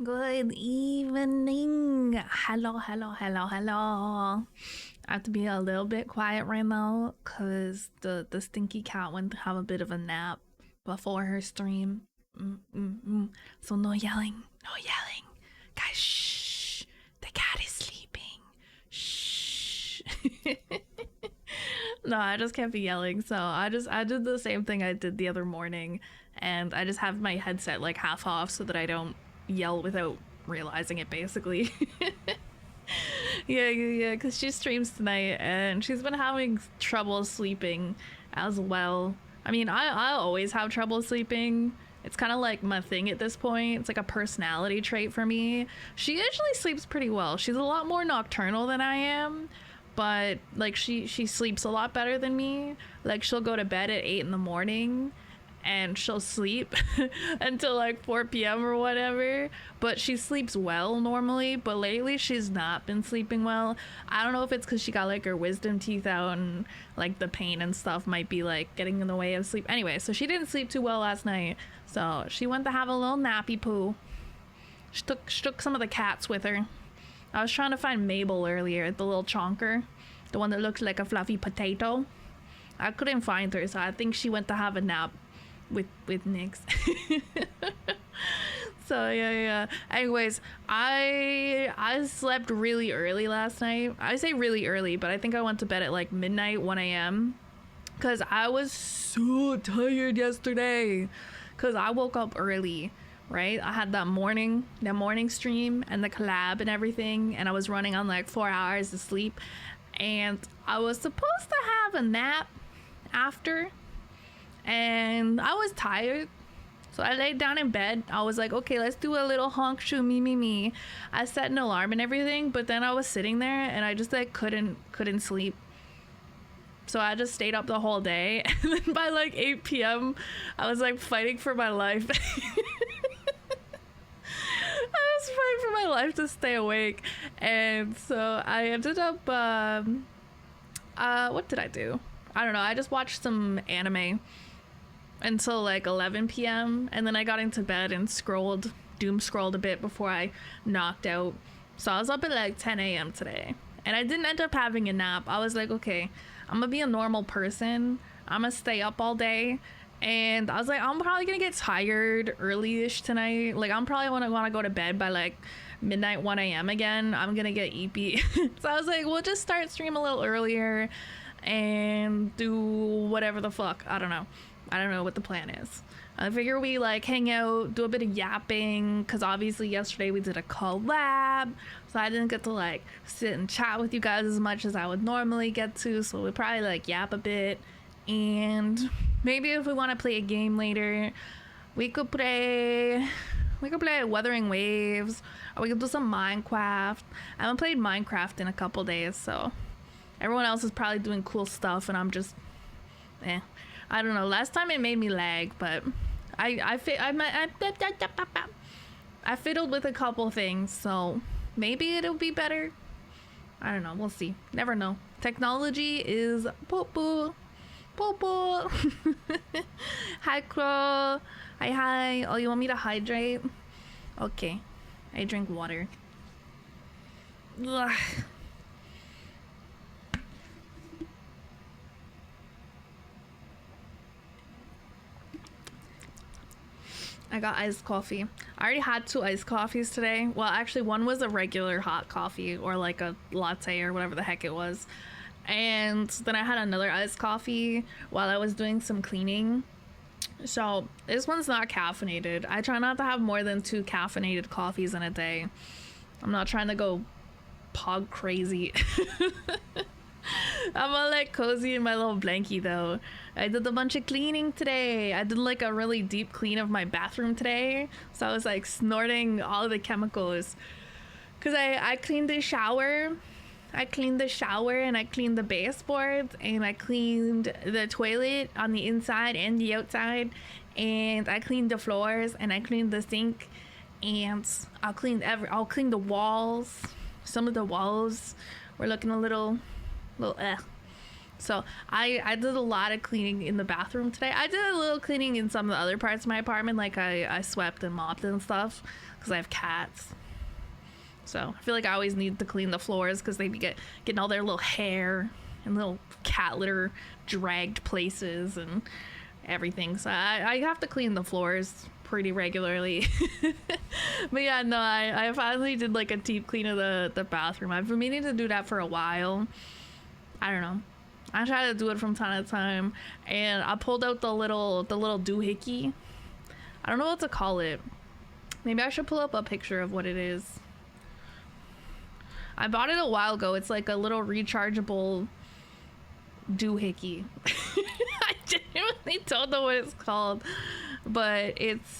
Good evening. Hello, hello, hello, hello. I have to be a little bit quiet right now because the stinky cat went to have a bit of a nap before her stream. So no yelling, no yelling. Guys, shh. The cat is sleeping. Shh. No, I just can't be yelling. So I did the same thing I did the other morning, and I just have my headset like half off so that I don't yell without realizing it, basically. Yeah, because she streams tonight and she's been having trouble sleeping as well. I mean, I always have trouble sleeping. It's kind of like my thing at this point. It's like a personality trait for me. She usually sleeps pretty well. She's a lot more nocturnal than I am, but like she sleeps a lot better than me. Like she'll go to bed at 8 in the morning and she'll sleep until like 4 p.m. or whatever, but she sleeps well normally. But lately she's not been sleeping well. I don't know if it's because she got like her wisdom teeth out and like the pain and stuff might be like getting in the way of sleep. Anyway, so she didn't sleep too well last night, so she went to have a little nappy poo. She took some of the cats with her. I was trying to find Mabel earlier, the little chonker, the one that looks like a fluffy potato. I couldn't find her, so I think she went to have a nap with Nyx. So yeah. Anyways, I slept really early last night. I say really early, but I think I went to bed at like midnight, 1 a.m. because I was so tired yesterday because I woke up early, right? I had that morning stream and the collab and everything, and I was running on like 4 hours of sleep, and I was supposed to have a nap after, and I was tired, so I laid down in bed. I was like, okay, let's do a little honk shoo me. I set an alarm and everything, but then I was sitting there and I just like couldn't sleep, so I just stayed up the whole day. And then by like 8 p.m. I was like fighting for my life. I was fighting for my life to stay awake, and so I ended up what did I do? I don't know. I just watched some anime until like 11 p.m. and then I got into bed and doom scrolled a bit before I knocked out. So I was up at like 10 a.m. today, and I didn't end up having a nap. I was like, okay, I'm gonna be a normal person. I'm gonna stay up all day. And I was like, I'm probably gonna get tired early-ish tonight. Like I'm probably gonna want to go to bed by like midnight, 1 a.m. again. I'm gonna get eepy. So I was like, we'll just start stream a little earlier and do whatever the fuck. I don't know what the plan is. I figure we like hang out, do a bit of yapping, because obviously yesterday we did a collab, so I didn't get to like sit and chat with you guys as much as I would normally get to, so we'll probably like yap a bit. And maybe if we want to play a game later, we could play Wuthering Waves, or we could do some Minecraft. I haven't played Minecraft in a couple days, so everyone else is probably doing cool stuff and I'm just I don't know. Last time it made me lag, but I fiddled with a couple things, so maybe it'll be better. I don't know. We'll see. Never know. Technology is poo-poo. Hi, Crow. Hi. Oh, you want me to hydrate? Okay. I drink water. Ugh. I got iced coffee. I already had 2 iced coffees today. Well, actually, one was a regular hot coffee, or like a latte or whatever the heck it was. And then I had another iced coffee while I was doing some cleaning. So this one's not caffeinated. I try not to have more than 2 caffeinated coffees in a day. I'm not trying to go pog crazy. I'm all like cozy in my little blankie though. I did a bunch of cleaning today. I did like a really deep clean of my bathroom today, so I was like snorting all of the chemicals, because I cleaned the shower. I cleaned the baseboards, and I cleaned the toilet on the inside and the outside, and I cleaned the floors, and I cleaned the sink, and I'll clean the walls. Some of the walls were looking a little So I did a lot of cleaning in the bathroom today. I did a little cleaning in some of the other parts of my apartment, like I swept and mopped and stuff because I have cats. So I feel like I always need to clean the floors because they be getting all their little hair and little cat litter dragged places and everything. So I have to clean the floors pretty regularly. But yeah, no, I finally did like a deep clean of the bathroom. I've been meaning to do that for a while. I don't know. I try to do it from time to time, and I pulled out the little doohickey. I don't know what to call it. Maybe I should pull up a picture of what it is. I bought it a while ago. It's like a little rechargeable doohickey. I genuinely don't know what it's called, but it's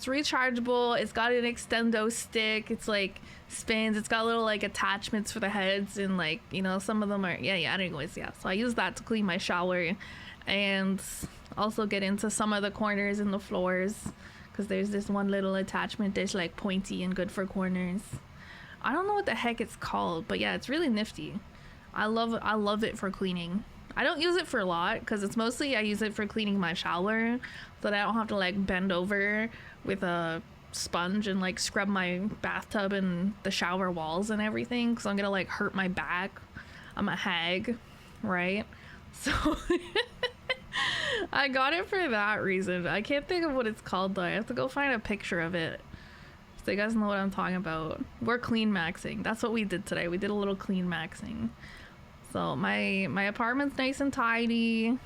rechargeable. It's got an extendo stick. It's like spins. It's got little like attachments for the heads, and like, you know, some of them are anyways. Yeah, so I use that to clean my shower and also get into some of the corners and the floors, because there's this one little attachment that's like pointy and good for corners. I don't know what the heck it's called, but yeah, it's really nifty. I love it for cleaning. I don't use it for a lot because it's mostly I use it for cleaning my shower, so that I don't have to like bend over with a sponge and like scrub my bathtub and the shower walls and everything, because I'm gonna like hurt my back. I'm a hag, right? So I got it for that reason. I can't think of what it's called though. I have to go find a picture of it so you guys know what I'm talking about. We're clean maxing. That's what we did today. We did a little clean maxing. So my apartment's nice and tidy,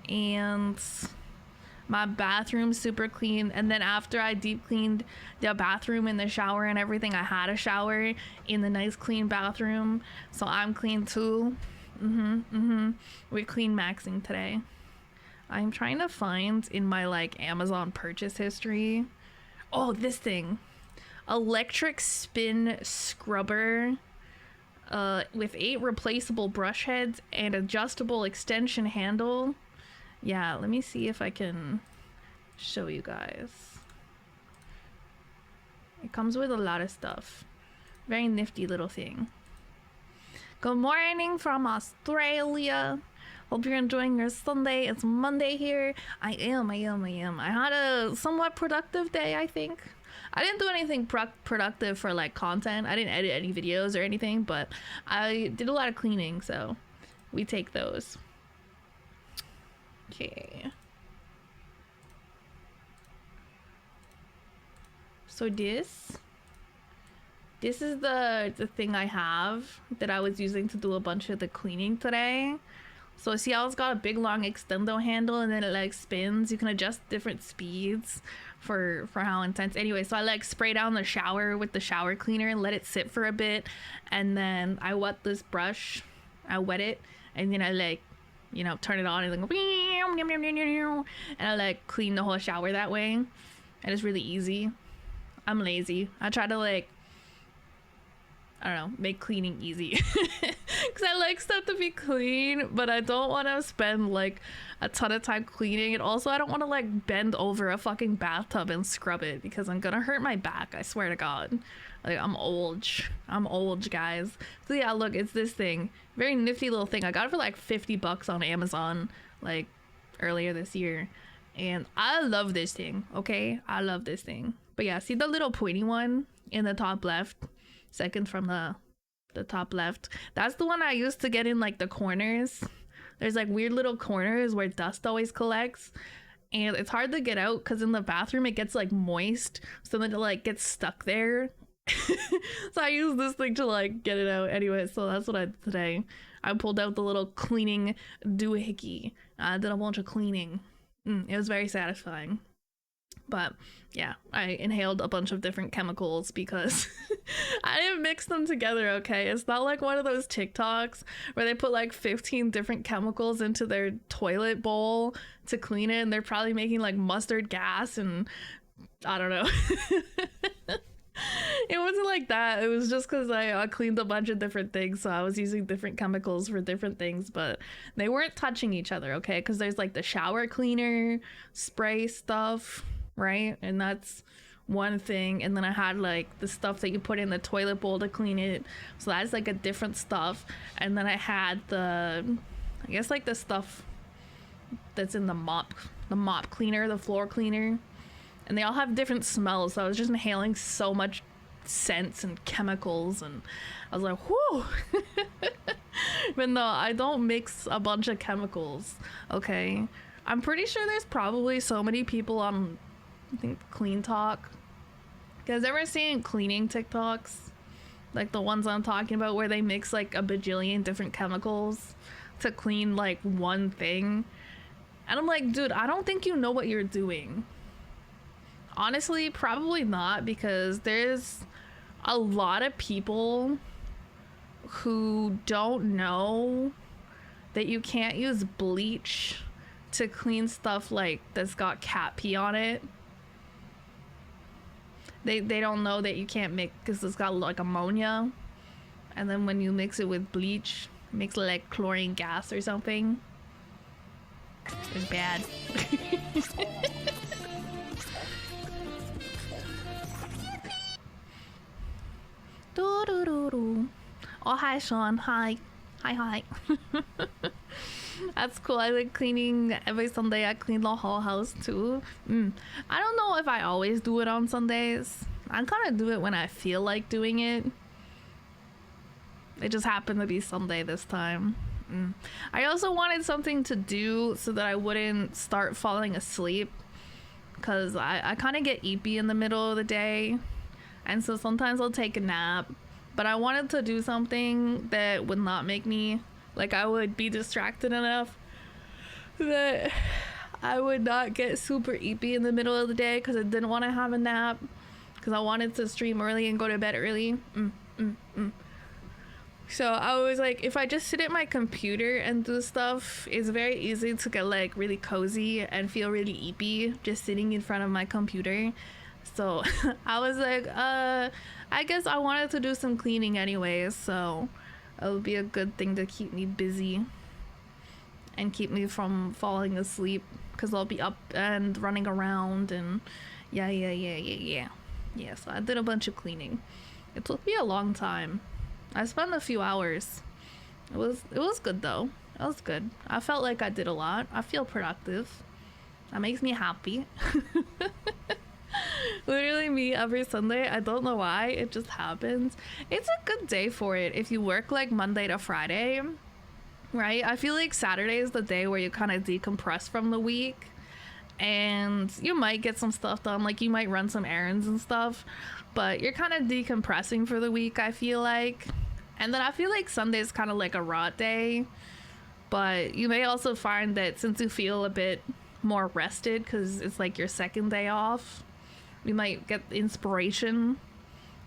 and my bathroom's super clean. And then after I deep cleaned the bathroom and the shower and everything, I had a shower in the nice clean bathroom, so I'm clean too. We're clean maxing today. I'm trying to find in my like Amazon purchase history. Oh, this thing. Electric spin scrubber with 8 replaceable brush heads and adjustable extension handle. Yeah, let me see if I can show you guys. It comes with a lot of stuff. Very nifty little thing. Good morning from Australia. Hope you're enjoying your Sunday. It's Monday here. I am. I had a somewhat productive day, I think. I didn't do anything productive for like content. I didn't edit any videos or anything, but I did a lot of cleaning, so we take those. Okay. So this is the thing I have that I was using to do a bunch of the cleaning today. So see how it's got a big long extendo handle, and then it like spins. You can adjust different speeds for how intense. Anyway, so I like spray down the shower with the shower cleaner and let it sit for a bit, and then I wet this brush. I wet it, and then I like, you know, turn it on and like, and I like clean the whole shower that way. And it's really easy. I'm lazy. I try to like, I don't know, make cleaning easy. Because I like stuff to be clean, but I don't want to spend like a ton of time cleaning. And also I don't want to like bend over a fucking bathtub and scrub it, because I'm gonna hurt my back, I swear to God. Like, I'm old, guys. So yeah, look, it's this thing. Very nifty little thing. I got it for like $50 on Amazon like earlier this year, and I love this thing. Okay, I love this thing. But yeah, see the little pointy one in the top left, second from the top left? That's the one I used to get in like the corners. There's like weird little corners where dust always collects, and it's hard to get out because in the bathroom it gets like moist, so then it like gets stuck there. So I use this thing to like get it out. Anyway, so that's what I did today. I pulled out the little cleaning doohickey. I did a bunch of cleaning. It was very satisfying. But yeah, I inhaled a bunch of different chemicals because I didn't mix them together, okay? It's not like one of those TikToks where they put like 15 different chemicals into their toilet bowl to clean it, and they're probably making like mustard gas and I don't know. It wasn't like that. It was just because I cleaned a bunch of different things, so I was using different chemicals for different things, but they weren't touching each other, okay? Because there's like the shower cleaner spray stuff, right? And that's one thing, and then I had like the stuff that you put in the toilet bowl to clean it, so that's like a different stuff. And then I had the, I guess like the stuff that's in the mop cleaner, the floor cleaner, and they all have different smells, so I was just inhaling so much scents and chemicals, and I was like, whoo. But no, I don't mix a bunch of chemicals, okay? I'm pretty sure there's probably so many people on, I think, Clean Talk. You guys ever seen cleaning TikToks? Like the ones I'm talking about where they mix like a bajillion different chemicals to clean like one thing. And I'm like, dude, I don't think you know what you're doing. Honestly, probably not, because there's a lot of people who don't know that you can't use bleach to clean stuff like that's got cat pee on it. They don't know that you can't mix, because it's got like ammonia, and then when you mix it with bleach, it makes like chlorine gas or something. It's bad. Oh, hi Sean. Hi. That's cool. I like cleaning every Sunday. I clean the whole house too. I don't know if I always do it on Sundays. I kind of do it when I feel like doing it. It just happened to be Sunday this time. I also wanted something to do so that I wouldn't start falling asleep, because I kind of get eepy in the middle of the day, and so sometimes I'll take a nap. But I wanted to do something that would not make me, like, I would be distracted enough that I would not get super eepy in the middle of the day, because I didn't want to have a nap, because I wanted to stream early and go to bed early. So I was like, if I just sit at my computer and do stuff, it's very easy to get like really cozy and feel really eepy just sitting in front of my computer. So I was like, I guess I wanted to do some cleaning anyways, so it would be a good thing to keep me busy and keep me from falling asleep, because I'll be up and running around and yeah. So I did a bunch of cleaning. It took me a long time. I spent a few hours. It was good though. It was good. I felt like I did a lot. I feel productive. That makes me happy. Literally me every Sunday. I don't know why. It just happens. It's a good day for it if you work like Monday to Friday, right? I feel like Saturday is the day where you kind of decompress from the week, and you might get some stuff done. Like you might run some errands and stuff, but you're kind of decompressing for the week, I feel like. And then I feel like Sunday is kind of like a rot day, but you may also find that since you feel a bit more rested because it's like your second day off, you might get inspiration.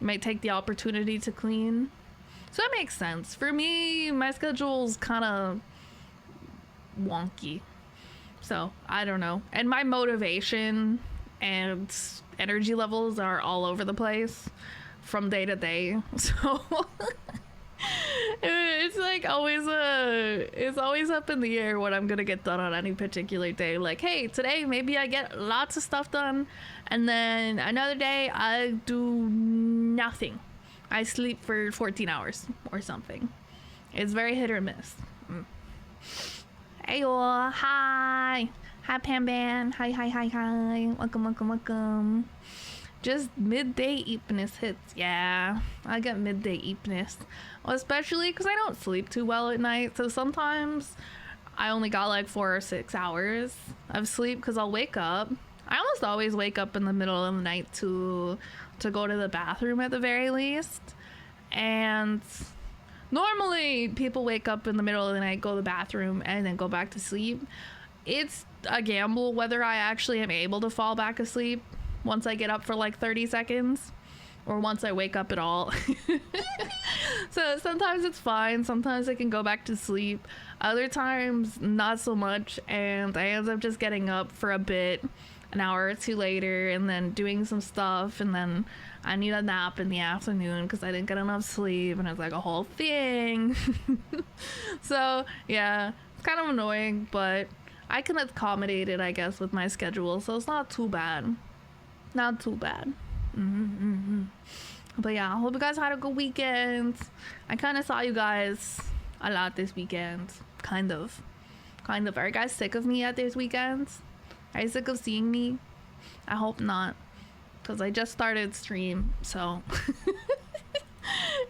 You might take the opportunity to clean. So that makes sense. For me, my schedule's kind of wonky. So I don't know. And my motivation and energy levels are all over the place from day to day. So it's like it's always up in the air what I'm gonna get done on any particular day. Like, hey, today maybe I get lots of stuff done, and then another day I do nothing. I sleep for 14 hours or something. It's very hit or miss. Hey y'all, hi Pam Ban, hi, welcome. Just midday eepness hits. Yeah, I get midday eepness, well, especially because I don't sleep too well at night, so sometimes I only got like 4 or 6 hours of sleep because I'll wake up. I almost always wake up in the middle of the night to go to the bathroom at the very least, and normally people wake up in the middle of the night, go to the bathroom, and then go back to sleep. It's a gamble whether I actually am able to fall back asleep once I get up for like 30 seconds, or once I wake up at all. So sometimes it's fine, sometimes I can go back to sleep, other times not so much, and I end up just getting up for a bit, an hour or two later, and then doing some stuff, and then I need a nap in the afternoon because I didn't get enough sleep, and it's like a whole thing. So yeah, it's kind of annoying, but I can accommodate it, I guess, with my schedule, so it's not too bad. Not too bad. But yeah, I hope you guys had a good weekend. I kind of saw you guys a lot this weekend. Kind of. Are you guys sick of me at these weekends? Are you sick of seeing me? I hope not. Because I just started stream, so...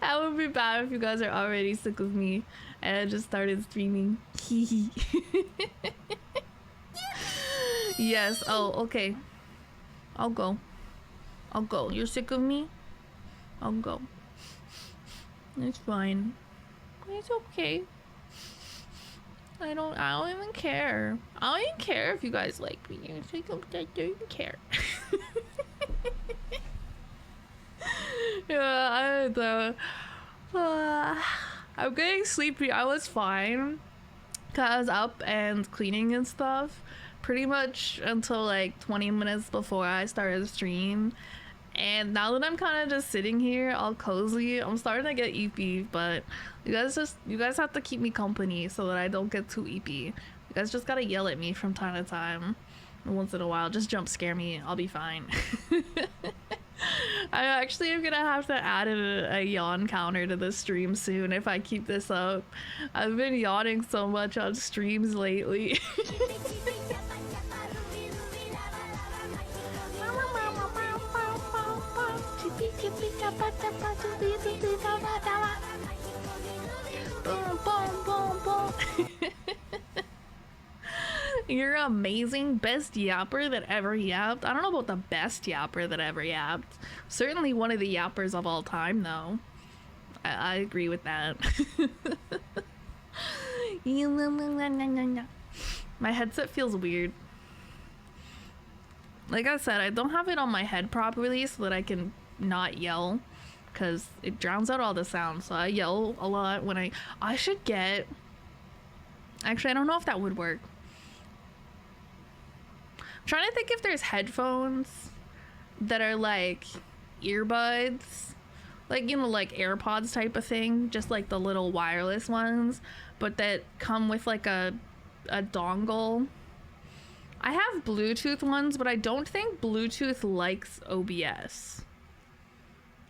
That would be bad if you guys are already sick of me and I just started streaming. Yes, oh, okay. I'll go. You're sick of me? I'll go. It's fine. It's okay. I don't even care. I don't even care if you guys like me. I don't even care. Yeah, I'm getting sleepy. I was fine. Cause I was up and cleaning and stuff pretty much until like 20 minutes before I started the stream. And now that I'm kind of just sitting here all cozy, I'm starting to get eepy, but you guys have to keep me company so that I don't get too eepy. You guys just gotta yell at me from time to time. Once in a while, just jump scare me. I'll be fine. I actually am gonna have to add a yawn counter to the stream soon if I keep this up. I've been yawning so much on streams lately. You're amazing, best yapper that ever yapped. I don't know about the best yapper that ever yapped. Certainly one of the yappers of all time, though. I agree with that. My headset feels weird. Like I said, I don't have it on my head properly so that I can not yell, because it drowns out all the sound. So I yell a lot when I should get... Actually, I don't know if that would work. I'm trying to think if there's headphones that are like earbuds, like, you know, like AirPods type of thing, just like the little wireless ones, but that come with like a dongle. I have Bluetooth ones, but I don't think Bluetooth likes OBS.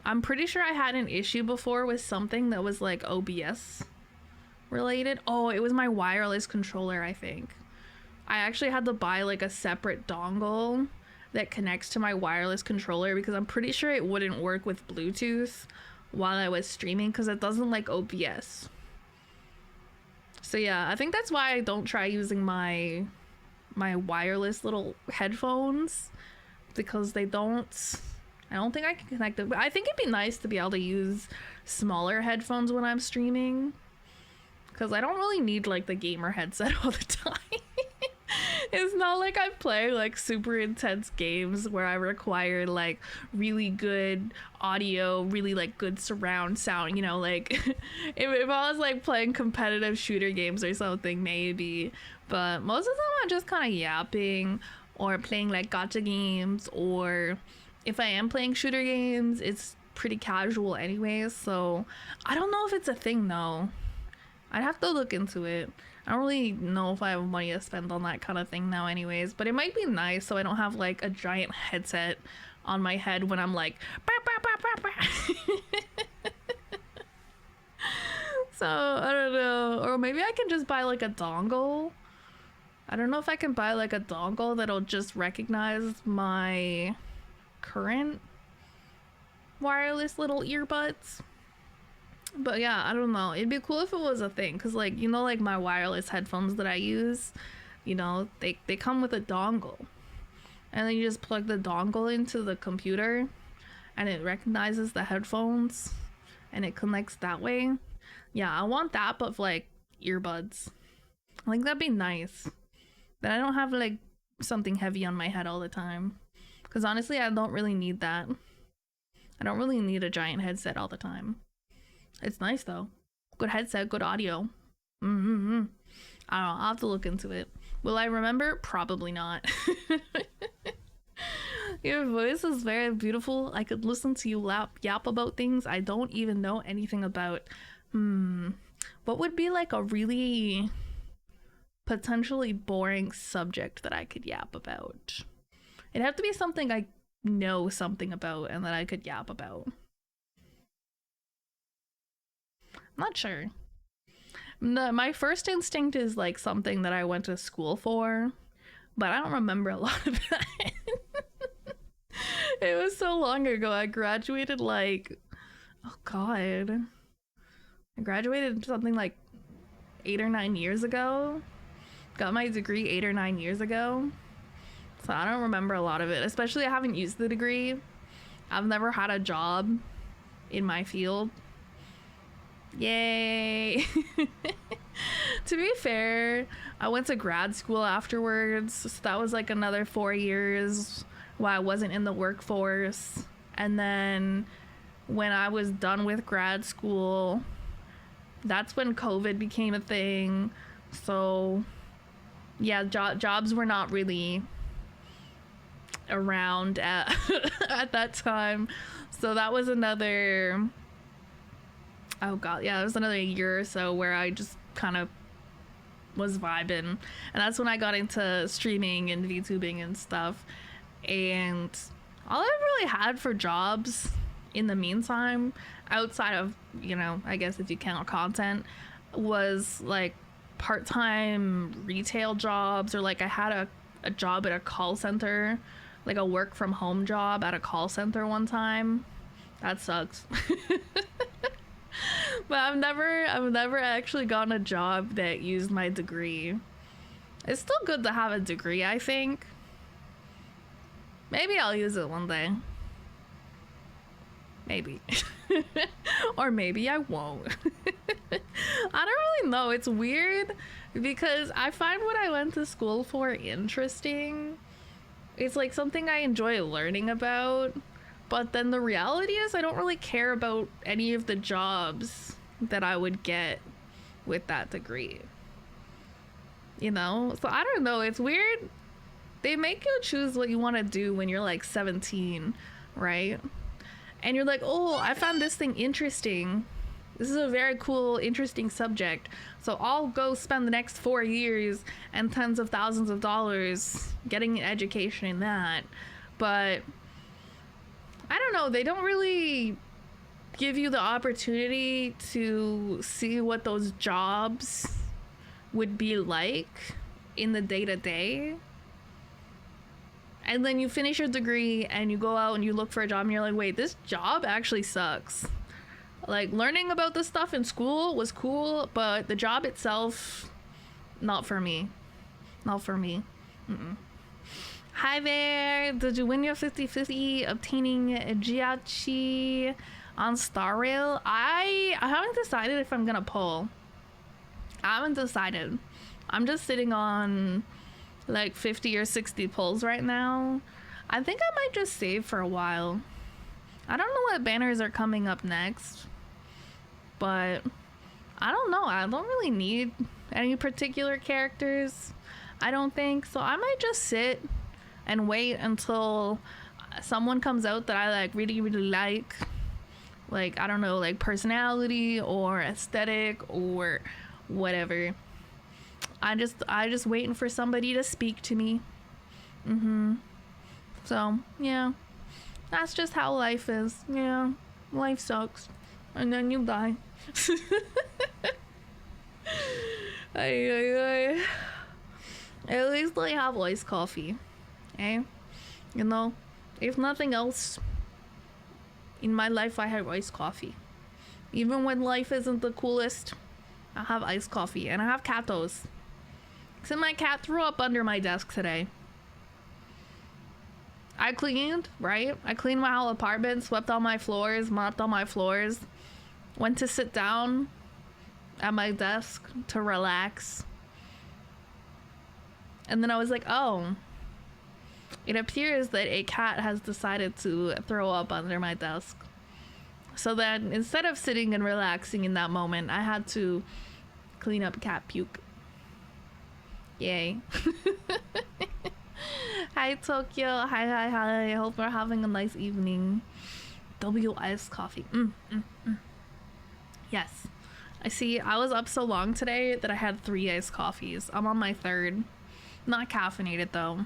I'm pretty sure I had an issue before with something that was like OBS related. Oh, it was my wireless controller, I think. I actually had to buy like a separate dongle that connects to my wireless controller because I'm pretty sure it wouldn't work with Bluetooth while I was streaming because it doesn't like OBS. So yeah, I think that's why I don't try using my wireless little headphones, because I don't think I can connect it. But I think it'd be nice to be able to use smaller headphones when I'm streaming, because I don't really need like the gamer headset all the time. It's not like I play like super intense games where I require like really good audio, really like good surround sound, you know, like if I was like playing competitive shooter games or something, maybe. But most of the time I'm just kind of yapping or playing like gacha games, or if I am playing shooter games, it's pretty casual anyways. So I don't know if it's a thing though. I'd have to look into it. I don't really know if I have money to spend on that kind of thing now anyways, but it might be nice so I don't have like a giant headset on my head when I'm like bah, bah, bah, bah, bah. So I don't know, or maybe I can just buy like a dongle. I don't know if I can buy like a dongle that'll just recognize my current wireless little earbuds. But yeah, I don't know. It'd be cool if it was a thing, because like, you know, like my wireless headphones that I use, you know, they come with a dongle, and then you just plug the dongle into the computer and it recognizes the headphones and it connects that way. Yeah, I want that, but for like earbuds. I think that'd be nice. Then I don't have like something heavy on my head all the time, because honestly I don't really need that. I don't really need a giant headset all the time. It's nice though. Good headset, good audio. I don't know, I'll have to look into it. Will I remember? Probably not. Your voice is very beautiful. I could listen to you yap about things I don't even know anything about. What would be like a really potentially boring subject that I could yap about? It'd have to be something I know something about and that I could yap about. I'm not sure. No, my first instinct is like something that I went to school for, but I don't remember a lot of that. It was so long ago. I graduated like, oh god, I graduated something like 8 or 9 years ago. Got my degree 8 or 9 years ago. So I don't remember a lot of it, especially I haven't used the degree. I've never had a job in my field. Yay. To be fair, I went to grad school afterwards. So that was like another 4 years while I wasn't in the workforce. And then when I was done with grad school, that's when COVID became a thing. So yeah, jobs were not really around at, at that time. So that was another, oh god, yeah, it was another year or so where I just kind of was vibing. And that's when I got into streaming and VTubing and stuff. And all I've really had for jobs in the meantime, outside of, you know, I guess if you count content, was like part-time retail jobs, or like I had a job at a call center, like a work from home job at a call center one time. That sucks. But I've never actually gotten a job that used my degree. It's still good to have a degree, I think. Maybe I'll use it one day. Maybe. Or maybe I won't. I don't really know. It's weird because I find what I went to school for interesting. It's like something I enjoy learning about. But then the reality is I don't really care about any of the jobs that I would get with that degree. You know? So I don't know. It's weird. They make you choose what you want to do when you're like 17, right? And you're like, oh, I found this thing interesting. This is a very cool, interesting subject. So I'll go spend the next 4 years and tens of thousands of dollars getting an education in that. But I don't know, they don't really give you the opportunity to see what those jobs would be like in the day-to-day. And then you finish your degree and you go out and you look for a job and you're like, wait, this job actually sucks. Like, learning about this stuff in school was cool, but the job itself, not for me. Not for me. Mm-mm. Hi there, did you win your 50-50 obtaining Jiachi on Star Rail? I haven't decided if I'm gonna pull. I haven't decided. I'm just sitting on like 50 or 60 pulls right now. I think I might just save for a while. I don't know what banners are coming up next, but I don't know. I don't really need any particular characters, I don't think. So I might just sit and wait until someone comes out that I like really like, I don't know, like personality or aesthetic or whatever. I just waiting for somebody to speak to me. So yeah, that's just how life is. Yeah, life sucks, and then you die. At least I have iced coffee, eh? You know, if nothing else, in my life I have iced coffee. Even when life isn't the coolest, I have iced coffee, and I have catos. So my cat threw up under my desk today. I cleaned, right? I cleaned my whole apartment, swept all my floors, mopped all my floors, went to sit down at my desk to relax. And then I was like, oh, it appears that a cat has decided to throw up under my desk. So then instead of sitting and relaxing in that moment, I had to clean up cat puke. Yay. Hi Tokyo, hi. I hope we're having a nice evening. W iced coffee. Yes. I see, I was up so long today that I had 3 iced coffees. I'm on my 3rd. Not caffeinated though.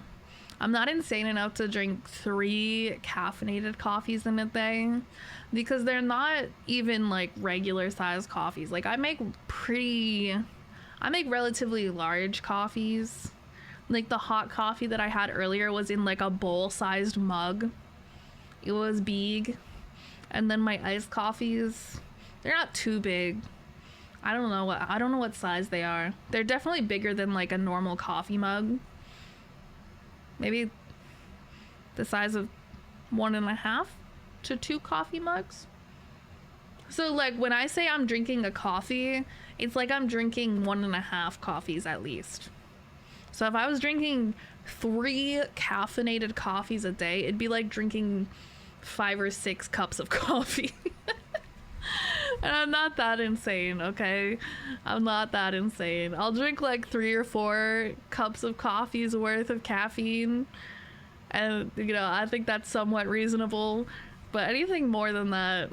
I'm not insane enough to drink 3 caffeinated coffees in a day because they're not even like regular sized coffees. Like I make relatively large coffees. Like the hot coffee that I had earlier was in like a bowl sized mug. It was big. And then my iced coffees, they're not too big. I don't know what size they are. They're definitely bigger than like a normal coffee mug. Maybe the size of 1.5 to 2 coffee mugs. So like when I say I'm drinking a coffee, it's like I'm drinking 1.5 coffees at least. So if I was drinking 3 caffeinated coffees a day, it'd be like drinking 5 or 6 cups of coffee. And I'm not that insane, okay? I'm not that insane. I'll drink like 3 or 4 cups of coffee's worth of caffeine. And, you know, I think that's somewhat reasonable. But anything more than that,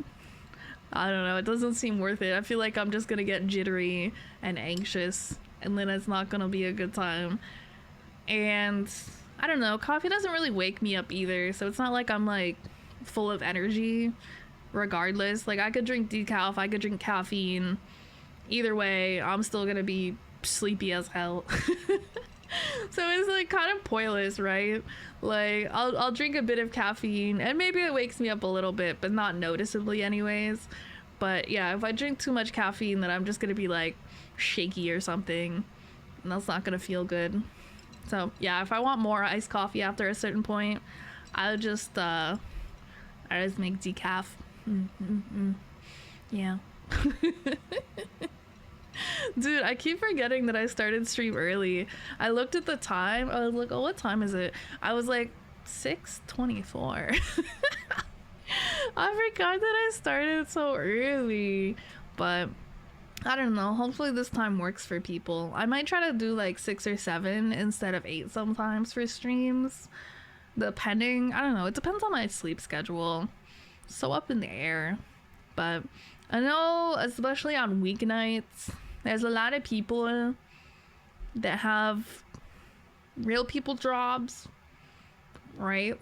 I don't know. It doesn't seem worth it. I feel like I'm just gonna get jittery and anxious. And then it's not gonna be a good time. And, I don't know. Coffee doesn't really wake me up either. So it's not like I'm like full of energy. Regardless, like I could drink decaf, I could drink caffeine, either way I'm still gonna be sleepy as hell. So it's like kind of pointless, right? Like I'll drink a bit of caffeine and maybe it wakes me up a little bit, but not noticeably anyways. But yeah, if I drink too much caffeine, then I'm just gonna be like shaky or something, and that's not gonna feel good. So yeah, if I want more iced coffee after a certain point, I just make decaf. Yeah. Dude, I keep forgetting that I started stream early. I looked at the time. I was like, oh, what time is it? I was like 6:24. I forgot that I started so early. But I don't know. Hopefully this time works for people. I might try to do like 6 or 7 instead of 8 sometimes for streams. Depending. I don't know. It depends on my sleep schedule. So up in the air. But I know, especially on weeknights, there's a lot of people that have real people jobs, right?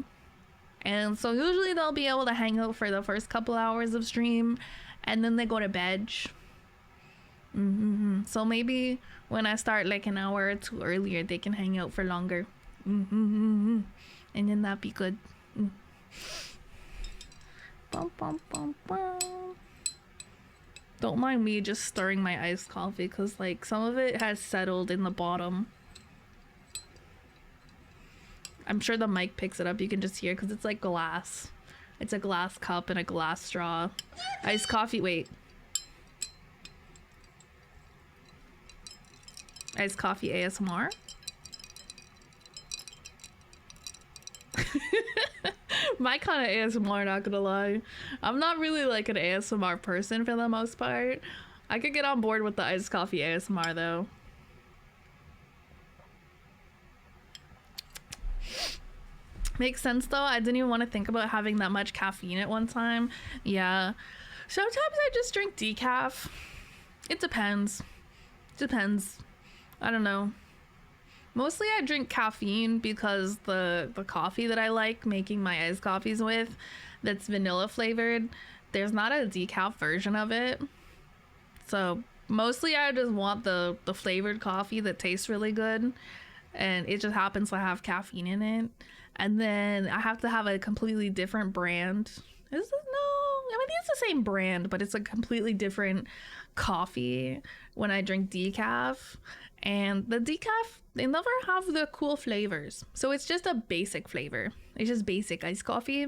And so usually they'll be able to hang out for the first couple hours of stream and then they go to bed. So maybe when I start like an hour or 2 earlier, they can hang out for longer. And then that'd be good. Bum, bum, bum, bum. Don't mind me just stirring my iced coffee because like some of it has settled in the bottom. I'm sure the mic picks it up. You can just hear because it's like glass. It's a glass cup and a glass straw. Iced coffee, wait. Iced coffee ASMR? My kind of ASMR, not gonna lie. I'm not really like an ASMR person for the most part. I could get on board with the iced coffee ASMR though. Makes sense though. I didn't even want to think about having that much caffeine at one time. Yeah. Sometimes I just drink decaf. It depends. Depends. I don't know. Mostly I drink caffeine because the coffee that I like making my iced coffees with that's vanilla flavored, there's not a decaf version of it. So mostly I just want the flavored coffee that tastes really good and it just happens to have caffeine in it. And then I have to have a completely different brand. I mean, it's the same brand, but it's a completely different coffee when I drink decaf. And the decaf, they never have the cool flavors. So it's just a basic flavor. It's just basic iced coffee.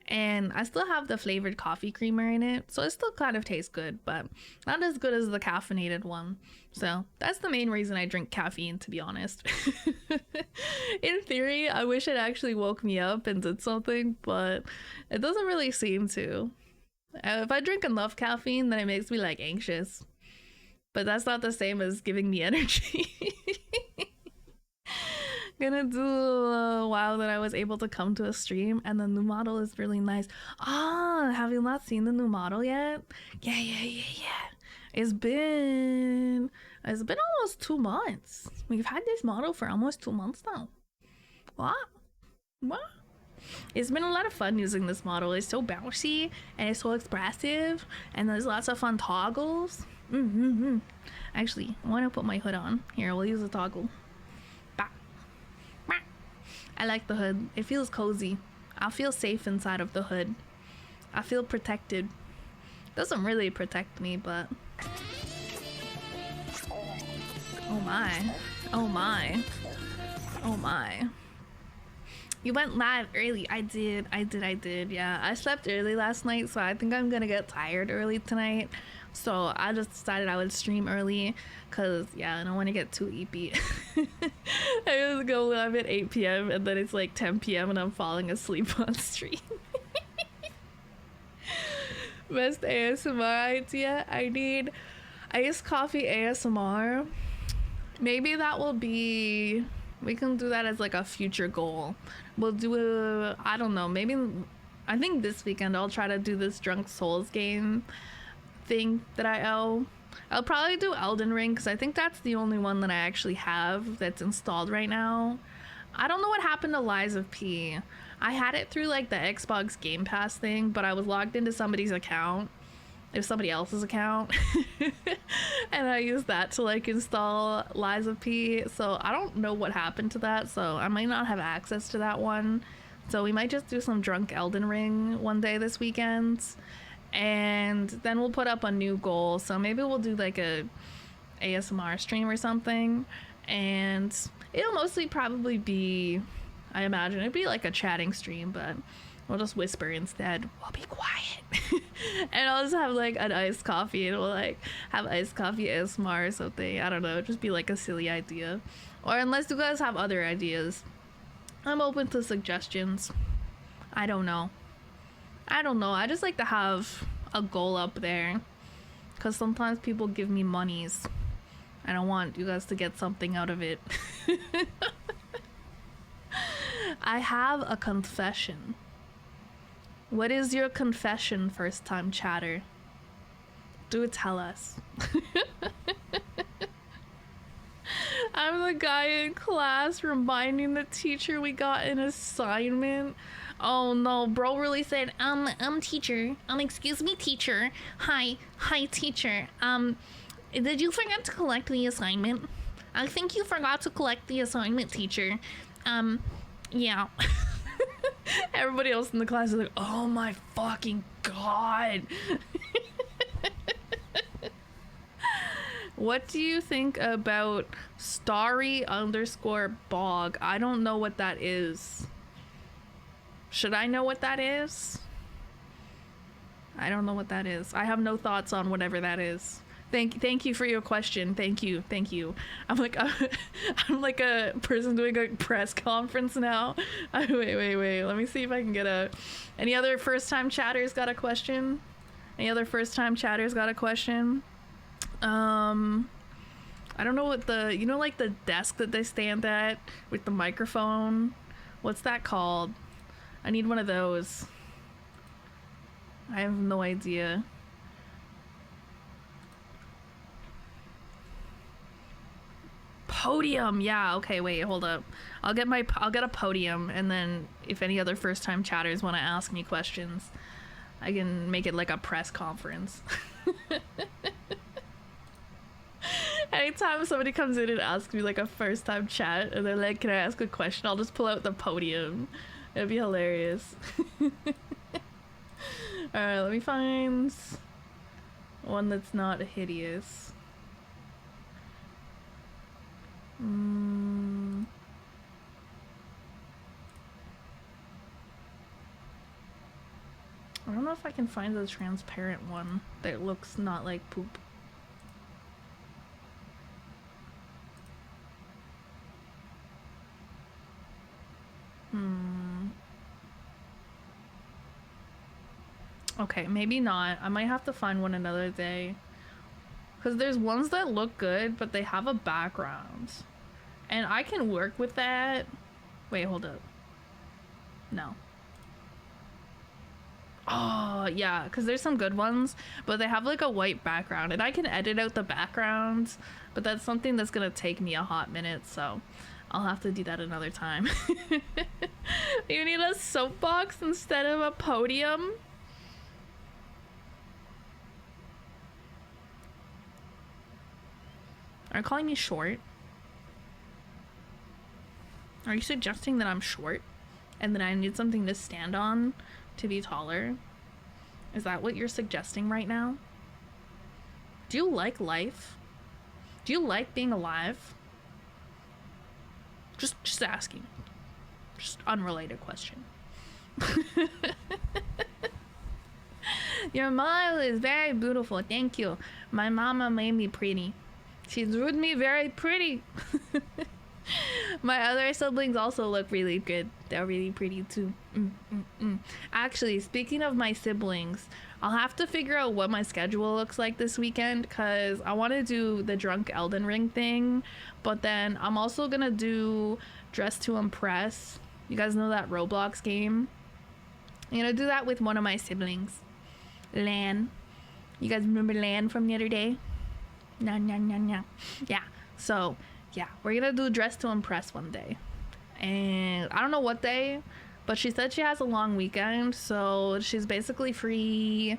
And I still have the flavored coffee creamer in it. So it still kind of tastes good, but not as good as the caffeinated one. So that's the main reason I drink caffeine, to be honest. In theory, I wish it actually woke me up and did something, but it doesn't really seem to. If I drink enough caffeine, then it makes me like anxious. But that's not the same as giving me energy. Gonna do a while that I was able to come to a stream, and the new model is really nice. Have you not seen the new model yet? Yeah. It's been almost 2 months. We've had this model for almost 2 months now. What? What? It's been a lot of fun using this model. It's so bouncy and it's so expressive, and there's lots of fun toggles. Actually, I want to put my hood on. Here, we'll use a toggle. Bah. Bah. I like the hood. It feels cozy. I feel safe inside of the hood. I feel protected. Doesn't really protect me, but... Oh my. Oh my. Oh my. You went live early. I did. Yeah, I slept early last night, so I think I'm gonna get tired early tonight. So I just decided I would stream early, cause yeah, I don't want to get too eepy. I just go live at 8 p.m. and then it's like 10 p.m. and I'm falling asleep on stream. Best ASMR idea. I need iced coffee ASMR. Maybe that will be... We can do that as like a future goal. We'll do a... I don't know. Maybe... I think this weekend I'll try to do this Drunk Souls game thing that I owe. I'll probably do Elden Ring because I think that's the only one that I actually have that's installed right now. I don't know what happened to Lies of P. I had it through like the Xbox Game Pass thing, but I was logged into somebody's account. It was somebody else's account. And I used that to like install Lies of P. So I don't know what happened to that. So I might not have access to that one. So we might just do some drunk Elden Ring one day this weekend. And then we'll put up a new goal. So maybe we'll do like a ASMR stream or something. And it'll mostly probably be, I imagine it'd be like a chatting stream, but we'll just whisper instead. We'll be quiet. And I'll just have like an iced coffee and we'll like have iced coffee ASMR or something. I don't know, just be like a silly idea. Or unless you guys have other ideas, I'm open to suggestions. I don't know. I just like to have a goal up there, because sometimes people give me monies. I don't want you guys to get something out of it. I have a confession. What is your confession, first time chatter? Do tell us. I'm the guy in class reminding the teacher we got an assignment. Oh no, bro really said, teacher, excuse me, teacher. Hi, teacher. Did you forget to collect the assignment? I think you forgot to collect the assignment, teacher. Yeah. Everybody else in the class is like, oh my fucking god. What do you think about starry_bog? I don't know what that is. Should I know what that is? I don't know what that is. I have no thoughts on whatever that is. Thank you for your question. Thank you. I'm like a person doing a press conference now. Wait. Let me see if I can get any other first time chatters got a question? I don't know what like the desk that they stand at with the microphone. What's that called? I need one of those. I have no idea. Podium. Yeah, okay, wait, hold up. I'll get a podium, and then if any other first time chatters want to ask me questions, I can make it like a press conference. Anytime somebody comes in and asks me like a first time chat and they're like, can I ask a question, I'll just pull out the podium. It'd be hilarious. Alright, let me find one that's not hideous. I don't know if I can find the transparent one that looks not like poop. Okay, maybe not. I might have to find one another day. Because there's ones that look good, but they have a background. And I can work with that. Wait, hold up. No. Oh, yeah, because there's some good ones, but they have like a white background. And I can edit out the backgrounds, but that's something that's going to take me a hot minute, so I'll have to do that another time. You need a soapbox instead of a podium? Are you calling me short? Are you suggesting that I'm short and that I need something to stand on to be taller? Is that what you're suggesting right now? Do you like life? Do you like being alive? Just asking. Just unrelated question. Your smile is very beautiful. Thank you. My mama made me pretty. She drew me very pretty. My other siblings also look really good. They're really pretty too. Actually, speaking of my siblings, I'll have to figure out what my schedule looks like this weekend, because I want to do the drunk Elden Ring thing, but then I'm also gonna do Dress to Impress. You guys know that Roblox game? I'm gonna do that with one of my siblings, Lan. You guys remember Lan from the other day? No. Yeah, so yeah, we're gonna do Dress to Impress one day, and I don't know what day, but she said she has a long weekend, so she's basically free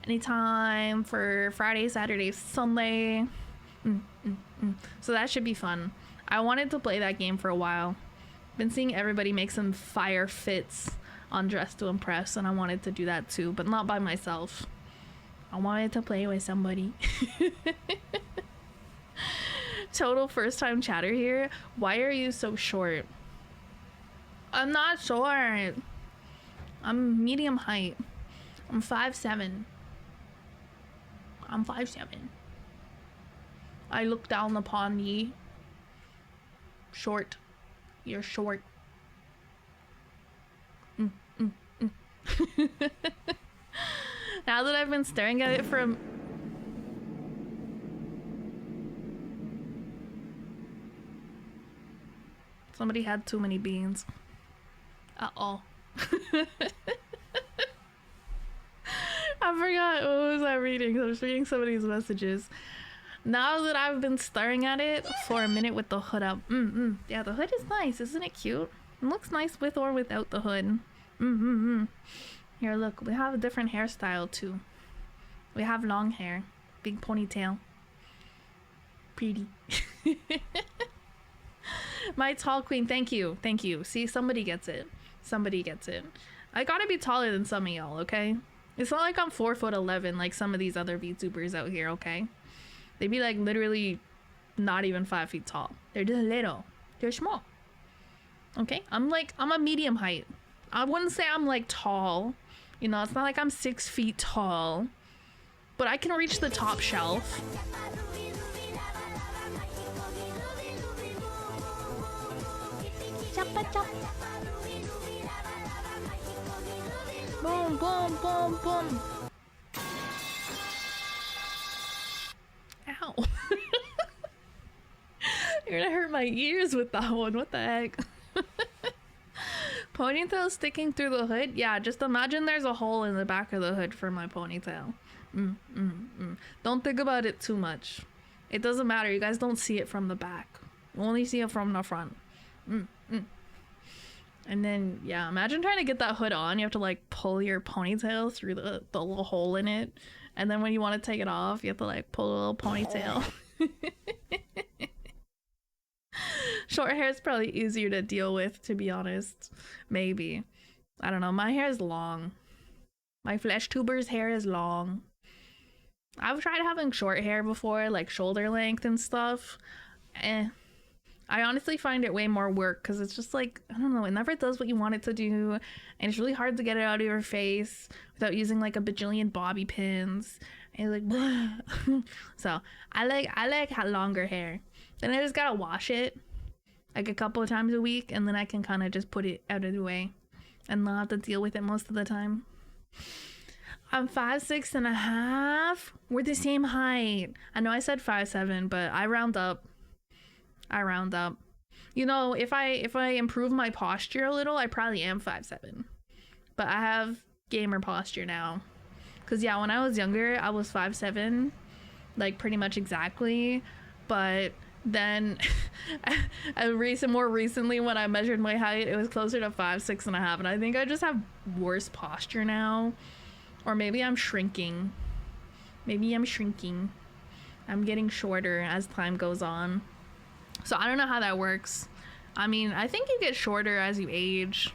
anytime for Friday, Saturday, Sunday. So that should be fun. I wanted to play that game for a while. Been seeing everybody make some fire fits on Dress to Impress, and I wanted to do that too, but not by myself. I wanted to play with somebody. Total first time chatter here. Why are you so short? I'm not short. I'm medium height. I'm 5'7". I'm 5'7". I look down upon ye. Short. You're short. Now that I've been staring at it for a... Somebody had too many beans. Uh-oh. I forgot, what was I reading? I was reading somebody's messages. Now that I've been staring at it for a minute with the hood up. Yeah, the hood is nice. Isn't it cute? It looks nice with or without the hood. Here, look. We have a different hairstyle, too. We have long hair. Big ponytail. Pretty. My tall queen. Thank you. Thank you. See, somebody gets it. Somebody gets it. I gotta be taller than some of y'all, okay? It's not like I'm 4'11" like some of these other VTubers out here, okay? They be like literally not even 5 feet tall. They're just little. They're small. Okay? I'm a medium height. I wouldn't say I'm like tall. You know, it's not like I'm 6 feet tall. But I can reach the top shelf. Choppa chop. Boom, boom, boom, boom. Ow. You're gonna hurt my ears with that one. What the heck? Ponytail sticking through the hood? Yeah, just imagine there's a hole in the back of the hood for my ponytail. Don't think about it too much. It doesn't matter. You guys don't see it from the back. You only see it from the front. And then, yeah, imagine trying to get that hood on. You have to like pull your ponytail through the little hole in it. And then when you want to take it off, you have to like pull a little ponytail. Short hair is probably easier to deal with, to be honest. Maybe. I don't know. My hair is long. My flesh tuber's hair is long. I've tried having short hair before, like shoulder length and stuff. I honestly find it way more work because it's just like, I don't know, it never does what you want it to do. And it's really hard to get it out of your face without using like a bajillion bobby pins. And like, so I like longer hair. Then I just gotta wash it like a couple of times a week, and then I can kind of just put it out of the way and not have to deal with it most of the time. I'm 5'6.5". We're the same height. I know I said 5'7", but I round up. You know, if I improve my posture a little, I probably am 5'7". But I have gamer posture now. Cause yeah, when I was younger, I was 5'7", like pretty much exactly. But Then more recently when I measured my height, it was closer to 5'6.5", and I think I just have worse posture now. Or maybe I'm shrinking. I'm getting shorter as time goes on. So I don't know how that works. I mean, I think you get shorter as you age.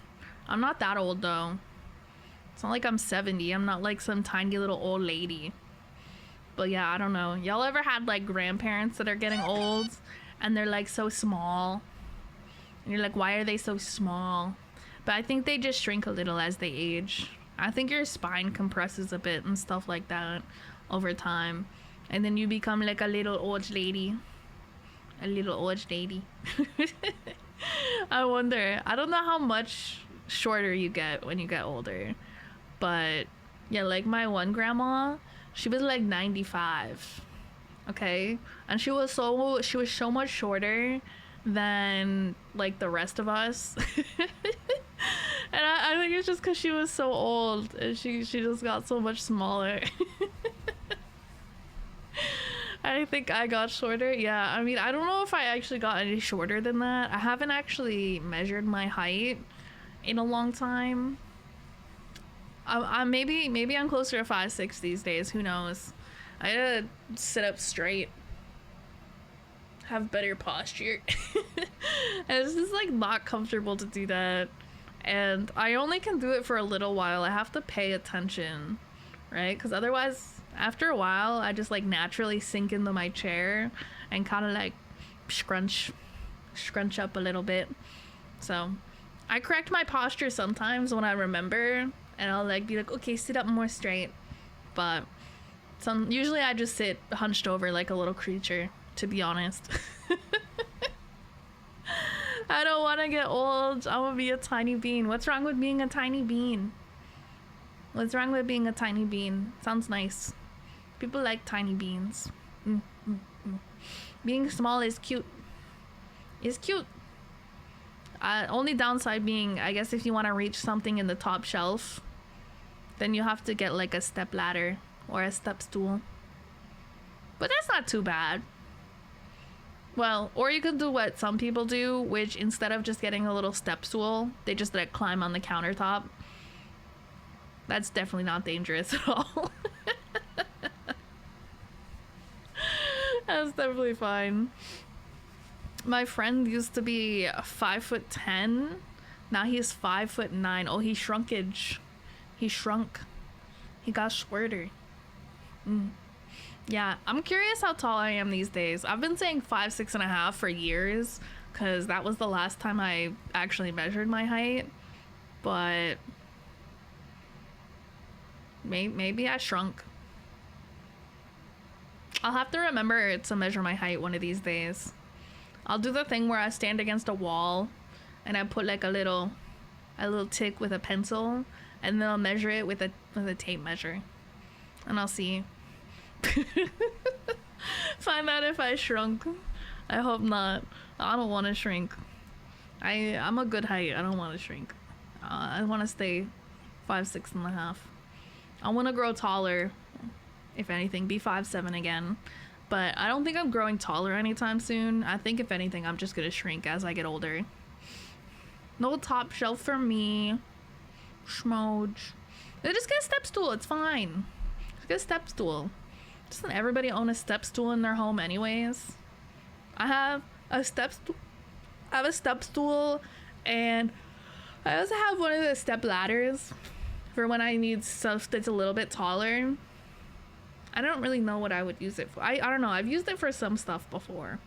I'm not that old though. It's not like I'm 70. I'm not like some tiny little old lady. But yeah, I don't know. Y'all ever had like grandparents that are getting old and they're like so small? And you're like, why are they so small? But I think they just shrink a little as they age. I think your spine compresses a bit and stuff like that over time. And then you become like a little old lady. A little old lady. I wonder. I don't know how much shorter you get when you get older. But yeah, like my one grandma, she was like 95. Okay? And she was so much shorter than like the rest of us. And I think it's just because she was so old and she just got so much smaller. I think I got shorter. Yeah, I mean, I don't know if I actually got any shorter than that. I haven't actually measured my height in a long time. Maybe I'm closer to 5'6" these days. Who knows? I gotta sit up straight, have better posture. And it's just like not comfortable to do that. And I only can do it for a little while. I have to pay attention, right? Because otherwise, after a while, I just like naturally sink into my chair and kind of like scrunch up a little bit. So I correct my posture sometimes when I remember, and I'll like be like, okay, sit up more straight. But usually I just sit hunched over like a little creature, to be honest. I don't want to get old. I want to be a tiny bean. What's wrong with being a tiny bean? What's wrong with being a tiny bean? Sounds nice. People like tiny beans. Being small is cute. It's cute. Only downside being, I guess if you want to reach something in the top shelf, then you have to get like a step ladder or a step stool. But that's not too bad. Well, or you could do what some people do, which instead of just getting a little step stool, they just like climb on the countertop. That's definitely not dangerous at all. That's definitely fine. My friend used to be 5'10". Now he's 5'9". Oh, he shrunkage. He shrunk. He got shorter. Yeah, I'm curious how tall I am these days. I've been saying 5'6.5" for years, because that was the last time I actually measured my height. But maybe I shrunk. I'll have to remember to measure my height one of these days. I'll do the thing where I stand against a wall and I put like a little tick with a pencil, and then I'll measure it with a tape measure, and I'll see. Find out if I shrunk. I hope not. I don't want to shrink. I'm a good height. I don't want to shrink. I want to stay 5'6.5". I want to grow taller, if anything, be 5'7" again. But I don't think I'm growing taller anytime soon. I think if anything, I'm just gonna shrink as I get older. No top shelf for me. Schmoge. Just get a step stool. It's fine. Just get a step stool. Doesn't everybody own a step stool in their home anyways? I have a step stool. And I also have one of the step ladders for when I need stuff that's a little bit taller. I don't really know what I would use it for. I don't know. I've used it for some stuff before.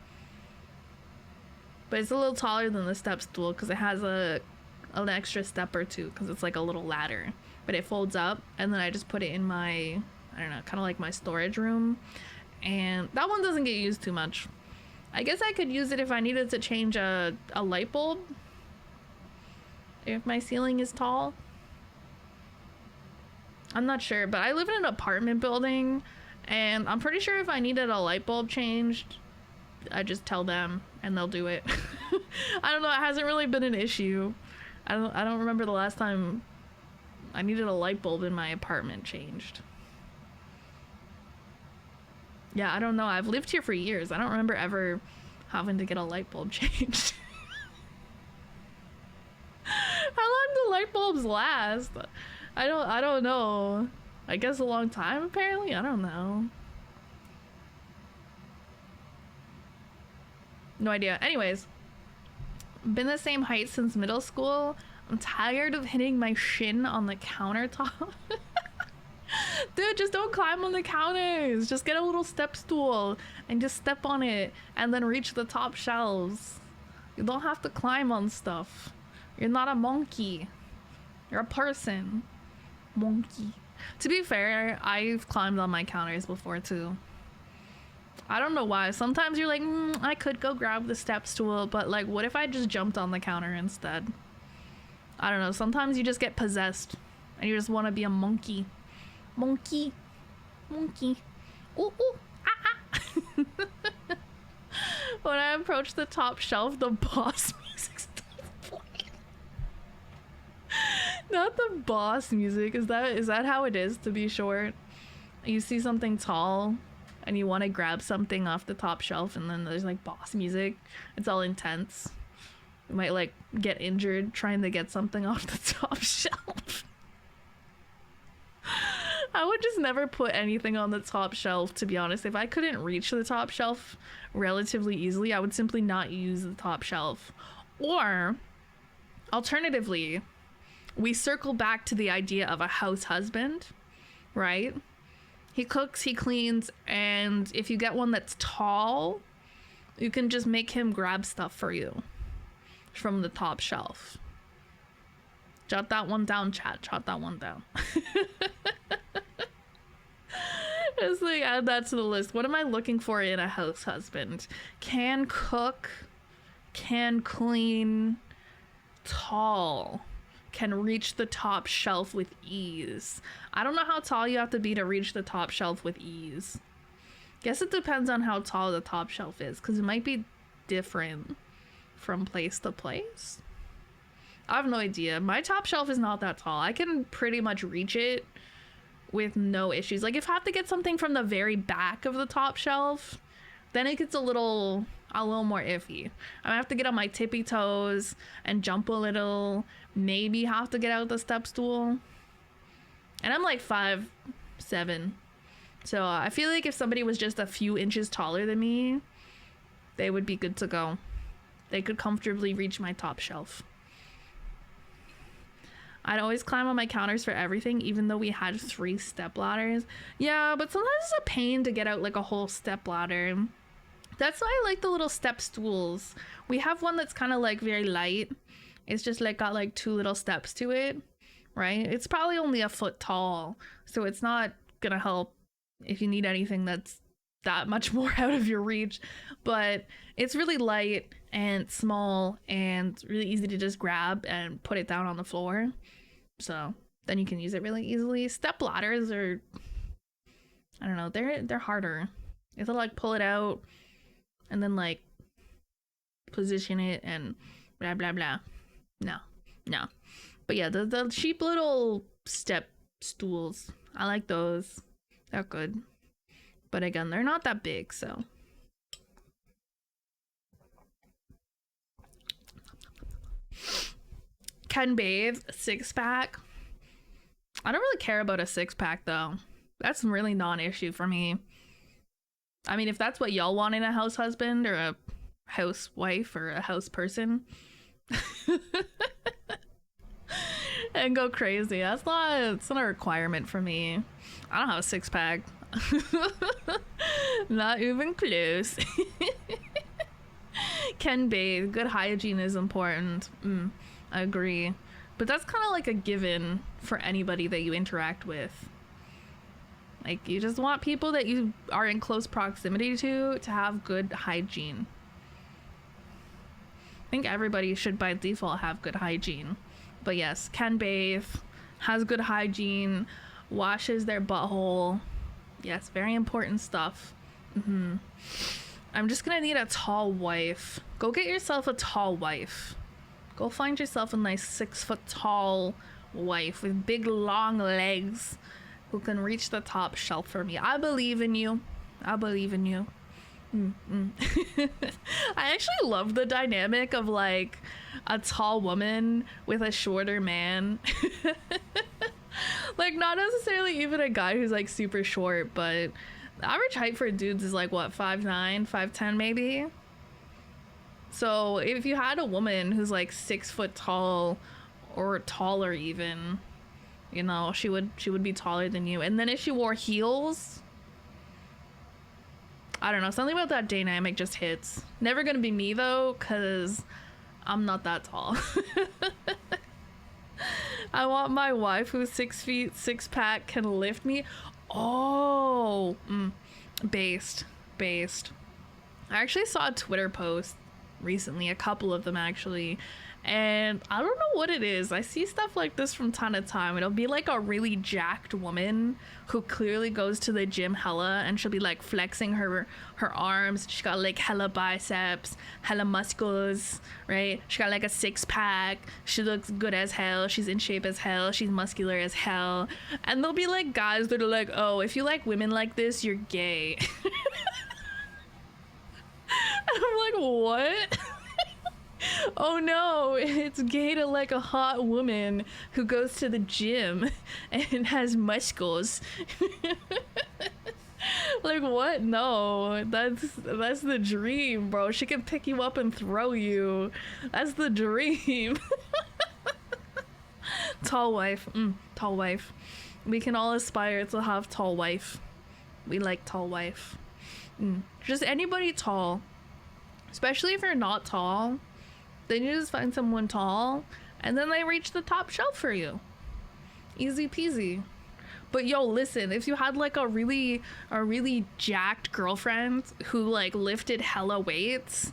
But it's a little taller than the step stool because it has an extra step or two, because it's like a little ladder. But it folds up, and then I just put it in my, I don't know, kind of like my storage room. And that one doesn't get used too much. I guess I could use it if I needed to change a light bulb. If my ceiling is tall. I'm not sure, but I live in an apartment building, and I'm pretty sure if I needed a light bulb changed, I just tell them and they'll do it. I don't know, it hasn't really been an issue. I don't remember the last time I needed a light bulb in my apartment changed. Yeah, I don't know. I've lived here for years. I don't remember ever having to get a light bulb changed. How long do light bulbs last? I don't know. I guess a long time apparently. I don't know. No idea. Anyways, been the same height since middle school. I'm tired of hitting my shin on the countertop. Dude, just don't climb on the counters. Just get a little step stool and just step on it and then reach the top shelves. You don't have to climb on stuff. You're not a monkey. You're a person. Monkey. To be fair, I've climbed on my counters before too. I don't know why. Sometimes you're like, I could go grab the step stool, but like, what if I just jumped on the counter instead? I don't know. Sometimes you just get possessed and you just want to be a monkey. Monkey. Monkey. Ooh, ooh. Ah, ah. When I approach the top shelf, the boss music starts playing. Not the boss music. Is that how it is to be short? You see something tall and you want to grab something off the top shelf and then there's like boss music. It's all intense. You might like get injured trying to get something off the top shelf. I would just never put anything on the top shelf, to be honest. If I couldn't reach the top shelf relatively easily, I would simply not use the top shelf. Or, alternatively, we circle back to the idea of a house husband, right? He cooks, he cleans, and if you get one that's tall, you can just make him grab stuff for you from the top shelf. Jot that one down, chat. Jot that one down. Just like add that to the list. What am I looking for in a house husband? Can cook, can clean, tall, can reach the top shelf with ease. I don't know how tall you have to be to reach the top shelf with ease. Guess it depends on how tall the top shelf is, because it might be different from place to place. I have no idea. My top shelf is not that tall. I can pretty much reach it with no issues. Like if I have to get something from the very back of the top shelf, then it gets a little more iffy. I have to get on my tippy toes and jump a little, maybe have to get out the step stool. And I'm like 5'7". So I feel like if somebody was just a few inches taller than me, they would be good to go. They could comfortably reach my top shelf. I'd always climb on my counters for everything, even though we had 3 step ladders. Yeah, but sometimes it's a pain to get out like a whole step ladder. That's why I like the little step stools. We have one that's kind of like very light. It's just like got like 2 little steps to it, right? It's probably only a foot tall, so it's not gonna help if you need anything that's that much more out of your reach. But it's really light and small and really easy to just grab and put it down on the floor. So then you can use it really easily. Step ladders are, I don't know, they're harder. You have to like pull it out and then like position it and blah blah blah. No. But yeah, the cheap little step stools, I like those. They're good. But again, they're not that big, so. Can bathe, 6-pack. I don't really care about a 6-pack though. That's really non-issue for me. I mean, if that's what y'all want in a house husband or a housewife or a house person, and go crazy. It's not a requirement for me. I don't have a 6-pack. Not even close. Can bathe. Good hygiene is important. I agree. But that's kind of like a given for anybody that you interact with. Like, you just want people that you are in close proximity to have good hygiene. I think everybody should by default have good hygiene. But yes, can bathe, has good hygiene, washes their butthole. Yes, very important stuff. I'm just gonna need a tall wife. Go get yourself a tall wife. Go find yourself a nice 6-foot tall wife with big long legs who can reach the top shelf for me. I believe in you. I believe in you. I actually love the dynamic of like a tall woman with a shorter man. Like not necessarily even a guy who's like super short, but the average height for dudes is like what, 5'9", 5'10" maybe. So if you had a woman who's like 6 foot tall or taller even, you know, she would be taller than you. And then if she wore heels, I don't know, something about that dynamic just hits. Never gonna be me though, cause I'm not that tall. I want my wife who's 6 feet, 6-pack, can lift me. Oh, based. I actually saw a Twitter post recently, a couple of them actually, and I don't know what it is. I see stuff like this from time to time. It'll be like a really jacked woman who clearly goes to the gym hella, and she'll be like flexing her arms. She got like hella biceps, hella muscles, right? She got like a 6-pack. She looks good as hell. She's in shape as hell. She's muscular as hell. And there'll be like guys that are like, oh, if you like women like this, you're gay. I'm like, what? Oh no, it's gay to like a hot woman who goes to the gym and has muscles. Like what? No, that's the dream, bro. She can pick you up and throw you. That's the dream. Tall wife. Tall wife. We can all aspire to have tall wife. We like tall wife. Just anybody tall. Especially if you're not tall. Then you just find someone tall, and then they reach the top shelf for you. Easy peasy. But yo, listen, if you had like a really jacked girlfriend who like lifted hella weights,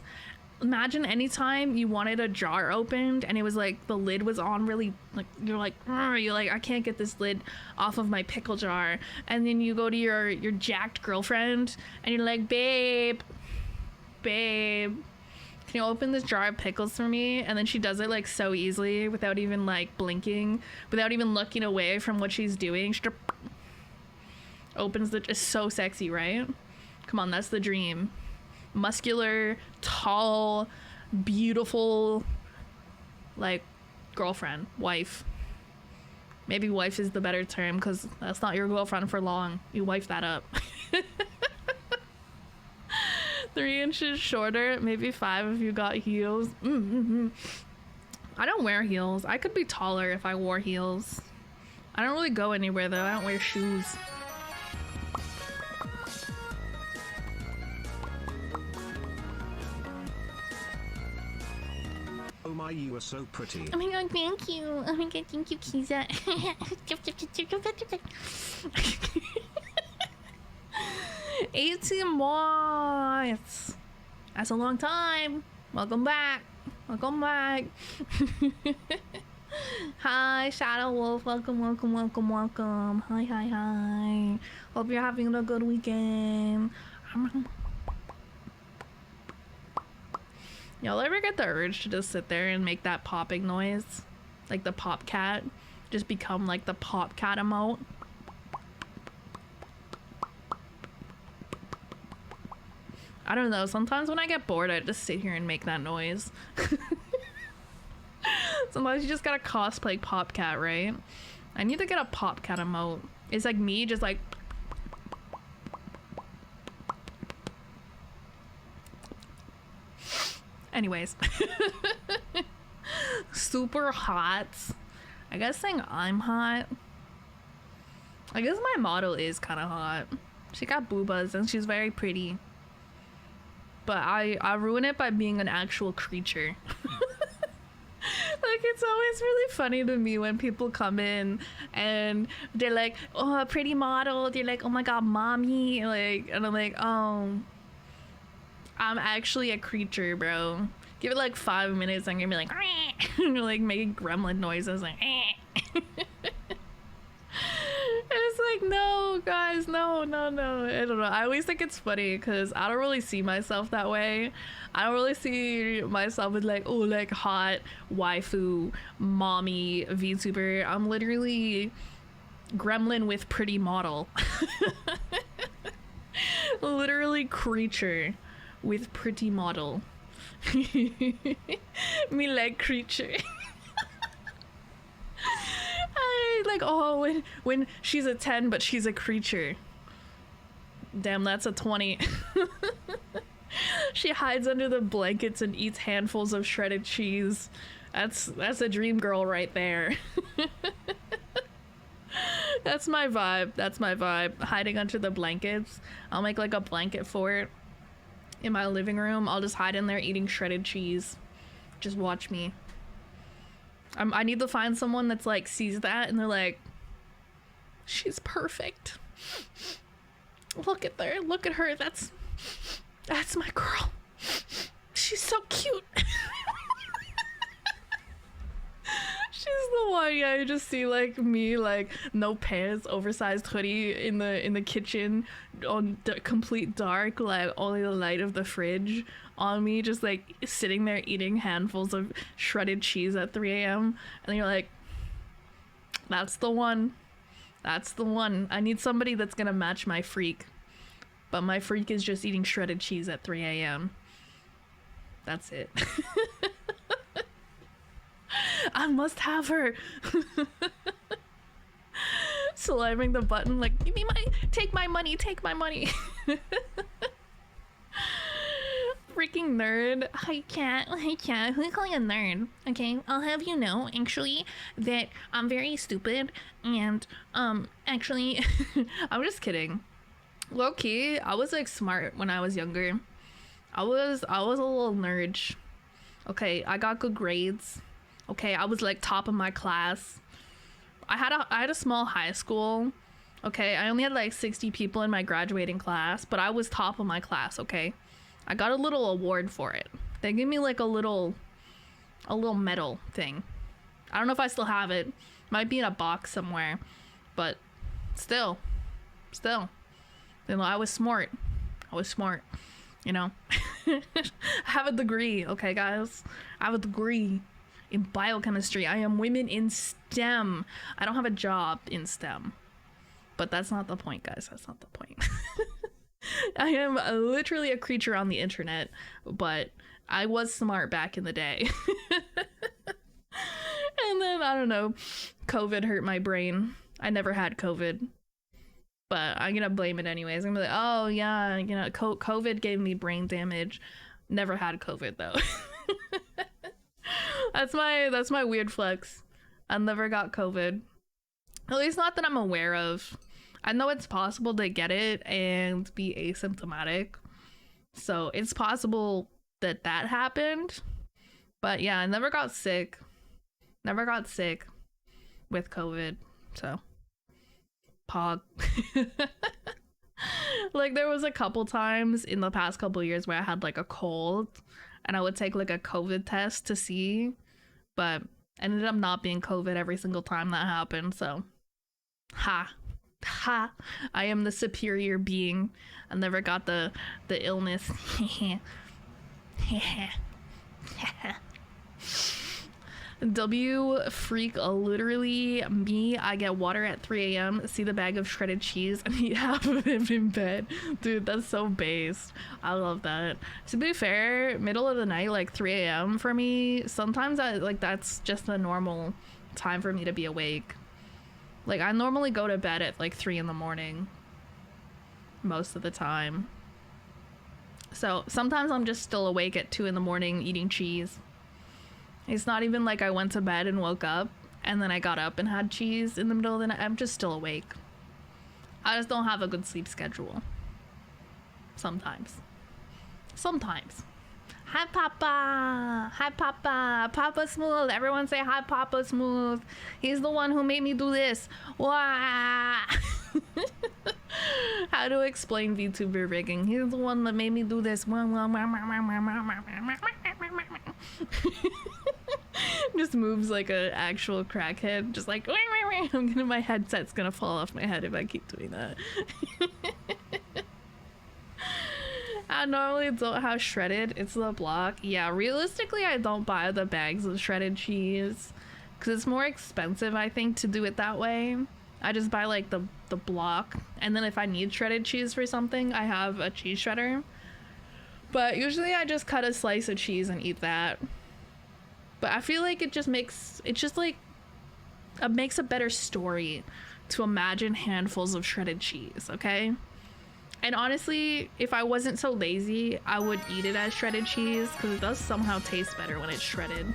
imagine anytime you wanted a jar opened and it was like the lid was on really, like you're like I can't get this lid off of my pickle jar, and then you go to your jacked girlfriend and you're like, babe, can you open this jar of pickles for me? And then she does it like so easily without even like blinking, without even looking away from what she's doing. She opens it's so sexy, right? Come on, that's the dream. Muscular, tall, beautiful, like girlfriend, wife. Maybe wife is the better term because that's not your girlfriend for long. You wife that up. 3 inches shorter, maybe 5 if you got heels. I don't wear heels. I could be taller if I wore heels. I don't really go anywhere though. I don't wear shoes. Oh my, you are so pretty. Oh my god, thank you. Oh my god, thank you, Kiza. 18 months. That's a long time. Welcome back. Hi, Shadow Wolf. Welcome. Hi. Hope you're having a good weekend. Y'all ever get the urge to just sit there and make that popping noise? Like the pop cat? Just become like the pop cat emote? I don't know, sometimes when I get bored, I just sit here and make that noise. Sometimes you just gotta cosplay Popcat, right? I need to get a Popcat emote. It's like me, just like... Anyways. Super hot. I guess saying I'm hot. I guess my model is kind of hot. She got boobas and she's very pretty. But I ruin it by being an actual creature. Like, it's always really funny to me when people come in and they're like, oh, a pretty model. They're like, oh my god, mommy. Like, and I'm like, oh, I'm actually a creature, bro. Give it like 5 minutes, I'm gonna be like, and you're like making gremlin noises, like, And it's like, no, guys, no. I don't know. I always think it's funny because I don't really see myself that way. I don't really see myself as like, oh, like hot waifu, mommy, VTuber. I'm literally gremlin with pretty model. Literally creature. with pretty model. Me like creature. I like, oh, when she's a 10 but she's a creature. Damn, that's a 20. She hides under the blankets and eats handfuls of shredded cheese. That's a dream girl right there. That's my vibe. That's my vibe. Hiding under the blankets. I'll make like a blanket fort in my living room. I'll just hide in there eating shredded cheese. Just watch me. I need to find someone that's like sees that and they're like, she's perfect. Look at her. Look at her. That's my girl. She's so cute. She's the one. Yeah, you just see like me, like no pants, oversized hoodie in the kitchen, on the complete dark, like only the light of the fridge on me, just like sitting there eating handfuls of shredded cheese at 3 a.m. And you're like, that's the one. That's the one. I need somebody that's gonna match my freak. But my freak is just eating shredded cheese at 3 a.m. That's it. I must have her. Slamming the button like, give me take my money, take my money. Freaking nerd. I can't. Who you calling a nerd? Okay, I'll have you know, actually, that I'm very stupid and, actually, I'm just kidding. Low key, I was like smart when I was younger. I was a little nerd. Okay, I got good grades. Okay, I was like top of my class. I had a small high school. Okay, I only had like 60 people in my graduating class, but I was top of my class, okay? I got a little award for it. They gave me like a little medal thing. I don't know if I still have it. Might be in a box somewhere, but still. You know, I was smart, you know. I have a degree, okay guys? I have a degree in biochemistry. I am women in STEM. I don't have a job in STEM. But that's not the point, guys. That's not the point. I am literally a creature on the internet, but I was smart back in the day. And then, I don't know, COVID hurt my brain. I never had COVID. But I'm gonna blame it anyways. I'm gonna be like, oh yeah, you know, COVID gave me brain damage. Never had COVID though. That's my weird flex. I never got COVID. At least not that I'm aware of. I know it's possible to get it and be asymptomatic. So it's possible that happened. But yeah, I never got sick. Never got sick with COVID. So pog. Like there was a couple times in the past couple years where I had like a cold and I would take like a COVID test to see, but ended up not being COVID every single time that happened. So ha, I am the superior being. I never got the illness. W freak, literally me. I get water at 3 a.m, see the bag of shredded cheese and eat half of it in bed. Dude, that's so based. I love that. To be fair, middle of the night, like 3 a.m. for me, sometimes that's just a normal time for me to be awake. Like I normally go to bed at like 3 in the morning most of the time. So sometimes I'm just still awake at 2 in the morning eating cheese. It's not even like I went to bed and woke up and then I got up and had cheese in the middle of the night. I'm just still awake. I just don't have a good sleep schedule. Sometimes. Hi, Papa. Hi, Papa. Papa Smooth. Everyone say hi, Papa Smooth. He's the one who made me do this. Wah. How to explain VTuber rigging. He's the one that made me do this. Just moves like an actual crackhead. Just like, my headset's gonna fall off my head if I keep doing that. I normally don't have shredded. It's the block. Yeah, realistically, I don't buy the bags of shredded cheese because it's more expensive, I think, to do it that way. I just buy like the block, and then if I need shredded cheese for something, I have a cheese shredder. But usually I just cut a slice of cheese and eat that. But I feel like it makes a better story to imagine handfuls of shredded cheese, okay? And honestly, if I wasn't so lazy, I would eat it as shredded cheese because it does somehow taste better when it's shredded.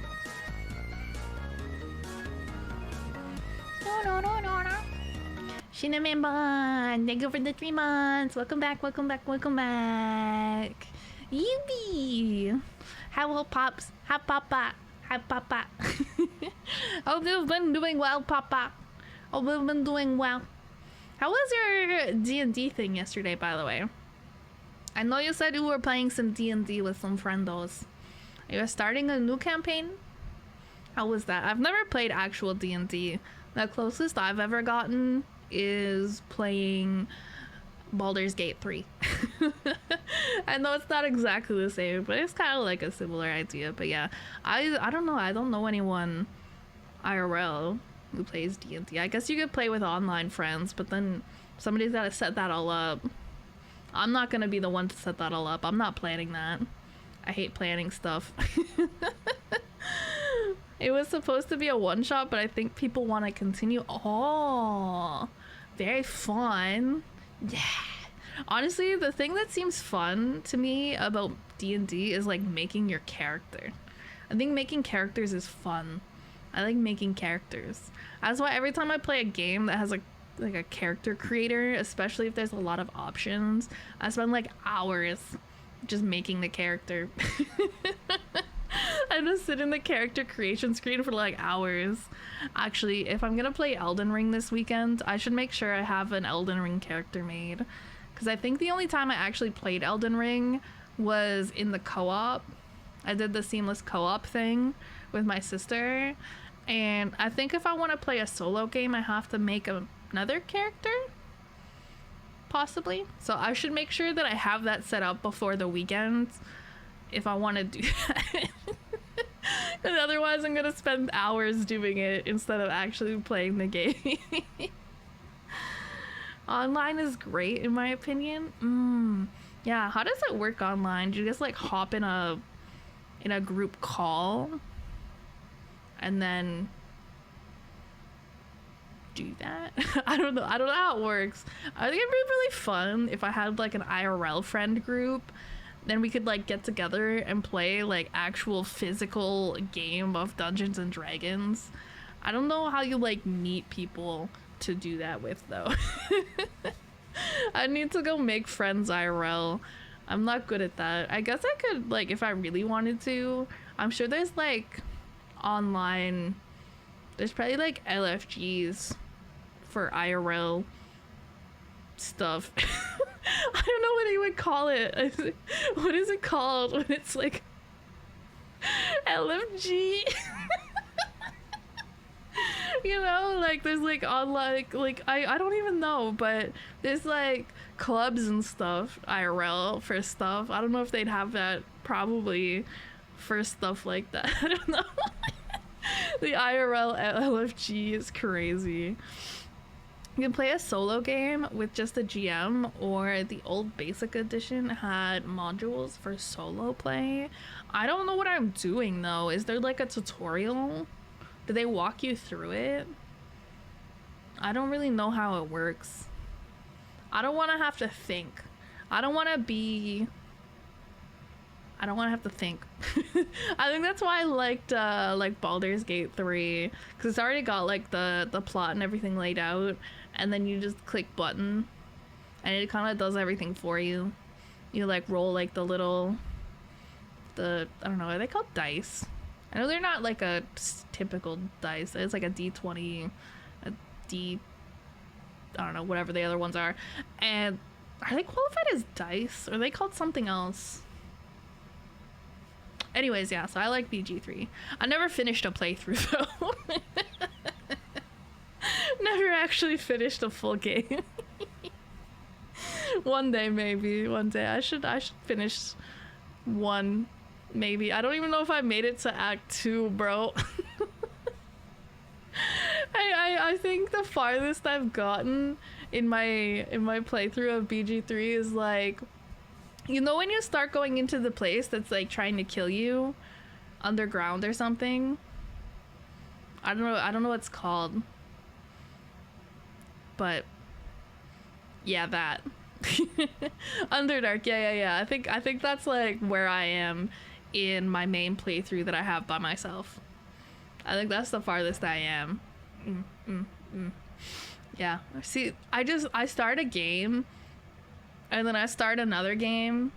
Cinnamon bun, thank you for the 3 months. Welcome back, welcome back, welcome back. Yubi! Hello, Pops. Hi, Papa. Hi, Papa. Hope you've been doing well, Papa. Hope you've been doing well. How was your D&D thing yesterday, by the way? I know you said you were playing some D&D with some friendos. Are you starting a new campaign? How was that? I've never played actual D&D. The closest I've ever gotten is playing Baldur's Gate 3. I know it's not exactly the same, but it's kind of like a similar idea. But yeah, I don't know. I don't know anyone IRL who plays D&D. I guess you could play with online friends, but then somebody's got to set that all up. I'm not going to be the one to set that all up. I'm not planning that. I hate planning stuff. It was supposed to be a one-shot, but I think people want to continue. Oh, very fun. Yeah. Honestly, the thing that seems fun to me about D&D is like making your character. I think making characters is fun. I like making characters. That's why every time I play a game that has like a character creator, especially if there's a lot of options, I spend like hours just making the character. I just sit in the character creation screen for like hours. Actually, if I'm gonna play Elden Ring this weekend, I should make sure I have an Elden Ring character made. Because I think the only time I actually played Elden Ring was in the co-op. I did the seamless co-op thing with my sister. And I think if I want to play a solo game, I have to make another character. Possibly. So I should make sure that I have that set up before the weekend if I want to do that. Because otherwise I'm going to spend hours doing it instead of actually playing the game. Online is great in my opinion. Yeah, how does it work online? Do you just like hop in a group call and then do that? I don't know how it works. I think it'd be really fun if I had like an IRL friend group. Then we could like get together and play like actual physical game of Dungeons and Dragons. I don't know how you like meet people to do that with though. I need to go make friends IRL. I'm not good at that. I guess I could like if I really wanted to. I'm sure there's like online, there's probably like LFGs for IRL stuff. I don't know what you would call it. What is it called when it's like LFG? You know, like there's like online, like I don't even know, but there's like clubs and stuff IRL for stuff. I don't know if they'd have that probably for stuff like that. I don't know. The IRL LFG is crazy. You can play a solo game with just a GM, or the old basic edition had modules for solo play. I don't know what I'm doing though. Is there like a tutorial? Do they walk you through it? I don't really know how it works. I don't want to have to think. I don't want to have to think. I think that's why I liked like Baldur's Gate 3, because it's already got like the plot and everything laid out, and then you just click button and it kind of does everything for you. You like roll like I don't know, are they called dice? I know they're not like a typical dice. It's like a D20, a D, I don't know, whatever the other ones are. And are they qualified as dice? Or are they called something else? Anyways, yeah, so I like BG3. I never finished a playthrough though. Never actually finished a full game. One day maybe, one day. I should finish one, maybe. I don't even know if I made it to Act 2, bro. I think the farthest I've gotten in my playthrough of BG3 is like You know when you start going into the place that's like trying to kill you underground or something? I don't know what it's called. But yeah, that. Underdark, yeah. I think that's like where I am in my main playthrough that I have by myself. I think that's the farthest I am. Yeah. See, I start a game, and then I start another game,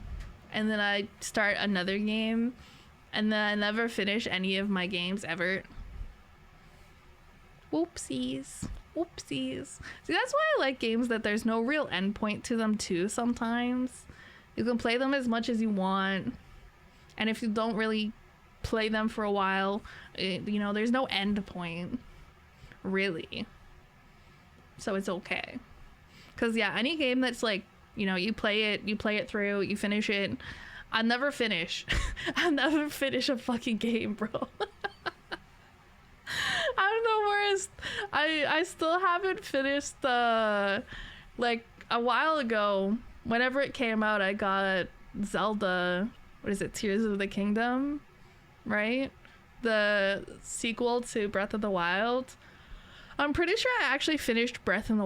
and then I start another game, and then I never finish any of my games ever. Whoopsies. Whoopsies. See, that's why I like games that there's no real endpoint to them too sometimes. You can play them as much as you want, and if you don't really play them for a while, you know, there's no end point, really. So it's okay. Because yeah, any game that's like, you know, you play it through, you finish it. I never finish. I never finish a fucking game, bro. I'm the worst. I still haven't finished like a while ago, whenever it came out, I got Zelda, what is it, Tears of the Kingdom, right? The sequel to Breath of the Wild. I'm pretty sure I actually finished Breath of the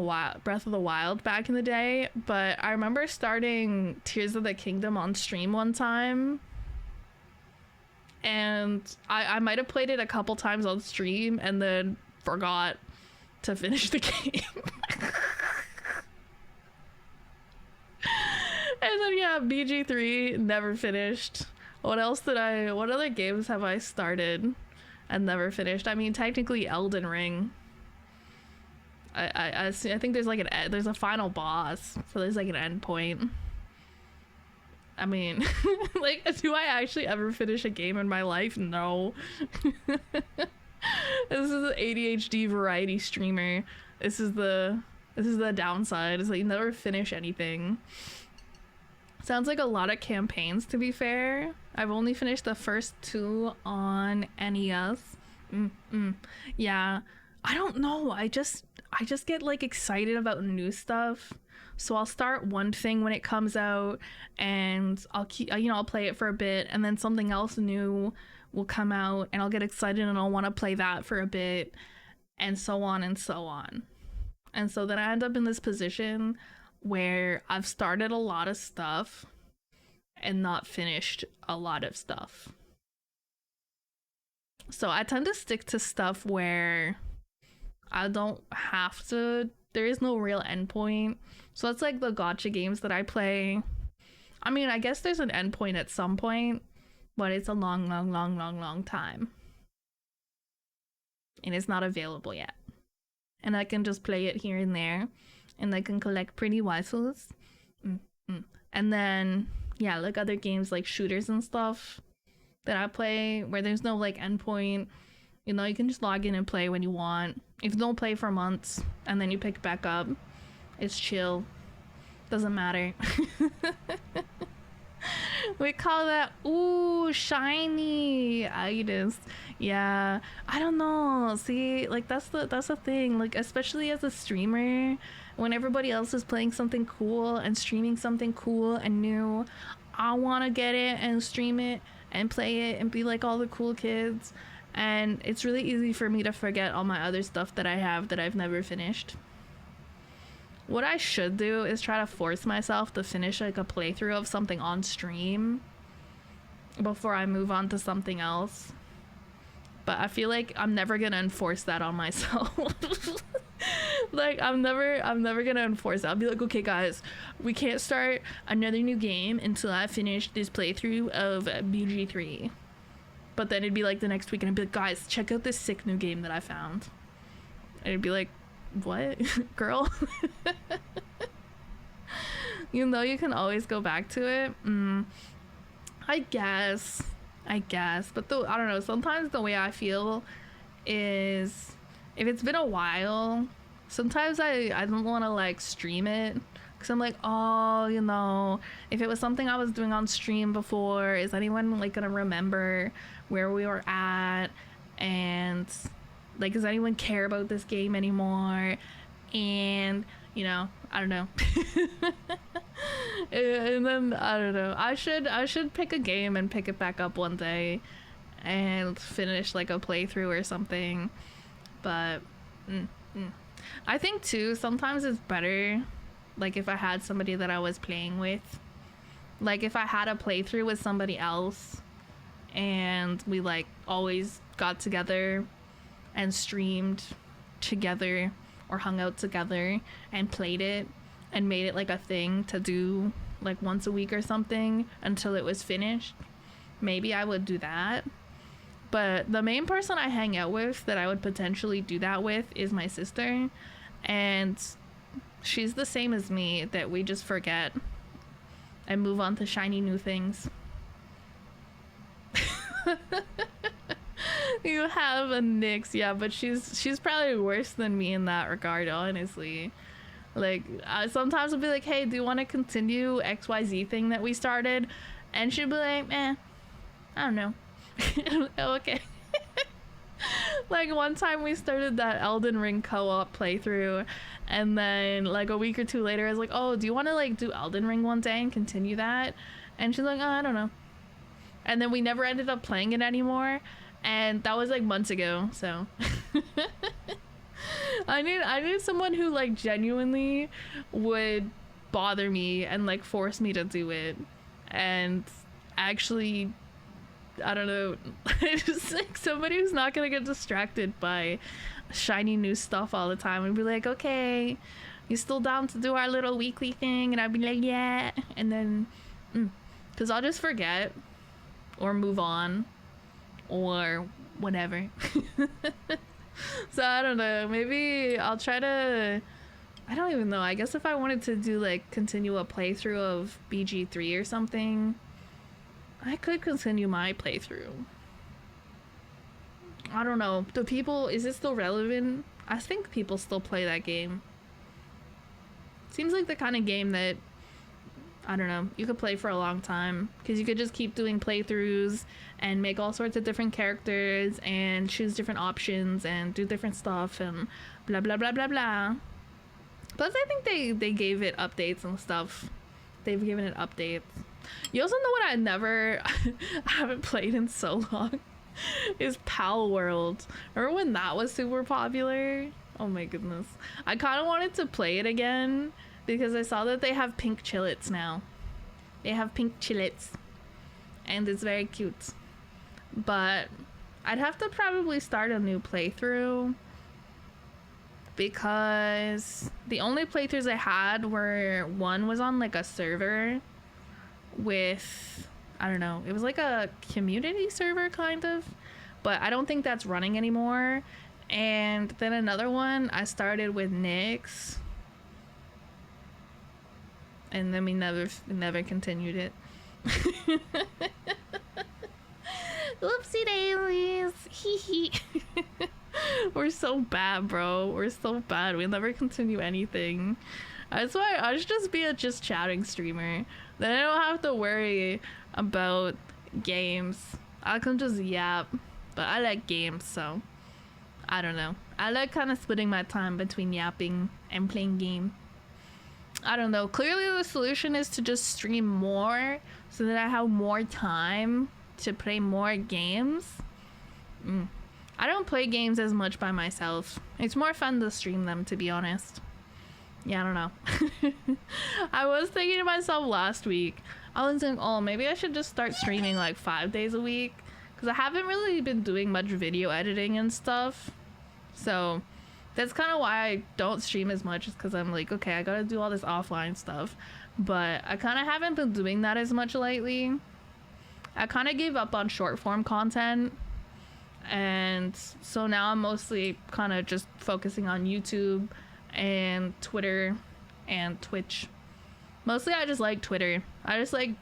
Wild back in the day, but I remember starting Tears of the Kingdom on stream one time, and I might have played it a couple times on stream and then forgot to finish the game. And then yeah, BG3 never finished. What other games have I started and never finished? I mean, technically Elden Ring. I think there's like there's a final boss, so there's like an end point. I mean, like, do I actually ever finish a game in my life? No. This is an ADHD variety streamer. This is the downside, is that you never finish anything. Sounds like a lot of campaigns, to be fair. I've only finished the first 2 on NES. Yeah, I don't know. I just get like excited about new stuff. So I'll start one thing when it comes out, and I'll play it for a bit, and then something else new will come out, and I'll get excited and I'll want to play that for a bit, and so on and so on. And so then I end up in this position where I've started a lot of stuff and not finished a lot of stuff. So I tend to stick to stuff where I don't have to, there is no real endpoint. So that's like the gacha games that I play. I mean, I guess there's an endpoint at some point, but it's a long time. And it's not available yet. And I can just play it here and there, and I can collect pretty waifus. And then, yeah, like other games like shooters and stuff that I play where there's no like endpoint. You know, you can just log in and play when you want. If you don't play for months and then you pick back up, it's chill. Doesn't matter. We call that, ooh, shiny items. Yeah, I don't know. See, like that's the thing. Like, especially as a streamer, when everybody else is playing something cool and streaming something cool and new, I want to get it and stream it and play it and be like all the cool kids. And it's really easy for me to forget all my other stuff that I have that I've never finished. What I should do is try to force myself to finish like a playthrough of something on stream before I move on to something else. But I feel like I'm never gonna enforce that on myself. Like, I'm never gonna enforce it. I'll be like, okay guys, we can't start another new game until I finish this playthrough of BG3. But then it'd be like the next week and I'd be like, guys, check out this sick new game that I found. And it'd be like, what? Girl? You know, you can always go back to it. I guess. But I don't know, sometimes the way I feel is if it's been a while, sometimes I don't want to like stream it, because I'm like, oh, you know, if it was something I was doing on stream before, is anyone like gonna remember where we were at? And like, does anyone care about this game anymore? And, you know, I don't know. And then I don't know. I should pick a game and pick it back up one day and finish like a playthrough or something. But I think too sometimes it's better like if I had somebody that I was playing with. Like if I had a playthrough with somebody else and we like always got together and streamed together or hung out together and played it and made it like a thing to do like once a week or something until it was finished, maybe I would do that. But the main person I hang out with that I would potentially do that with is my sister, and she's the same as me, that we just forget and move on to shiny new things. You have a Nyx, yeah, but she's probably worse than me in that regard, honestly. Like, sometimes I'll be like, hey, do you want to continue XYZ thing that we started? And she'll be like, I don't know. Okay. Like, one time we started that Elden Ring co-op playthrough, and then, like, a week or two later, I was like, oh, do you want to, like, do Elden Ring one day and continue that? And she's like, oh, I don't know. And then we never ended up playing it anymore, and that was, like, months ago, so... I need someone who like genuinely would bother me and like force me to do it, and actually, I don't know, just like somebody who's not gonna get distracted by shiny new stuff all the time and be like, okay, you still down to do our little weekly thing? And I'd be like, yeah, and then because I'll just forget or move on or whatever. So I don't know, maybe I'll try to, I don't even know, I guess if I wanted to do like continue a playthrough of BG3 or something, I could continue my playthrough. I don't know, do people, is it still relevant? I think people still play that game. Seems like the kind of game that, I don't know, you could play for a long time, because you could just keep doing playthroughs and make all sorts of different characters and choose different options and do different stuff and blah blah blah blah blah. Plus I think they gave it updates and stuff. They've given it updates. You also know what I haven't played in so long is Pal World. Remember when that was super popular? Oh my goodness. I kind of wanted to play it again because I saw that they have pink chillets now. They have pink chillets. And it's very cute. But I'd have to probably start a new playthrough, because the only playthroughs I had were, one was on like a server with, I don't know, it was like a community server kind of, but I don't think that's running anymore. And then another one I started with Nyx, and then we never continued it. Whoopsie daisies. Hee hee. We're so bad, bro. We're so bad. We never continue anything. That's why I should just be a just chatting streamer. Then I don't have to worry about games. I can just yap. But I like games, so I don't know. I like kind of splitting my time between yapping and playing game. I don't know. Clearly the solution is to just stream more so that I have more time to play more games. I don't play games as much by myself. It's more fun to stream them, to be honest. Yeah, I don't know. I was thinking to myself last week, I was like, oh, maybe I should just start streaming like 5 days a week, because I haven't really been doing much video editing and stuff. So that's kind of why I don't stream as much, is because I'm like, okay, I gotta do all this offline stuff. But I kind of haven't been doing that as much lately. I kind of gave up on short form content, and so now I'm mostly kind of just focusing on YouTube and Twitter and Twitch. Mostly I just like Twitter. I just like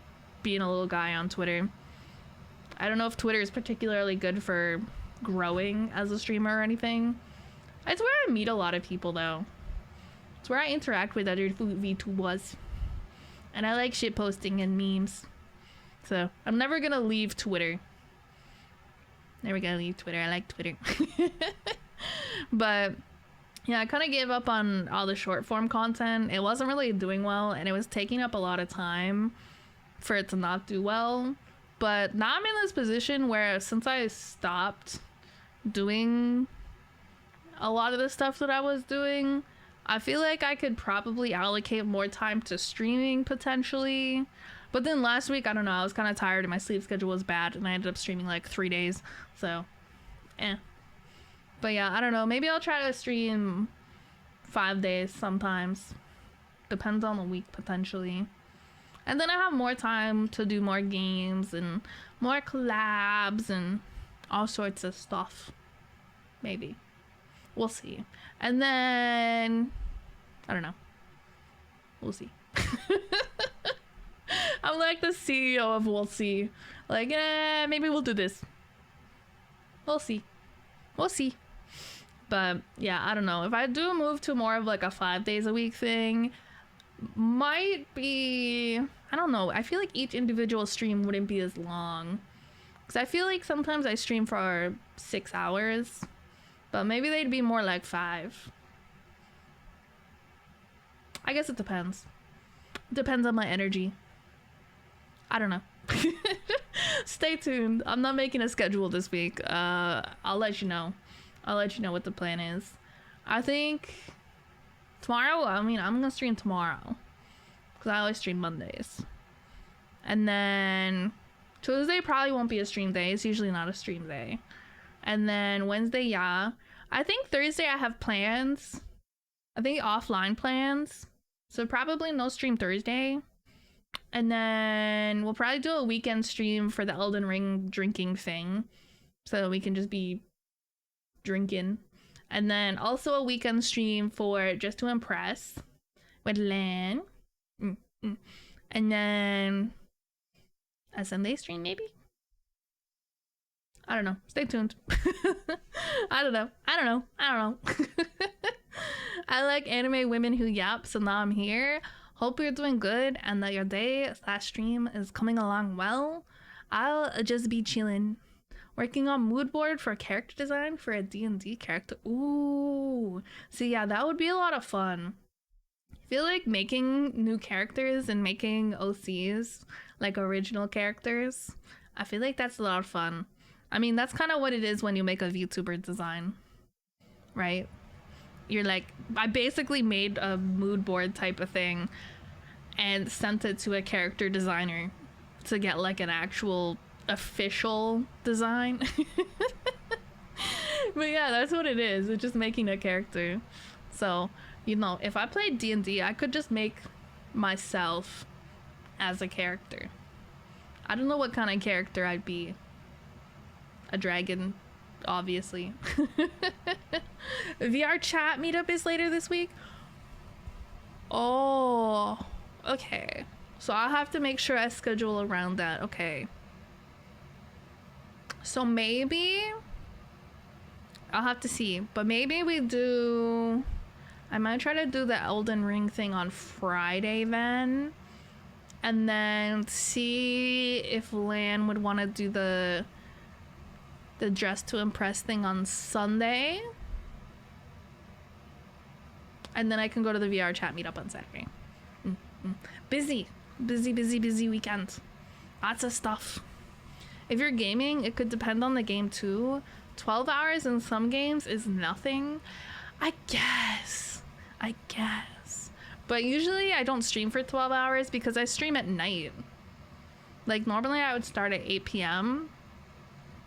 being a little guy on Twitter. I don't know if Twitter is particularly good for growing as a streamer or anything. It's where I meet a lot of people, though. It's where I interact with other VTubers. And I like shitposting and memes. So I'm never gonna leave Twitter. Never gonna leave Twitter. I like Twitter. But Yeah, I kind of gave up on all the short form content. It wasn't really doing well, and it was taking up a lot of time for it to not do well. But now I'm in this position where since I stopped doing a lot of the stuff that I was doing, I feel like I could probably allocate more time to streaming potentially. But then last week, I don't know, I was kind of tired and my sleep schedule was bad, and I ended up streaming like 3 days. So, eh. But yeah, I don't know. Maybe I'll try to stream 5 days sometimes. Depends on the week potentially. And then I have more time to do more games and more collabs and all sorts of stuff. Maybe. We'll see. And then I don't know. We'll see. I'm like the CEO of we'll see. Like, maybe we'll do this. We'll see. We'll see. But yeah, I don't know. If I do move to more of like a 5 days a week thing, might be, I don't know. I feel like each individual stream wouldn't be as long. Because I feel like sometimes I stream for 6 hours. But maybe they'd be more like 5. I guess it depends. Depends on my energy. I don't know. Stay tuned. I'm not making a schedule this week. I'll let you know. I'll let you know what the plan is. I think tomorrow, I'm gonna stream tomorrow. Because I always stream Mondays. And then Tuesday probably won't be a stream day. It's usually not a stream day. And then Wednesday, yeah. I think Thursday I have plans. I think offline plans. So probably no stream Thursday. And then we'll probably do a weekend stream for the Elden Ring drinking thing. So we can just be drinking. And then also a weekend stream for Just to Impress with Lan. And then a Sunday stream maybe? I don't know. Stay tuned. I don't know. I like anime women who yap, so now I'm here. Hope you're doing good and that your day/stream is coming along well. I'll just be chilling. Working on mood board for character design for a D&D character. Ooh. So yeah, that would be a lot of fun. I feel like making new characters and making OCs, like original characters, I feel like that's a lot of fun. I mean, that's kind of what it is when you make a VTuber design, right? You're like, I basically made a mood board type of thing and sent it to a character designer to get like an actual official design. But yeah, that's what it is. It's just making a character. So, you know, if I played D&D, I could just make myself as a character. I don't know what kind of character I'd be. A dragon, obviously. VR chat meetup is later this week. Oh, okay. So I'll have to make sure I schedule around that. Okay. So maybe I'll have to see, but maybe we do. I might try to do the Elden Ring thing on Friday then, and then see if Lan would want to do the Dress to Impress thing on Sunday. And then I can go to the VR chat meetup on Saturday. Busy weekend. Lots of stuff. If you're gaming, it could depend on the game too. 12 hours in some games is nothing. I guess. But usually I don't stream for 12 hours because I stream at night. Like normally I would start at 8 p.m.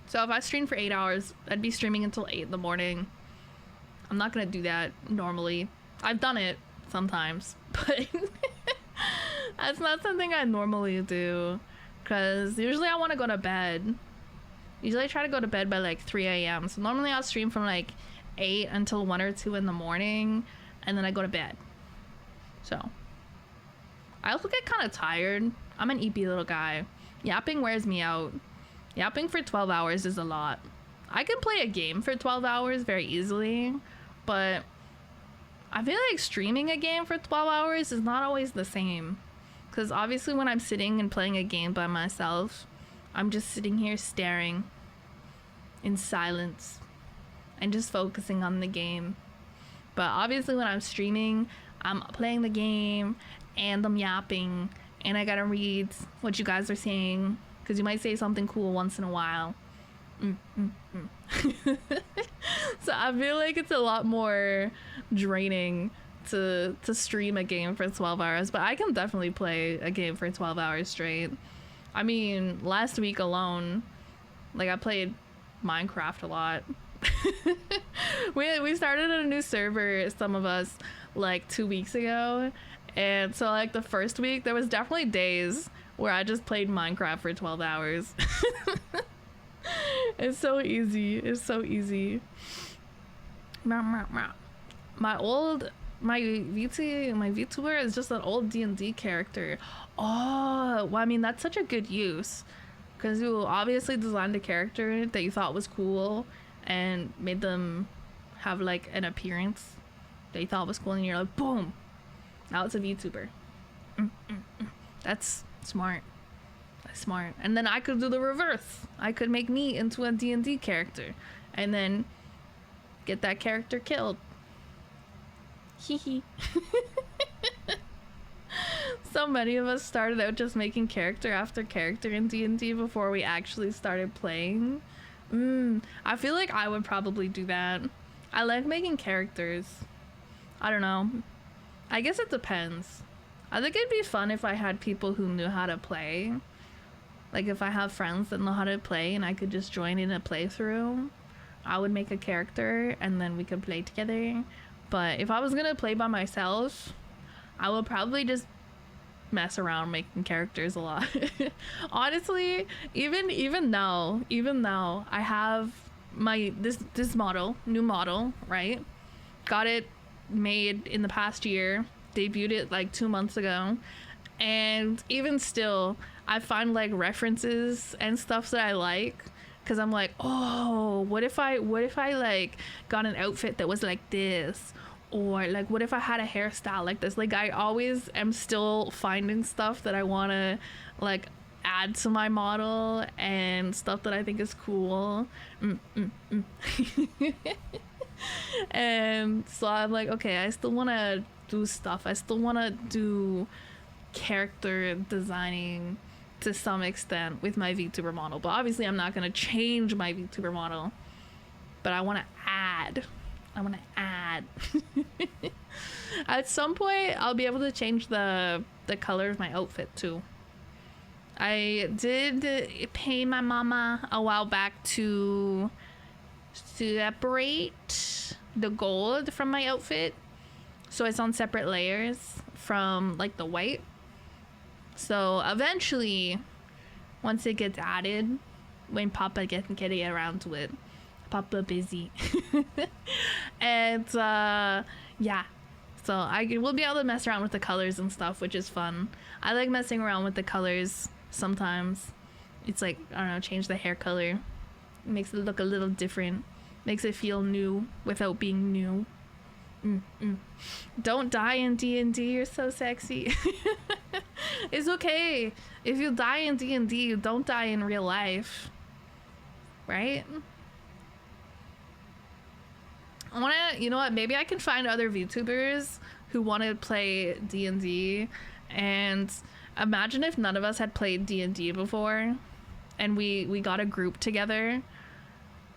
So if I stream for 8 hours, I'd be streaming until 8 in the morning. I'm not gonna do that normally. I've done it sometimes, but that's not something I normally do. Because usually I want to go to bed. Usually I try to go to bed by like 3 a.m. So normally I'll stream from like 8 until 1 or 2 in the morning. And then I go to bed. So I also get kind of tired. I'm an EP little guy. Yapping wears me out. Yapping for 12 hours is a lot. I can play a game for 12 hours very easily, but I feel like streaming a game for 12 hours is not always the same. Because obviously when I'm sitting and playing a game by myself, I'm just sitting here staring in silence and just focusing on the game. But obviously when I'm streaming, I'm playing the game and I'm yapping and I gotta read what you guys are saying because you might say something cool once in a while. So I feel like it's a lot more draining to stream a game for 12 hours, but I can definitely play a game for 12 hours straight. I mean, last week alone, like I played Minecraft a lot. we started a new server, some of us, like 2 weeks ago, and so like the first week there was definitely days where I just played Minecraft for 12 hours. It's so easy. It's so easy. My VTuber is just an old D&D character. Oh, well, I mean, that's such a good use. Because you obviously designed a character that you thought was cool and made them have, like, an appearance that you thought was cool. And you're like, boom! Now it's a VTuber. That's smart. That's smart. And then I could do the reverse. I could make me into a D&D character. And then get that character killed. Hee. So many of us started out just making character after character in D&D before we actually started playing. I feel like I would probably do that. I like making characters. I don't know. I guess it depends. I think it'd be fun if I had people who knew how to play. Like if I have friends that know how to play and I could just join in a playthrough, I would make a character and then we could play together. But if I was gonna play by myself, I would probably just mess around making characters a lot. Honestly, even now I have my this new model, right? Got it made in the past year, debuted it like 2 months ago, and even still I find like references and stuff that I like, because I'm like, oh, what if I like got an outfit that was like this, or like what if I had a hairstyle like this. Like I always am still finding stuff that I want to like add to my model and stuff that I think is cool. And so I'm like, okay, I still want to do stuff. I still want to do character designing to some extent with my VTuber model, but obviously I'm not going to change my VTuber model, but I want to add. At some point I'll be able to change the color of my outfit too. I did pay my mama a while back to separate the gold from my outfit, so it's on separate layers from like the white. So eventually, once it gets added, when Papa gets getting around to it, Papa busy. And yeah, so I will be able to mess around with the colors and stuff, which is fun. I like messing around with the colors sometimes. It's like, I don't know, change the hair color. It makes it look a little different. Makes it feel new without being new. Don't die in D&D, you're so sexy. It's okay. If you die in D&D, you don't die in real life. Right? You know what, maybe I can find other VTubers who want to play D&D, and imagine if none of us had played D&D before and we got a group together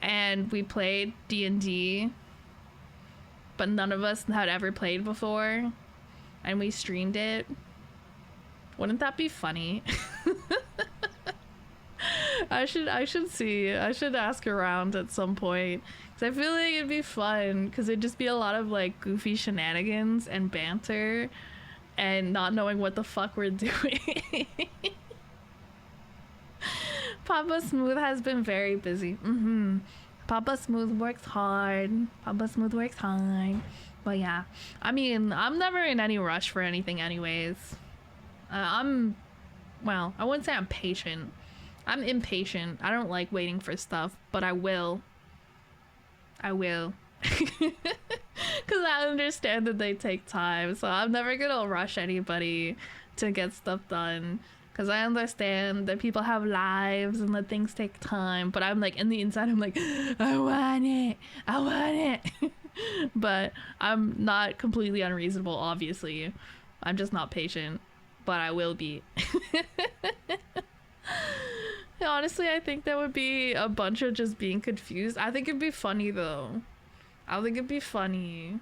and we played D&D, but none of us had ever played before, and we streamed it. Wouldn't that be funny? I should ask around at some point, because I feel like it'd be fun, because it'd just be a lot of like goofy shenanigans and banter and not knowing what the fuck we're doing. Papa Smooth has been very busy. Papa Smooth works hard. But yeah, I mean, I'm never in any rush for anything anyways. Well, I wouldn't say I'm patient. I'm impatient. I don't like waiting for stuff, but I will. Because I understand that they take time, so I'm never gonna rush anybody to get stuff done, because I understand that people have lives and that things take time, but I'm like, in the inside, I'm like, I want it. But I'm not completely unreasonable, obviously. I'm just not patient, but I will be. Honestly, I think that would be a bunch of just being confused. I think it'd be funny though. I think it'd be funny.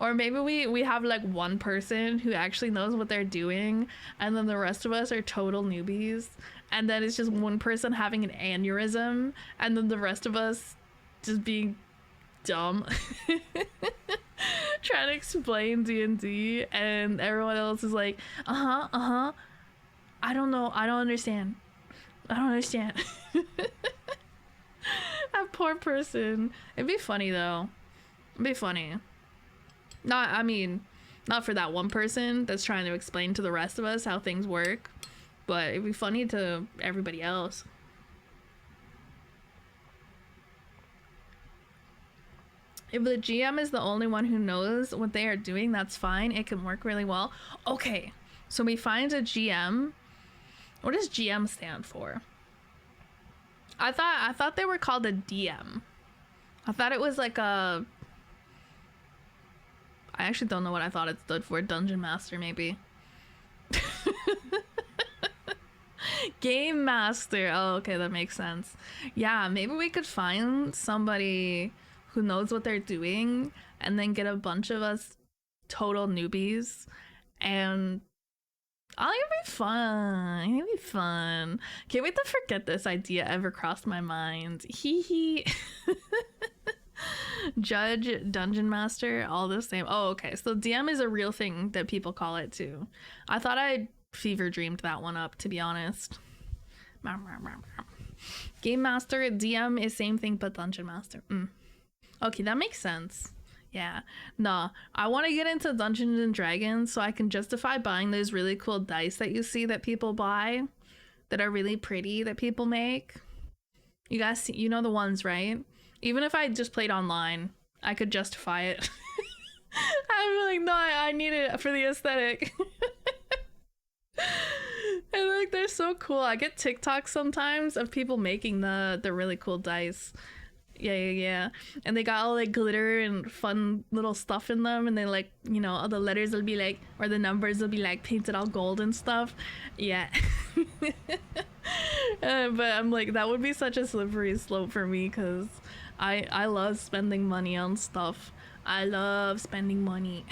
Or maybe we have like one person who actually knows what they're doing, and then the rest of us are total newbies, and then it's just one person having an aneurysm, and then the rest of us just being dumb. Trying to explain D&D, and everyone else is like, I don't know, I don't understand. That poor person. It'd be funny though. It'd be funny. Not for that one person that's trying to explain to the rest of us how things work, but it'd be funny to everybody else. If the GM is the only one who knows what they are doing, that's fine. It can work really well. Okay, so we find a GM. What does GM stand for? I thought they were called a DM. I thought it was like a... I actually don't know what I thought it stood for. Dungeon Master, maybe. Game Master. Oh, okay, that makes sense. Yeah, maybe we could find somebody who knows what they're doing and then get a bunch of us total newbies, and I think it'd be fun. It'd be fun. Can't wait to forget this idea ever crossed my mind. Hee hee. Judge, Dungeon Master, all the same. Oh, okay. So DM is a real thing that people call it too. I thought I fever dreamed that one up, to be honest. Game Master, DM is same thing, but Dungeon Master. Okay, that makes sense. Yeah. Nah, I want to get into Dungeons and Dragons so I can justify buying those really cool dice that you see that people buy that are really pretty that people make. You guys see, you know the ones, right? Even if I just played online, I could justify it. I'm like, no, I need it for the aesthetic. And like, they're so cool. I get TikToks sometimes of people making the really cool dice. Yeah. And they got all like glitter and fun little stuff in them, and they like, you know, all the letters will be like, or the numbers will be like painted all gold and stuff. Yeah. But I'm like, that would be such a slippery slope for me, because I love spending money on stuff. I love spending money.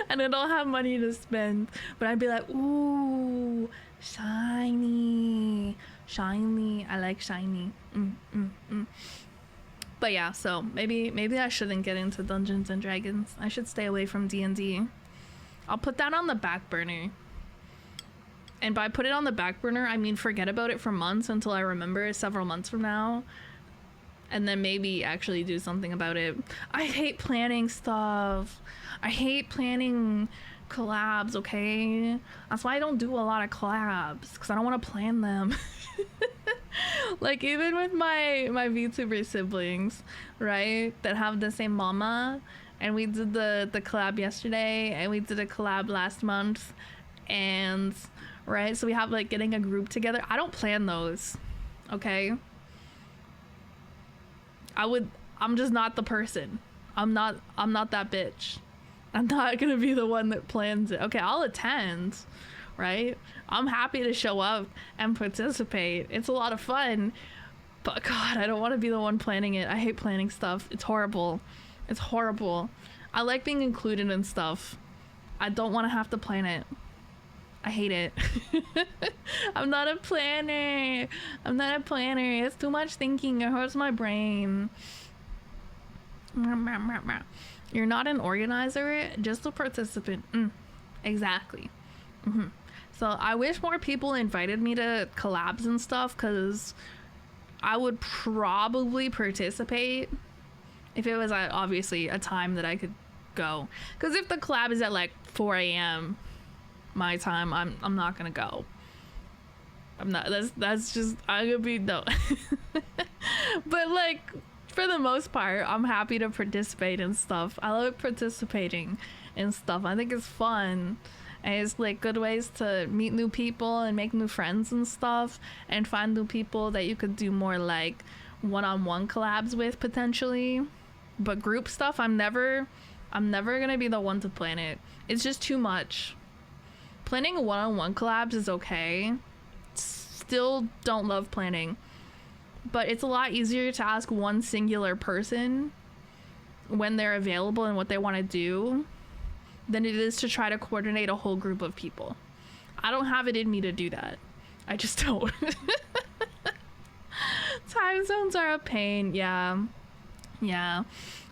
And I don't have money to spend, but I'd be like, ooh, shiny. I like shiny. But yeah, so maybe I shouldn't get into Dungeons and Dragons. I should stay away from D&D. I'll put that on the back burner. And by put it on the back burner, I mean forget about it for months until I remember several months from now. And then maybe actually do something about it. I hate planning stuff. I hate planning collabs, okay? That's why I don't do a lot of collabs, because I don't want to plan them. Like, even with my VTuber siblings, right, that have the same mama, and we did the collab yesterday, and we did a collab last month, and right, so we have like getting a group together. I don't plan those, okay? I'm just not the person. I'm not that bitch. I'm not gonna be the one that plans it. Okay, I'll attend, right? I'm happy to show up and participate. It's a lot of fun, but God, I don't want to be the one planning it. I hate planning stuff. It's horrible. It's horrible. I like being included in stuff. I don't want to have to plan it. I hate it. I'm not a planner. It's too much thinking. It hurts my brain. You're not an organizer, just a participant. Exactly. So I wish more people invited me to collabs and stuff, because I would probably participate if it was obviously a time that I could go. Because if the collab is at like 4 a.m. my time, I'm not gonna go. I'm not. That's just, I'm gonna be no. But like, for the most part, I'm happy to participate in stuff. I love participating in stuff. I think it's fun. And it's like good ways to meet new people and make new friends and stuff, and find new people that you could do more like one-on-one collabs with potentially. But group stuff, I'm never gonna be the one to plan it. It's just too much. Planning one-on-one collabs is okay. Still don't love planning. But it's a lot easier to ask one singular person when they're available and what they want to do than it is to try to coordinate a whole group of people. I don't have it in me to do that. I just don't. Time zones are a pain. Yeah.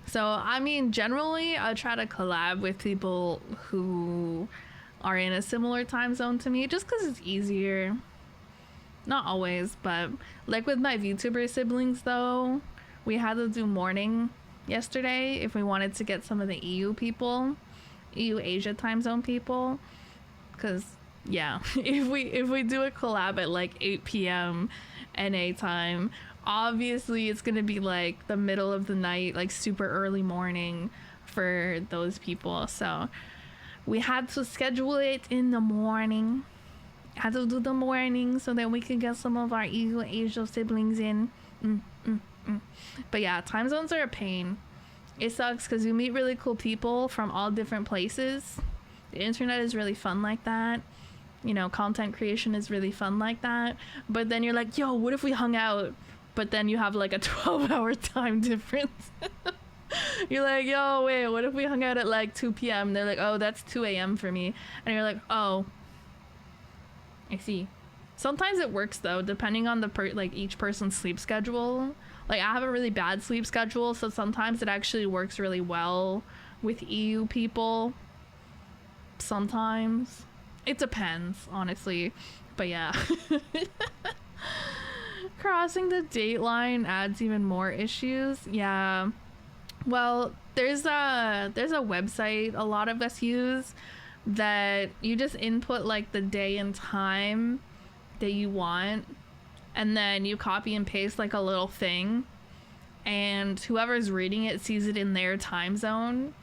So, I mean, generally, I try to collab with people who are in a similar time zone to me just because it's easier. Not always, but like with my VTuber siblings, though, we had to do morning yesterday if we wanted to get some of the EU people, EU Asia time zone people, because yeah, if we do a collab at like 8 p.m. NA time, obviously it's gonna be like the middle of the night, like super early morning for those people. So we had to schedule it in the morning. Had to do the morning so that we could get some of our EU Asia siblings in. But yeah, time zones are a pain. It sucks because you meet really cool people from all different places. The internet is really fun like that. You know, content creation is really fun like that. But then you're like, yo, what if we hung out? But then you have like a 12-hour time difference. You're like, yo, wait, what if we hung out at like 2 p.m.? They're like, oh, that's 2 a.m. for me. And you're like, oh, I see. Sometimes it works though, depending on the like each person's sleep schedule. Like I have a really bad sleep schedule, so sometimes it actually works really well with EU people. Sometimes. It depends, honestly. But yeah. Crossing the date line adds even more issues. Yeah. Well, there's a website a lot of us use that you just input like the day and time that you want, and then you copy and paste like a little thing, and whoever's reading it sees it in their time zone.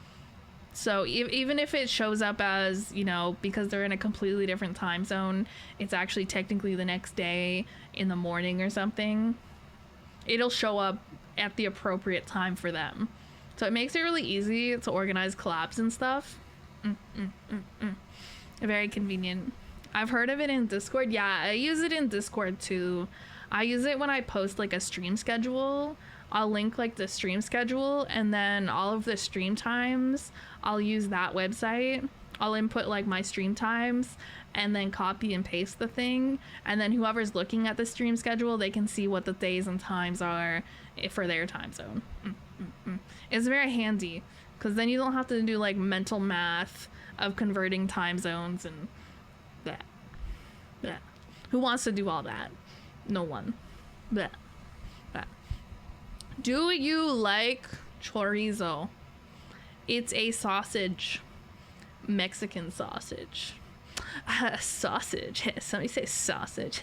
So even if it shows up as, you know, because they're in a completely different time zone, it's actually technically the next day in the morning or something, it'll show up at the appropriate time for them. So it makes it really easy to organize collabs and stuff. Very convenient. I've heard of it in Discord. Yeah, I use it in Discord too. I use it when I post like a stream schedule. I'll link like the stream schedule, and then all of the stream times, I'll use that website. I'll input like my stream times and then copy and paste the thing, and then whoever's looking at the stream schedule, they can see what the days and times are for their time zone. It's very handy because then you don't have to do like mental math of converting time zones and that. Who wants to do all that? No one. That. Do you like chorizo? It's a sausage. Mexican sausage. Sausage. Somebody say sausage.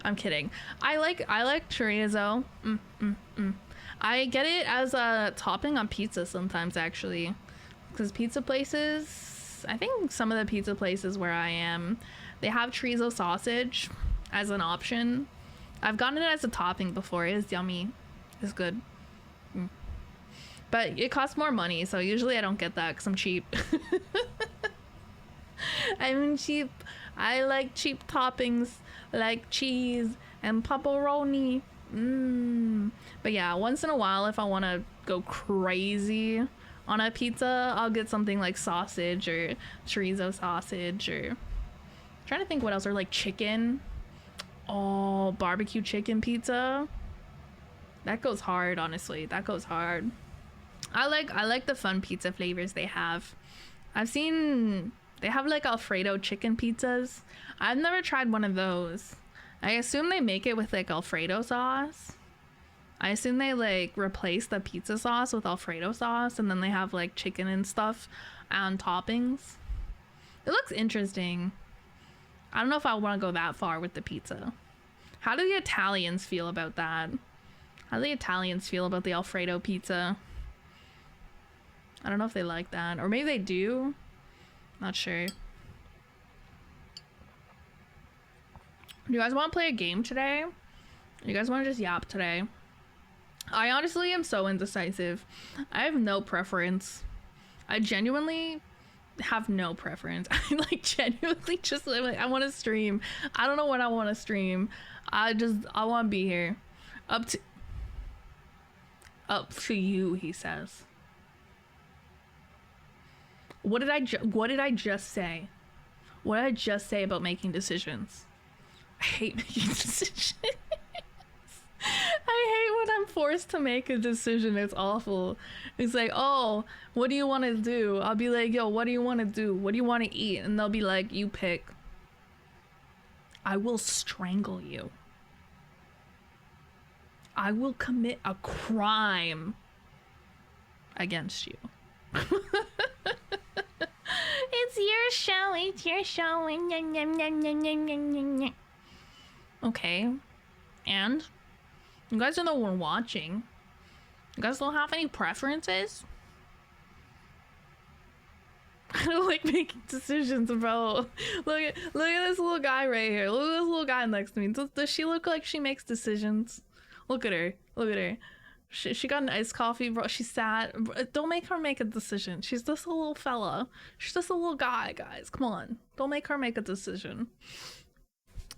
I'm kidding. I like chorizo. I get it as a topping on pizza sometimes, actually, because pizza places, I think some of the pizza places where I am, they have chorizo sausage as an option. I've gotten it as a topping before. It is yummy. It's good. But it costs more money, so usually I don't get that because I'm cheap. I'm cheap. I like cheap toppings like cheese and pepperoni. But yeah, once in a while, if I want to go crazy on a pizza, I'll get something like sausage or chorizo sausage, or I'm trying to think what else, or like chicken. Oh, barbecue chicken pizza. That goes hard, honestly. That goes hard. I like the fun pizza flavors they have. I've seen they have like Alfredo chicken pizzas. I've never tried one of those. I assume they make it with like Alfredo sauce. I assume they like replace the pizza sauce with Alfredo sauce, and then they have like chicken and stuff on toppings. It looks interesting. I don't know if I want to go that far with the pizza. How do the Italians feel about that? How do the Italians feel about the Alfredo pizza? I don't know if they like that. Or maybe they do. Not sure. Do you guys want to play a game today? You guys want to just yap today? I honestly am so indecisive. I have no preference. I genuinely have no preference. I like genuinely just like I want to stream. I don't know when I want to stream. I want to be here. Up to you, he says. What did I just say? What did I just say about making decisions? I hate making decisions. I hate when I'm forced to make a decision. It's awful. It's like, oh, what do you want to do? I'll be like, yo, what do you want to do? What do you want to eat? And they'll be like, you pick. I will strangle you. I will commit a crime against you. It's your show. It's your show. Okay. And? You guys are the one watching. You guys don't have any preferences? I don't like making decisions, bro. Look at this little guy right here. Look at this little guy next to me. Does she look like she makes decisions? Look at her. Look at her. She got an iced coffee, bro. She's sad. Don't make her make a decision. She's just a little fella. She's just a little guy, guys. Come on. Don't make her make a decision.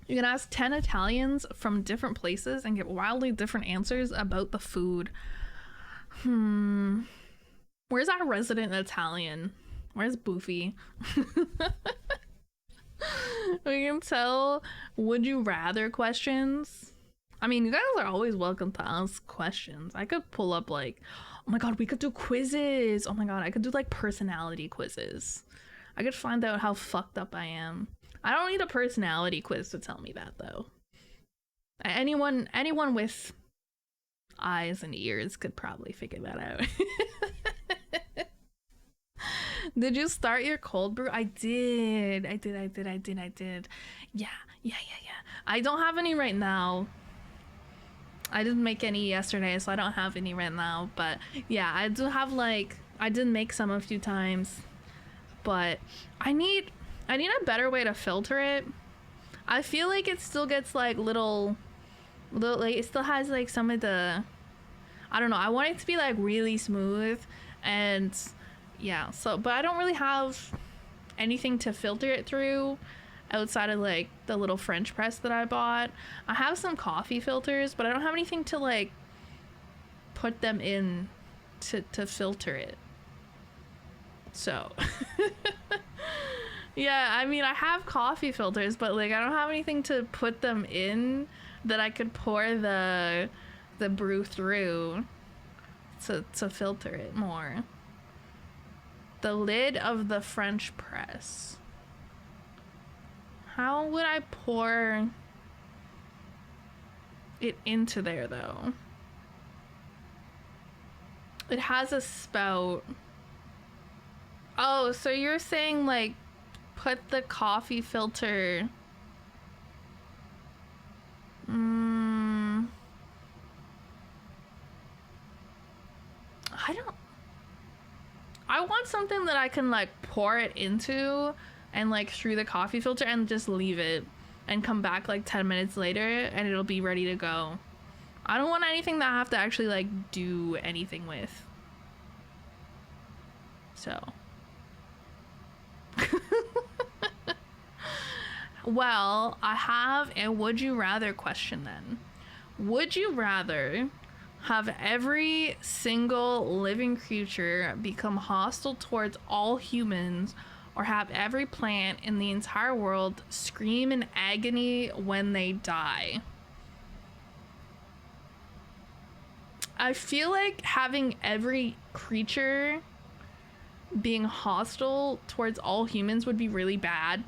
You can ask 10 Italians from different places and get wildly different answers about the food. Where's our resident Italian? Where's Boofy? We can tell would you rather questions. I mean, you guys are always welcome to ask questions. I could pull up like, oh my god, we could do quizzes. Oh my god, I could do like personality quizzes. I could find out how fucked up I am. I don't need a personality quiz to tell me that though. Anyone with eyes and ears could probably figure that out. Did you start your cold brew? I did. Yeah. I don't have any right now. I didn't make any yesterday, so I don't have any right now. But yeah, I do have like, I did make some a few times. But I need a better way to filter it. I feel like it still gets like little like it still has like some of the, I don't know, I want it to be like really smooth and yeah, so but I don't really have anything to filter it through outside of like the little French press that I bought. I have some coffee filters, but I don't have anything to like put them in to filter it. So yeah, I mean, I have coffee filters, but like I don't have anything to put them in that I could pour the brew through to filter it more. The lid of the French press. How would I pour it into there though? It has a spout. Oh, so you're saying like put the coffee filter. I want something that I can like pour it into and like through the coffee filter and just leave it and come back like 10 minutes later and it'll be ready to go. I don't want anything that I have to actually like do anything with. So. Well, I have a would you rather question then. Would you rather have every single living creature become hostile towards all humans, or have every plant in the entire world scream in agony when they die? I feel like having every creature being hostile towards all humans would be really bad.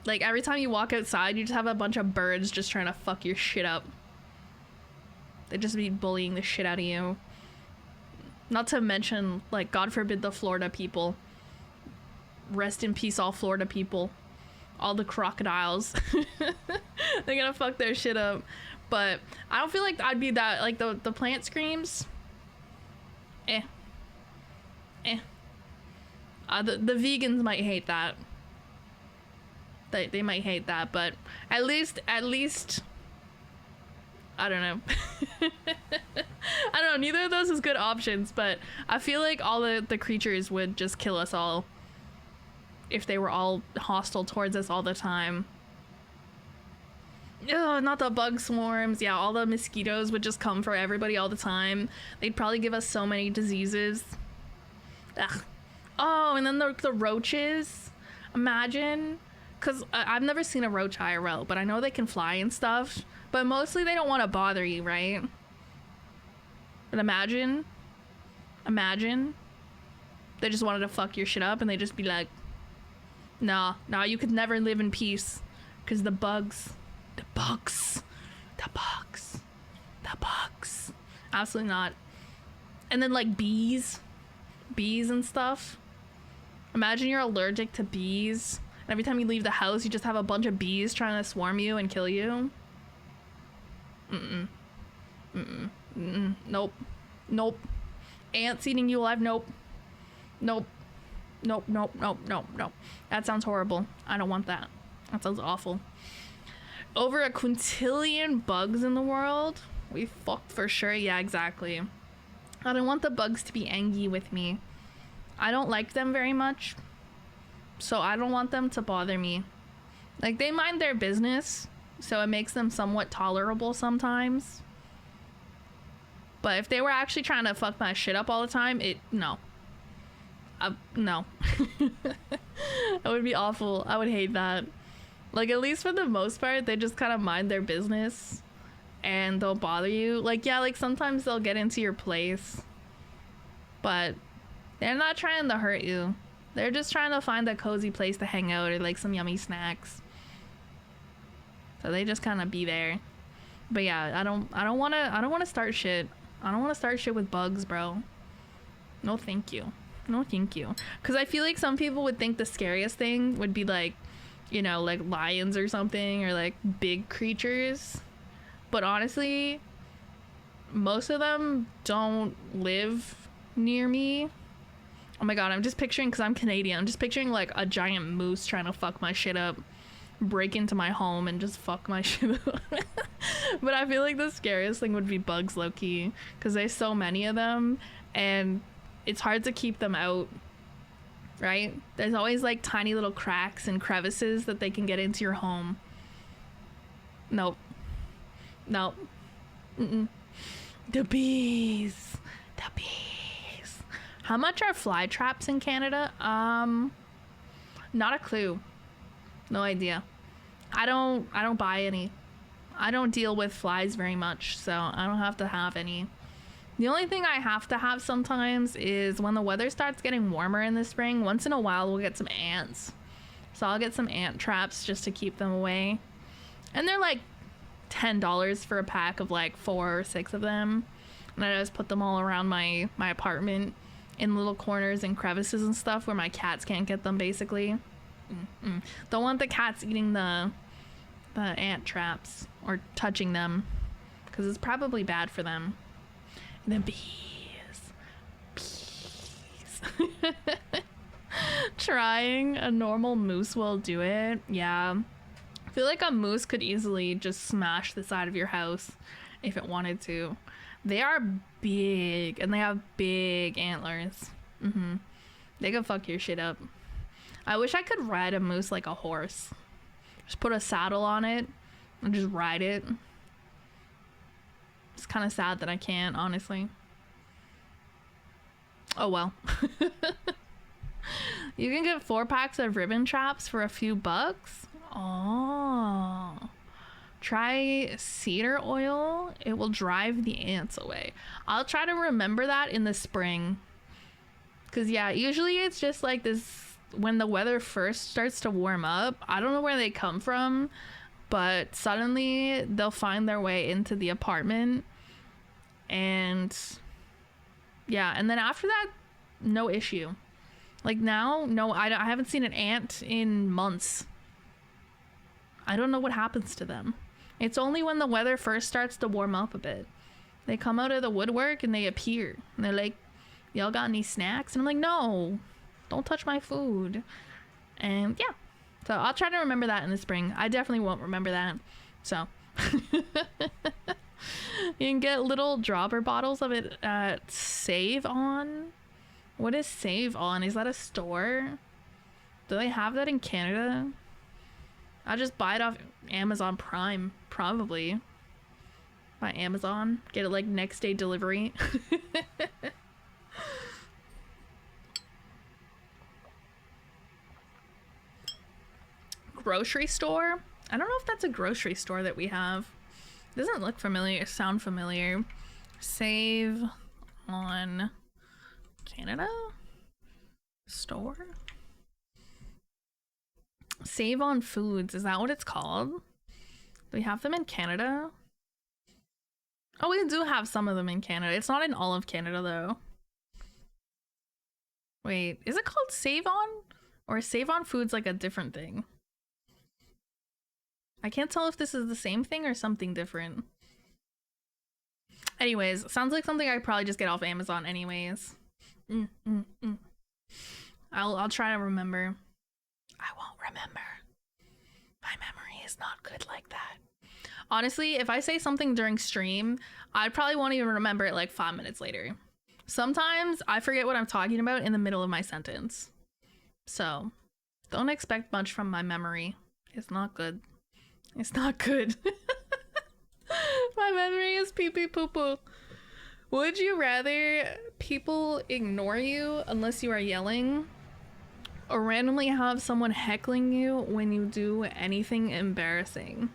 Like every time you walk outside, you just have a bunch of birds just trying to fuck your shit up. They just be bullying the shit out of you. Not to mention, like, God forbid the Florida people. Rest in peace, all Florida people. All the crocodiles. They're gonna fuck their shit up. But I don't feel like I'd be that, like, the plant screams. The vegans might hate that. They might hate that, but at least I don't know. I don't know, neither of those is good options, but I feel like all the creatures would just kill us all if they were all hostile towards us all the time. Ugh, not the bug swarms. Yeah, all the mosquitoes would just come for everybody all the time. They'd probably give us so many diseases. Ugh. Oh, and then the roaches. Imagine, because I've never seen a roach IRL, but I know they can fly and stuff. But mostly they don't want to bother you, right? But imagine, they just wanted to fuck your shit up and they just be like, nah, you could never live in peace because the bugs. Absolutely not. And then like bees and stuff. Imagine you're allergic to bees. And every time you leave the house, you just have a bunch of bees trying to swarm you and kill you. Nope. Ants eating you alive. Nope. That sounds horrible. I don't want that. That sounds awful. Over a quintillion bugs in the world? We fucked for sure. Yeah, exactly. I don't want the bugs to be angry with me. I don't like them very much, so I don't want them to bother me. Like, they mind their business, so it makes them somewhat tolerable sometimes. But if they were actually trying to fuck my shit up all the time, no. No. That would be awful. I would hate that. Like, at least for the most part, they just kind of mind their business and they'll bother you. Like, yeah, like sometimes they'll get into your place, but they're not trying to hurt you. They're just trying to find a cozy place to hang out or like some yummy snacks. So they just kind of be there. But yeah, I don't want to start shit. I don't want to start shit with bugs, bro. No, thank you. Because I feel like some people would think the scariest thing would be like, you know, like lions or something, or like big creatures. But honestly, most of them don't live near me. Oh my god, I'm just picturing, because I'm Canadian, I'm just picturing like a giant moose trying to fuck my shit up, break into my home and just fuck my shit up. But I feel like the scariest thing would be bugs, low-key, because there's so many of them and it's hard to keep them out, right? There's always like tiny little cracks and crevices that they can get into your home. Nope. The bees. How much are fly traps in Canada? Not a clue. No idea. I don't buy any. I don't deal with flies very much, so I don't have to have any. The only thing I have to have sometimes is when the weather starts getting warmer in the spring, once in a while we'll get some ants. So I'll get some ant traps just to keep them away. And they're like $10 for a pack of like 4 or 6 of them. And I just put them all around my apartment in little corners and crevices and stuff where my cats can't get them, basically. Don't want the cats eating the ant traps or touching them, because it's probably bad for them. The bees. Trying a normal moose will do it. Yeah. I feel like a moose could easily just smash the side of your house if it wanted to. They are big and they have big antlers. They could fuck your shit up. I wish I could ride a moose like a horse. Just put a saddle on it and just ride it. It's kind of sad that I can't, honestly. Oh well. You can get 4 packs of ribbon traps for a few bucks. Oh. Try cedar oil. It will drive the ants away. I'll try to remember that in the spring. Because yeah, usually it's just like this when the weather first starts to warm up. I don't know where they come from, but suddenly they'll find their way into the apartment. And yeah, and then after that, no issue. Like now, no, I haven't seen an ant in months. I don't know what happens to them. It's only when the weather first starts to warm up a bit. They come out of the woodwork and they appear. And they're like, y'all got any snacks? And I'm like, no, don't touch my food. And yeah, so I'll try to remember that in the spring. I definitely won't remember that. So You can get little dropper bottles of it at Save On. What is Save On? Is that a store? Do they have that in Canada? I'll just buy it off Amazon Prime, probably. By Amazon. Get it like next day delivery. Grocery store? I don't know if that's a grocery store that we have. Doesn't look familiar, sound familiar. Save On Canada? Store? Save On Foods, is that what it's called? Do we have them in Canada? Oh, we do have some of them in Canada. It's not in all of Canada though. Wait, is it called Save On? Or is Save On Foods like a different thing? I can't tell if this is the same thing or something different. Anyways, sounds like something I probably just get off Amazon anyways. I'll try to remember. I won't remember. My memory is not good like that. Honestly, if I say something during stream, I probably won't even remember it like 5 minutes later. Sometimes I forget what I'm talking about in the middle of my sentence. So, don't expect much from my memory. It's not good. It's not good. My memory is pee pee poo poo. Would you rather people ignore you unless you are yelling, or randomly have someone heckling you when you do anything embarrassing?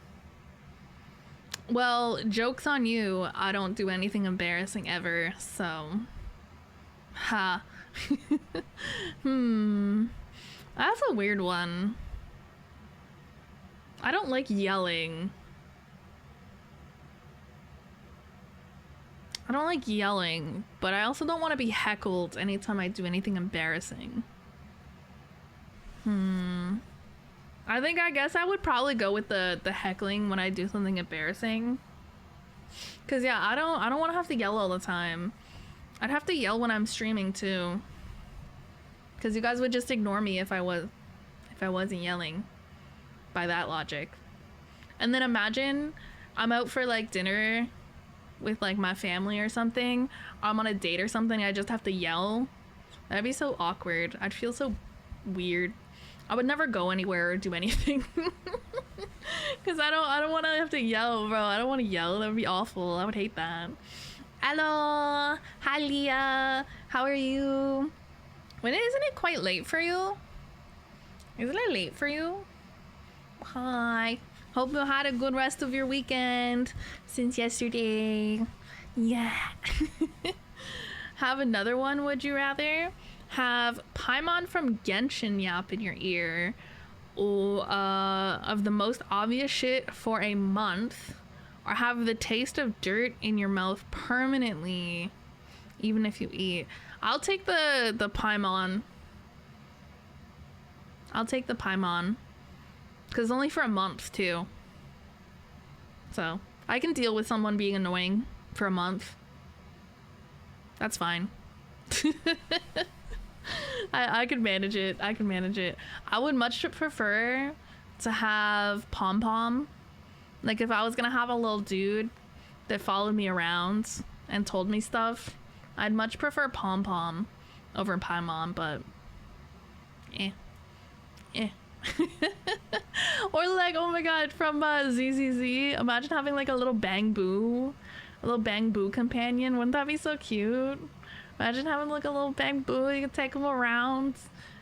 Well, joke's on you. I don't do anything embarrassing ever, so. Ha. That's a weird one. I don't like yelling. I don't like yelling, but I also don't want to be heckled anytime I do anything embarrassing. I guess I would probably go with the heckling when I do something embarrassing. Cause yeah, I don't want to have to yell all the time. I'd have to yell when I'm streaming too. Cause you guys would just ignore me if I wasn't yelling. By that logic. And then imagine I'm out for like dinner with like my family or something. I'm on a date or something. I just have to yell. That'd be so awkward. I'd feel so weird. I would never go anywhere or do anything. Cause I don't want to have to yell, bro. I don't want to yell. That would be awful. I would hate that. Hello, hi Leah. How are you? Isn't it quite late for you? Isn't it late for you? Hi. Hope you had a good rest of your weekend since yesterday. Yeah. Have another one, would you rather? Have Paimon from Genshin yap in your ear, or of the most obvious shit for a month, or have the taste of dirt in your mouth permanently, even if you eat. I'll take the Paimon. I'll take the Paimon. Because only for a month, too. So, I can deal with someone being annoying for a month. That's fine. I could manage it. I can manage it. I would much prefer to have Pom Pom. Like, if I was gonna have a little dude that followed me around and told me stuff, I'd much prefer Pom Pom over Paimon, but... Eh. Or like, oh my god, from ZZZ, imagine having like a little Bang Boo companion. Wouldn't that be so cute? Imagine having like a little Bang Boo. You can take him around.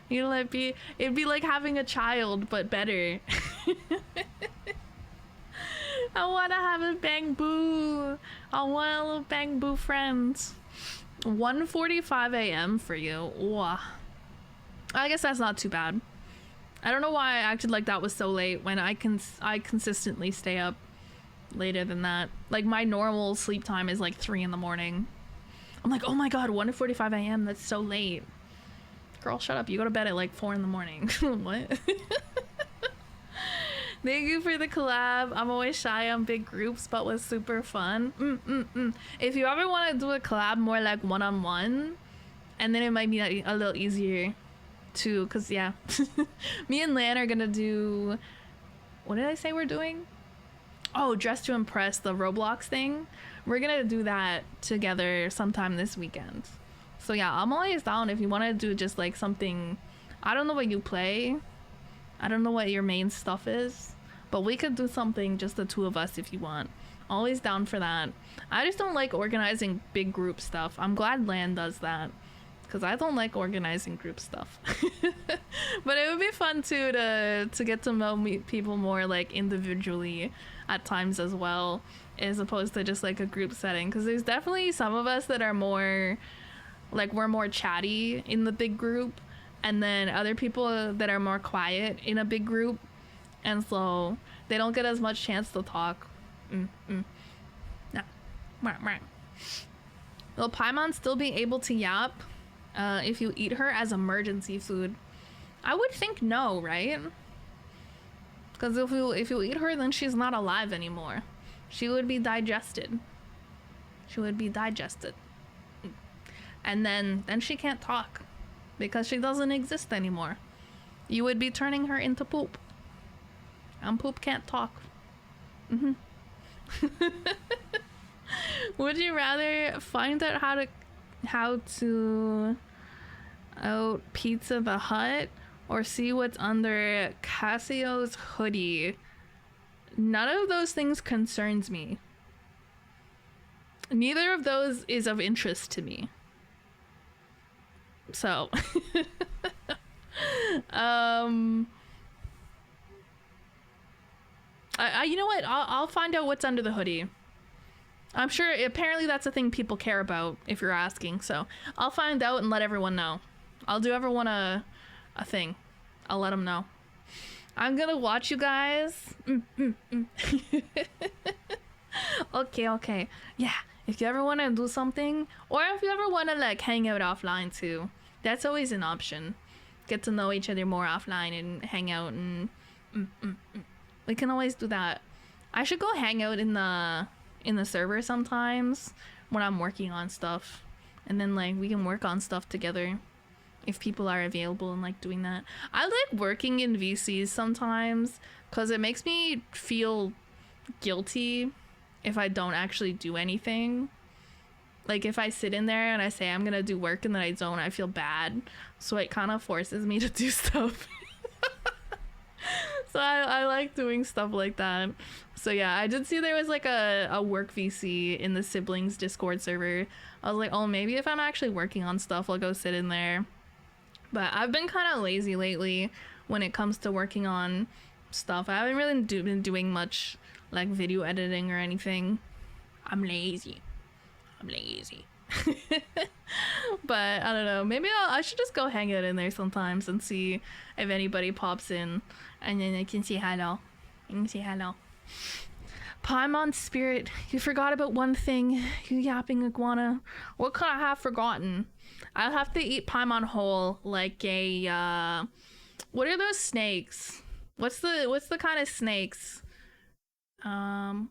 You know, it'd be like having a child, but better. I want to have a Bang Boo. I want a little Bang Boo friend. 1:45 a.m. for you. Wow. I guess that's not too bad. I don't know why I acted like that was so late when I consistently stay up later than that. Like, my normal sleep time is like 3 in the morning. I'm like, oh my god, 1:45 a.m. That's so late. Girl, shut up. You go to bed at like 4 in the morning. What? Thank you for the collab. I'm always shy on big groups, but was super fun. If you ever want to do a collab more like one-on-one, and then it might be a little easier too, because yeah. Me and Lan are gonna do... What did I say we're doing? Oh, Dress to Impress, the Roblox thing. We're gonna do that together sometime this weekend. So yeah, I'm always down if you want to do just like something. I don't know what you play. I don't know what your main stuff is, but we could do something just the two of us if you want. Always down for that. I just don't like organizing big group stuff. I'm glad Land does that, because I don't like organizing group stuff. But it would be fun too to get to know people more like individually at times as well, as opposed to just like a group setting, because there's definitely some of us that are more like, we're more chatty in the big group, and then other people that are more quiet in a big group, and so they don't get as much chance to talk. Nah. Will Paimon still be able to yap if you eat her as emergency food? I would think no, right? Because if you eat her, then she's not alive anymore. She would be digested. She would be digested. And then she can't talk, because she doesn't exist anymore. You would be turning her into poop. And poop can't talk. Would you rather find out how to out Pizza the Hut, or see what's under Casio's hoodie? None of those things concerns me. Neither of those is of interest to me. So you know what? I'll find out what's under the hoodie. I'm sure apparently that's a thing people care about if you're asking. So I'll find out and let everyone know. I'll do everyone a thing. I'll let them know. I'm gonna watch you guys. Okay. Yeah. If you ever want to do something, or if you ever want to like hang out offline too, that's always an option. Get to know each other more offline and hang out, and we can always do that. I should go hang out in the server sometimes when I'm working on stuff, and then like we can work on stuff together if people are available and like doing that. I like working in VCs sometimes because it makes me feel guilty if I don't actually do anything. Like if I sit in there and I say I'm gonna do work and then I don't, I feel bad. So it kind of forces me to do stuff. So I like doing stuff like that. So yeah, I did see there was like a work VC in the siblings Discord server. I was like, oh, maybe if I'm actually working on stuff, I'll go sit in there. But I've been kind of lazy lately when it comes to working on stuff. I haven't really been doing much like video editing or anything. I'm lazy. But I don't know, maybe I should just go hang out in there sometimes and see if anybody pops in, and then I can say hello. Paimon Spirit, you forgot about one thing, you yapping iguana. What could I have forgotten? I'll have to eat Paimon whole, like a what are those snakes? What's the kind of snakes? Pythons?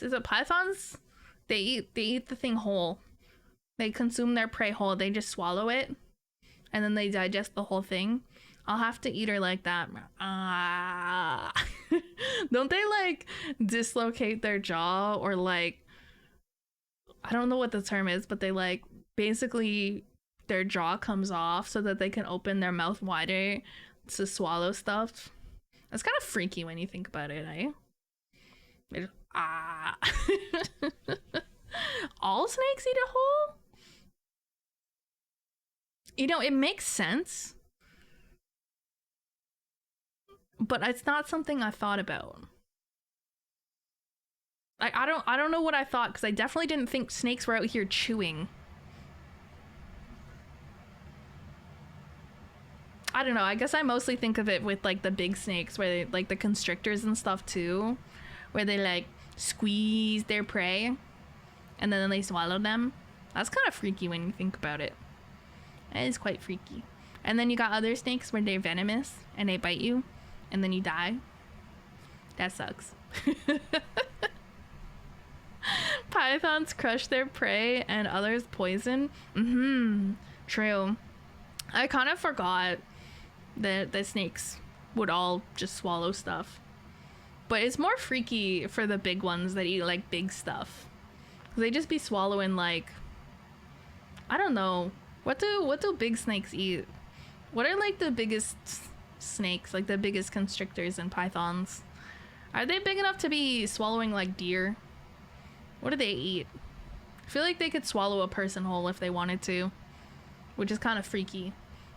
Is it pythons? They eat the thing whole. They consume their prey whole. They just swallow it, and then they digest the whole thing. I'll have to eat her like that. Don't they like dislocate their jaw, or like, I don't know what the term is, but they like basically their jaw comes off so that they can open their mouth wider to swallow stuff. That's kind of freaky when you think about it, eh? All snakes eat a whole? You know, it makes sense, but it's not something I thought about. Like, I don't know what I thought, because I definitely didn't think snakes were out here chewing. I don't know, I guess I mostly think of it with like the big snakes, where they like the constrictors and stuff too, where they like squeeze their prey and then they swallow them. That's kind of freaky when you think about it. It is quite freaky. And then you got other snakes where they're venomous and they bite you and then you die. That sucks. Pythons crush their prey and others poison. True. I kind of forgot that the snakes would all just swallow stuff. But it's more freaky for the big ones that eat like big stuff. They just be swallowing like, I don't know. What do big snakes eat? What are like the biggest snakes, like the biggest constrictors and pythons? Are they big enough to be swallowing like deer? What do they eat? I feel like they could swallow a person whole if they wanted to, which is kind of freaky.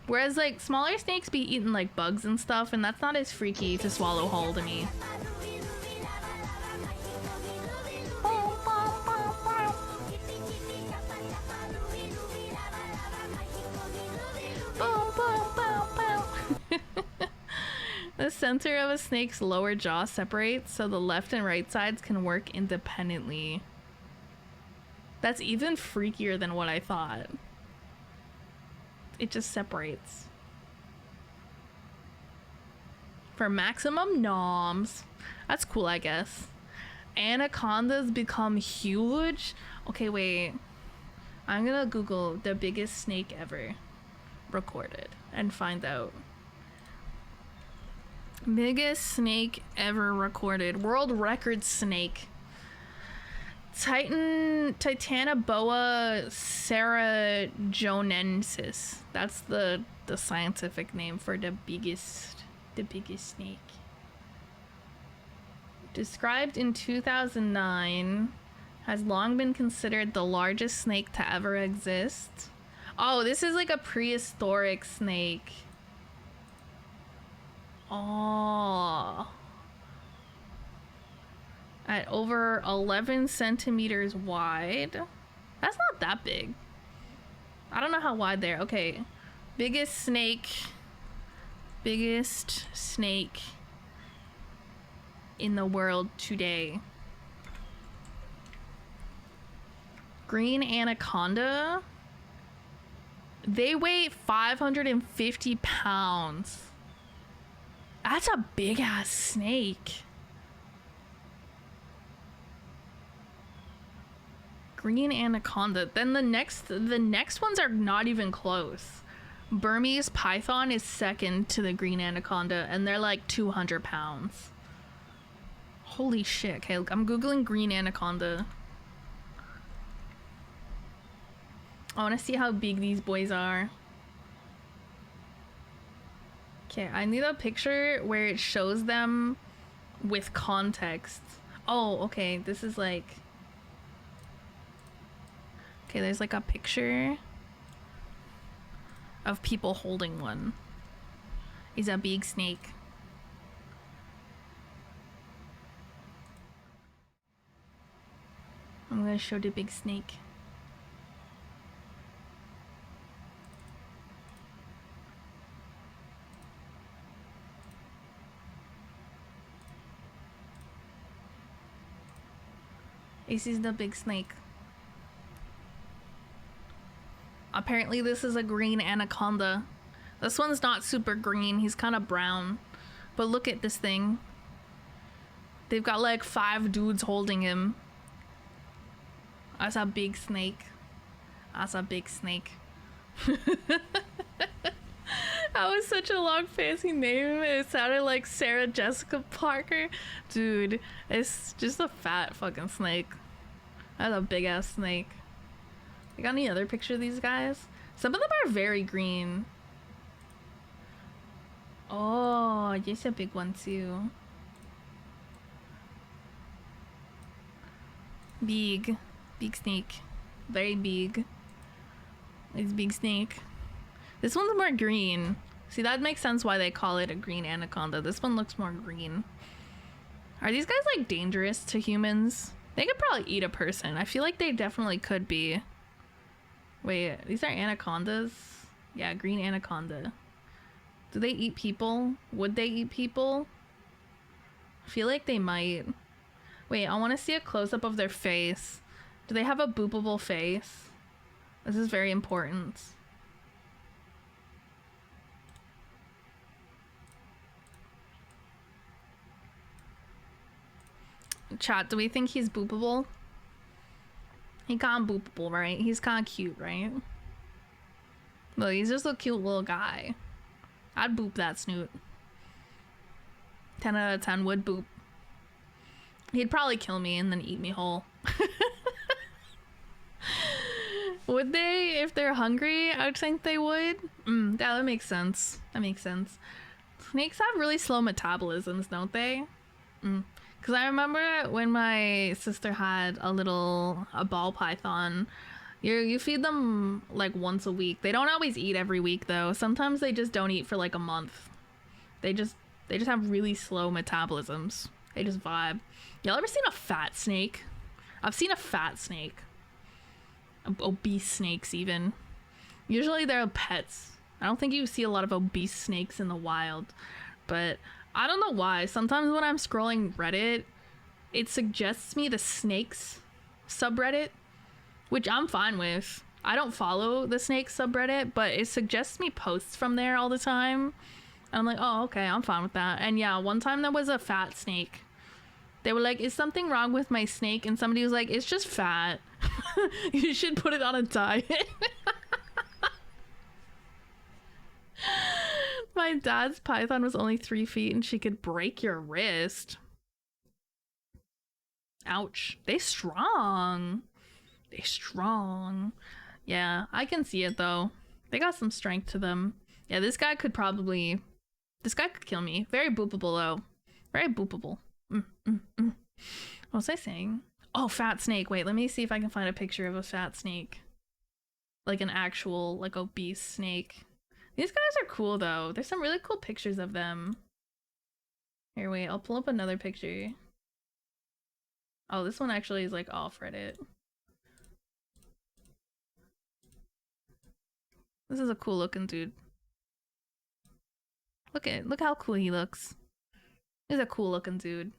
Whereas like smaller snakes be eating like bugs and stuff, and that's not as freaky to swallow whole to me. The center of a snake's lower jaw separates so the left and right sides can work independently. That's even freakier than what I thought. It just separates. For maximum noms. That's cool, I guess. Anacondas become huge? Okay, wait. I'm gonna Google the biggest snake ever recorded and find out. Biggest snake ever recorded. World record snake. Titanoboa sarajonensis. That's the scientific name for the biggest snake. Described in 2009, has long been considered the largest snake to ever exist. Oh, this is like a prehistoric snake. Oh. At over 11 centimeters wide. That's not that big. I don't know how wide they're. Okay. Biggest snake in the world today. Green anaconda. They weigh 550 pounds. That's a big ass snake. Green anaconda. Then the next ones are not even close. Burmese python is second to the green anaconda, and they're like 200 pounds. Holy shit. Okay, I'm googling green anaconda. I want to see how big these boys are. Okay, I need a picture where it shows them with context. Oh, okay, this is like... Okay, there's like a picture of people holding one. It's a big snake. I'm gonna show the big snake. This is the big snake. Apparently this is a green anaconda. This one's not super green, he's kind of brown. But look at this thing. They've got like 5 dudes holding him. That's a big snake. That's a big snake. That was such a long fancy name. It sounded like Sarah Jessica Parker. Dude, it's just a fat fucking snake. That's a big ass snake. You got any other picture of these guys? Some of them are very green. Oh, there's a big one too. Big snake. Very big. It's big snake. This one's more green. See, that makes sense why they call it a green anaconda. This one looks more green. Are these guys like dangerous to humans? They could probably eat a person. I feel like they definitely could be. Wait, these are anacondas? Yeah, green anaconda. Do they eat people? Would they eat people? I feel like they might. Wait, I want to see a close-up of their face. Do they have a boopable face? This is very important. Chat, do we think he's boopable? He kind of boopable, right? He's kind of cute, right? Look, he's just a cute little guy. I'd boop that snoot. 10 out of 10 would boop. He'd probably kill me and then eat me whole. Would they? If they're hungry, I would think they would. Yeah, that makes sense. That makes sense. Snakes have really slow metabolisms, don't they? Because I remember when my sister had a ball python. You feed them like once a week. They don't always eat every week though. Sometimes they just don't eat for like a month. They just have really slow metabolisms. They just vibe. Y'all ever seen a fat snake? I've seen a fat snake. Obese snakes even. Usually they're pets. I don't think you see a lot of obese snakes in the wild. But I don't know why. Sometimes when I'm scrolling Reddit, it suggests me the snakes subreddit, which I'm fine with. I don't follow the snakes subreddit, but it suggests me posts from there all the time. And I'm like, oh, okay, I'm fine with that. And yeah, one time there was a fat snake. They were like, is something wrong with my snake? And somebody was like, it's just fat. You should put it on a diet. My dad's python was only 3 feet and she could break your wrist. Ouch. They strong. They strong. Yeah, I can see it though. They got some strength to them. Yeah, this guy could kill me. Very boopable though. Very boopable. What was I saying? Oh, fat snake. Wait, let me see if I can find a picture of a fat snake. Like an actual, like, obese snake. These guys are cool though. There's some really cool pictures of them. Here, wait, I'll pull up another picture. Oh, this one actually is like off Reddit. This is a cool looking dude. Look how cool he looks. He's a cool looking dude.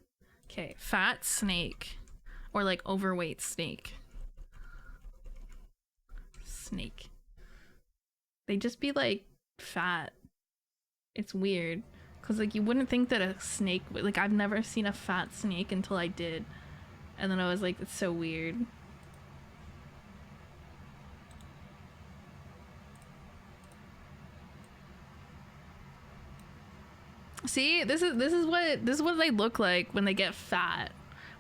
Okay, fat snake. Or like overweight snake. Snake. They just be like fat. It's weird. Cause like you wouldn't think that a snake, like I've never seen a fat snake until I did. And then I was like, it's so weird. See, this is what they look like when they get fat,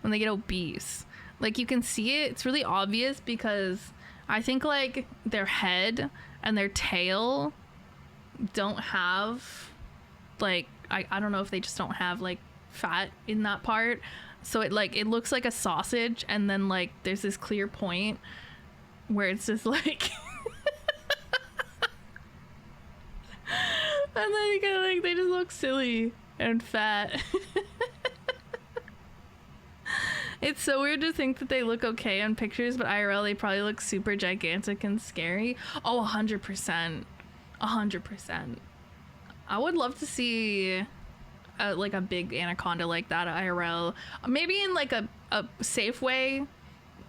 when they get obese. Like you can see it. It's really obvious because I think like their head and their tail don't have like I don't know if they just don't have like fat in that part. So it looks like a sausage and then like there's this clear point where it's just like and then you get like they just look silly and fat. It's so weird to think that they look okay on pictures, but IRL they probably look super gigantic and scary. Oh, 100%. 100%. I would love to see like a big anaconda like that at IRL. Maybe in like a safe way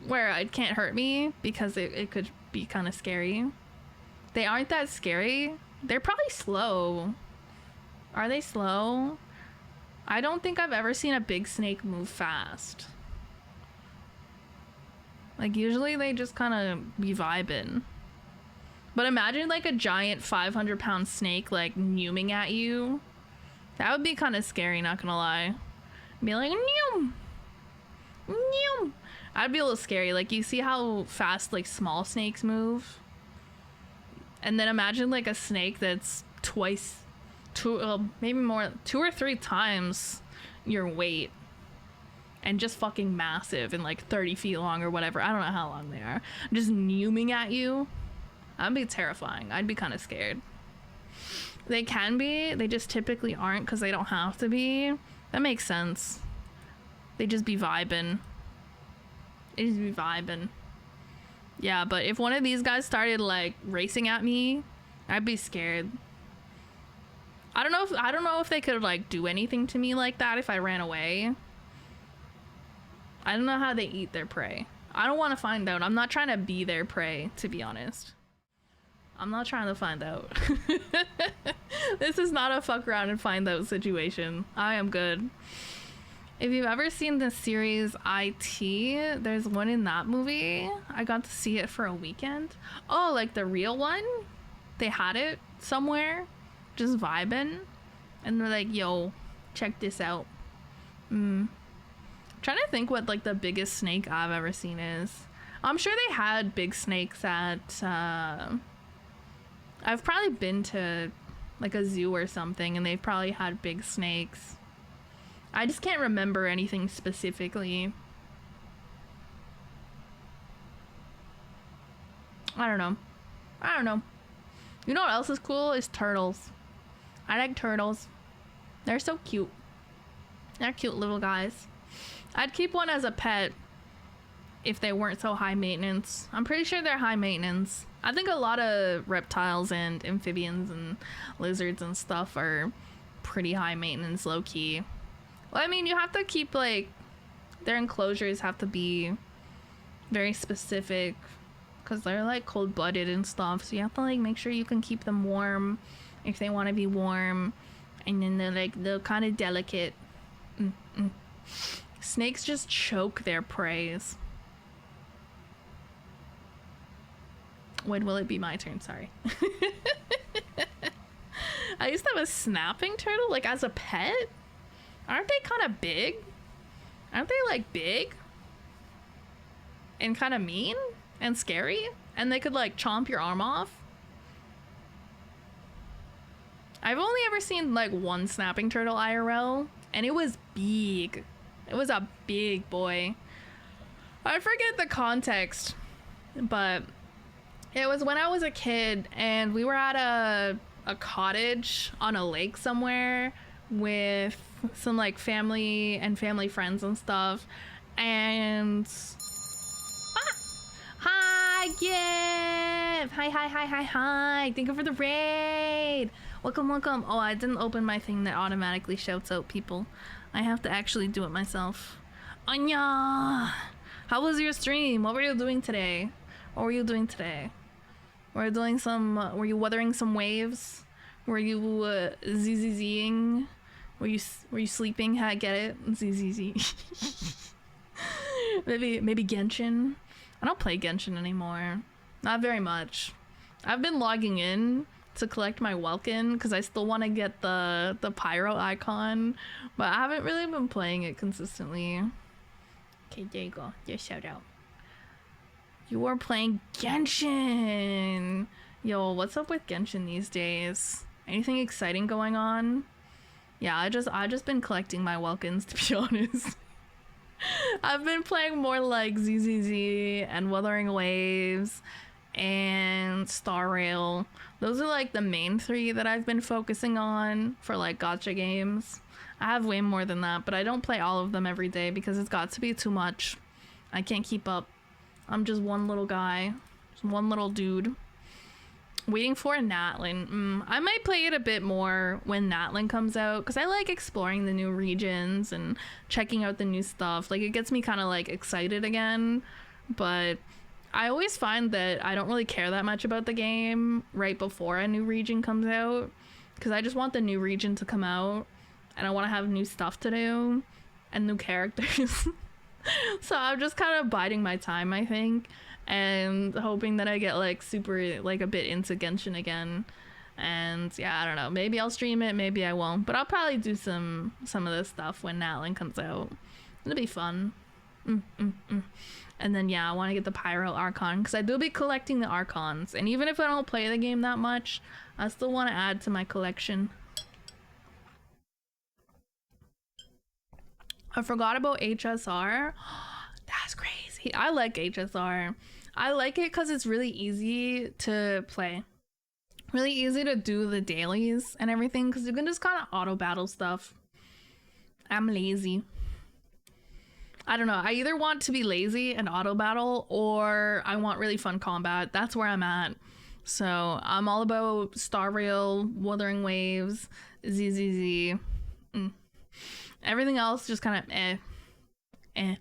where it can't hurt me because it could be kind of scary. They aren't that scary. They're probably slow. Are they slow? I don't think I've ever seen a big snake move fast. Like usually they just kind of be vibing. But imagine like a giant 500-pound snake like newming at you. That would be kind of scary, not gonna lie. Be like, neum, neum. I'd be a little scary. Like you see how fast like small snakes move? And then imagine like a snake that's maybe more, 2 or 3 times your weight. And just fucking massive and like 30 feet long or whatever. I don't know how long they are. Just newming at you. That'd be terrifying. I'd be kind of scared. They can be. They just typically aren't because they don't have to be. That makes sense. They just be vibing. They just be vibing. Yeah, but if one of these guys started like racing at me, I'd be scared. I don't know if they could like do anything to me like that if I ran away. I don't know how they eat their prey. I don't want to find out. I'm not trying to be their prey, to be honest. I'm not trying to find out. This is not a fuck around and find out situation. I am good. If you've ever seen the series IT, there's one in that movie. I got to see it for a weekend. Oh, like the real one? They had it somewhere, just vibing. And they're like, yo, check this out. Trying to think what like the biggest snake I've ever seen is. I'm sure they had big snakes at I've probably been to like a zoo or something and they've probably had big snakes. I just can't remember anything specifically. I don't know. You know what else is cool? Is turtles. I like turtles. They're so cute. They're cute little guys. I'd keep one as a pet if they weren't so high maintenance. I'm pretty sure they're high maintenance. I think a lot of reptiles and amphibians and lizards and stuff are pretty high maintenance, low key. Well, I mean, you have to keep like their enclosures have to be very specific because they're like cold-blooded and stuff, so you have to like make sure you can keep them warm if they want to be warm, and then they're kind of delicate. Snakes just choke their prey. When will it be my turn? Sorry. I used to have a snapping turtle like as a pet. Aren't they kind of big? Aren't they like big and kind of mean and scary, and they could like chomp your arm off? I've only ever seen like one snapping turtle IRL, and it was big. It was a big boy. I forget the context, but it was when I was a kid and we were at a cottage on a lake somewhere with some like family and family friends and stuff, and hi Gift! Hi, thank you for the raid. Welcome. Oh, I didn't open my thing that automatically shouts out people. I have to actually do it myself. Anya! How was your stream? What were you doing today? Were you weathering some waves? Were you ZZZing? Were you sleeping? How I get it? ZZZ. maybe Genshin. I don't play Genshin anymore. Not very much. I've been logging in to collect my Welkin because I still want to get the pyro icon, but I haven't really been playing it consistently. Okay, there you go. Just shout out. You are playing Genshin! Yo, what's up with Genshin these days? Anything exciting going on? Yeah, I just been collecting my Welkins, to be honest. I've been playing more like ZZZ and Wuthering Waves and Star Rail. Those are like the main three that I've been focusing on for like gacha games. I have way more than that, but I don't play all of them every day because it's got to be too much. I can't keep up. I'm just one little guy, just one little dude. Waiting for Natlin. I might play it a bit more when Natlin comes out because I like exploring the new regions and checking out the new stuff. Like, it gets me kind of like excited again, but I always find that I don't really care that much about the game right before a new region comes out because I just want the new region to come out and I want to have new stuff to do and new characters. So I'm just kind of biding my time, I think, and hoping that I get like super like a bit into Genshin again. And yeah, I don't know, maybe I'll stream it, maybe I won't, but I'll probably do some of this stuff when Natlin comes out. It'll be fun. And then yeah, I want to get the Pyro Archon because I do be collecting the Archons, and even if I don't play the game that much, I still want to add to my collection. I forgot about HSR. That's crazy. I like HSR. I like it because it's really easy to play. Really easy to do the dailies and everything because you can just kind of auto battle stuff. I'm lazy. I don't know. I either want to be lazy and auto battle or I want really fun combat. That's where I'm at. So I'm all about Star Rail, Wuthering Waves, ZZZ. Everything else just kind of eh.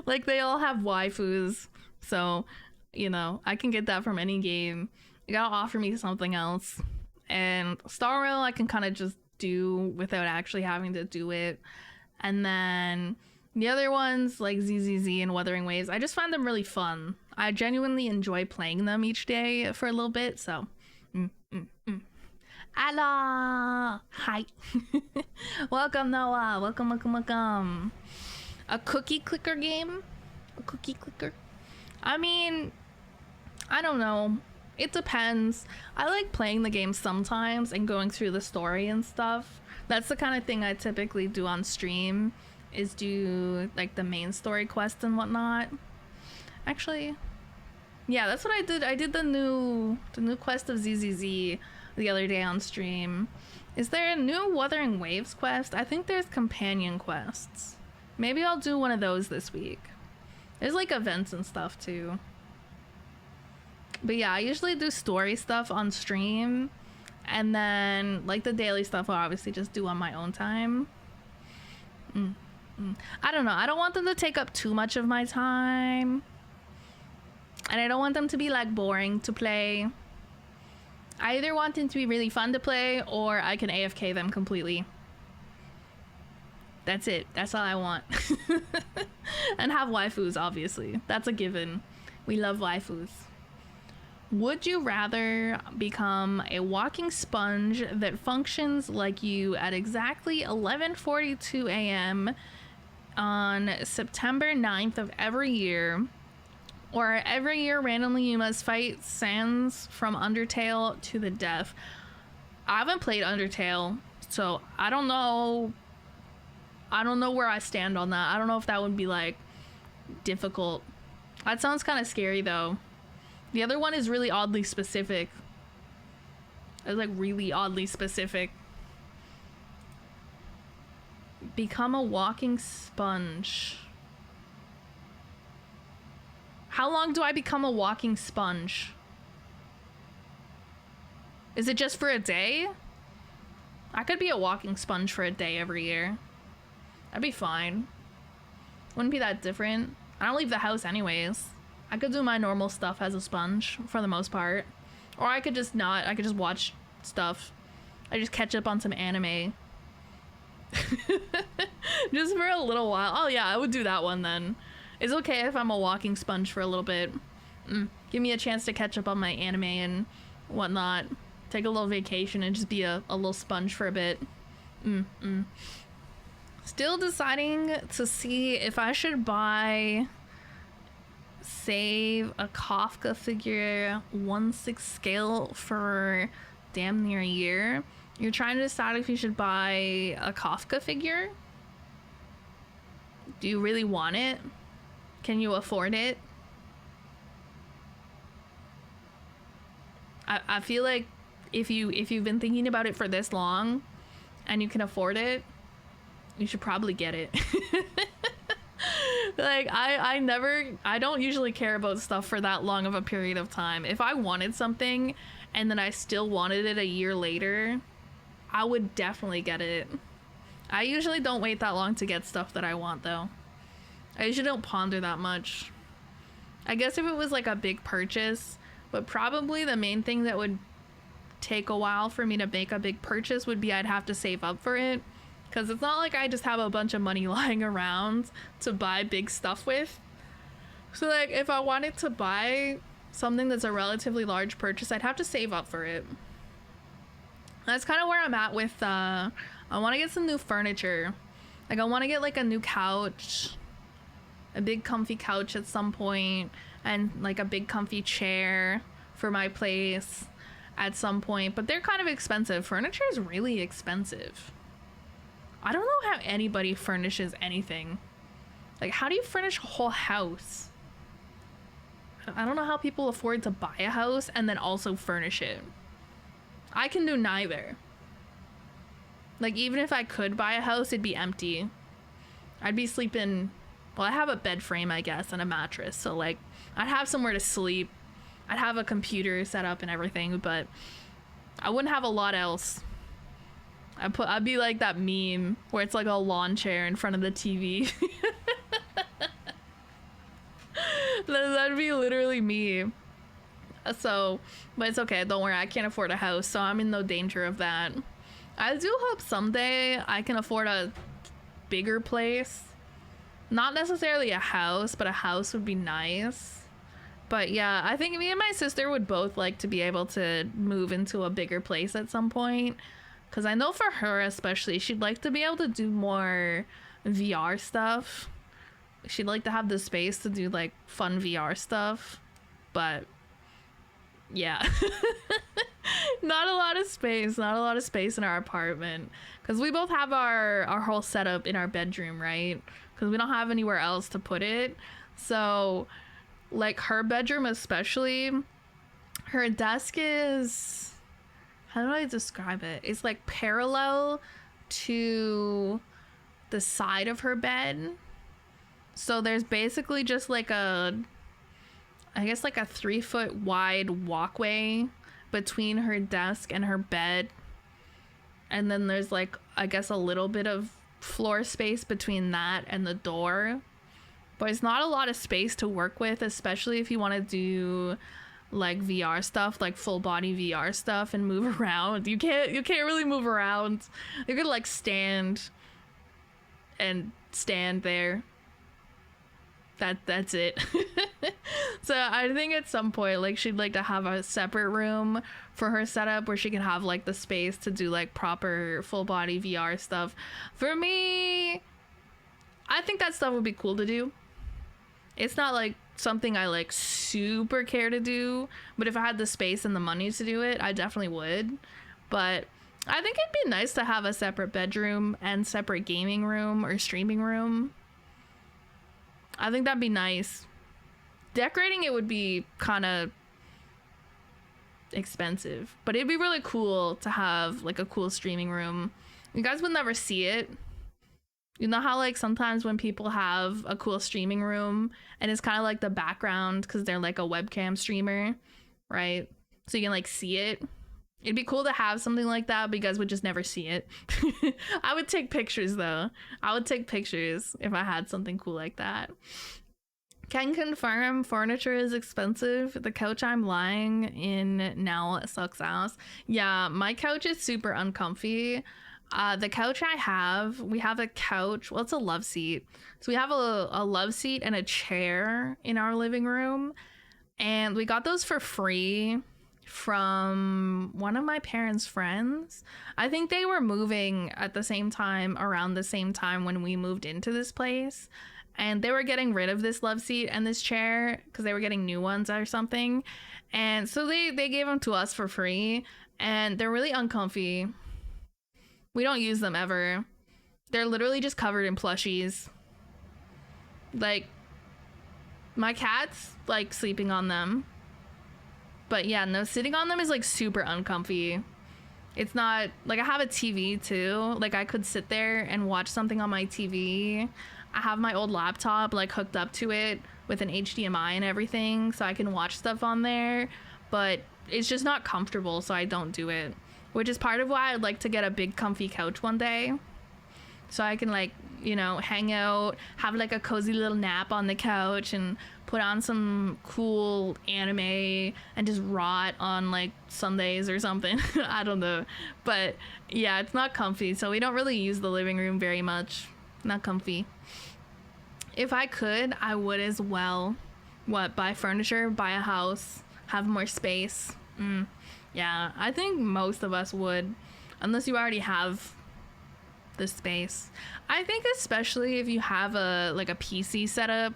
Like, they all have waifus, so you know, I can get that from any game. You gotta offer me something else. And Star Rail I can kind of just do without actually having to do it. And then the other ones like ZZZ and Wuthering Waves, I just find them really fun. I genuinely enjoy playing them each day for a little bit, so Allah! Hi. Welcome, Noah. Welcome, welcome, welcome. A cookie clicker game? A cookie clicker? I mean, I don't know. It depends. I like playing the game sometimes and going through the story and stuff. That's the kind of thing I typically do on stream, is do like the main story quests and whatnot. Actually, yeah, that's what I did. I did the new quest of ZZZ the other day on stream. Is there a new Wuthering Waves quest? I think there's companion quests. Maybe I'll do one of those this week. There's like events and stuff too. But yeah, I usually do story stuff on stream, and then like the daily stuff I'll obviously just do on my own time. I don't know. I don't want them to take up too much of my time, and I don't want them to be like boring to play. I either want them to be really fun to play, or I can AFK them completely. That's it. That's all I want. And have waifus, obviously. That's a given. We love waifus. Would you rather become a walking sponge that functions like you at exactly 11:42 a.m. on September 9th of every year, or every year randomly you must fight Sans from Undertale to the death? I haven't played Undertale, so I don't know where I stand on that. I don't know if that would be like difficult. That sounds kind of scary though. The other one is really oddly specific. It's like really oddly specific. Become a walking sponge. How long do I become a walking sponge? Is it just for a day? I could be a walking sponge for a day every year. That'd be fine. Wouldn't be that different. I don't leave the house anyways. I could do my normal stuff as a sponge for the most part. Or I could just not. I could just watch stuff. I just catch up on some anime. Just for a little while. Oh yeah, I would do that one then. It's okay if I'm a walking sponge for a little bit. Give me a chance to catch up on my anime and whatnot. Take a little vacation and just be a little sponge for a bit. Still deciding to see if I should save a Kafka figure 1/6 scale for damn near a year. You're trying to decide if you should buy a Kafka figure? Do you really want it? Can you afford it? I feel like if you've been thinking about it for this long and you can afford it, you should probably get it. Like I don't usually care about stuff for that long of a period of time. If I wanted something and then I still wanted it a year later, I would definitely get it. I usually don't wait that long to get stuff that I want though. I usually don't ponder that much. I guess if it was like a big purchase, but probably the main thing that would take a while for me to make a big purchase would be I'd have to save up for it. Because it's not like I just have a bunch of money lying around to buy big stuff with. So like if I wanted to buy something that's a relatively large purchase, I'd have to save up for it. That's kind of where I'm at with I want to get some new furniture. Like I want to get like a new couch, a big comfy couch at some point, and like a big comfy chair for my place at some point. But they're kind of expensive. Furniture is really expensive. I don't know how anybody furnishes anything. Like, how do you furnish a whole house? I don't know how people afford to buy a house and then also furnish it. I can do neither. Like, even if I could buy a house, it'd be empty. I'd be sleeping... Well, I have a bed frame, I guess, and a mattress. So, like, I'd have somewhere to sleep. I'd have a computer set up and everything, but I wouldn't have a lot else. I'd be like that meme where it's like a lawn chair in front of the TV. That'd be literally me. So, but it's okay. Don't worry. I can't afford a house, so I'm in no danger of that. I do hope someday I can afford a bigger place. Not necessarily a house, but a house would be nice. But yeah, I think me and my sister would both like to be able to move into a bigger place at some point. Because I know for her especially, she'd like to be able to do more VR stuff. She'd like to have the space to do like fun VR stuff. But yeah, not a lot of space, not a lot of space in our apartment. Because we both have our whole setup in our bedroom, right? Because we don't have anywhere else to put it. So like her bedroom especially, her desk is, how do I describe it? It's like parallel to the side of her bed. So there's basically just like a, I guess like a 3-foot wide walkway between her desk and her bed. And then there's like, I guess a little bit of floor space between that and the door. But it's not a lot of space to work with, especially if you want to do like VR stuff, like full body VR stuff and move around. You can't really move around. You could like stand there. That's it. So I think at some point like she'd like to have a separate room for her setup where she can have like the space to do like proper full body VR stuff. For me, I think that stuff would be cool to do. It's not like something I like super care to do, but if I had the space and the money to do it, I definitely would. But I think it'd be nice to have a separate bedroom and separate gaming room or streaming room. I think that'd be nice. Decorating it would be kind of expensive, but it'd be really cool to have like a cool streaming room. You guys would never see it. You know how like sometimes when people have a cool streaming room and it's kind of like the background because they're like a webcam streamer, right? So you can like see it. It'd be cool to have something like that, but you guys would just never see it. I would take pictures though. I would take pictures if I had something cool like that. Can confirm furniture is expensive. The couch I'm lying in now sucks ass. Yeah, my couch is super uncomfy. The couch we have a couch. Well, it's a love seat. So we have a love seat and a chair in our living room. And we got those for free from one of my parents' friends. I think they were moving at the same time, around the same time when we moved into this place. And they were getting rid of this love seat and this chair because they were getting new ones or something. And so they gave them to us for free. And they're really uncomfy. We don't use them ever. They're literally just covered in plushies. Like, my cat's like sleeping on them. But yeah, no, sitting on them is like super uncomfy. It's not, like I have a TV too. Like I could sit there and watch something on my TV. I have my old laptop like hooked up to it with an HDMI and everything so I can watch stuff on there. But it's just not comfortable, so I don't do it. Which is part of why I'd like to get a big comfy couch one day. So I can like, you know, hang out, have like a cozy little nap on the couch and put on some cool anime and just rot on like Sundays or something. I don't know. But yeah, it's not comfy. So we don't really use the living room very much. Not comfy. If I could, I would as well. What, buy furniture, buy a house, have more space. Yeah, I think most of us would, unless you already have the space. I think especially if you have a PC setup,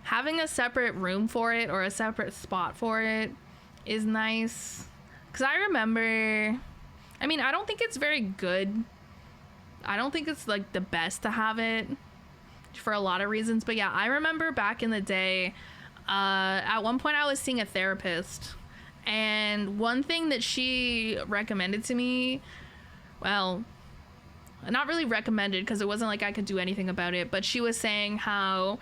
having a separate room for it or a separate spot for it is nice. Because I remember, I mean, I don't think it's very good. I don't think it's like the best to have it for a lot of reasons. But yeah, I remember back in the day, at one point I was seeing a therapist. And one thing that she recommended to me, well, not really recommended because it wasn't like I could do anything about it, but she was saying how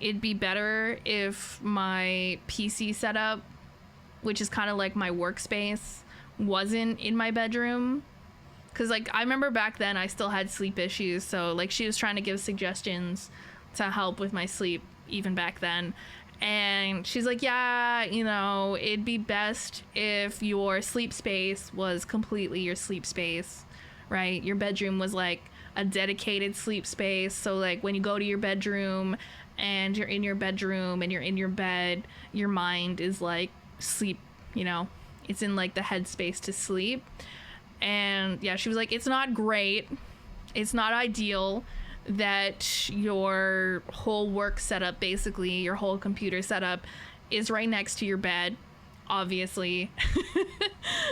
it'd be better if my PC setup, which is kind of like my workspace, wasn't in my bedroom. Because like I remember back then I still had sleep issues, so like she was trying to give suggestions to help with my sleep even back then. And she's like, yeah, you know, it'd be best if your sleep space was completely your sleep space, right? Your bedroom was like a dedicated sleep space. So like when you go to your bedroom and you're in your bedroom and you're in your bed, your mind is like sleep, you know, it's in like the headspace to sleep. And yeah, she was like, it's not great, it's not ideal that your whole work setup, basically your whole computer setup, is right next to your bed, obviously.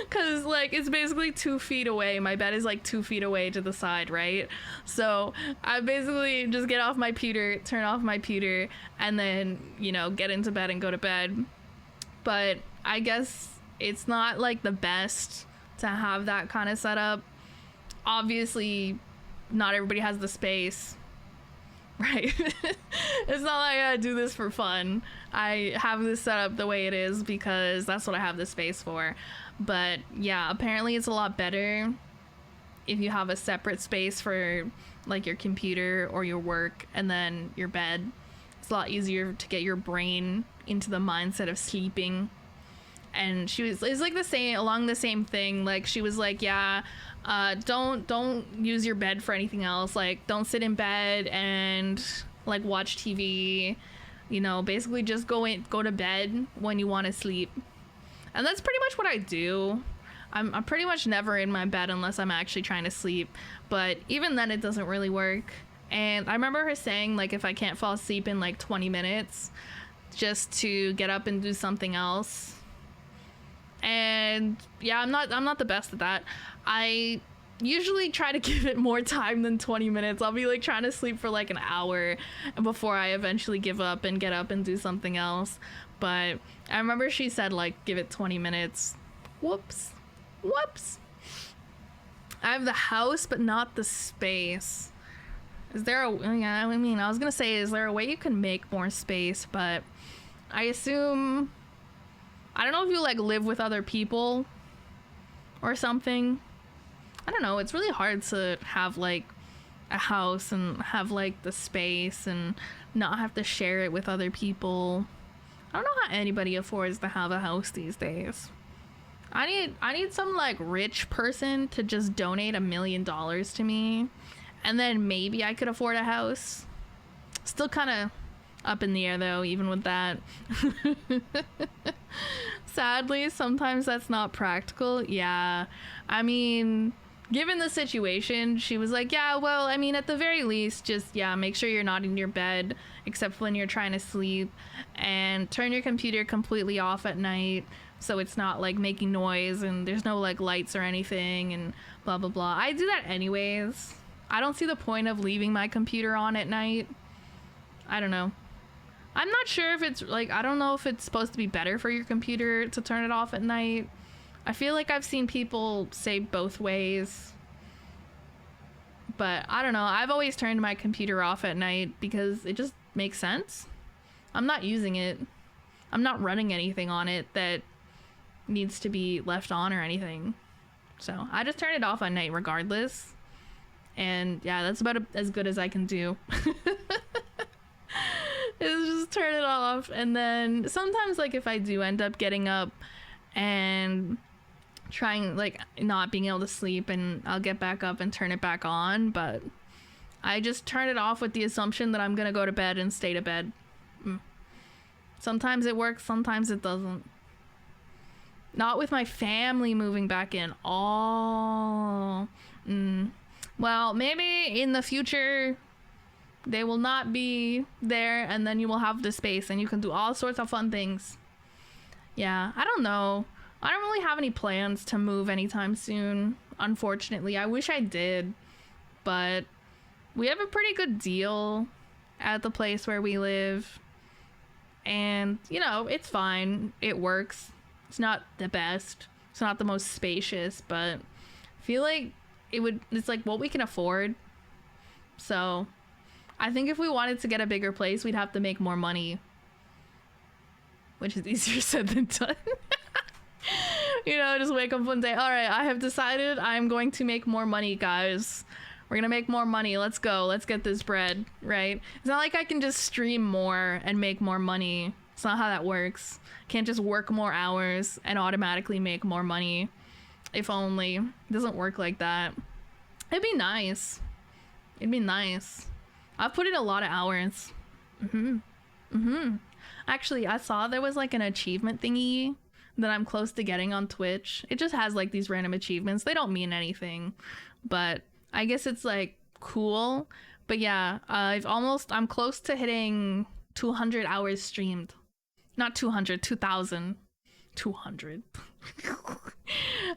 Because like it's basically 2 feet away. My bed is like 2 feet away to the side, right? So I basically just get off my computer, turn off my computer, and then, you know, get into bed and go to bed. But I guess it's not like the best to have that kind of setup. Obviously not everybody has the space, right? It's not like I do this for fun. I have this set up the way it is because that's what I have the space for. But yeah, apparently it's a lot better if you have a separate space for like your computer or your work and then your bed. It's a lot easier to get your brain into the mindset of sleeping. And it's like the same, along the same thing. Like she was like, yeah, don't use your bed for anything else. Like don't sit in bed and like watch TV, you know, basically just go to bed when you want to sleep. And that's pretty much what I do. I'm pretty much never in my bed unless I'm actually trying to sleep, but even then it doesn't really work. And I remember her saying like if I can't fall asleep in like 20 minutes, just to get up and do something else. And yeah, I'm not the best at that. I usually try to give it more time than 20 minutes. I'll be like trying to sleep for like an hour before I eventually give up and get up and do something else. But I remember she said like give it 20 minutes. Whoops. I have the house but not the space. Is there a, yeah, I mean, I was gonna say, is there a way you can make more space? But I assume, I don't know if you like live with other people or something. I don't know. It's really hard to have like a house and have like the space and not have to share it with other people. I don't know how anybody affords to have a house these days. I need some like rich person to just donate $1 million to me, and then maybe I could afford a house. Still kind of up in the air though, even with that. Sadly, sometimes that's not practical. Yeah, I mean, given the situation, she was like, yeah, well, I mean, at the very least, just, yeah, make sure you're not in your bed except when you're trying to sleep, and turn your computer completely off at night so it's not like making noise and there's no like lights or anything and blah blah blah. I do that anyways. I don't see the point of leaving my computer on at night. I don't know. I'm not sure if it's like, I don't know if it's supposed to be better for your computer to turn it off at night. I feel like I've seen people say both ways, but I don't know. I've always turned my computer off at night because it just makes sense. I'm not using it. I'm not running anything on it that needs to be left on or anything. So I just turn it off at night regardless. And yeah, that's about as good as I can do. Is just turn it off. And then sometimes like if I do end up getting up and trying like not being able to sleep, and I'll get back up and turn it back on, but I just turn it off with the assumption that I'm gonna go to bed and stay to bed. Sometimes it works, sometimes it doesn't. Not with my family moving back in. Oh. Well, maybe in the future they will not be there, and then you will have the space and you can do all sorts of fun things. Yeah, I don't know. I don't really have any plans to move anytime soon, unfortunately. I wish I did, but we have a pretty good deal at the place where we live. And, you know, it's fine. It works. It's not the best. It's not the most spacious, but I feel like it's like what we can afford. So I think if we wanted to get a bigger place, we'd have to make more money, which is easier said than done. You know, just wake up one day, all right, I have decided I'm going to make more money, guys. We're gonna make more money. Let's go. Let's get this bread, right? It's not like I can just stream more and make more money. It's not how that works. Can't just work more hours and automatically make more money. If only. It doesn't work like that. It'd be nice. It'd be nice. I've put in a lot of hours Actually, I saw there was like an achievement thingy that I'm close to getting on Twitch. It just has like these random achievements. They don't mean anything, but I guess it's like cool. But yeah, I'm close to hitting 200 hours streamed. Not 200, 2,000. 200.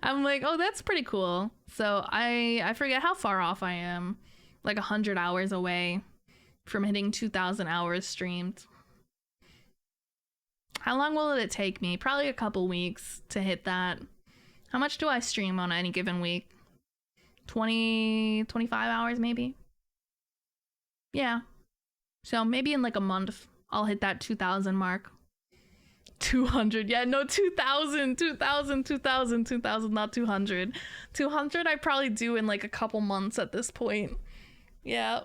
I'm like, oh, that's pretty cool. So I forget how far off I am. Like 100 hours away from hitting 2,000 hours streamed. How long will it take me? Probably a couple weeks to hit that. How much do I stream on any given week? 20, 25 hours maybe? Yeah. So maybe in like a month, I'll hit that 2,000 mark. 200. Yeah, no, 2,000, 2,000, 2,000, 2,000, not 200. 200 I probably do in like a couple months at this point. Yeah.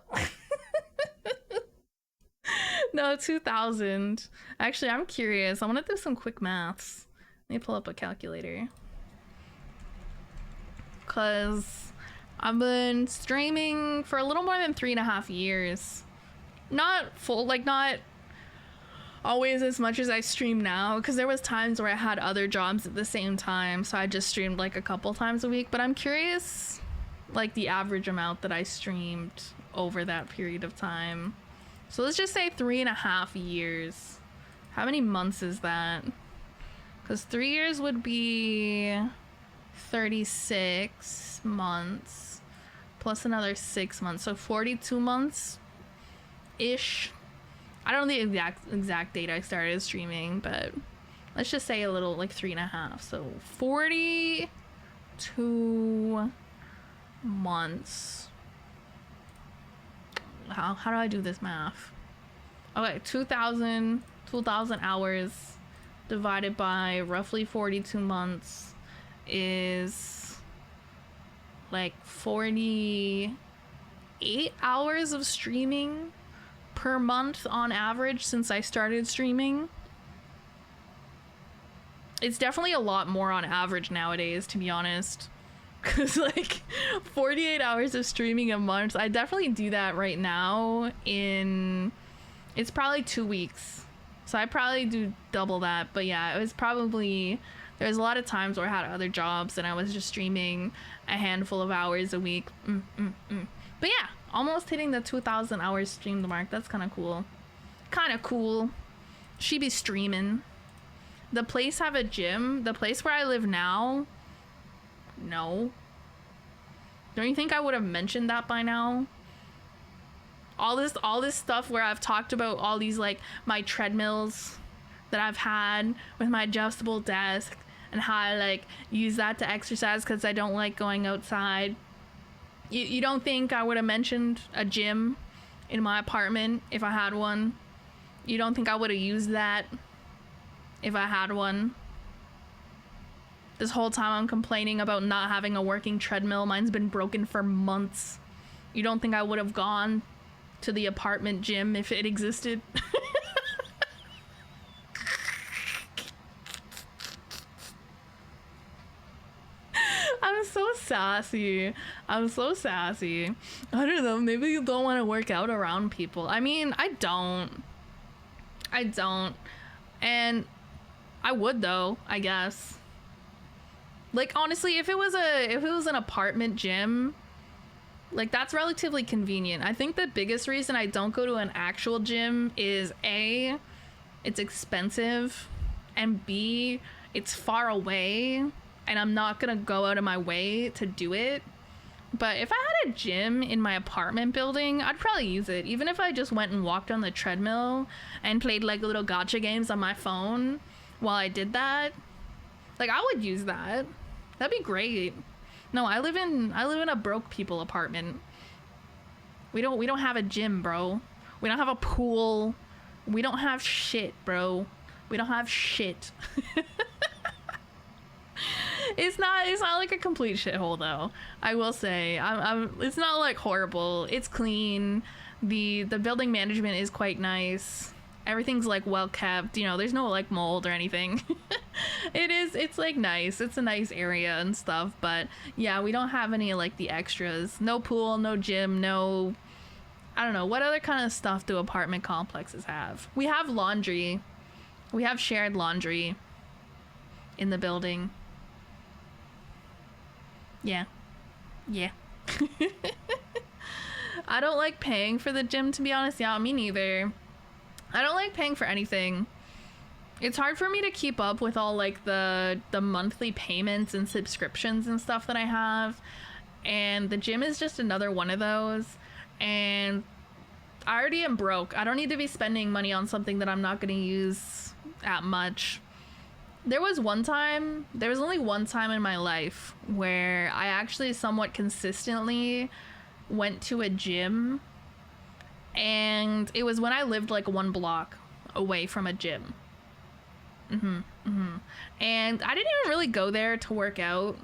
No, 2,000. Actually, I'm curious. I want to do some quick maths. Let me pull up a calculator. Because I've been streaming for a little more than 3.5 years. Not full, like not always as much as I stream now, because there was times where I had other jobs at the same time, so I just streamed like a couple times a week. But I'm curious, like the average amount that I streamed over that period of time. So let's just say 3.5 years. How many months is that? Because 3 years would be 36 months plus another 6 months, so 42 months ish. I don't know the exact date I started streaming, but let's just say a little, like 3.5. So 42 months. How do I do this math? Okay, 2,000 hours divided by roughly 42 months is like 48 hours of streaming per month on average since I started streaming. It's definitely a lot more on average nowadays, to be honest. Because like 48 hours of streaming a month, I definitely do that right now in, it's probably 2 weeks. So I probably do double that. But yeah, it was probably, there's a lot of times where I had other jobs and I was just streaming a handful of hours a week. But yeah, almost hitting the 2,000 hours streamed mark. That's kind of cool. Kind of cool. She be streaming. The place have a gym. The place where I live now, no. Don't you think I would have mentioned that by now? All this stuff where I've talked about all these like my treadmills that I've had with my adjustable desk and how I like use that to exercise because I don't like going outside. You don't think I would have mentioned a gym in my apartment if I had one? You don't think I would have used that if I had one? This whole time I'm complaining about not having a working treadmill. Mine's been broken for months. You don't think I would have gone to the apartment gym if it existed? I'm so sassy. I'm so sassy. I don't know. Maybe you don't want to work out around people. I mean, I don't. And I would though, I guess. Like honestly, if it was an apartment gym, like that's relatively convenient. I think the biggest reason I don't go to an actual gym is A, it's expensive, and B, it's far away, and I'm not gonna go out of my way to do it. But if I had a gym in my apartment building, I'd probably use it. Even if I just went and walked on the treadmill and played like little gacha games on my phone while I did that, like I would use that. That'd be great. No, I live in a broke people apartment. We don't have a gym, bro. We don't have a pool. We don't have shit, bro. We don't have shit. It's not like a complete shithole though. I will say, it's not like horrible. It's clean. The building management is quite nice. Everything's like well kept. You know, there's no like mold or anything. It's like nice. It's a nice area and stuff. But yeah, we don't have any like the extras. No pool, no gym, no I don't know, what other kind of stuff do apartment complexes have? We have laundry. We have shared laundry in the building. Yeah. Yeah. I don't like paying for the gym, to be honest. Yeah, me neither. I don't like paying for anything. It's hard for me to keep up with all like the monthly payments and subscriptions and stuff that I have. And the gym is just another one of those. And I already am broke. I don't need to be spending money on something that I'm not going to use at much. There was only one time in my life where I actually somewhat consistently went to a gym, and it was when I lived like one block away from a gym. And I didn't even really go there to work out.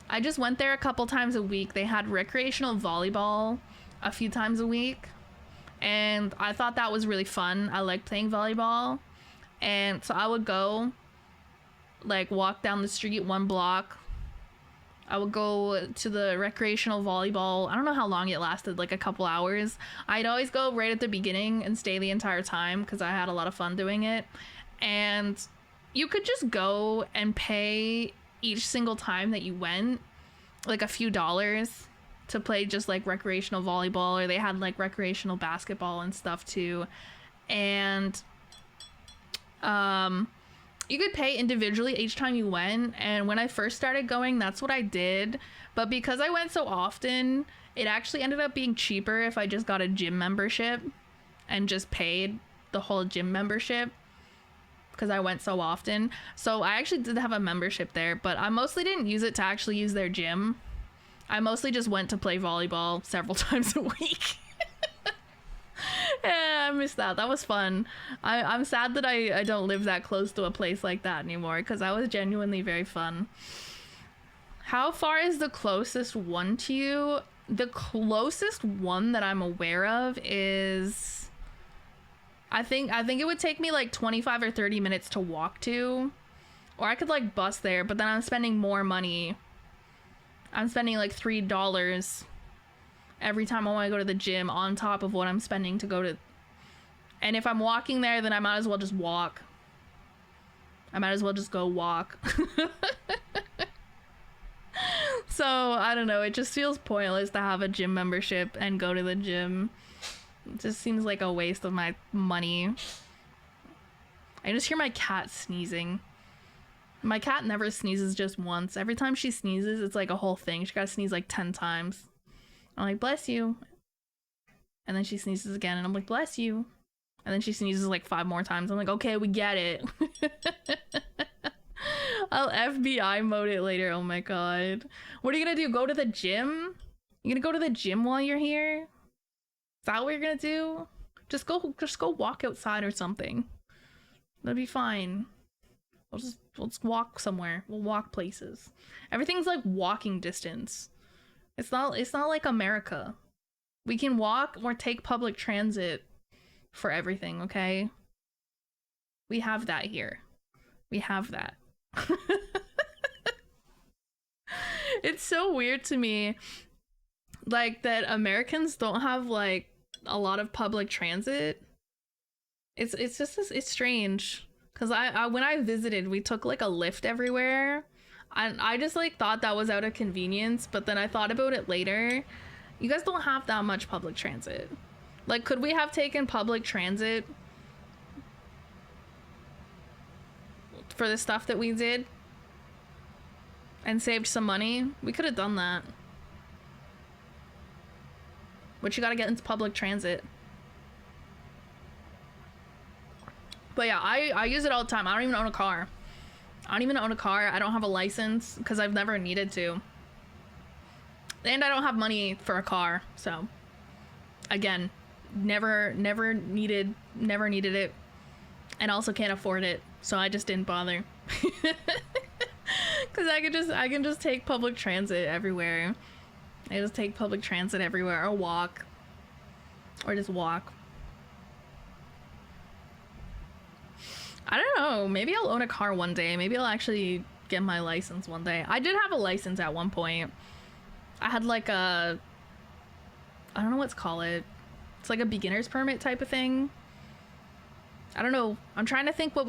I just went there a couple times a week. They had recreational volleyball a few times a week, and I thought that was really fun. I liked playing volleyball, and so I would go, like, walk down the street one block. I would go to the recreational volleyball. I don't know how long it lasted, like a couple hours. I'd always go right at the beginning and stay the entire time because I had a lot of fun doing it. And you could just go and pay each single time that you went like a few dollars to play just like recreational volleyball, or they had like recreational basketball and stuff too. And you could pay individually each time you went, and when I first started going, that's what I did. But because I went so often, it actually ended up being cheaper if I just got a gym membership and just paid the whole gym membership, because I went so often. So I actually did have a membership there, but I mostly didn't use it to actually use their gym. I mostly just went to play volleyball several times a week. Yeah, I missed that. That was fun. I'm sad that I don't live that close to a place like that anymore, because that was genuinely very fun. How far is the closest one to you? The closest one that I'm aware of is, I think it would take me like 25 or 30 minutes to walk to, or I could like bus there, but then I'm spending more money. I'm spending like $3 every time I want to go to the gym on top of what I'm spending to go to. And if I'm walking there, then I might as well just walk. I might as well just go walk. So I don't know, it just feels pointless to have a gym membership and go to the gym. It just seems like a waste of my money. I just hear my cat sneezing. My cat never sneezes just once. Every time she sneezes, it's like a whole thing. She gotta sneeze like 10 times. I'm like, bless you. And then she sneezes again, and I'm like, bless you. And then she sneezes like 5 more times. I'm like, okay, we get it. I'll FBI mode it later. Oh my god. What are you gonna do? Go to the gym? You gonna go to the gym while you're here? Is that what you're gonna do? Just go walk outside or something. That'll be fine. We'll just walk somewhere. We'll walk places. Everything's like walking distance. It's not like America. We can walk or take public transit for everything, okay? We have that here. We have that. It's so weird to me, like, that Americans don't have like a lot of public transit. It's strange, because I when I visited, we took like a Lyft everywhere, and I just like thought that was out of convenience, but then I thought about it later. You guys don't have that much public transit. Like, could we have taken public transit for the stuff that we did and saved some money? We could have done that. But you gotta get into public transit. But yeah, I use it all the time. I don't even own a car. I don't have a license because I've never needed to. And I don't have money for a car, so again, never needed it, and also can't afford it, so I just didn't bother. Because I can just take public transit everywhere. I just take public transit everywhere, or walk, or just walk. I don't know, maybe I'll own a car one day. Maybe I'll actually get my license one day. I did have a license at one point. I had like a, I don't know what's called it. It's like a beginner's permit type of thing. I don't know. I'm trying to think what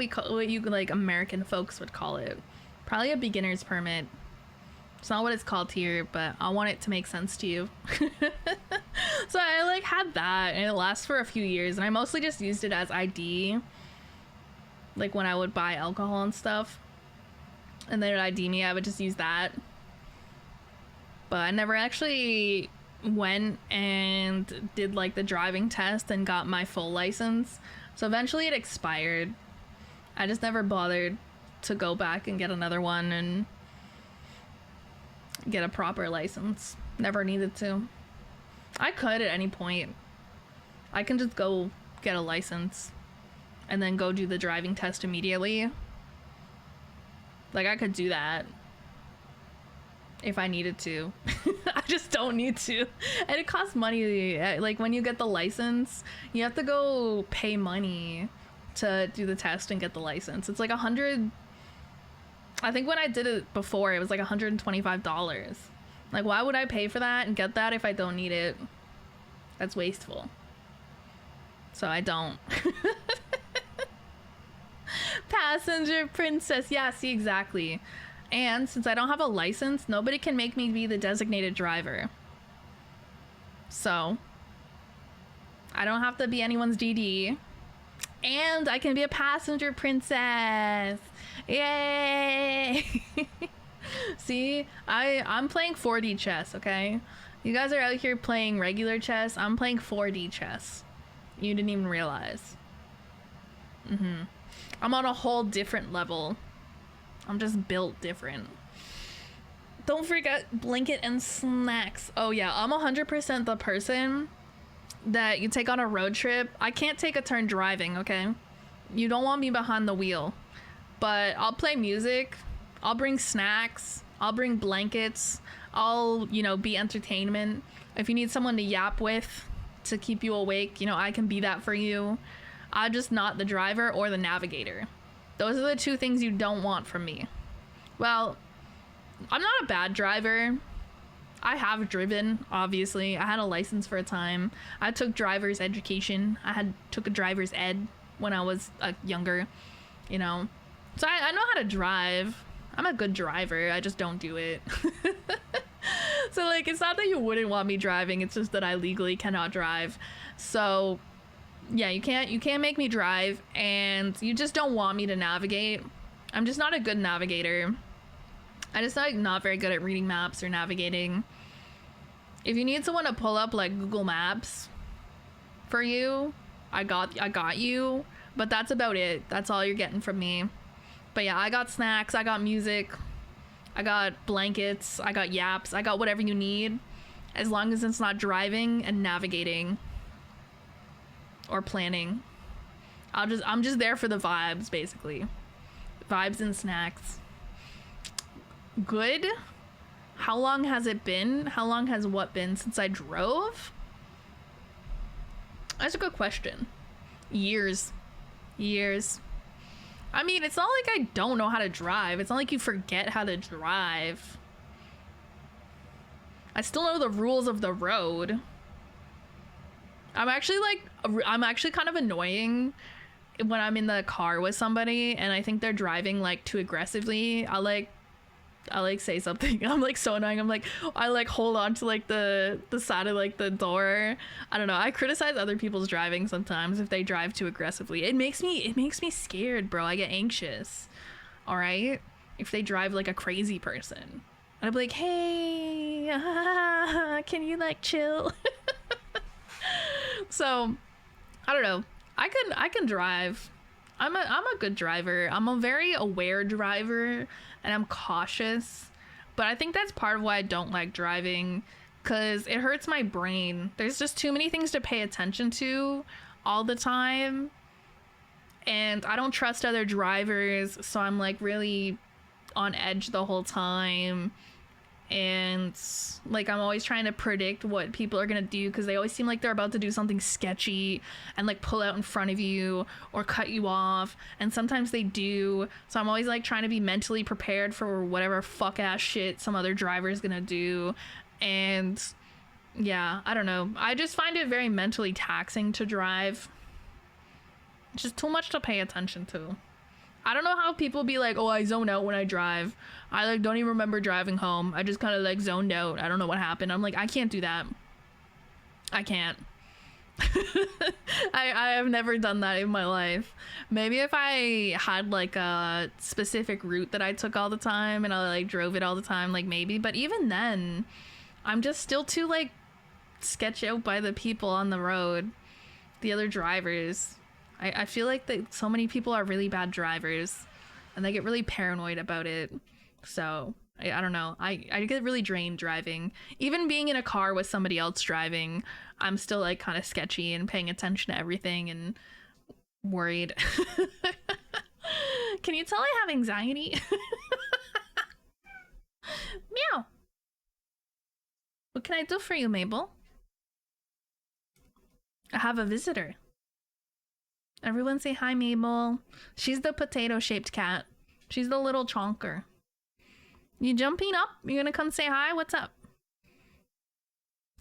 you like American folks would call it. Probably a beginner's permit. It's not what it's called here, but I want it to make sense to you. So I like had that, and it lasts for a few years, and I mostly just used it as ID. Like when I would buy alcohol and stuff, and they would ID me, I would just use that. But I never actually went and did like the driving test and got my full license. So eventually it expired. I just never bothered to go back and get another one and get a proper license. Never needed to. I could at any point. I can just go get a license and then go do the driving test immediately. Like, I could do that if I needed to. I just don't need to. And it costs money. Like, when you get the license, you have to go pay money to do the test and get the license. It's like $100. I think when I did it before, it was like $125. Like, why would I pay for that and get that if I don't need it? That's wasteful. So I don't. Passenger princess. Yeah, see, exactly. And since I don't have a license, nobody can make me be the designated driver. So I don't have to be anyone's DD. And I can be a passenger princess. Yay! See, I'm playing 4D chess, okay? You guys are out here playing regular chess. I'm playing 4D chess. You didn't even realize. I'm on a whole different level. I'm just built different. Don't forget blanket and snacks. Oh yeah, I'm 100% the person that you take on a road trip. I can't take a turn driving, okay? You don't want me behind the wheel. But I'll play music. I'll bring snacks. I'll bring blankets. I'll, be entertainment. If you need someone to yap with to keep you awake, I can be that for you. I'm just not the driver or the navigator. Those are the two things you don't want from me. Well, I'm not a bad driver. I have driven, obviously. I had a license for a time. I took driver's education. Took a driver's ed when I was younger, So I know how to drive. I'm a good driver. I just don't do it. So, like, it's not that you wouldn't want me driving. It's just that I legally cannot drive. So, yeah, you can't make me drive, and you just don't want me to navigate. I'm just not a good navigator. I just not very good at reading maps or navigating. If you need someone to pull up like Google Maps for you, I got you, but that's about it. That's all you're getting from me. But yeah, I got snacks, I got music, I got blankets, I got yaps, I got whatever you need, as long as it's not driving and navigating or planning. I'm just there for the vibes, basically. Vibes and snacks. Good. How long has it been? How long has what been since I drove? That's a good question. Years. I mean, it's not like I don't know how to drive. It's not like you forget how to drive. I still know the rules of the road. I'm actually kind of annoying when I'm in the car with somebody and I think they're driving like too aggressively. I like say something. I'm like so annoying. I like hold on to like the side of like the door. I don't know. I criticize other people's driving sometimes if they drive too aggressively. It makes me scared, bro. I get anxious. All right? If they drive like a crazy person. And I'd be like, "Hey, can you like chill?" So, I don't know. I can drive. I'm a good driver. I'm a very aware driver and I'm cautious. But I think that's part of why I don't like driving, because it hurts my brain. There's just too many things to pay attention to all the time. And I don't trust other drivers, so I'm like really on edge the whole time. And like I'm always trying to predict what people are gonna do, because they always seem like they're about to do something sketchy and like pull out in front of you or cut you off, and sometimes they do. So I'm always like trying to be mentally prepared for whatever fuck ass shit some other driver is gonna do. And Yeah, I don't know. I just find it very mentally taxing to drive. It's just too much to pay attention to. I don't know how people be like, oh, I zone out when I drive. I like don't even remember driving home. I just kind of like zoned out. I don't know what happened. I'm like, I can't do that. I can't. I have never done that in my life. Maybe if I had like a specific route that I took all the time and I like drove it all the time, like maybe. But even then, I'm just still too like sketched out by the people on the road, the other drivers. I feel like that so many people are really bad drivers and they get really paranoid about it. So I don't know. I get really drained driving. Even being in a car with somebody else driving, I'm still like kind of sketchy and paying attention to everything and worried. Can you tell I have anxiety? Meow. What can I do for you, Mabel? I have a visitor. Everyone say hi, Mabel. She's the potato-shaped cat. She's the little chonker. You jumping up? You gonna come say hi? What's up?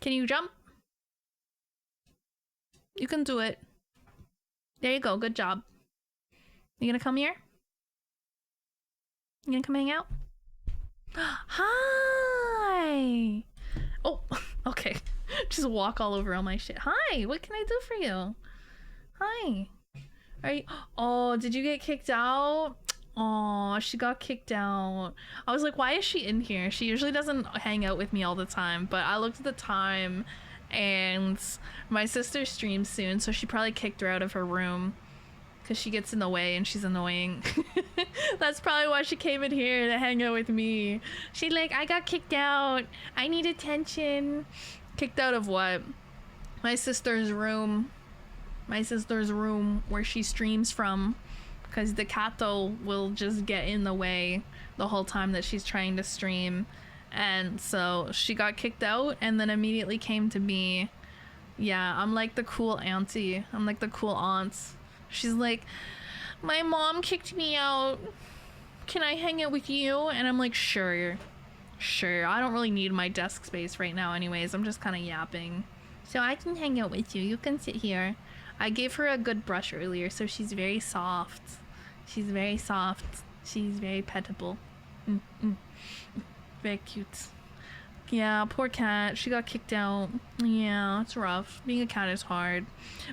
Can you jump? You can do it. There you go. Good job. You gonna come here? You gonna come hang out? Hi! Oh, okay. Just walk all over all my shit. Hi, what can I do for you? Hi. Are you... Oh, did you get kicked out? Oh, she got kicked out. I was like, why is she in here? She usually doesn't hang out with me all the time, but I looked at the time and my sister streams soon, so she probably kicked her out of her room because she gets in the way and she's annoying. That's probably why she came in here to hang out with me. She's like, I got kicked out. I need attention. Kicked out of what? My sister's room. My sister's room where she streams from, because the cato will just get in the way the whole time that she's trying to stream. And so she got kicked out and then immediately came to me. Yeah, I'm like the cool auntie. I'm like the cool aunt. She's like, my mom kicked me out. Can I hang out with you? And I'm like, sure. Sure. I don't really need my desk space right now anyways. I'm just kind of yapping. So I can hang out with you. You can sit here. I gave her a good brush earlier, so she's very soft. She's very soft. She's very petable. Very cute. Yeah, poor cat. She got kicked out. Yeah, it's rough. Being a cat is hard.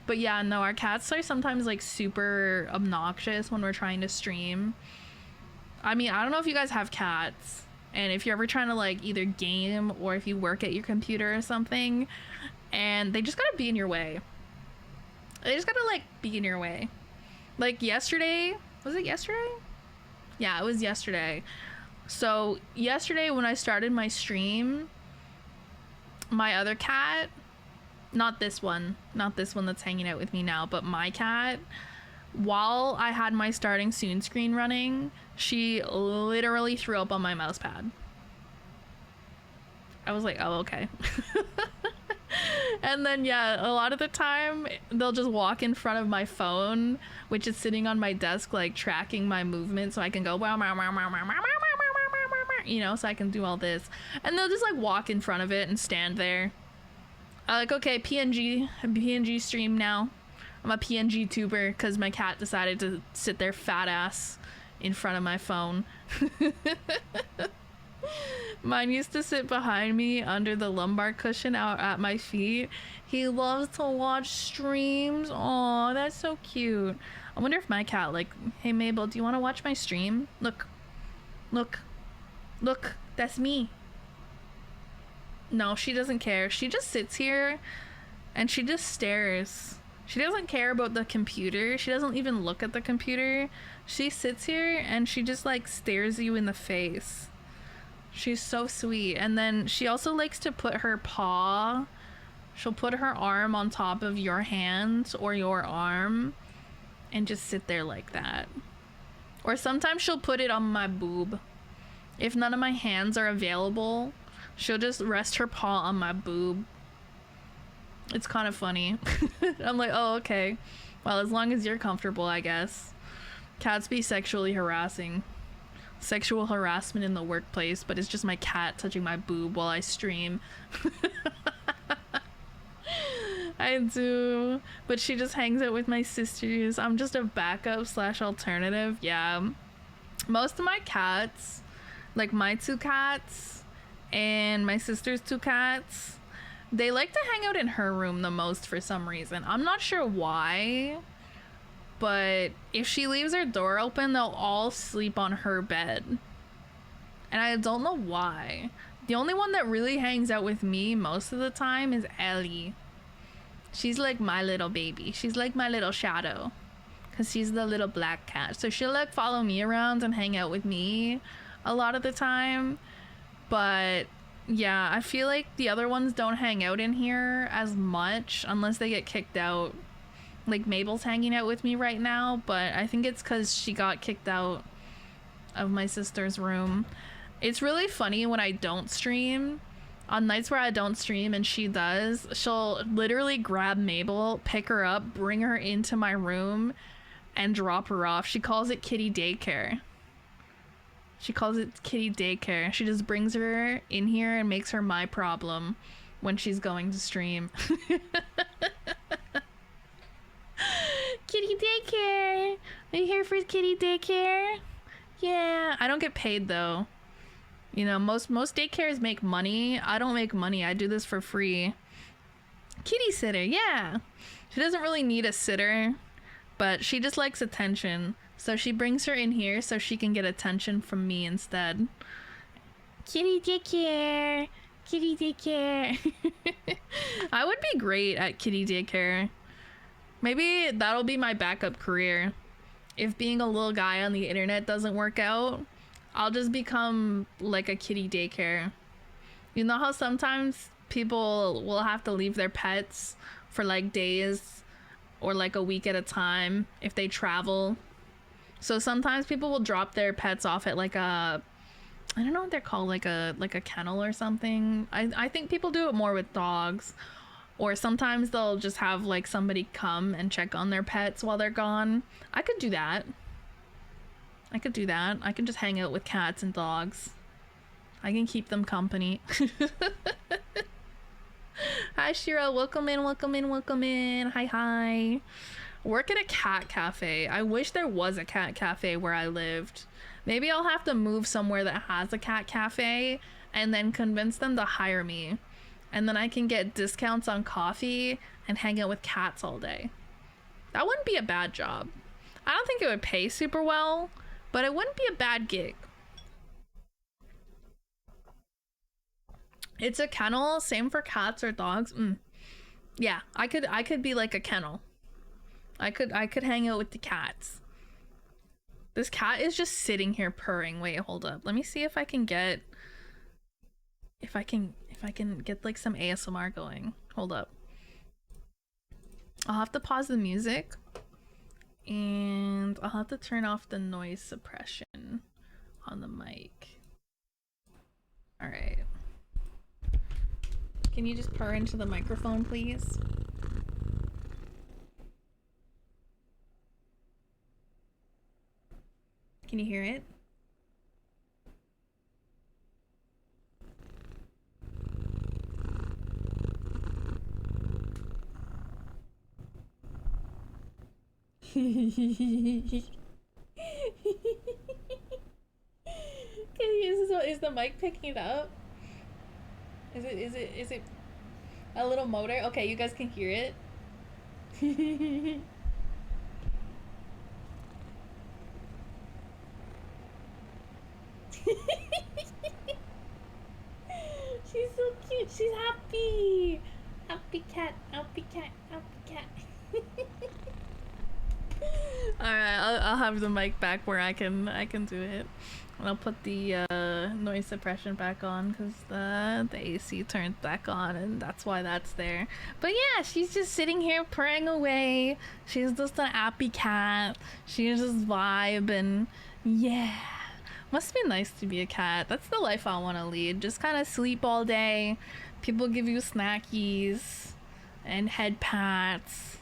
But yeah, no, our cats are sometimes like super obnoxious when we're trying to stream. I mean, I don't know if you guys have cats, and if you're ever trying to like either game or if you work at your computer or something, and they just gotta be in your way. They just gotta like be in your way. Like yesterday, was it yesterday? Yeah, it was yesterday. So yesterday when I started my stream, my other cat, not this one that's hanging out with me now, but my cat, while I had my starting soon screen running, she literally threw up on my mouse pad. I was like, oh, okay. And then yeah, a lot of the time they'll just walk in front of my phone, which is sitting on my desk, like tracking my movement, so I can go, you know, so I can do all this. And they'll just like walk in front of it and stand there. I'm like, okay, PNG stream now. I'm a PNG tuber because my cat decided to sit their fat ass in front of my phone. Mine used to sit behind me under the lumbar cushion out at my feet. He loves to watch streams. Aw, that's so cute. I wonder if my cat, like, hey Mabel, do you want to watch my stream? Look, that's me. No, she doesn't care. She just sits here and she just stares. She doesn't care about the computer. She doesn't even look at the computer. She sits here and she just like stares you in the face. She's so sweet. And then she also likes to put her paw, she'll put her arm on top of your hand or your arm and just sit there like that. Or sometimes she'll put it on my boob. If none of my hands are available, she'll just rest her paw on my boob. It's kind of funny. I'm like, oh, okay. Well, as long as you're comfortable, I guess. Cats be sexually harassing. Sexual harassment in the workplace, but it's just my cat touching my boob while I stream. I do, but she just hangs out with my sisters. I'm just a backup slash alternative. Yeah. Most of my cats, like my 2 cats and my sister's 2 cats, they like to hang out in her room the most for some reason. I'm not sure why, but if she leaves her door open, they'll all sleep on her bed. And I don't know why. The only one that really hangs out with me most of the time is Ellie. She's like my little baby. She's like my little shadow. Because she's the little black cat. So she'll like follow me around and hang out with me a lot of the time. But yeah, I feel like the other ones don't hang out in here as much unless they get kicked out. Like Mabel's hanging out with me right now, but I think it's because she got kicked out of my sister's room. It's really funny when I don't stream. On nights where I don't stream and she does, she'll literally grab Mabel, pick her up, bring her into my room, and drop her off. She calls it kitty daycare. She calls it kitty daycare. She just brings her in here and makes her my problem when she's going to stream. Kitty daycare! Are you here for kitty daycare? Yeah, I don't get paid though. You know, most daycares make money. I don't make money. I do this for free. Kitty sitter, yeah. She doesn't really need a sitter, but she just likes attention. So she brings her in here so she can get attention from me instead. Kitty daycare. Kitty daycare. I would be great at kitty daycare. Maybe that'll be my backup career. If being a little guy on the internet doesn't work out, I'll just become like a kitty daycare. You know how sometimes people will have to leave their pets for like days or like a week at a time if they travel? So sometimes people will drop their pets off at like a, I don't know what they're called, like a kennel or something. I think people do it more with dogs. Or sometimes they'll just have like somebody come and check on their pets while they're gone. I could do that. I could do that. I can just hang out with cats and dogs. I can keep them company. Hi Shira, welcome in, welcome in, welcome in. Hi, hi. Work at a cat cafe. I wish there was a cat cafe where I lived. Maybe I'll have to move somewhere that has a cat cafe and then convince them to hire me. And then I can get discounts on coffee and hang out with cats all day. That wouldn't be a bad job. I don't think it would pay super well, but it wouldn't be a bad gig. It's a kennel, same for cats or dogs. Yeah, I could be like a kennel. I could hang out with the cats. This cat is just sitting here purring. Wait, hold up. Let me see if I can get like some ASMR going. Hold up. I'll have to pause the music and I'll have to turn off the noise suppression on the mic. All right. Can you just purr into the microphone, please? Can you hear it? Is the mic picking it up? Is it a little motor? Okay, you guys can hear it. She's so cute. She's happy. Happy cat. Happy cat. Happy cat. Alright, I'll have the mic back where I can do it. And I'll put the noise suppression back on because the AC turned back on and that's why that's there. But yeah, she's just sitting here purring away. She's just an happy cat. She's just vibing. Yeah. Must be nice to be a cat. That's the life I want to lead. Just kind of sleep all day. People give you snackies and head pats.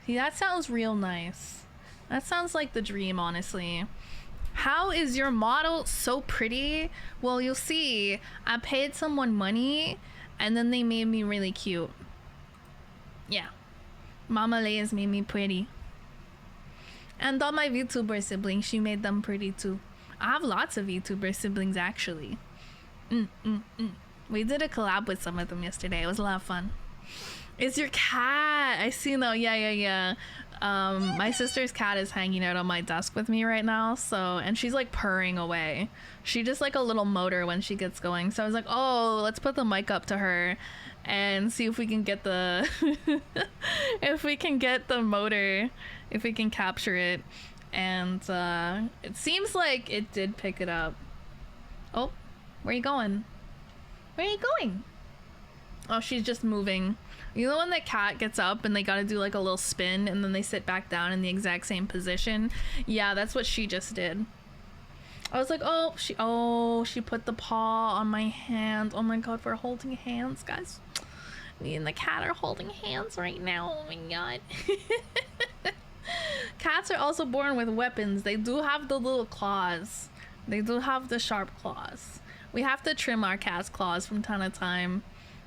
See, that sounds real nice. That sounds like the dream, honestly. How is your model so pretty? Well, you'll see. I paid someone money and then they made me really cute. Yeah. Mama Leia's made me pretty. And all my VTuber siblings, she made them pretty too. I have lots of VTuber siblings actually. We did a collab with some of them yesterday. It was a lot of fun. It's your cat. I see now. Yeah. My sister's cat is hanging out on my desk with me right now. So, and she's like purring away. She just like a little motor when she gets going. So I was like, oh, let's put the mic up to her and see if we can get the if we can get the motor, if we can capture it. And it seems like it did pick it up. Oh, where are you going? Where are you going? Oh, she's just moving. You know when the cat gets up and they gotta do like a little spin and then they sit back down in the exact same position? Yeah, that's what she just did. I was like, oh, she put the paw on my hand. Oh my god, we're holding hands, guys. Me and the cat are holding hands right now. Oh my god. Cats are also born with weapons. They do have the little claws. They do have the sharp claws. We have to trim our cat's claws from time to time.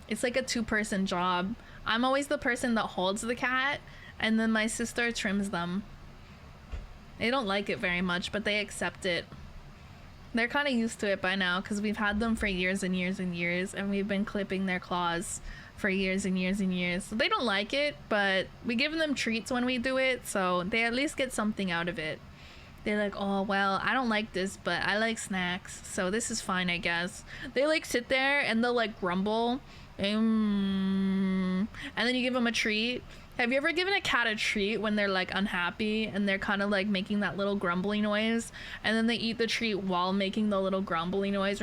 It's like a two-person job. I'm always the person that holds the cat, and then my sister trims them. They don't like it very much, but they accept it. They're kind of used to it by now because we've had them for years and years and years, and we've been clipping their claws for years and years and years. So they don't like it, but we give them treats when we do it, so they at least get something out of it. They're like, oh, well, I don't like this, but I like snacks, so this is fine, I guess. They like sit there and they'll like grumble, and then you give them a treat. Have you ever given a cat a treat when they're like unhappy and they're kind of like making that little grumbly noise, and then they eat the treat while making the little grumbly noise,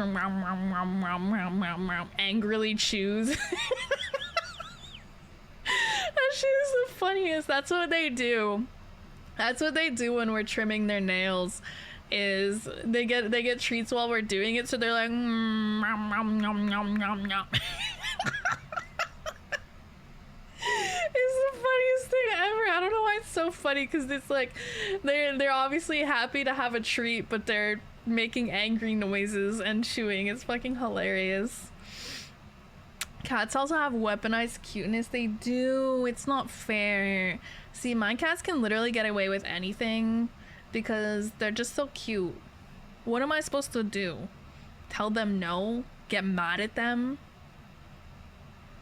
angrily chews? That shit is the funniest. That's what they do. That's what they do when we're trimming their nails. Is they get treats while we're doing it, so they're like It's the funniest thing ever. I don't know why it's so funny, because it's like they're obviously happy to have a treat, but they're making angry noises and chewing. It's fucking hilarious. Cats also have weaponized cuteness. They do. It's not fair. See, my cats can literally get away with anything because they're just so cute. What am I supposed to do? Tell them no? Get mad at them?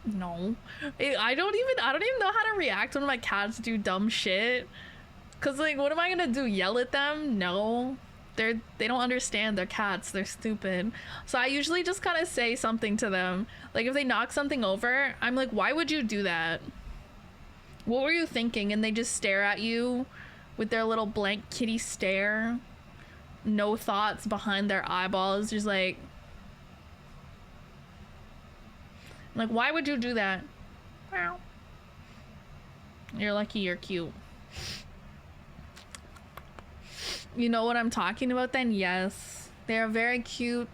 No. I don't even know how to react when my cats do dumb shit. Cause like, what am I gonna do? Yell at them? No. They don't understand. They're cats. They're stupid. So I usually just kind of say something to them. Like if they knock something over, I'm like, why would you do that? What were you thinking? And they just stare at you with their little blank kitty stare. No thoughts behind their eyeballs. Just like, why would you do that? Wow. You're lucky you're cute. You know what I'm talking about then? Yes. They're very cute.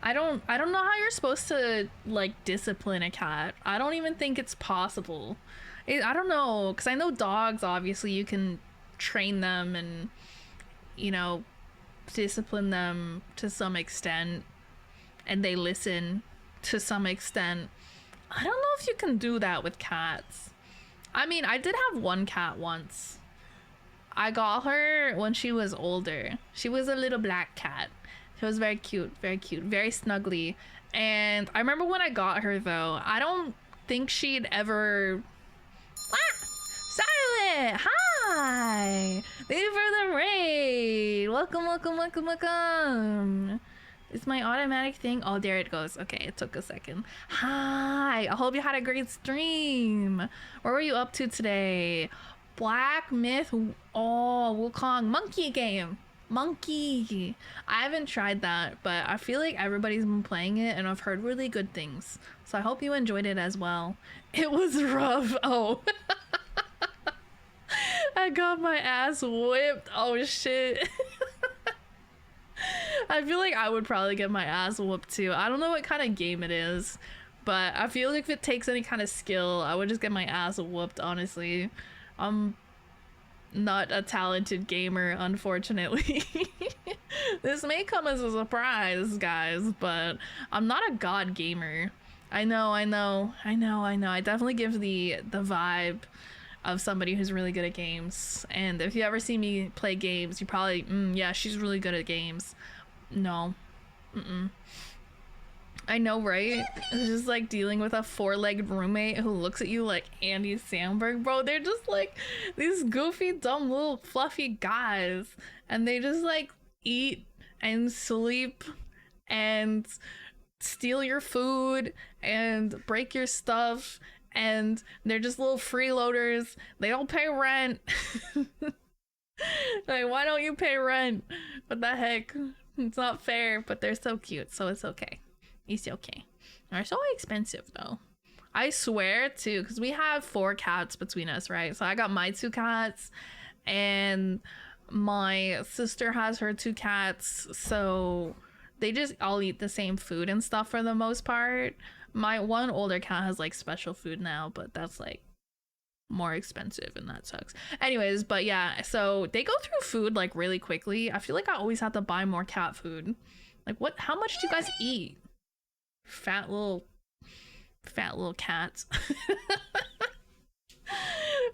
I don't know how you're supposed to like discipline a cat. I don't even think it's possible. I don't know, because I know dogs, obviously you can train them and, you know, discipline them to some extent, and they listen to some extent. I don't know if you can do that with cats. I mean, I did have one cat once. I got her when she was older. She was a little black cat. She was very cute, very snuggly. And I remember when I got her though, I don't think she'd ever... Silent! Hi! Thank you for the raid! Welcome! It's my automatic thing. Oh, there it goes. Okay, it took a second. Hi! I hope you had a great stream. What were you up to today? Black Myth. Oh, Wukong monkey game. Monkey. I haven't tried that, but I feel like everybody's been playing it and I've heard really good things. So I hope you enjoyed it as well. It was rough. Oh. I got my ass whipped. Oh shit. I feel like I would probably get my ass whooped too. I don't know what kind of game it is, but I feel like if it takes any kind of skill, I would just get my ass whooped, honestly. I'm not a talented gamer, unfortunately. This may come as a surprise, guys, but I'm not a god gamer. I know. I definitely give the vibe of somebody who's really good at games. And if you ever see me play games, you probably, yeah, she's really good at games. No. I know, right? It's just like dealing with a 4-legged roommate who looks at you like Andy Samberg, bro. They're just like these goofy, dumb, little fluffy guys. And they just like eat and sleep and steal your food and break your stuff. And they're just little freeloaders. They don't pay rent. Like, why don't you pay rent? What the heck? It's not fair, but they're so cute, so it's okay. It's okay. They're so expensive though. I swear too, because we have 4 cats between us, right? So I got my 2 cats and my sister has her 2 cats. So they just all eat the same food and stuff for the most part. My one older cat has like special food now, but that's like more expensive and that sucks. Anyways, but yeah, so they go through food like really quickly. I feel like I always have to buy more cat food. Like how much do you guys eat? Fat little cats.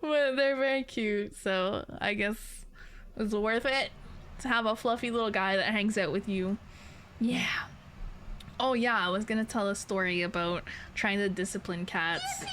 But they're very cute, so I guess it's worth it to have a fluffy little guy that hangs out with you. Yeah. Oh yeah, I was gonna tell a story about trying to discipline cats.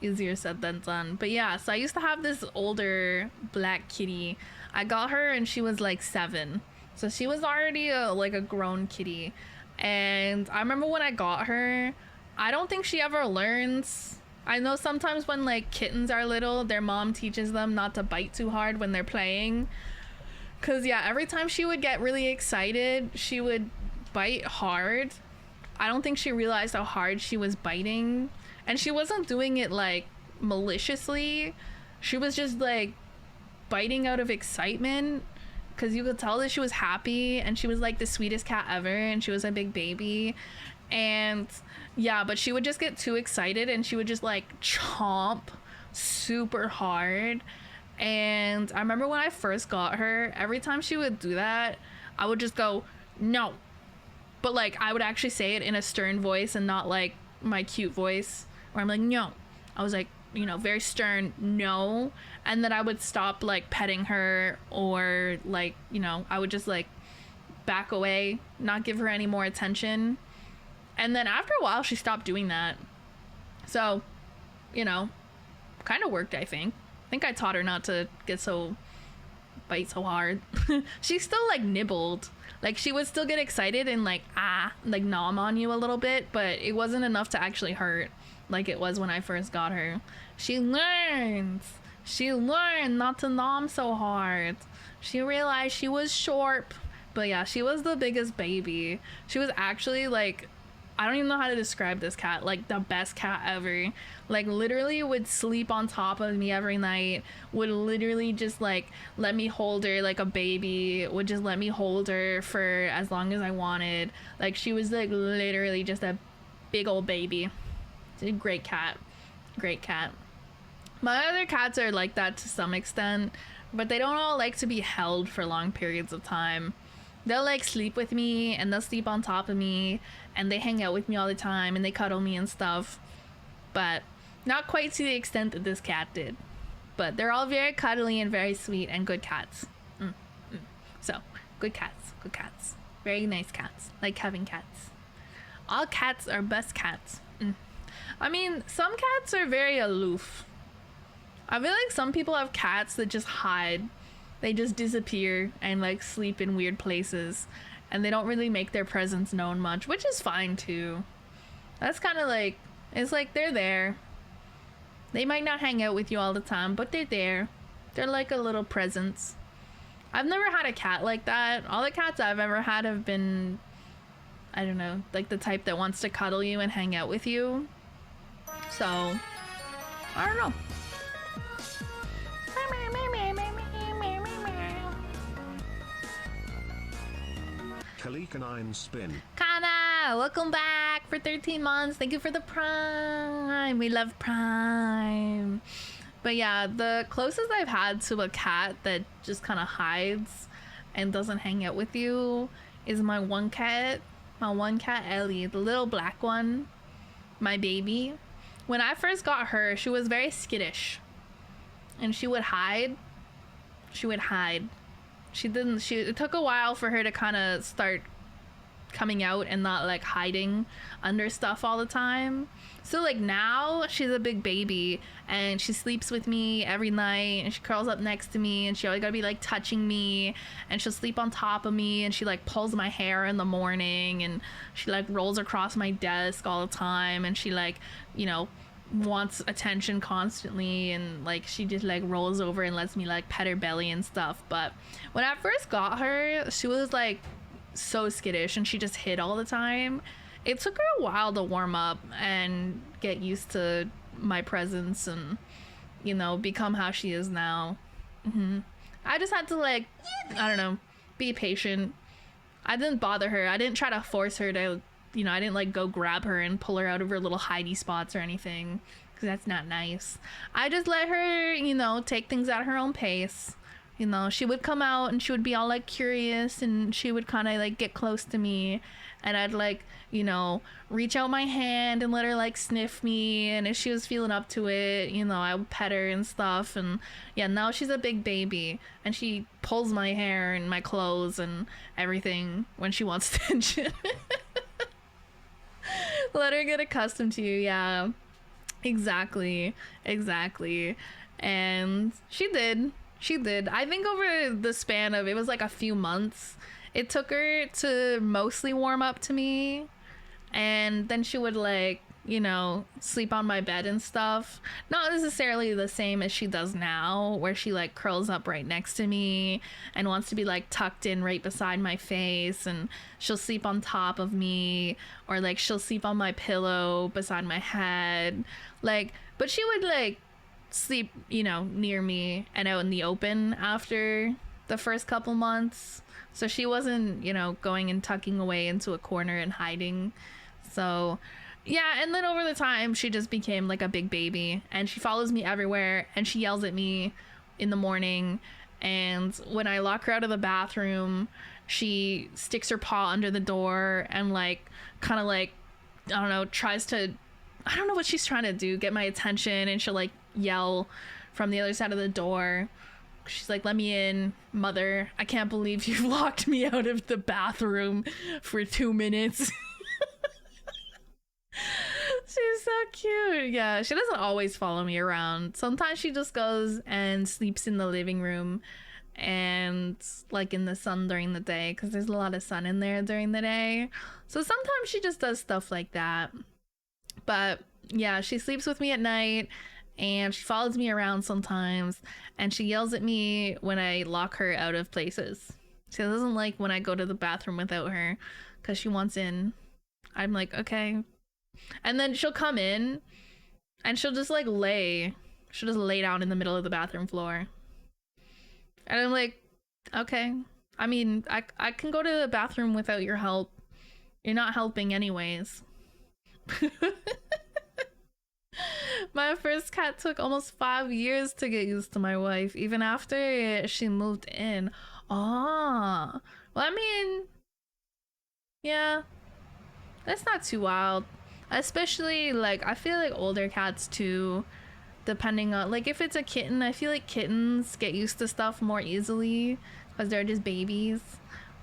Easier said than done. But yeah, so I used to have this older black kitty. I got her and she was like 7, so she was already like a grown kitty. And I remember when I got her, I don't think she ever learns. I know sometimes when like kittens are little, their mom teaches them not to bite too hard when they're playing. Cause yeah, every time she would get really excited, she would bite hard. I don't think she realized how hard she was biting. And she wasn't doing it like maliciously. She was just like biting out of excitement. Because you could tell that she was happy and she was like the sweetest cat ever and she was a big baby. And yeah, but she would just get too excited and she would just like chomp super hard. And I remember when I first got her, every time she would do that, I would just go, no. But like I would actually say it in a stern voice and not like my cute voice where I'm like, no. I was like, you know, very stern, no. And then I would stop like petting her, or like, you know, I would just like back away, not give her any more attention. And then after a while she stopped doing that. So, you know, kind of worked. I think I taught her not to bite so hard. She still like nibbled, like she would still get excited and like nom on you a little bit, but it wasn't enough to actually hurt like it was when I first got her. She learned not to nom so hard. She realized she was sharp. But yeah, she was the biggest baby. She was actually like, I don't even know how to describe this cat, like the best cat ever. Like literally would sleep on top of me every night, would literally just like let me hold her like a baby, would just let me hold her for as long as I wanted. Like she was like literally just a big old baby. It's a great cat. My other cats are like that to some extent, but they don't all like to be held for long periods of time. They'll like sleep with me and they'll sleep on top of me and they hang out with me all the time and they cuddle me and stuff, but not quite to the extent that this cat did. But they're all very cuddly and very sweet and good cats. So good cats, very nice cats, like having cats. All cats are best cats. I mean, some cats are very aloof. I feel like some people have cats that just hide. They just disappear and like sleep in weird places and they don't really make their presence known much, which is fine too. That's kind of like, it's like they're there. They might not hang out with you all the time, but they're there. They're like a little presence. I've never had a cat like that. All the cats I've ever had have been, I don't know, like the type that wants to cuddle you and hang out with you. So, I don't know. Kalika9 spin. Kana, welcome back for 13 months. Thank you for the Prime. We love Prime. But yeah, the closest I've had to a cat that just kind of hides and doesn't hang out with you is my one cat, Ellie, the little black one, my baby. When I first got her, she was very skittish. and she would hide. She would hide. She didn't. It took a while for her to kind of start coming out and not like hiding under stuff all the time. So like now she's a big baby and she sleeps with me every night and she curls up next to me and she always gotta be like touching me, and she'll sleep on top of me, and she like pulls my hair in the morning, and she like rolls across my desk all the time, and she like, you know, wants attention constantly, and like she just like rolls over and lets me like pet her belly and stuff. But when I first got her, she was like so skittish and she just hid all the time. It took her a while to warm up and get used to my presence and, you know, become how she is now. I just had to like, I don't know, be patient. I didn't bother her. I didn't try to force her to, you know, I didn't like go grab her and pull her out of her little hidey spots or anything, because that's not nice. I just let her, you know, take things at her own pace. You know, she would come out and she would be all like curious, and she would kind of like get close to me, and I'd like, you know, reach out my hand and let her like sniff me, and if she was feeling up to it, you know, I would pet her and stuff. And yeah, now she's a big baby and she pulls my hair and my clothes and everything when she wants attention. Let her get accustomed to you. Yeah, exactly. And she did. I think over the span of, it was like a few months, it took her to mostly warm up to me, and then she would like, you know, sleep on my bed and stuff. Not necessarily the same as she does now, where she like curls up right next to me and wants to be like tucked in right beside my face, and she'll sleep on top of me, or like she'll sleep on my pillow beside my head, like. But she would like sleep, you know, near me and out in the open after the first couple months, so she wasn't, you know, going and tucking away into a corner and hiding. So yeah, and then over the time she just became like a big baby, and she follows me everywhere, and she yells at me in the morning, and when I lock her out of the bathroom, she sticks her paw under the door and like kind of like, I don't know, tries to, I don't know what she's trying to do, get my attention, and she'll like yell from the other side of the door. She's like, "Let me in, mother. I can't believe you locked me out of the bathroom for 2 minutes." She's so cute. Yeah, she doesn't always follow me around. Sometimes she just goes and sleeps in the living room and like in the sun during the day, because there's a lot of sun in there during the day. So sometimes she just does stuff like that. But yeah, she sleeps with me at night, and she follows me around sometimes, and she yells at me when I lock her out of places. She doesn't like when I go to the bathroom without her, because she wants in. I'm like, okay. And then she'll come in and she'll just lay down in the middle of the bathroom floor. And I'm like, okay. I mean, I can go to the bathroom without your help. You're not helping anyways. My first cat took almost 5 years to get used to my wife, even after she moved in. Ah, well, I mean, yeah, that's not too wild. Especially, like, I feel like older cats too, depending on, like, if it's a kitten, I feel like kittens get used to stuff more easily because they're just babies.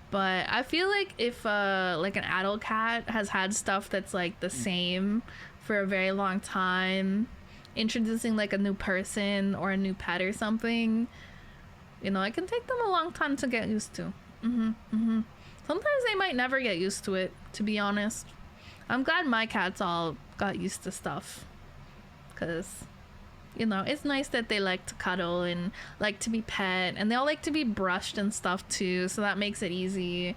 But I feel like if like an adult cat has had stuff that's like the same for a very long time, introducing like a new person or a new pet or something, you know, it can take them a long time to get used to. Sometimes they might never get used to it, to be honest. I'm glad my cats all got used to stuff, because, you know, it's nice that they like to cuddle and like to be pet, and they all like to be brushed and stuff too, so that makes it easy,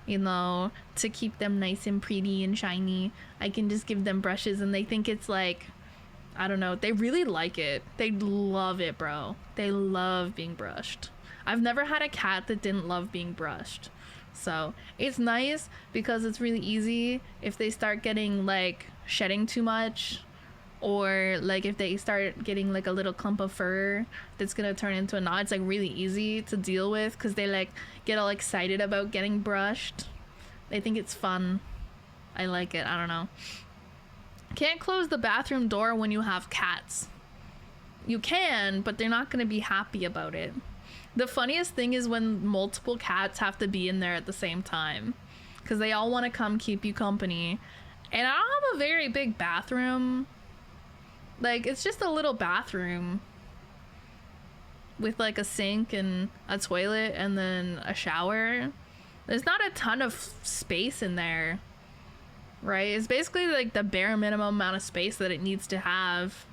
you know, to keep them nice and pretty and shiny. I can just give them brushes and they think it's like, I don't know, they really like it. They love it, bro. They love being brushed. I've never had a cat that didn't love being brushed. So it's nice because it's really easy if they start getting like shedding too much, or like if they start getting like a little clump of fur that's gonna turn into a knot. It's like really easy to deal with because they like get all excited about getting brushed. They think it's fun. I like it. I don't know. Can't close the bathroom door when you have cats. You can, but they're not going to be happy about it. The funniest thing is when multiple cats have to be in there at the same time, because they all want to come keep you company. And I don't have a very big bathroom. Like, it's just a little bathroom with like a sink and a toilet and then a shower. There's not a ton of space in there, right? It's basically like the bare minimum amount of space that it needs to have.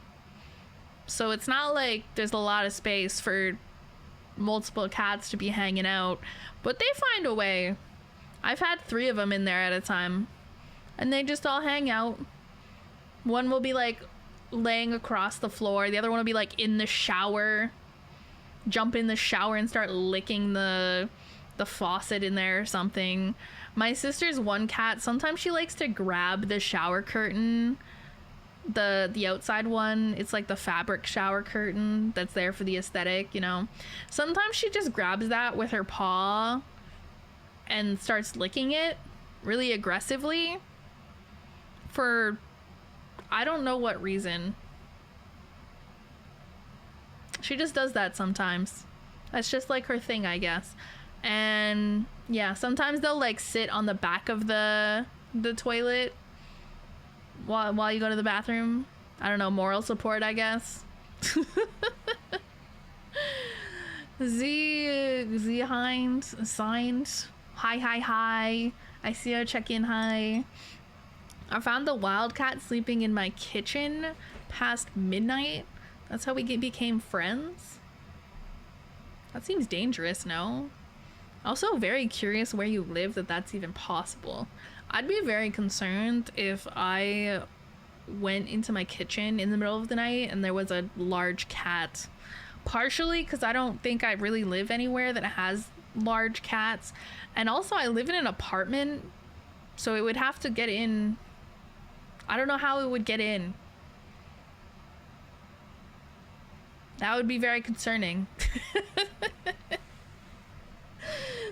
So it's not like there's a lot of space for multiple cats to be hanging out, but they find a way. I've had 3 of them in there at a time, and they just all hang out. One will be like laying across the floor, the other one will be like in the shower, jump in the shower and start licking the faucet in there or something. My sister's one cat, sometimes she likes to grab the shower curtain, the outside one. It's like the fabric shower curtain that's there for the aesthetic, you know. Sometimes she just grabs that with her paw and starts licking it really aggressively for I don't know what reason. She just does that sometimes. That's just like her thing, I guess. And yeah, sometimes they'll like sit on the back of the toilet while you go to the bathroom. I don't know, moral support, I guess. Z Hines signed. Hi. I see her check in. Hi. I found the wildcat sleeping in my kitchen past midnight. That's how we became friends. That seems dangerous, no? Also very curious where you live that's even possible. I'd be very concerned if I went into my kitchen in the middle of the night and there was a large cat. Partially because I don't think I really live anywhere that has large cats. And also I live in an apartment, so it would have to get in. I don't know how it would get in. That would be very concerning.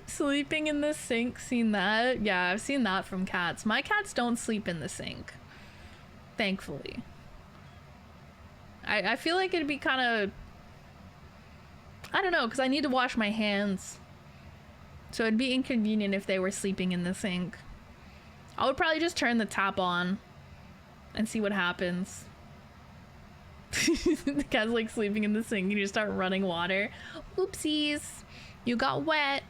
Sleeping in the sink, seen that? Yeah, I've seen that from cats. My cats don't sleep in the sink, thankfully. I feel like it'd be kind of, I don't know, because I need to wash my hands. So it'd be inconvenient if they were sleeping in the sink. I would probably just turn the tap on and see what happens. The cat's like sleeping in the sink and you start running water. Oopsies. You got wet.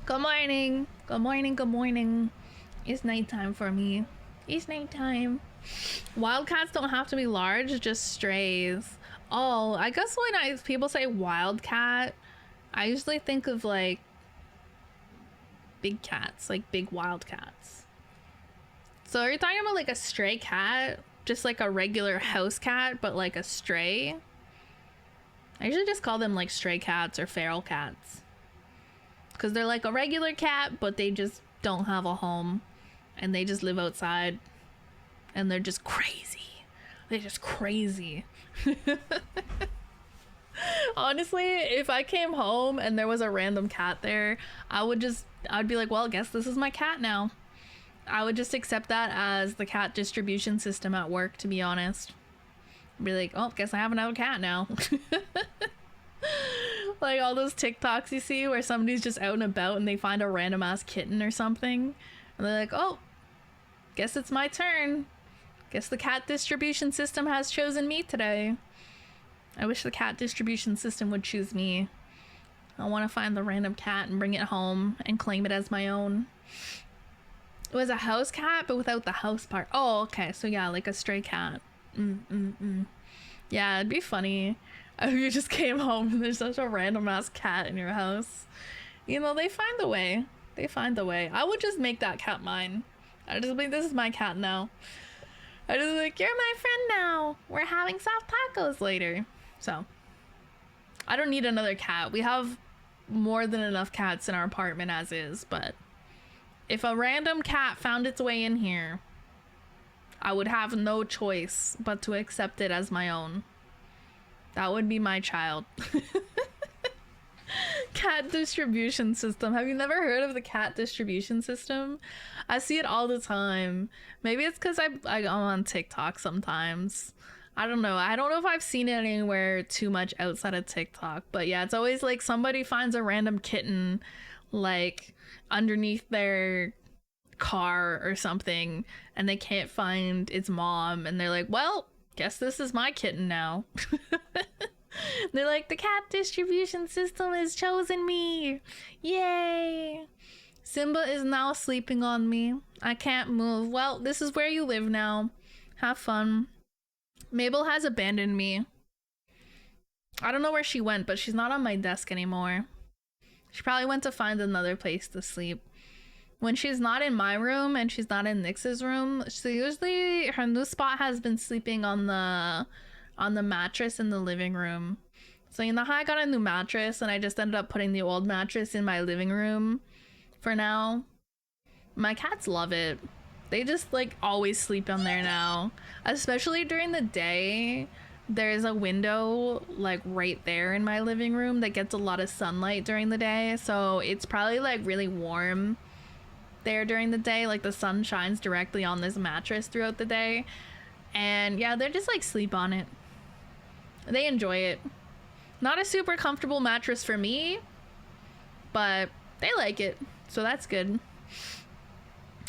Good morning. Good morning. Good morning. It's nighttime for me. It's nighttime. Wildcats don't have to be large, just strays. Oh, I guess when people say wildcat, I usually think of like big cats, like big wildcats. So are you talking about like a stray cat? Just like a regular house cat, but like a stray? I usually just call them like stray cats or feral cats. Because they're like a regular cat, but they just don't have a home. And they just live outside. And they're just crazy. They're just crazy. Honestly, if I came home and there was a random cat there, I'd be like, well, I guess this is my cat now. I would just accept that as the cat distribution system at work, to be honest. Be like, oh, guess I have another cat now. Like all those TikToks you see where somebody's just out and about and they find a random ass kitten or something. And they're like, oh, guess it's my turn. Guess the cat distribution system has chosen me today. I wish the cat distribution system would choose me. I want to find the random cat and bring it home and claim it as my own. It was a house cat, but without the house part. Oh, okay. So yeah, like a stray cat. Yeah, it'd be funny if you just came home and there's such a random ass cat in your house. You know, they find the way. They find the way. I would just make that cat mine. I just be, this is my cat now. I just like, you're my friend now. We're having soft tacos later. So, I don't need another cat. We have more than enough cats in our apartment as is, but if a random cat found its way in here, I would have no choice but to accept it as my own. That would be my child. cat distribution system. Have you never heard of the cat distribution system? I see it all the time. Maybe it's because I'm on TikTok sometimes. I don't know. I don't know if I've seen it anywhere too much outside of TikTok. But yeah, it's always like somebody finds a random kitten like underneath their car or something and they can't find its mom and they're like, well, guess this is my kitten now. They're like, the cat distribution system has chosen me. Yay. Simba is now sleeping on me. I can't move. Well, this is where you live now. Have fun. Mabel has abandoned me. I don't know where she went, but she's not on my desk anymore. She probably went to find another place to sleep. When she's not in my room and she's not in Nyx's room, so usually her new spot has been sleeping on the mattress in the living room. So you know how I got a new mattress and I just ended up putting the old mattress in my living room for now? My cats love it. They just like always sleep on there now, especially during the day. There's a window like right there in my living room that gets a lot of sunlight during the day, so it's probably like really warm there during the day. Like the sun shines directly on this mattress throughout the day, and yeah, they're just like sleep on it. They enjoy it. Not a super comfortable mattress for me, but they like it, so that's good.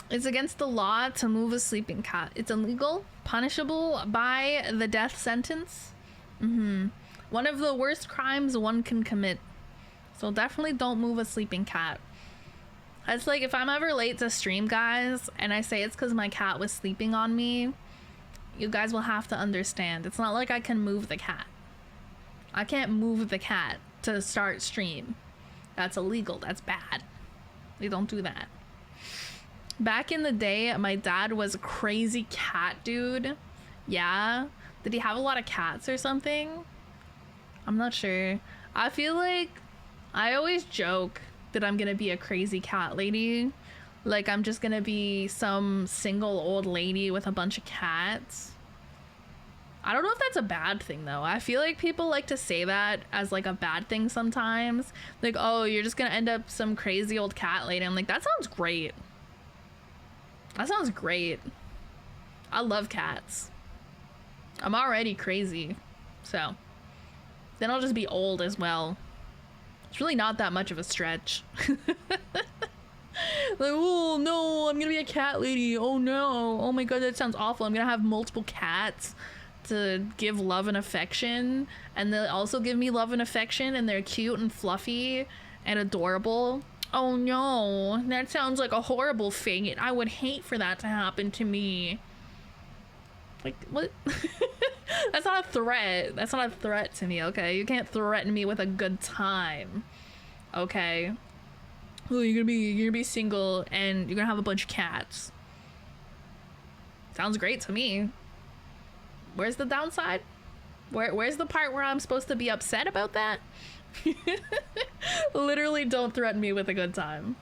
It's against the law to move a sleeping cat. It's illegal, punishable by the death sentence. One of the worst crimes one can commit. So definitely don't move a sleeping cat. It's like if I'm ever late to stream, guys, and I say it's because my cat was sleeping on me, you guys will have to understand. It's not like I can move the cat. I can't move the cat to start stream. That's illegal. That's bad. We don't do that. Back in the day, my dad was a crazy cat dude. Yeah. Did he have a lot of cats or something? I'm not sure. I feel like I always joke that I'm gonna be a crazy cat lady. Like I'm just gonna be some single old lady with a bunch of cats. I don't know if that's a bad thing though. I feel like people like to say that as like a bad thing sometimes. Like, oh, you're just gonna end up some crazy old cat lady. I'm like, that sounds great. That sounds great. I love cats. I'm already crazy. So then I'll just be old as well. It's really not that much of a stretch. Like, oh no, I'm gonna be a cat lady. Oh no. Oh my god, that sounds awful. I'm gonna have multiple cats to give love and affection. And they'll also give me love and affection, and they're cute and fluffy and adorable. Oh no, that sounds like a horrible fate. I would hate for that to happen to me. Like, what? That's not a threat. That's not a threat to me, okay? You can't threaten me with a good time, okay? Oh, you're gonna be single and you're gonna have a bunch of cats. Sounds great to me. Where's the downside? Where's the part where I'm supposed to be upset about that? Literally don't threaten me with a good time.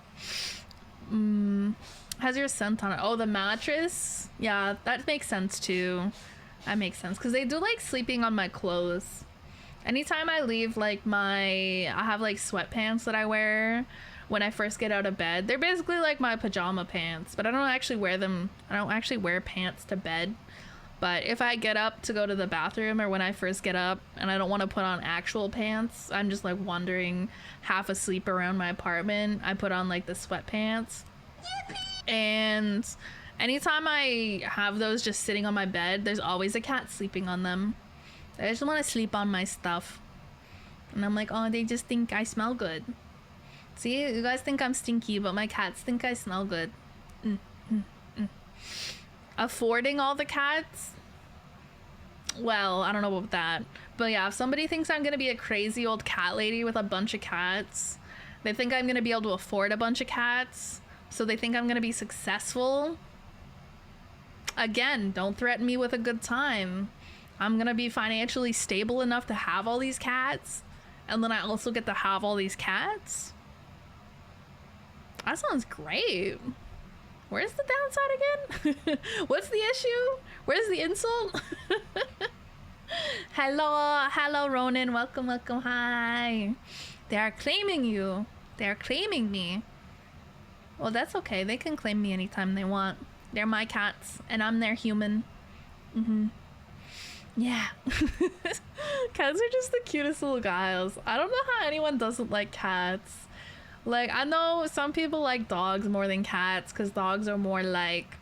Has your scent on it? Oh, the mattress? Yeah, that makes sense too. That makes sense because they do like sleeping on my clothes. Anytime I leave, like I have like sweatpants that I wear when I first get out of bed. They're basically like my pajama pants, but I don't actually wear them. I don't actually wear pants to bed. But if I get up to go to the bathroom, or when I first get up and I don't want to put on actual pants, I'm just like wandering half asleep around my apartment, I put on like the sweatpants. And anytime I have those just sitting on my bed, there's always a cat sleeping on them. I just want to sleep on my stuff. And I'm like, oh, they just think I smell good. See, you guys think I'm stinky, but my cats think I smell good. Affording all the cats? Well, I don't know about that. But yeah, if somebody thinks I'm gonna be a crazy old cat lady with a bunch of cats, they think I'm gonna be able to afford a bunch of cats, so they think I'm gonna be successful. Again, don't threaten me with a good time. I'm gonna be financially stable enough to have all these cats, and then I also get to have all these cats? That sounds great. Where's the downside again? What's the issue? Where's the insult? Hello Ronan, welcome, hi. They are claiming you. They are claiming me. Well, that's okay. They can claim me anytime they want. They're my cats, and I'm their human. Yeah. Cats are just the cutest little guys. I don't know how anyone doesn't like cats. Like, I know some people like dogs more than cats because dogs are more like,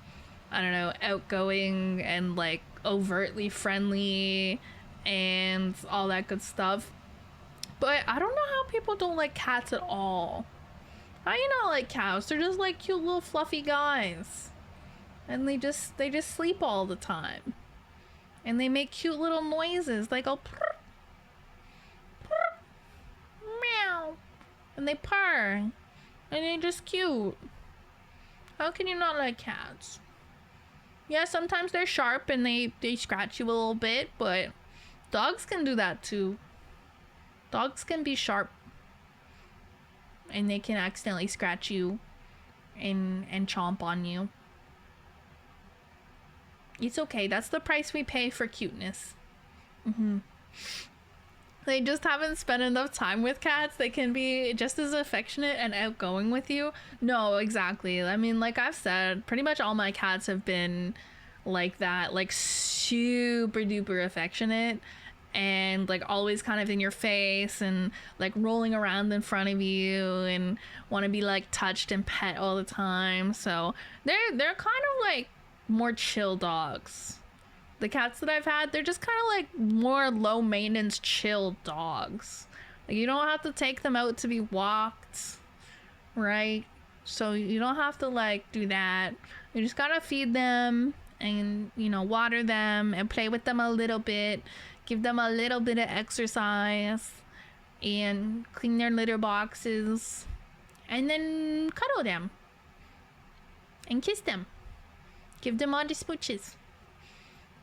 I don't know, outgoing and like overtly friendly and all that good stuff. But I don't know how people don't like cats at all. How you not like cats? They're just like cute little fluffy guys. And they just sleep all the time. And they make cute little noises. They go purr, purr, meow. And they purr. And they're just cute. How can you not like cats? Yeah, sometimes they're sharp and they scratch you a little bit, but dogs can do that too. Dogs can be sharp. And they can accidentally scratch you and chomp on you. It's okay. That's the price we pay for cuteness. They just haven't spent enough time with cats. They can be just as affectionate and outgoing with you. No, exactly. I mean, like I've said, pretty much all my cats have been like that, like super duper affectionate and like always kind of in your face and like rolling around in front of you and want to be like touched and pet all the time. So they're kind of like more chill dogs. The cats that I've had, they're just kind of like more low maintenance chill dogs. Like you don't have to take them out to be walked, right? So you don't have to like do that. You just gotta feed them and, you know, water them and play with them a little bit, give them a little bit of exercise and clean their litter boxes and then cuddle them and kiss them. Give them all the smooches.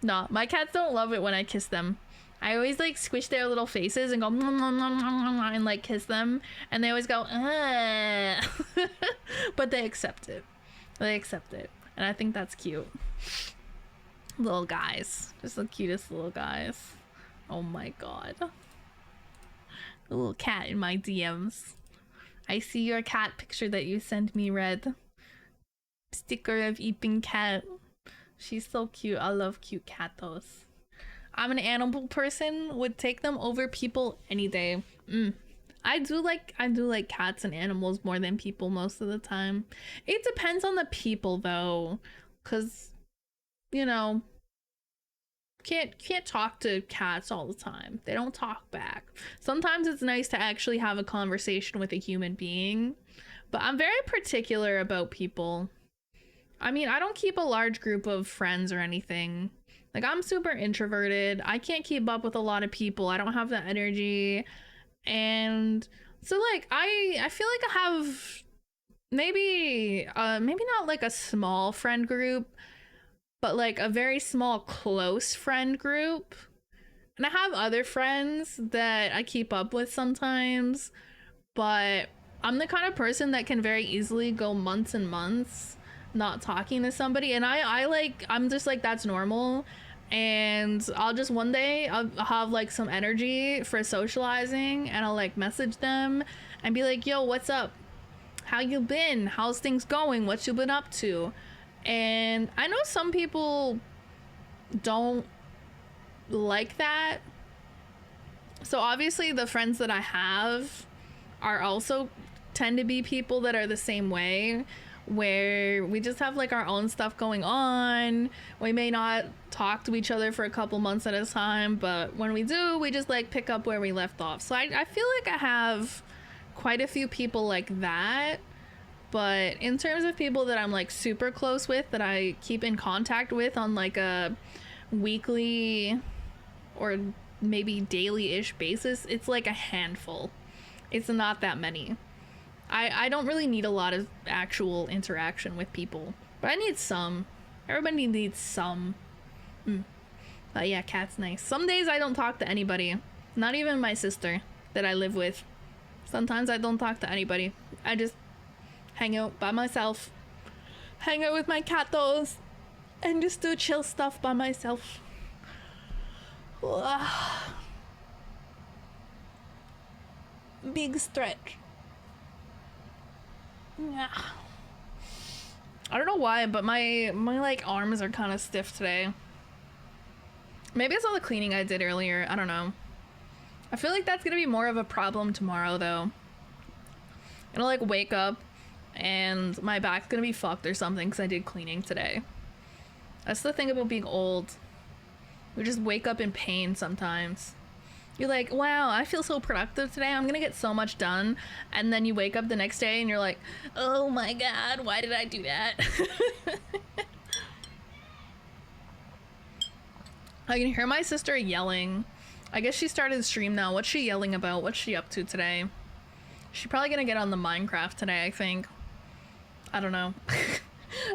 No, my cats don't love it when I kiss them. I always like squish their little faces and go and like kiss them, and they always go but they accept it. They accept it, and I think that's cute. Little guys, just the cutest little guys. Oh my god, the little cat in my DMs. I see your cat picture that you sent me, Red. Sticker of eating cat. She's so cute. I love cute catos. I'm an animal person. Would take them over people any day. I do like cats and animals more than people most of the time. It depends on the people though, cause you know, can't talk to cats all the time. They don't talk back. Sometimes it's nice to actually have a conversation with a human being, but I'm very particular about people. I mean, I don't keep a large group of friends or anything. Like, I'm super introverted. I can't keep up with a lot of people. I don't have the energy. And so, like, I feel like I have maybe not like a small friend group, but like a very small close friend group. And I have other friends that I keep up with sometimes, but I'm the kind of person that can very easily go months and months not talking to somebody, and I'm just like, that's normal, and I'll just one day I'll have like some energy for socializing and I'll like message them and be like, yo, what's up, how you been, how's things going, what you been up to. And I know some people don't like that, so obviously the friends that I have are also tend to be people that are the same way, where we just have like our own stuff going on. We may not talk to each other for a couple months at a time, but when we do, we just like pick up where we left off. So I feel like I have quite a few people like that. But in terms of people that I'm like super close with, that I keep in contact with on like a weekly or maybe daily-ish basis, it's like a handful. It's not that many. I don't really need a lot of actual interaction with people, but I need some. Everybody needs some. But yeah, cat's nice. Some days I don't talk to anybody, not even my sister that I live with. Sometimes I don't talk to anybody. I just hang out by myself, hang out with my catos, and just do chill stuff by myself. Big stretch. Yeah. I don't know why, but my like arms are kind of stiff today. Maybe it's all the cleaning I did earlier. I don't know. I feel like that's gonna be more of a problem tomorrow though. I'll like wake up and my back's gonna be fucked or something because I did cleaning today. That's the thing about being old. We just wake up in pain sometimes. You're like, wow, I feel so productive today. I'm gonna get so much done. And then you wake up the next day and you're like, oh my god, why did I do that? I can hear my sister yelling. I guess she started the stream now. What's she yelling about? What's she up to today? She's probably gonna get on the Minecraft today, I think. I don't know.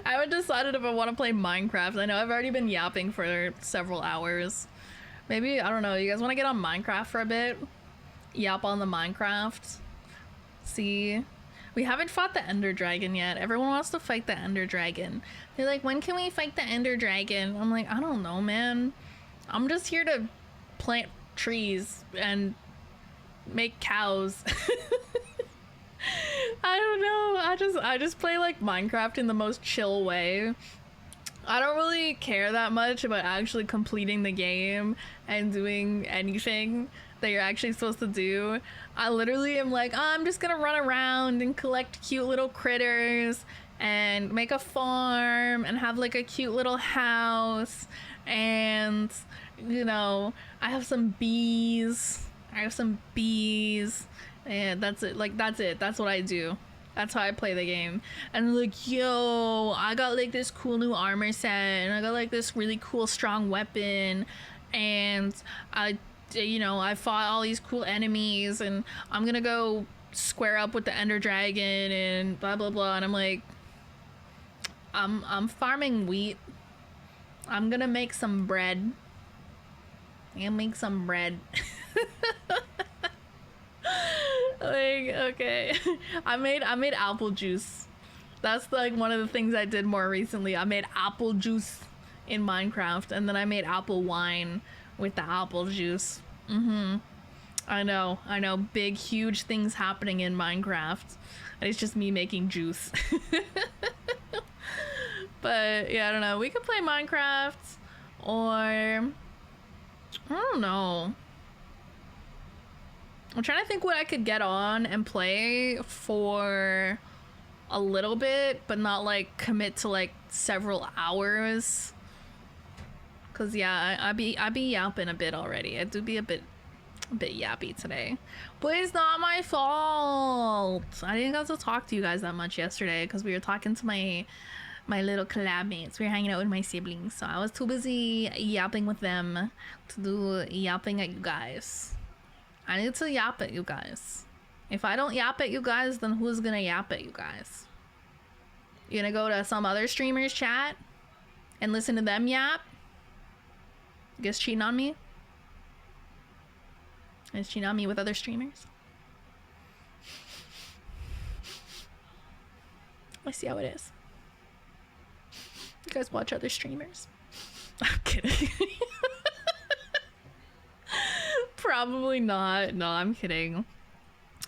I haven't decided if I want to play Minecraft. I know I've already been yapping for several hours. Maybe, I don't know, you guys want to get on Minecraft for a bit? Yap on the Minecraft. See? We haven't fought the Ender Dragon yet. Everyone wants to fight the Ender Dragon. They're like, when can we fight the Ender Dragon? I'm like, I don't know, man. I'm just here to plant trees and make cows. I don't know. I just play like Minecraft in the most chill way. I don't really care that much about actually completing the game and doing anything that you're actually supposed to do. I literally am like, oh, I'm just gonna run around and collect cute little critters and make a farm and have like a cute little house, and you know, I have some bees. And that's it. Like, that's it. That's what I do. That's how I play the game. And like, yo, I got like this cool new armor set, and I got like this really cool strong weapon, and I fought all these cool enemies, and I'm gonna go square up with the Ender Dragon and blah blah blah. And I'm like, I'm farming wheat. I'm gonna make some bread. Like, okay. I made apple juice. That's like one of the things I did more recently. I made apple juice in Minecraft, and then I made apple wine with the apple juice. I know, big huge things happening in Minecraft, and it's just me making juice. But yeah, I don't know, we could play Minecraft, or I don't know. I'm trying to think what I could get on and play for a little bit, but not like commit to like several hours. Cause yeah, I be yapping a bit already. I do be a bit yappy today, but it's not my fault. I didn't get to talk to you guys that much yesterday because we were talking to my little collab mates. We were hanging out with my siblings, so I was too busy yapping with them to do yapping at you guys. I need to yap at you guys. If I don't yap at you guys, then who's gonna yap at you guys? You gonna go to some other streamer's chat and listen to them yap? You guys cheating on me? You guys cheating on me with other streamers? I see how it is. You guys watch other streamers? I'm kidding. Probably not. No, I'm kidding.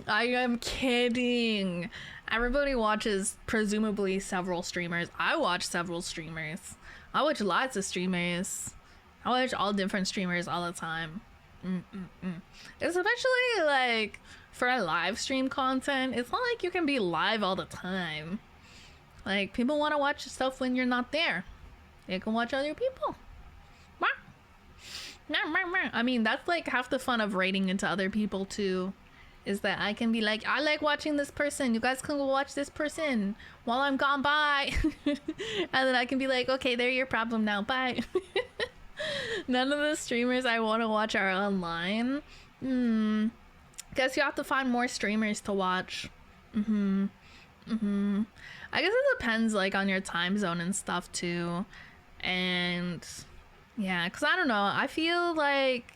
I am kidding. Everybody watches presumably several streamers. I watch several streamers. I watch lots of streamers. I watch all different streamers all the time. Especially like for live stream content. It's not like you can be live all the time. Like, people want to watch stuff when you're not there. They can watch other people. I mean, that's like half the fun of raiding into other people too, is that I can be like, I like watching this person, you guys can go watch this person while I'm gone, bye. And then I can be like, okay, they're your problem now, bye. None of the streamers I want to watch are online. Guess you have to find more streamers to watch. I guess it depends like on your time zone and stuff too. And yeah, because I don't know, I feel like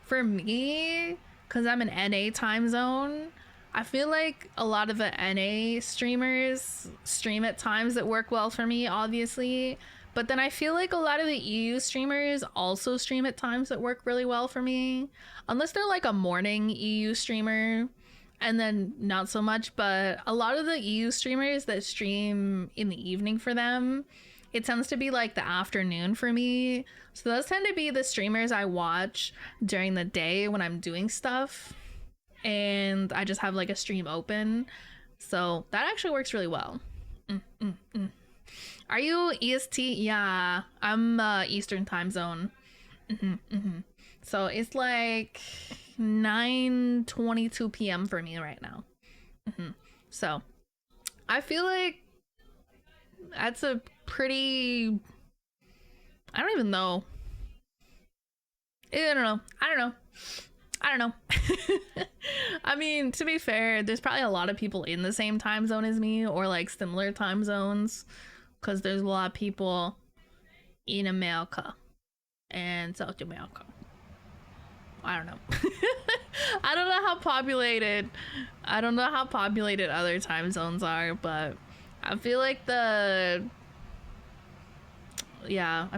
for me, because I'm an NA time zone, I feel like a lot of the NA streamers stream at times that work well for me, obviously. But then I feel like a lot of the EU streamers also stream at times that work really well for me. Unless they're like a morning EU streamer. and then not so much. But a lot of the EU streamers that stream in the evening for them, it tends to be like the afternoon for me. So those tend to be the streamers I watch during the day when I'm doing stuff and I just have like a stream open. So that actually works really well. Are you EST? Yeah, I'm Eastern time zone. So it's like 9:22 p.m. for me right now. So I feel like that's a pretty, I don't even know. I don't know. I mean, to be fair, there's probably a lot of people in the same time zone as me or like similar time zones, because there's a lot of people in America and South America. I don't know. I don't know how populated other time zones are, but I feel like I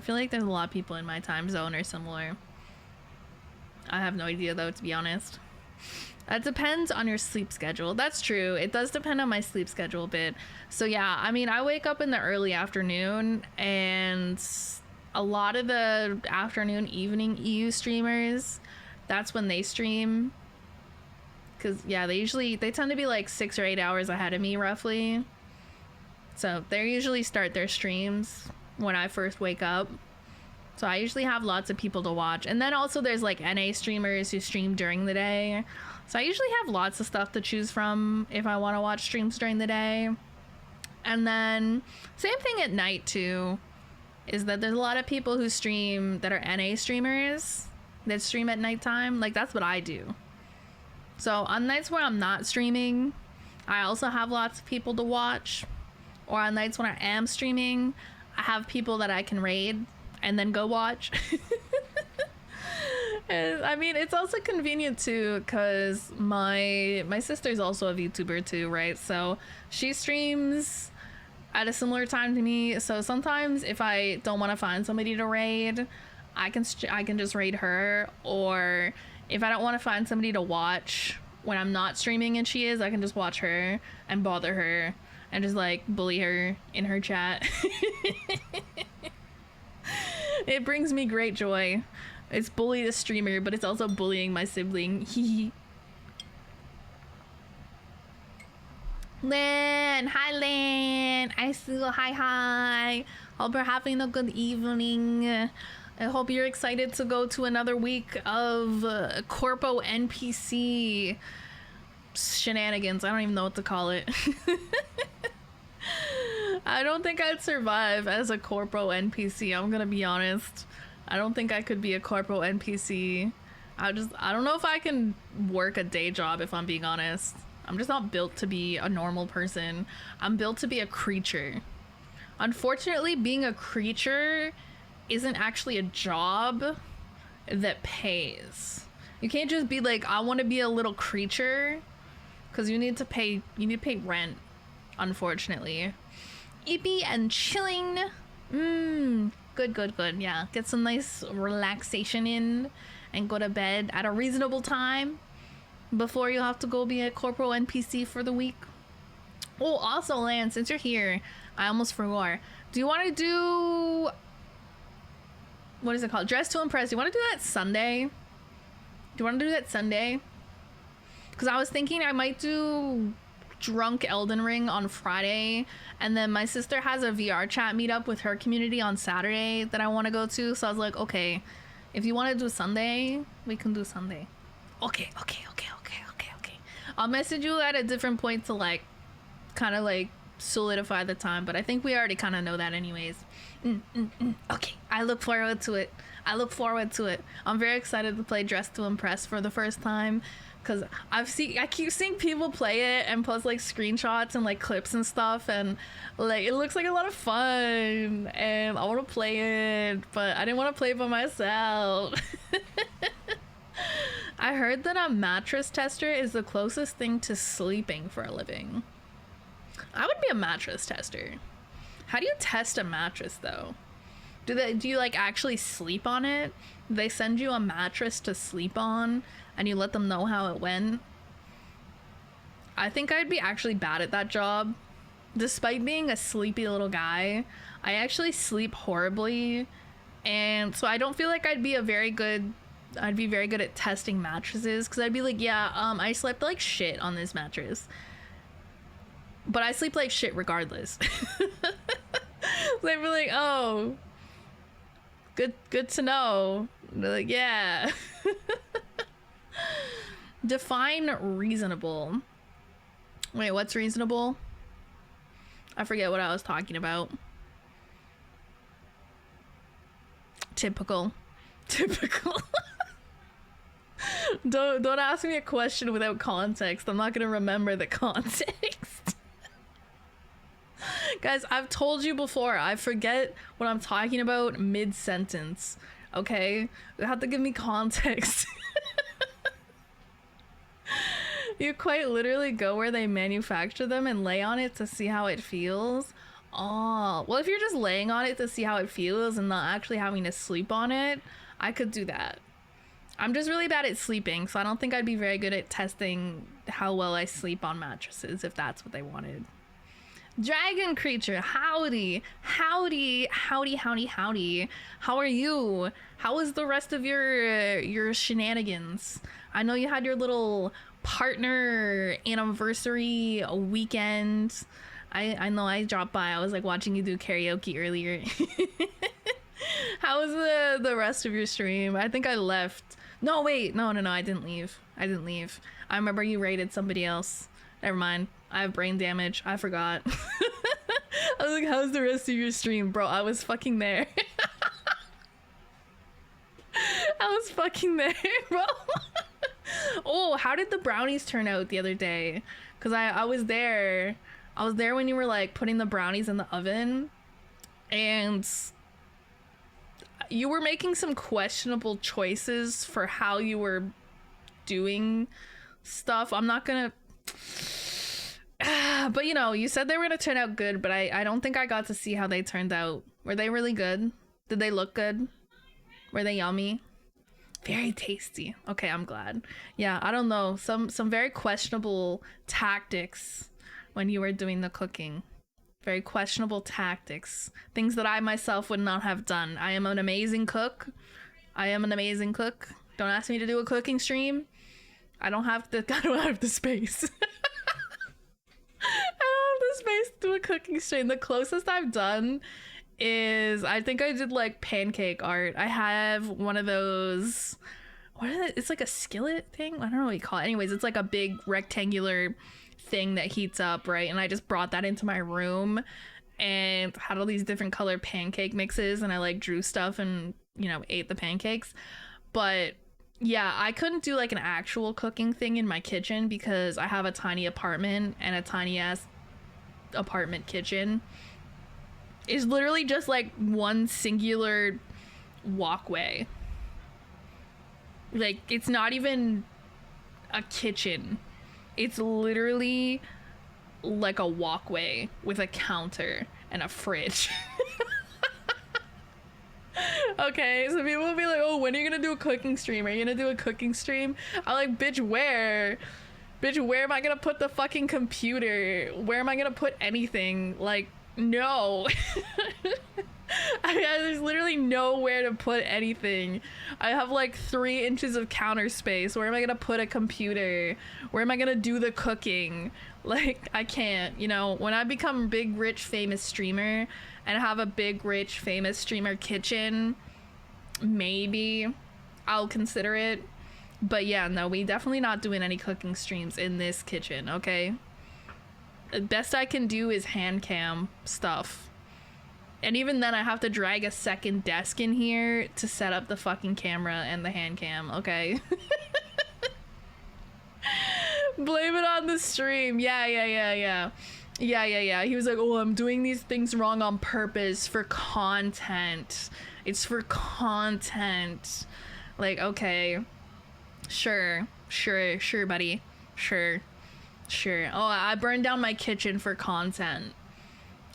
feel like there's a lot of people in my time zone or similar. I have no idea though, to be honest. That depends on your sleep schedule. That's true. It does depend on my sleep schedule a bit. So yeah, I mean, I wake up in the early afternoon, and a lot of the afternoon, evening EU streamers, that's when they stream. Cause yeah, they tend to be like 6 or 8 hours ahead of me roughly. So they usually start their streams when I first wake up. So I usually have lots of people to watch. And then also there's like NA streamers who stream during the day. So I usually have lots of stuff to choose from if I want to watch streams during the day. And then same thing at night too, is that there's a lot of people who stream that are NA streamers that stream at nighttime. Like that's what I do. So on nights where I'm not streaming, I also have lots of people to watch. Or on nights when I am streaming, I have people that I can raid and then go watch. And, I mean, it's also convenient too, because my sister's also a VTuber too, right? So she streams at a similar time to me. So sometimes if I don't want to find somebody to raid, I can just raid her. Or if I don't want to find somebody to watch when I'm not streaming and she is, I can just watch her and bother her and just like bully her in her chat. It brings me great joy. It's bully the streamer, but it's also bullying my sibling. Lan, hi Lan. I see you. Hi. Hope you're having a good evening. I hope you're excited to go to another week of Corpo NPC shenanigans. I don't even know what to call it. I don't think I'd survive as a corpo NPC. I'm gonna be honest. I don't think I could be a corpo NPC. I don't know if I can work a day job, if I'm being honest. I'm just not built to be a normal person. I'm built to be a creature. Unfortunately, being a creature isn't actually a job that pays. You can't just be like, I want to be a little creature, because you need to pay rent, unfortunately. Ippy and chilling. Good. Yeah, get some nice relaxation in and go to bed at a reasonable time before you have to go be a corporal NPC for the week. Oh, also, Lan, since you're here, I almost forgot. Do you want to do, what is it called? Dress to Impress. Do you want to do that Sunday? Because I was thinking I might do Drunk Elden Ring on Friday, and then my sister has a VR chat meetup with her community on Saturday that I want to go to. So I was like, okay, if you want to do Sunday, we can do Sunday. Okay. I'll message you at a different point to like kind of like solidify the time, but I think we already kind of know that anyways. Okay, I look forward to it. I'm very excited to play Dress to Impress for the first time, because I keep seeing people play it and post like screenshots and like clips and stuff, and like it looks like a lot of fun and I want to play it, but I didn't want to play it by myself. I heard that a mattress tester is the closest thing to sleeping for a living. I would be a mattress tester. How do you test a mattress though? Do you like actually sleep on it? They send you a mattress to sleep on and you let them know how it went? I think I'd be actually bad at that job. Despite being a sleepy little guy, I actually sleep horribly. And so I don't feel like I'd be very good at testing mattresses, because I'd be like, yeah, I slept like shit on this mattress. But I sleep like shit regardless. They'd be like, oh, good to know. And they're like, yeah. Define reasonable. Wait, what's reasonable? I forget what I was talking about. Typical. Don't ask me a question without context. I'm not gonna remember the context. Guys, I've told you before, I forget what I'm talking about mid-sentence. Okay? You have to give me context. You quite literally go where they manufacture them and lay on it to see how it feels. Oh, well, if you're just laying on it to see how it feels and not actually having to sleep on it, I could do that. I'm just really bad at sleeping, so I don't think I'd be very good at testing how well I sleep on mattresses, if that's what they wanted. Dragon creature, howdy. How are you? How was the rest of your shenanigans? I know you had your little partner anniversary weekend. I know I dropped by. I was like watching you do karaoke earlier. How was the rest of your stream? I think I left. No, wait. No, I didn't leave. I remember you raided somebody else. Never mind. I have brain damage. I forgot. I was like, how's the rest of your stream? Bro, I was fucking there. I was fucking there, bro. Oh, how did the brownies turn out the other day? Because I was there. I was there when you were like putting the brownies in the oven. And you were making some questionable choices for how you were doing stuff. I'm not gonna... But you know, you said they were gonna turn out good, but I don't think I got to see how they turned out. Were they really good? Did they look good? Were they yummy? Very tasty. Okay, I'm glad. Yeah, I don't know. Some very questionable tactics when you were doing the cooking. Very questionable tactics. Things that I myself would not have done. I am an amazing cook. Don't ask me to do a cooking stream. I don't have the space. I don't have the space to do a cooking stream. The closest I've done is, I think I did like pancake art. I have one of those, it's like a skillet thing? I don't know what you call it. Anyways, it's like a big rectangular thing that heats up, right? And I just brought that into my room and had all these different color pancake mixes, and I like drew stuff and, you know, ate the pancakes. But yeah, I couldn't do like an actual cooking thing in my kitchen because I have a tiny apartment, and a tiny ass apartment kitchen is literally just like one singular walkway. Like, it's not even a kitchen. It's literally like a walkway with a counter and a fridge. Okay, so people will be like, oh, when are you gonna do a cooking stream? Are you gonna do a cooking stream? I'm like, bitch, where? Bitch, where am I gonna put the fucking computer? Where am I gonna put anything? Like, no. There's literally nowhere to put anything. I have like 3 inches of counter space. Where am I gonna put a computer? Where am I gonna do the cooking? Like, I can't, you know. When I become big, rich, famous streamer and have a big, rich, famous streamer kitchen, maybe I'll consider it. But yeah, no, we definitely not doing any cooking streams in this kitchen, okay? The best I can do is hand cam stuff. And even then, I have to drag a second desk in here to set up the fucking camera and the hand cam, okay? Blame it on the stream. Yeah. He was like, oh, I'm doing these things wrong on purpose for content. It's for content. Like, okay. Sure, buddy. Sure. Oh, I burned down my kitchen for content.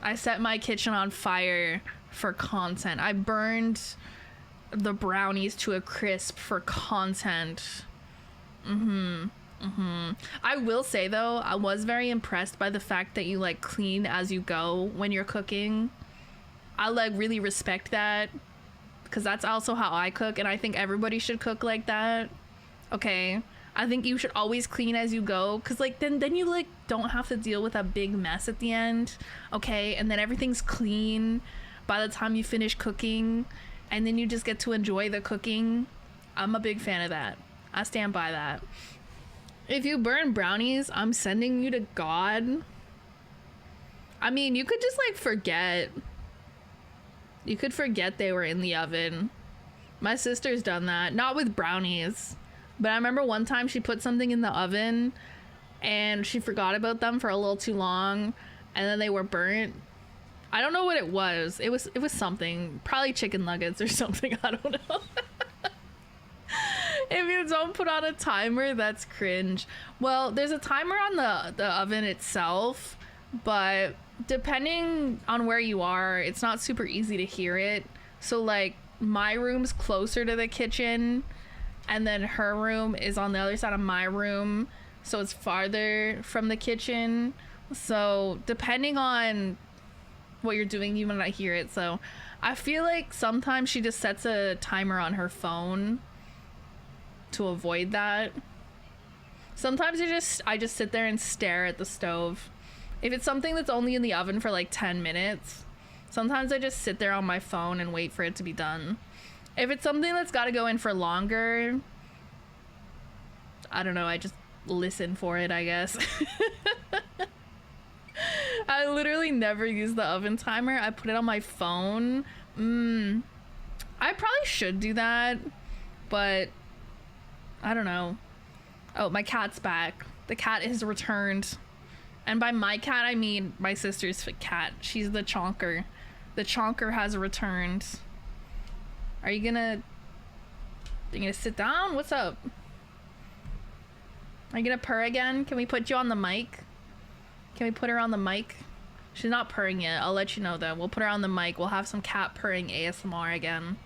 I set my kitchen on fire for content. I burned the brownies to a crisp for content. I will say though, I was very impressed by the fact that you like clean as you go when you're cooking. I like really respect that because that's also how I cook, and I think everybody should cook like that. Okay, I think you should always clean as you go, because like then you like don't have to deal with a big mess at the end. Okay, and then everything's clean by the time you finish cooking, and then you just get to enjoy the cooking. I'm a big fan of that. I stand by that. If you burn brownies, I'm sending you to God. I mean, you could just like forget. You could forget they were in the oven. My sister's done that. Not with brownies. But I remember one time she put something in the oven and she forgot about them for a little too long, and then they were burnt. I don't know what it was. It was something. Probably chicken nuggets or something. I don't know. If you don't put on a timer, that's cringe. Well, there's a timer on the oven itself, but depending on where you are, it's not super easy to hear it. So like my room's closer to the kitchen, and then her room is on the other side of my room, so it's farther from the kitchen. So depending on what you're doing, you might not hear it. So I feel like sometimes she just sets a timer on her phone to avoid that. Sometimes I just sit there and stare at the stove. If it's something that's only in the oven for like 10 minutes, sometimes I just sit there on my phone and wait for it to be done. If it's something that's got to go in for longer, I don't know, I just listen for it, I guess. I literally never use the oven timer. I put it on my phone. I probably should do that, but I don't know. Oh, my cat's back. The cat has returned. And by my cat, I mean my sister's cat. She's the chonker. The chonker has returned. Are you gonna sit down? What's up? Are you gonna purr again? Can we put you on the mic? Can we put her on the mic? She's not purring yet. I'll let you know though. We'll put her on the mic. We'll have some cat purring ASMR again.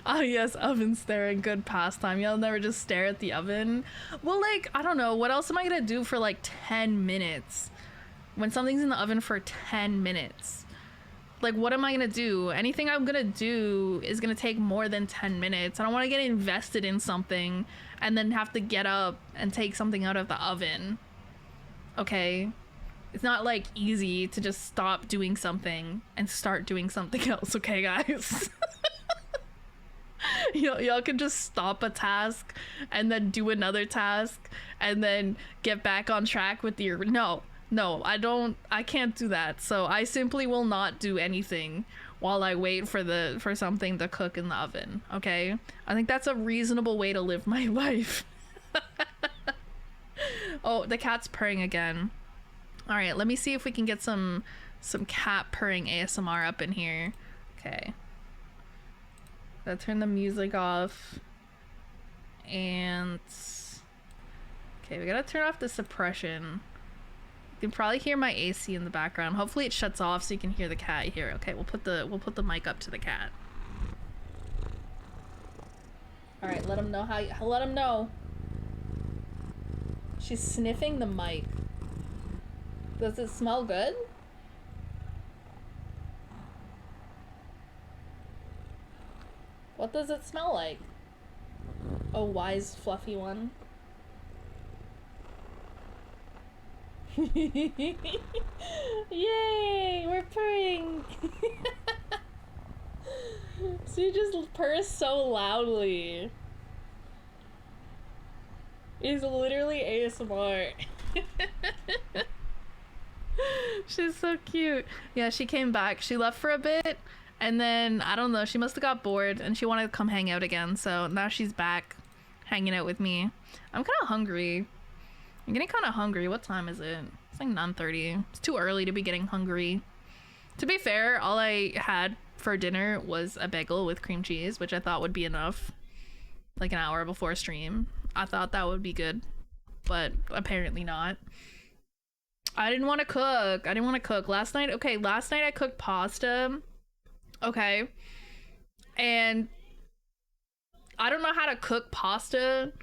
Oh yes, oven staring, good pastime. Y'all never just stare at the oven. Well, like, I don't know, what else am I gonna do for like 10 minutes? When something's in the oven for 10 minutes. Like, what am I gonna do? Anything I'm gonna do is gonna take more than 10 minutes. I don't wanna get invested in something and then have to get up and take something out of the oven. Okay? It's not like easy to just stop doing something and start doing something else, okay guys? Y'all can just stop a task and then do another task and then get back on track with your... No, I can't do that. So I simply will not do anything while I wait for something to cook in the oven, okay? I think that's a reasonable way to live my life. Oh, the cat's purring again. All right, let me see if we can get some cat purring ASMR up in here. Okay. Gotta turn the music off. And okay, we gotta turn off the suppression. You can probably hear my AC in the background. Hopefully it shuts off so you can hear the cat here. Okay, we'll put the mic up to the cat. All right, let him know let him know. She's sniffing the mic. Does it smell good? What does it smell like? Oh, wise, fluffy one. Yay! We're purring! She just purrs so loudly. It's literally ASMR. She's so cute. Yeah, she came back. She left for a bit, and then, I don't know, she must have got bored, and she wanted to come hang out again, so now she's back, hanging out with me. I'm kind of hungry. I'm getting kind of hungry. What time is it? It's like 9:30. It's too early to be getting hungry. To be fair, all I had for dinner was a bagel with cream cheese, which I thought would be enough. Like an hour before stream. I thought that would be good, but apparently not. I didn't want to cook. Last night I cooked pasta. Okay. And I don't know how to cook pasta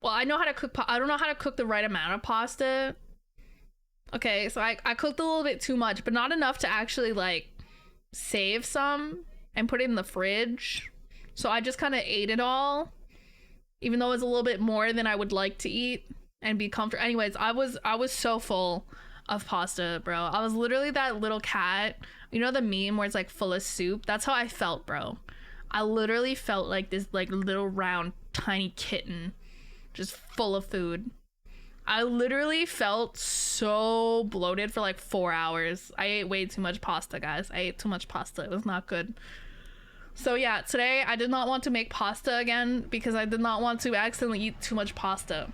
Well, I know how to cook. I don't know how to cook the right amount of pasta. Okay, so I cooked a little bit too much, but not enough to actually like save some and put it in the fridge. So I just kind of ate it all, even though it was a little bit more than I would like to eat and be comfortable. Anyways, I was so full of pasta, bro. I was literally that little cat. You know the meme where it's like full of soup? That's how I felt, bro. I literally felt like this like little round tiny kitten just full of food. I literally felt so bloated for like 4 hours. I ate way too much pasta, guys. I ate too much pasta. It was not good. So yeah, today I did not want to make pasta again because I did not want to accidentally eat too much pasta.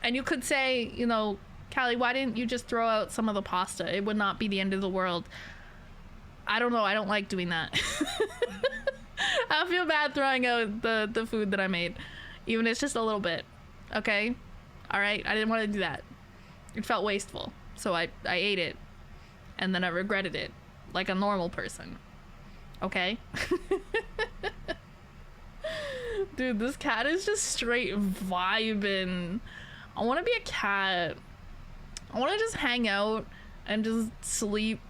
And you could say, you know, Callie, why didn't you just throw out some of the pasta? It would not be the end of the world. I don't know. I don't like doing that. I feel bad throwing out the food that I made, even if it's just a little bit. Okay? All right, I didn't want to do that. It felt wasteful, so I ate it, and then I regretted it, like a normal person. Okay? Dude, this cat is just straight vibing. I want to be a cat. I want to just hang out and just sleep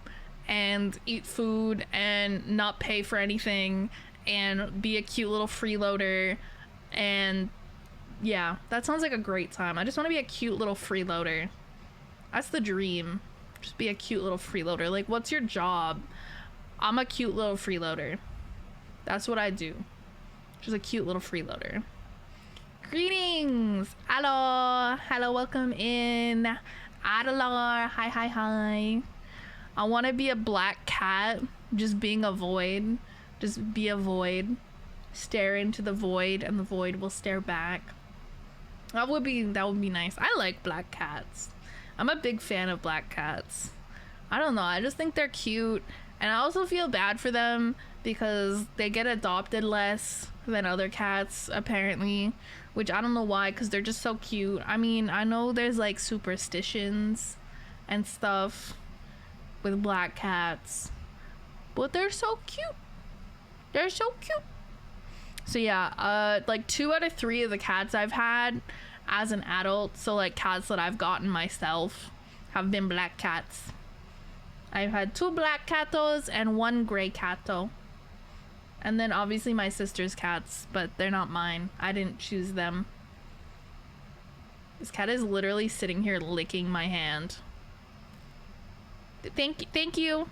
and eat food and not pay for anything and be a cute little freeloader. And yeah, that sounds like a great time. I just want to be a cute little freeloader. That's the dream. Just be a cute little freeloader. Like, what's your job? I'm a cute little freeloader. That's what I do. Just a cute little freeloader. Greetings! Hello! Hello, welcome in. Adelar, hi. I want to be a black cat. Just being a void. Just be a void. Stare into the void and the void will stare back. That would be nice. I like black cats. I'm a big fan of black cats. I don't know, I just think they're cute, and I also feel bad for them because they get adopted less than other cats apparently, which I don't know why, because they're just so cute. I mean, I know there's like superstitions and stuff with black cats, but they're so cute. They're so cute. So yeah, like 2 out of 3 of the cats I've had as an adult, so like cats that I've gotten myself, have been black cats. I've had 2 black catos and 1 gray cato. And then obviously my sister's cats, but they're not mine. I didn't choose them. This cat is literally sitting here licking my hand. Thank you.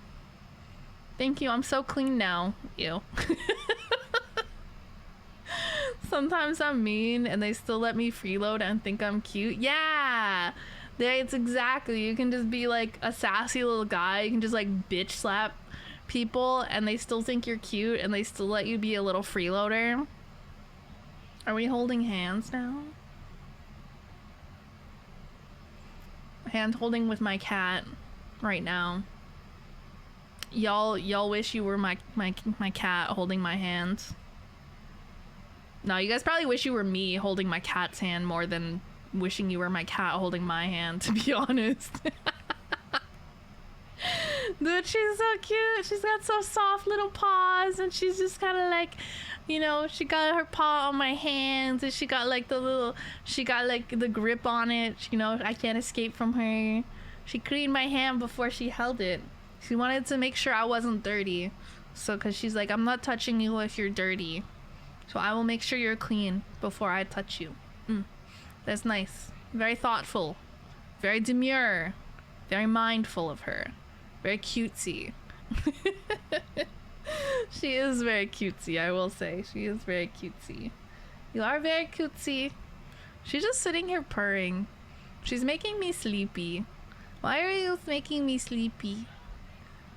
Thank you, I'm so clean now. Ew. Sometimes I'm mean and they still let me freeload and think I'm cute. Yeah, it's exactly. You can just be like a sassy little guy. You can just like bitch slap people and they still think you're cute and they still let you be a little freeloader. Are we holding hands now? Hand holding with my cat right now. Y'all wish you were my cat holding my hand. No, you guys probably wish you were me holding my cat's hand more than wishing you were my cat holding my hand, to be honest. Dude, she's so cute. She's got so soft little paws and she's just kind of like, you know, she got her paw on my hands and she got like the grip on it. You know, I can't escape from her. She cleaned my hand before she held it. She wanted to make sure I wasn't dirty. So, cause she's like, I'm not touching you if you're dirty. So I will make sure you're clean before I touch you. That's nice. Very thoughtful. Very demure. Very mindful of her. Very cutesy. She is very cutesy, I will say. She is very cutesy. You are very cutesy. She's just sitting here purring. She's making me sleepy. Why are you making me sleepy?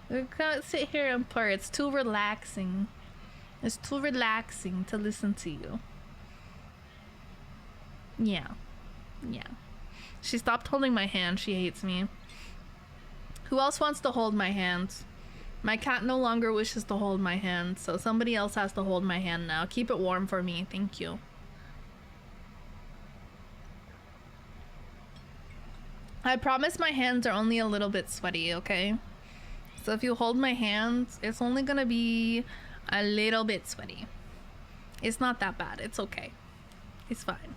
We can't sit here and purr. It's too relaxing. It's too relaxing to listen to you. Yeah. She stopped holding my hand. She hates me. Who else wants to hold my hand? My cat no longer wishes to hold my hand, so somebody else has to hold my hand now. Keep it warm for me. Thank you. I promise my hands are only a little bit sweaty, okay? So if you hold my hands, it's only gonna be a little bit sweaty. It's not that bad. It's okay. It's fine.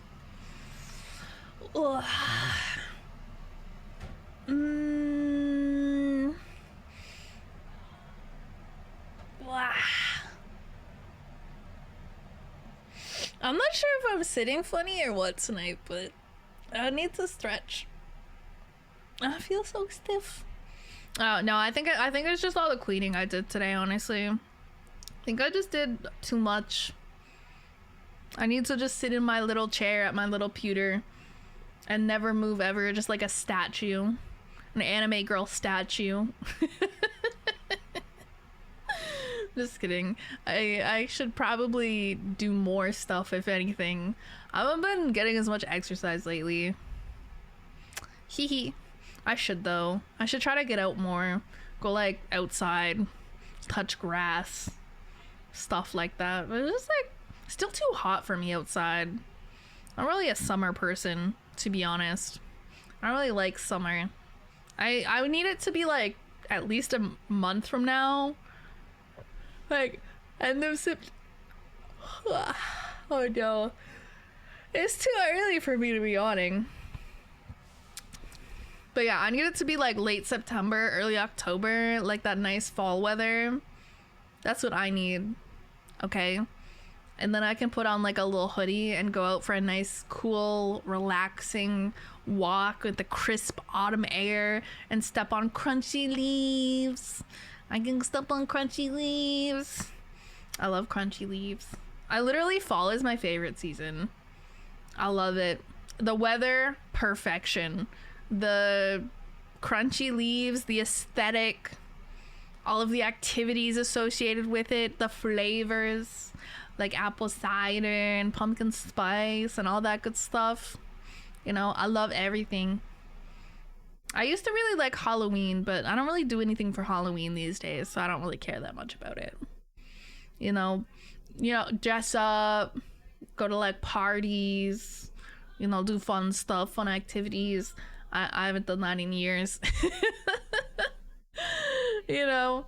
Ugh. Mm. Blah. I'm not sure if I'm sitting funny or what tonight, but I need to stretch. I feel so stiff. Oh no, I think it's just all the cleaning I did today, honestly. I think I just did too much. I need to just sit in my little chair at my little pewter and never move ever, just like a statue. An anime girl statue. Just kidding. I should probably do more stuff, if anything. I haven't been getting as much exercise lately. Hee hee. I should though. I should try to get out more. Go like outside, touch grass, stuff like that. But it's just like still too hot for me outside. I'm really a summer person, to be honest. I don't really like summer. I would need it to be like at least a month from now. Like end of September. Oh no. It's too early for me to be yawning. But yeah, I need it to be like late September, early October, like that nice fall weather. That's what I need. Okay. And then I can put on like a little hoodie and go out for a nice, cool, relaxing walk with the crisp autumn air and step on crunchy leaves. I can step on crunchy leaves. I love crunchy leaves. I literally, fall is my favorite season. I love it. The weather, perfection. The crunchy leaves, the aesthetic, all of the activities associated with it, the flavors, like apple cider and pumpkin spice and all that good stuff. You know, I love everything. I used to really like Halloween, but I don't really do anything for Halloween these days, so I don't really care that much about it. You know, dress up, go to like parties, you know, do fun stuff, fun activities. I haven't done that in years. You know.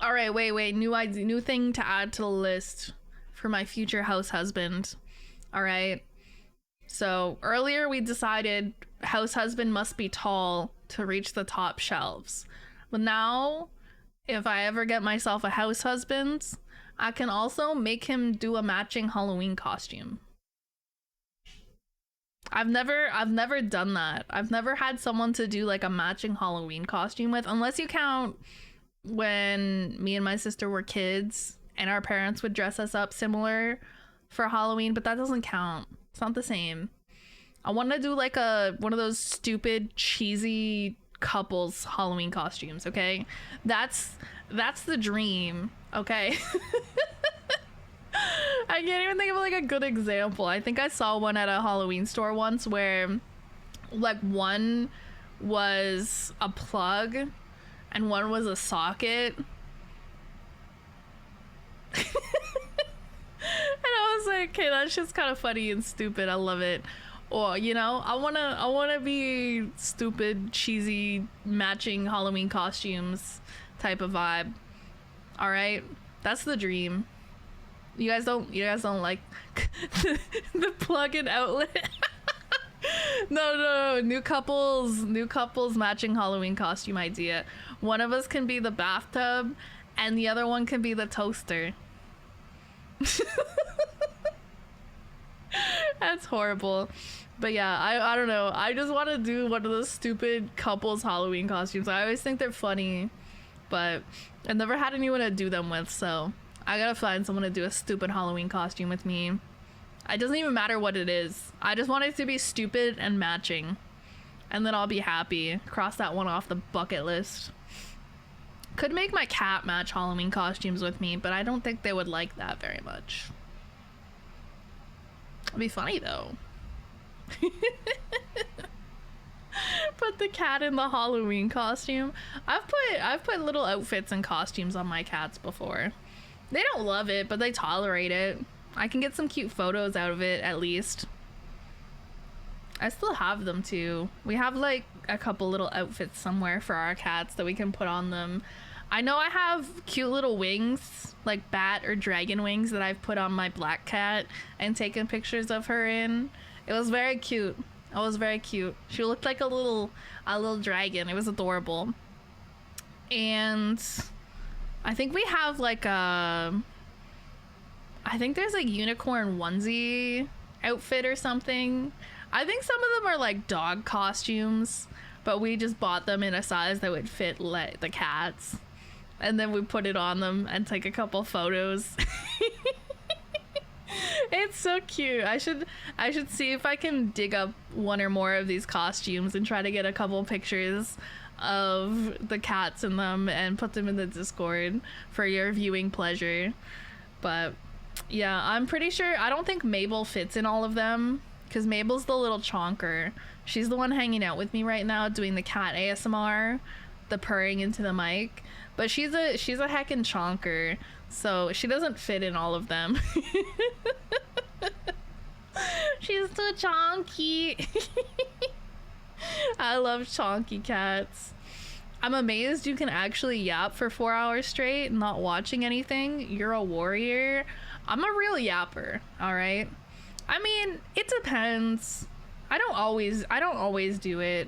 All right, wait. New thing to add to the list for my future house husband. All right. So earlier we decided house husband must be tall to reach the top shelves. But now, if I ever get myself a house husband, I can also make him do a matching Halloween costume. I've never done that. I've never had someone to do like a matching Halloween costume with, unless you count when me and my sister were kids and our parents would dress us up similar for Halloween, but that doesn't count. It's not the same. I want to do like one of those stupid cheesy couples Halloween costumes, okay? That's the dream, okay? I can't even think of like a good example. I think I saw one at a Halloween store once where like one was a plug and one was a socket. And I was like, okay, that's just kind of funny and stupid. I love it. Or, you know, I wanna be stupid, cheesy, matching Halloween costumes type of vibe. All right, that's the dream. You guys don't like the plug-in outlet? No. New couples matching Halloween costume idea. One of us can be the bathtub and the other one can be the toaster. That's horrible. But yeah, I don't know. I just want to do one of those stupid couples Halloween costumes. I always think they're funny, but I've never had anyone to do them with, so I gotta find someone to do a stupid Halloween costume with me. It doesn't even matter what it is. I just want it to be stupid and matching. And then I'll be happy. Cross that one off the bucket list. Could make my cat match Halloween costumes with me, but I don't think they would like that very much. It'd be funny though. Put the cat in the Halloween costume. I've put little outfits and costumes on my cats before. They don't love it, but they tolerate it. I can get some cute photos out of it, at least. I still have them, too. We have, like, a couple little outfits somewhere for our cats that we can put on them. I know I have cute little wings, like bat or dragon wings, that I've put on my black cat and taken pictures of her in. It was very cute. It was very cute. She looked like a little dragon. It was adorable. And I think we have like a, I think there's a unicorn onesie outfit or something. I think some of them are like dog costumes, but we just bought them in a size that would fit like the cats. And then we put it on them and take a couple photos. It's so cute. I should see if I can dig up one or more of these costumes and try to get a couple pictures of the cats in them and put them in the Discord for your viewing pleasure. But yeah, I'm pretty sure, I don't think Mabel fits in all of them because Mabel's the little chonker. She's the one hanging out with me right now doing the cat ASMR, the purring into the mic. But she's a heckin' chonker, so she doesn't fit in all of them. She's too chonky. I love chonky cats. I'm amazed you can actually yap for 4 hours straight not watching anything. You're a warrior. I'm a real yapper, all right? I mean, it depends. I don't always do it.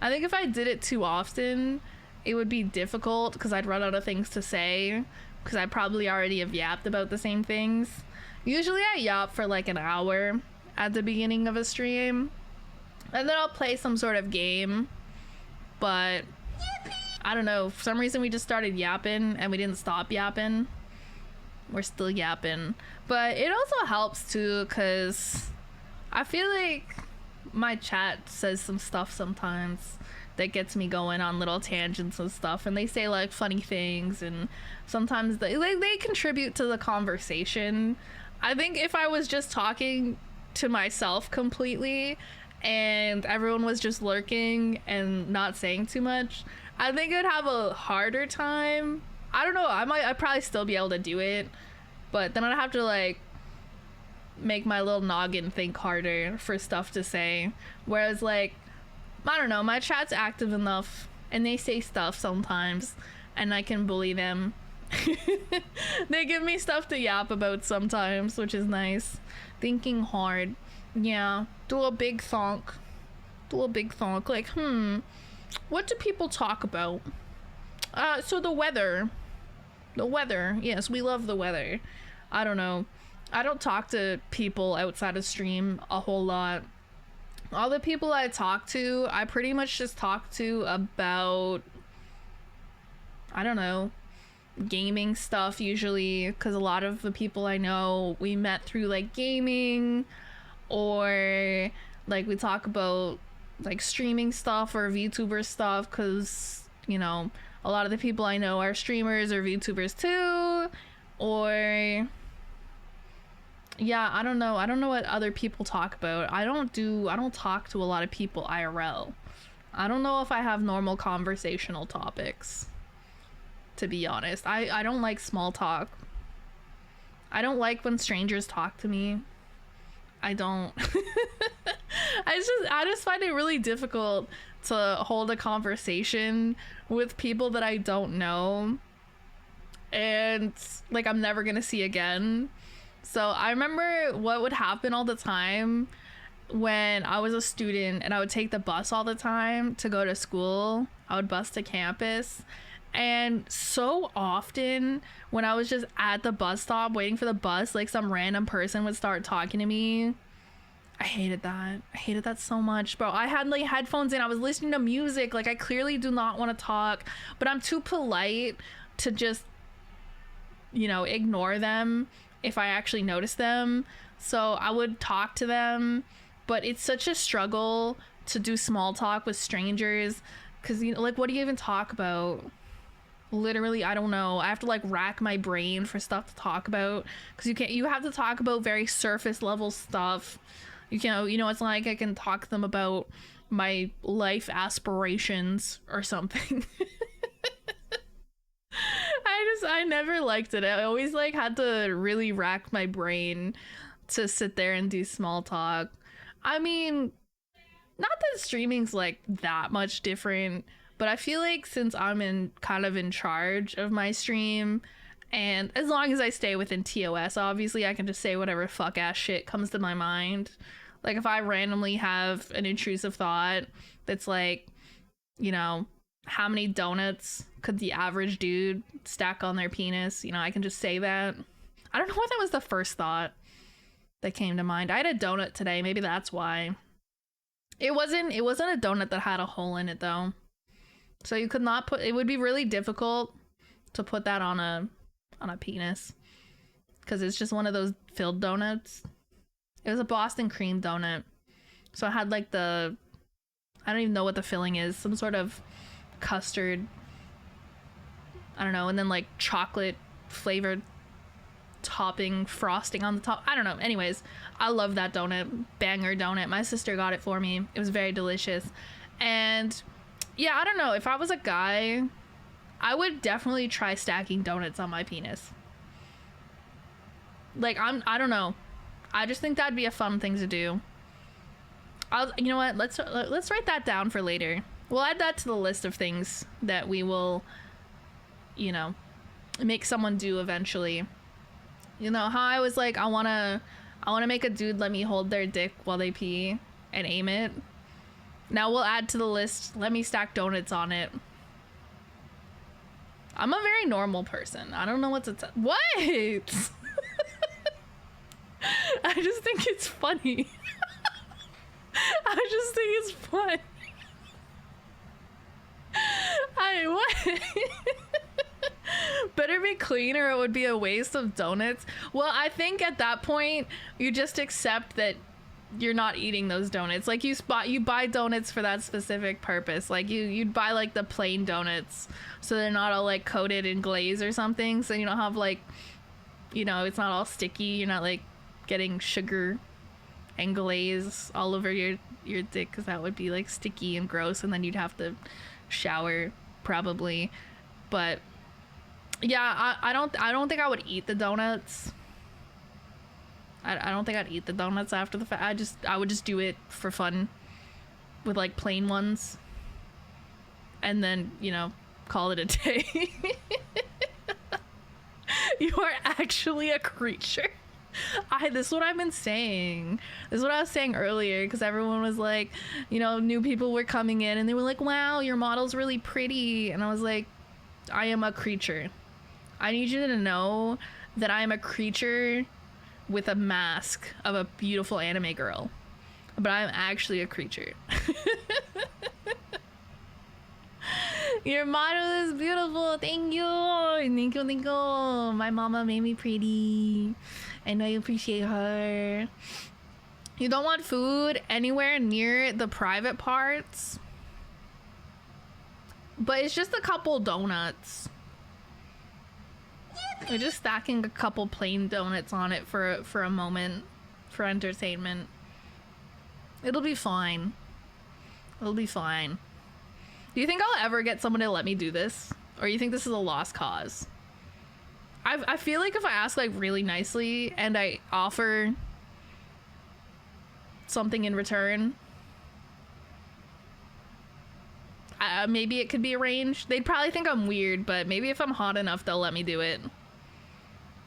I think if I did it too often, it would be difficult because I'd run out of things to say because I probably already have yapped about the same things. Usually I yap for like an hour at the beginning of a stream and then I'll play some sort of game, but I don't know, for some reason we just started yapping and we didn't stop yapping. We're still yapping, but it also helps too because I feel like my chat says some stuff sometimes that gets me going on little tangents and stuff, and they say like funny things, and sometimes they contribute to the conversation. I think if I was just talking to myself completely and everyone was just lurking and not saying too much, I think I'd have a harder time. I don't know, I'd probably still be able to do it, but then I'd have to like make my little noggin think harder for stuff to say. Whereas like, I don't know, my chat's active enough and they say stuff sometimes and I can bully them. They give me stuff to yap about sometimes, which is nice. Thinking hard. Yeah, do a big thonk. Like, what do people talk about? So the weather. Yes, we love the weather. I don't know. I don't talk to people outside of stream a whole lot. All the people I talk to, I pretty much just talk to about, I don't know, gaming stuff usually, because a lot of the people I know we met through like gaming, or like we talk about like streaming stuff or VTuber stuff, because, you know, a lot of the people I know are streamers or VTubers too, or yeah, I don't know what other people talk about. I don't talk to a lot of people IRL. I don't know if I have normal conversational topics, to be honest. I don't like small talk. I don't like when strangers talk to me. I don't. I just find it really difficult to hold a conversation with people that I don't know and like I'm never gonna see again. So I remember what would happen all the time when I was a student and I would take the bus all the time to go to school. I would bus to campus, and so often when I was just at the bus stop waiting for the bus, like some random person would start talking to me. I hated that so much, bro. I had like headphones in, I was listening to music, like I clearly do not want to talk, but I'm too polite to just, you know, ignore them if I actually notice them. So I would talk to them, but it's such a struggle to do small talk with strangers because, you know, like, what do you even talk about? Literally, I don't know. I have to like rack my brain for stuff to talk about because you have to talk about very surface level stuff. You know, it's like I can talk to them about my life aspirations or something. I never liked it. I always like had to really rack my brain to sit there and do small talk. I mean, not that streaming's like that much different, but I feel like since I'm in charge of my stream, and as long as I stay within TOS, obviously I can just say whatever fuck ass shit comes to my mind. Like if I randomly have an intrusive thought that's like, you know, how many donuts could the average dude stack on their penis? You know, I can just say that. I don't know why that was the first thought that came to mind. I had a donut today. Maybe that's why. It wasn't a donut that had a hole in it though. So you could not put, it would be really difficult to put that on a penis because it's just one of those filled donuts. It was a Boston cream donut. So it had like I don't even know what the filling is. Some sort of custard. I don't know. And then like chocolate flavored topping frosting on the top. I don't know. Anyways, I love that donut. Banger donut. My sister got it for me. It was very delicious. And yeah, I don't know. If I was a guy, I would definitely try stacking donuts on my penis. Like I don't know. I just think that'd be a fun thing to do. You know what? Let's write that down for later. We'll add that to the list of things that we will, you know, make someone do eventually. You know how I was like, I wanna make a dude let me hold their dick while they pee and aim it. Now we'll add to the list, let me stack donuts on it. I'm a very normal person. I don't know what to tell. What? I just think it's funny. I just think it's fun. What? Better be clean or it would be a waste of donuts. Well, I think at that point you just accept that you're not eating those donuts. Like you buy donuts for that specific purpose. Like you'd buy like the plain donuts so they're not all like coated in glaze or something, so you don't have like, you know, it's not all sticky. You're not like getting sugar and glaze all over your dick, because that would be like sticky and gross, and then you'd have to shower probably. But yeah, I don't think I would eat the donuts. I don't think I'd eat the donuts after the fact. I would just do it for fun with like plain ones, and then, you know, call it a day. You are actually a creature. This is what I've been saying. This is what I was saying earlier, because everyone was like, you know, new people were coming in and they were like, wow, your model's really pretty. And I was like, I am a creature. I need you to know that I am a creature with a mask of a beautiful anime girl. But I'm actually a creature. Your model is beautiful. Thank you. Thank you, thank you. My mama made me pretty. I know you appreciate her. You don't want food anywhere near the private parts. But it's just a couple donuts. We're just stacking a couple plain donuts on it for a moment, for entertainment. It'll be fine. It'll be fine. Do you think I'll ever get someone to let me do this? Or you think this is a lost cause? I feel like if I ask like really nicely and I offer something in return, maybe it could be arranged. They'd probably think I'm weird, but maybe if I'm hot enough, they'll let me do it.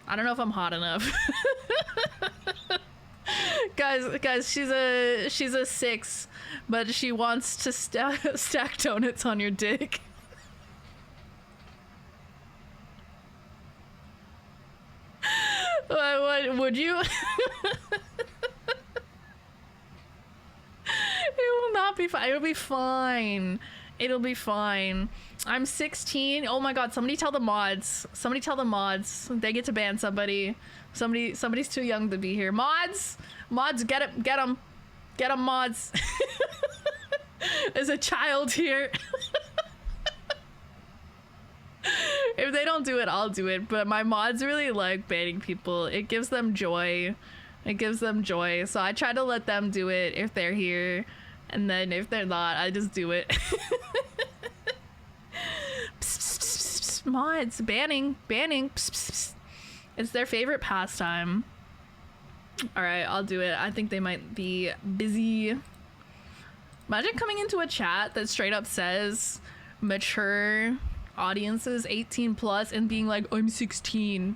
I don't know if I'm hot enough. guys, she's a 6, but she wants to stack donuts on your dick. What would you? It will not be fine. It'll be fine. It'll be fine. I'm 16. Oh my god, somebody tell the mods. Somebody tell the mods. They get to ban somebody. Somebody's too young to be here. Mods, get it, get them, mods. There's a child here. If they don't do it, I'll do it. But my mods really like banning people. It gives them joy. It gives them joy. So I try to let them do it if they're here. And then if they're not, I just do it. Psst, psst, psst, psst, mods, banning. Psst, psst, psst. It's their favorite pastime. Alright, I'll do it. I think they might be busy. Imagine coming into a chat that straight up says mature audiences 18 plus and being like, I'm 16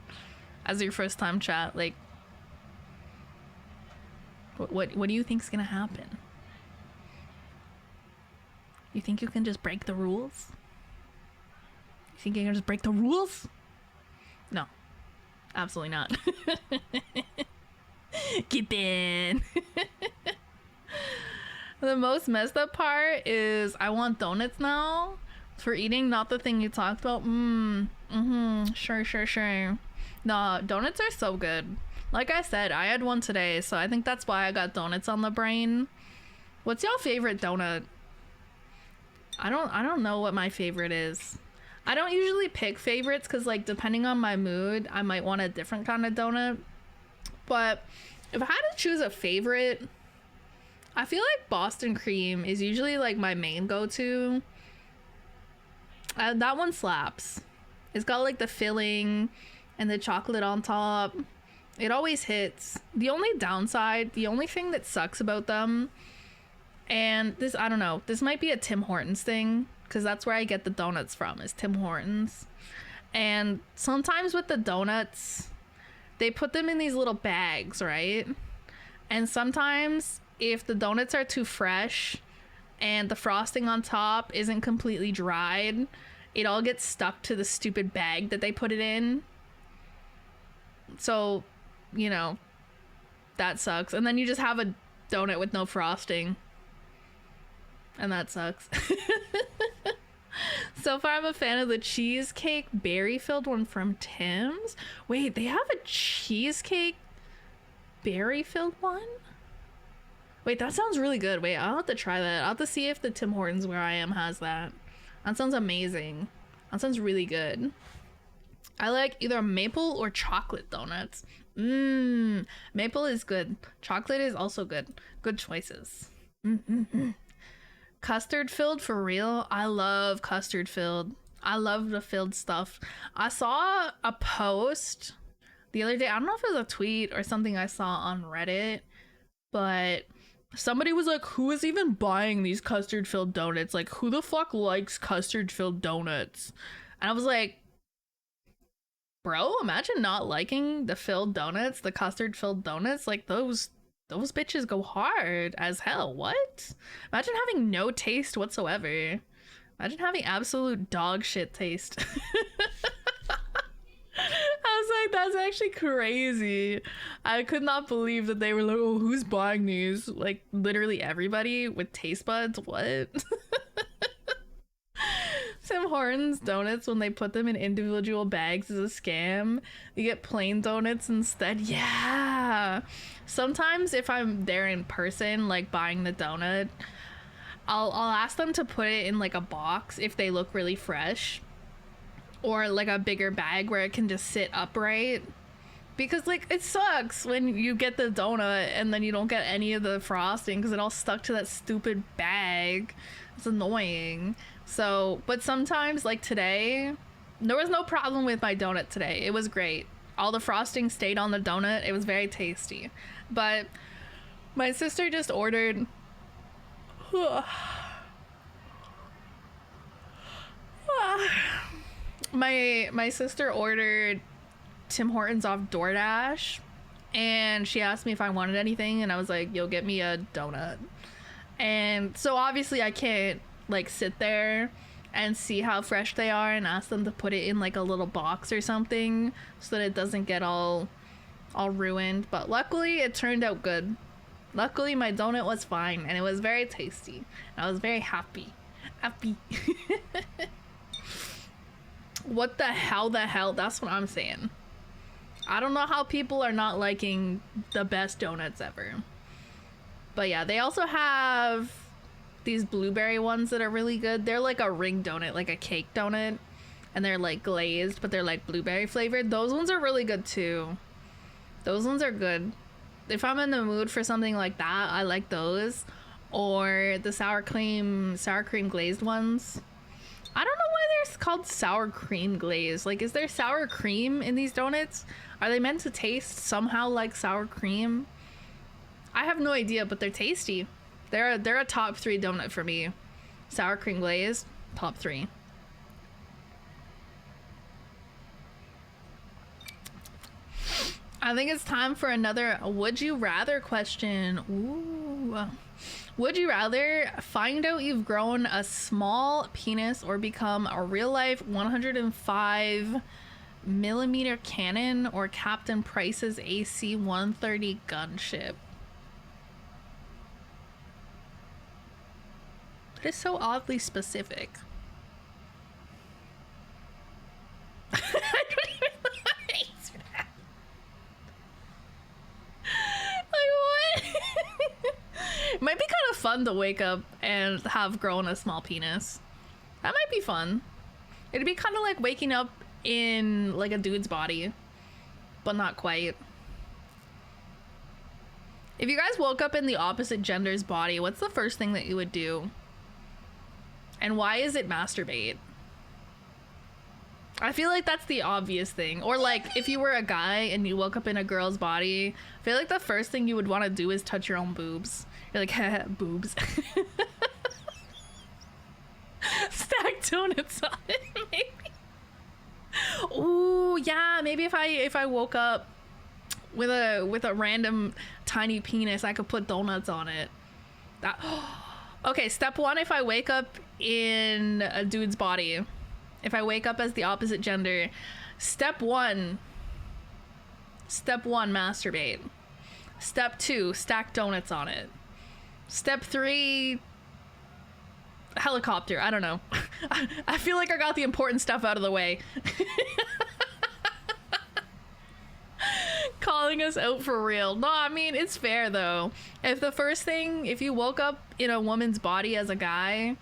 as your first time chat. Like, What do you think's gonna happen? You think you can just break the rules? You think you can just break the rules? No, absolutely not. Get in. The most messed up part is I want donuts now for eating, not the thing you talked about. Sure. No, donuts are so good. Like I said, I had one today, so I think that's why I got donuts on the brain. What's your favorite donut? I don't know what my favorite is. I don't usually pick favorites because, like, depending on my mood, I might want a different kind of donut. But if I had to choose a favorite, I feel like Boston cream is usually like my main go-to. That one slaps. It's got like the filling and the chocolate on top. It always hits. The only downside, the only thing that sucks about them, and this, I don't know, this might be a Tim Hortons thing, because that's where I get the donuts from, is Tim Hortons. And sometimes with the donuts, they put them in these little bags, right? And sometimes if the donuts are too fresh and the frosting on top isn't completely dried, it all gets stuck to the stupid bag that they put it in. So, you know, that sucks. And then you just have a donut with no frosting. And that sucks. So far, I'm a fan of the cheesecake berry-filled one from Tim's. Wait, they have a cheesecake berry-filled one? Wait, that sounds really good. Wait, I'll have to try that. I'll have to see if the Tim Hortons where I am has that. That sounds amazing. That sounds really good. I like either maple or chocolate donuts. Maple is good. Chocolate is also good. Good choices. Custard filled for real. I love custard filled. I love the filled stuff. I saw a post the other day. I don't know if it was a tweet or something I saw on Reddit, but somebody was like, who is even buying these custard filled donuts? Like, who the fuck likes custard filled donuts? And I was like, bro, imagine not liking the filled donuts, the custard filled donuts. Like, those bitches go hard as hell. What? Imagine having no taste whatsoever. Imagine having absolute dog shit taste. I was like, that's actually crazy. I could not believe that they were like, oh, who's buying these? Like, literally everybody with taste buds? What? Tim Hortons donuts, when they put them in individual bags, is a scam. You get plain donuts instead. Yeah. Sometimes if I'm there in person, like buying the donut, I'll ask them to put it in like a box if they look really fresh, or like a bigger bag where it can just sit upright. Because like it sucks when you get the donut and then you don't get any of the frosting because it all stuck to that stupid bag. It's annoying. So, but sometimes, like today, there was no problem with my donut today. It was great. All the frosting stayed on the donut. It was very tasty. But my sister just ordered my sister ordered Tim Hortons off DoorDash, and she asked me if I wanted anything, and I was like, yo, get me a donut. And so obviously I can't like sit there and see how fresh they are and ask them to put it in like a little box or something so that it doesn't get all ruined. But luckily it turned out good. Luckily my donut was fine and it was very tasty. I was very happy. What the hell, that's what I'm saying. I don't know how people are not liking the best donuts ever. But yeah, they also have these blueberry ones that are really good. They're like a ring donut, like a cake donut, and they're like glazed, but they're like blueberry flavored. Those ones are really good too. Those ones are good. If I'm in the mood for something like that, I like those. Or the sour cream glazed ones. I don't know why they're called sour cream glaze. Like, is there sour cream in these donuts? Are they meant to taste somehow like sour cream? I have no idea, but they're tasty. They're a top 3 donut for me. Sour cream glazed, top 3. I think it's time for another would you rather question. Ooh. Would you rather find out you've grown a small penis or become a real life 105mm cannon or Captain Price's AC-130 gunship? That is so oddly specific. I don't even know how to answer that. Like, what? It might be kind of fun to wake up and have grown a small penis. That might be fun. It'd be kind of like waking up in like a dude's body, but not quite. If you guys woke up in the opposite gender's body, what's the first thing that you would do? And why is it masturbate? I feel like that's the obvious thing. Or like if you were a guy and you woke up in a girl's body, I feel like the first thing you would want to do is touch your own boobs. You're like, haha, boobs. Stack donuts on it, maybe. Ooh, yeah, maybe if I woke up with a random tiny penis, I could put donuts on it. That okay, step one, if I wake up in a dude's body, if I wake up as the opposite gender, step one, masturbate. Step two, stack donuts on it. Step three, helicopter. I don't know. I feel like I got the important stuff out of the way. Calling us out for real. No, I mean, it's fair though. If the first thing, if you woke up in a woman's body as a guy,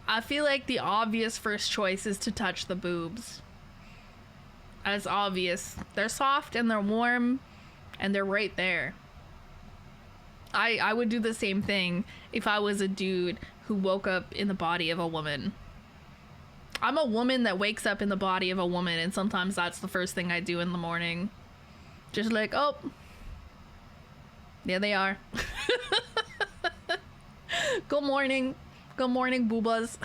I feel like the obvious first choice is to touch the boobs. As obvious. They're soft and they're warm and they're right there. I would do the same thing if I was a dude who woke up in the body of a woman. I'm a woman that wakes up in the body of a woman, and sometimes that's the first thing I do in the morning. Just like, oh, there they are. Good morning. Good morning, boobas.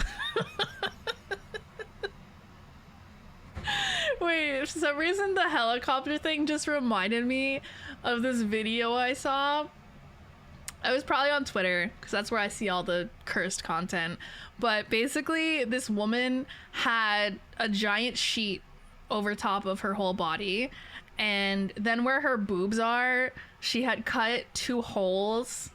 Wait, for some reason the helicopter thing just reminded me of this video I saw. I was probably on Twitter because that's where I see all the cursed content. But basically, this woman had a giant sheet over top of her whole body. And then where her boobs are, she had cut 2 holes.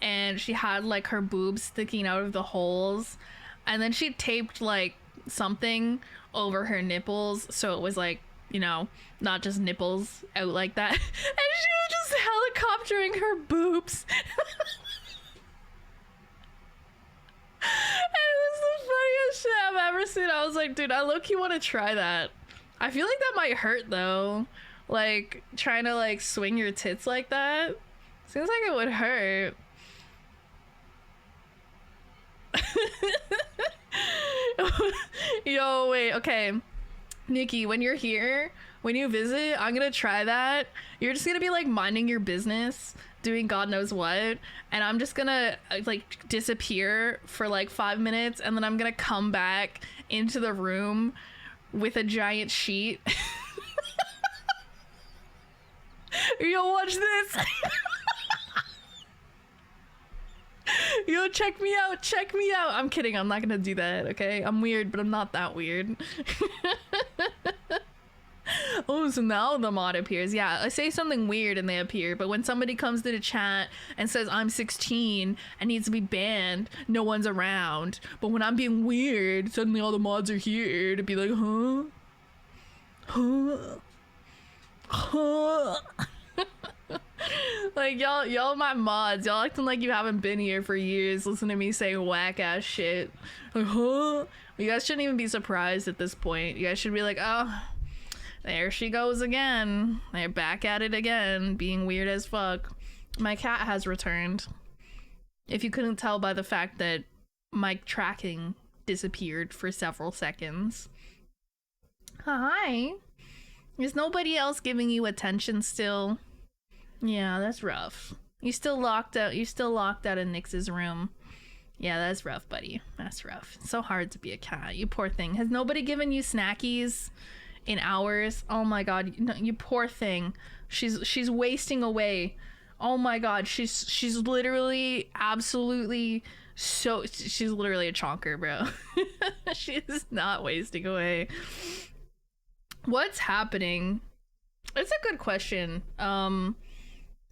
And she had like her boobs sticking out of the holes. And then she taped like something over her nipples. So it was like, you know, not just nipples out like that. And she was just helicoptering her boobs. And it was the funniest shit I've ever seen. I was like, dude, I low-key want to try that. I feel like that might hurt though. Like trying to like swing your tits like that. Seems like it would hurt. Yo, wait, okay. Nikki, when you're here, when you visit, I'm gonna try that. You're just gonna be like minding your business, doing God knows what, and I'm just gonna like disappear for like 5 minutes, and then I'm gonna come back into the room with a giant sheet. Yo, watch this. Yo, check me out, check me out. I'm kidding, I'm not gonna do that, okay? I'm weird, but I'm not that weird. Oh, so now the mod appears. Yeah, I say something weird and they appear, but when somebody comes to the chat and says I'm 16 and needs to be banned, no one's around. But when I'm being weird, suddenly all the mods are here to be like, huh? Like y'all my mods, y'all acting like you haven't been here for years. Listen to me say whack ass shit. Like, huh? You guys shouldn't even be surprised at this point. You guys should be like, oh, there she goes again. They're back at it again, being weird as fuck. My cat has returned. If you couldn't tell by the fact that my tracking disappeared for several seconds. Hi. Is nobody else giving you attention still? Yeah, that's rough. You still locked out of Nyx's room. Yeah, that's rough, buddy. That's rough. It's so hard to be a cat. You poor thing. Has nobody given you snackies in hours. Oh my god, no, you poor thing. She's wasting away. Oh my god, she's literally absolutely so she's literally a chonker, bro. She is not wasting away. What's happening? It's a good question.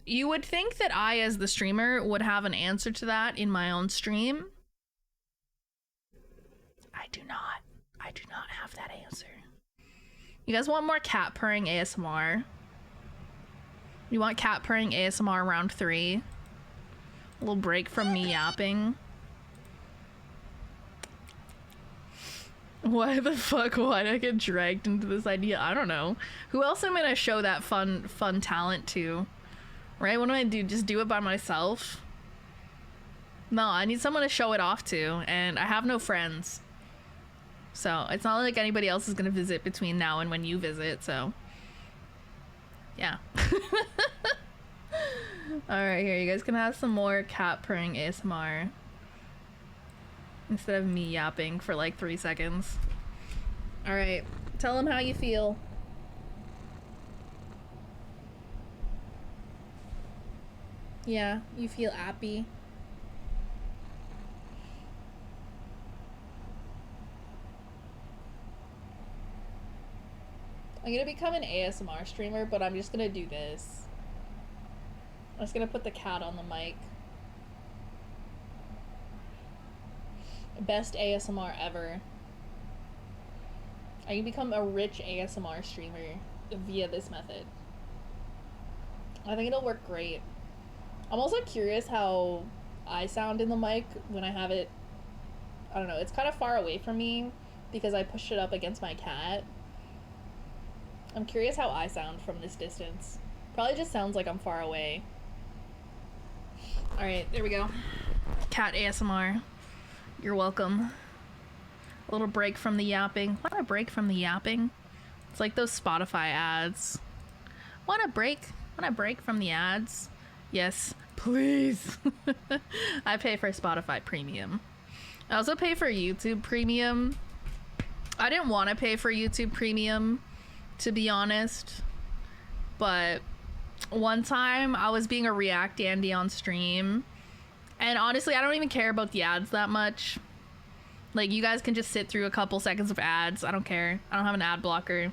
You would think that I, as the streamer, would have an answer to that in my own stream. I do not. I do not have that answer. You guys want more cat purring ASMR? You want cat purring ASMR round 3? A little break from me yapping. Why the fuck? Why did I get dragged into this idea? I don't know. Who else am I gonna show that fun talent to? Right? What do I do? Just do it by myself? No, I need someone to show it off to, and I have no friends. So it's not like anybody else is gonna visit between now and when you visit, so yeah. Alright, here, you guys can have some more cat purring ASMR instead of me yapping for like 3 seconds. Alright, tell them how you feel. Yeah, you feel happy. I'm gonna become an ASMR streamer, but I'm just gonna do this. I'm just gonna put the cat on the mic. Best ASMR ever. I can become a rich ASMR streamer via this method. I think it'll work great. I'm also curious how I sound in the mic when I have it. I don't know, it's kind of far away from me because I pushed it up against my cat. I'm curious how I sound from this distance. Probably just sounds like I'm far away. Alright, there we go. Cat ASMR. You're welcome. A little break from the yapping. Want a break from the yapping? It's like those Spotify ads. Want a break? Want a break from the ads? Yes, please. I pay for Spotify Premium. I also pay for YouTube Premium. I didn't want to pay for YouTube Premium, to be honest, but one time I was being a React Andy on stream, and honestly I don't even care about the ads that much. Like, you guys can just sit through a couple seconds of ads. I don't care. I don't have an ad blocker.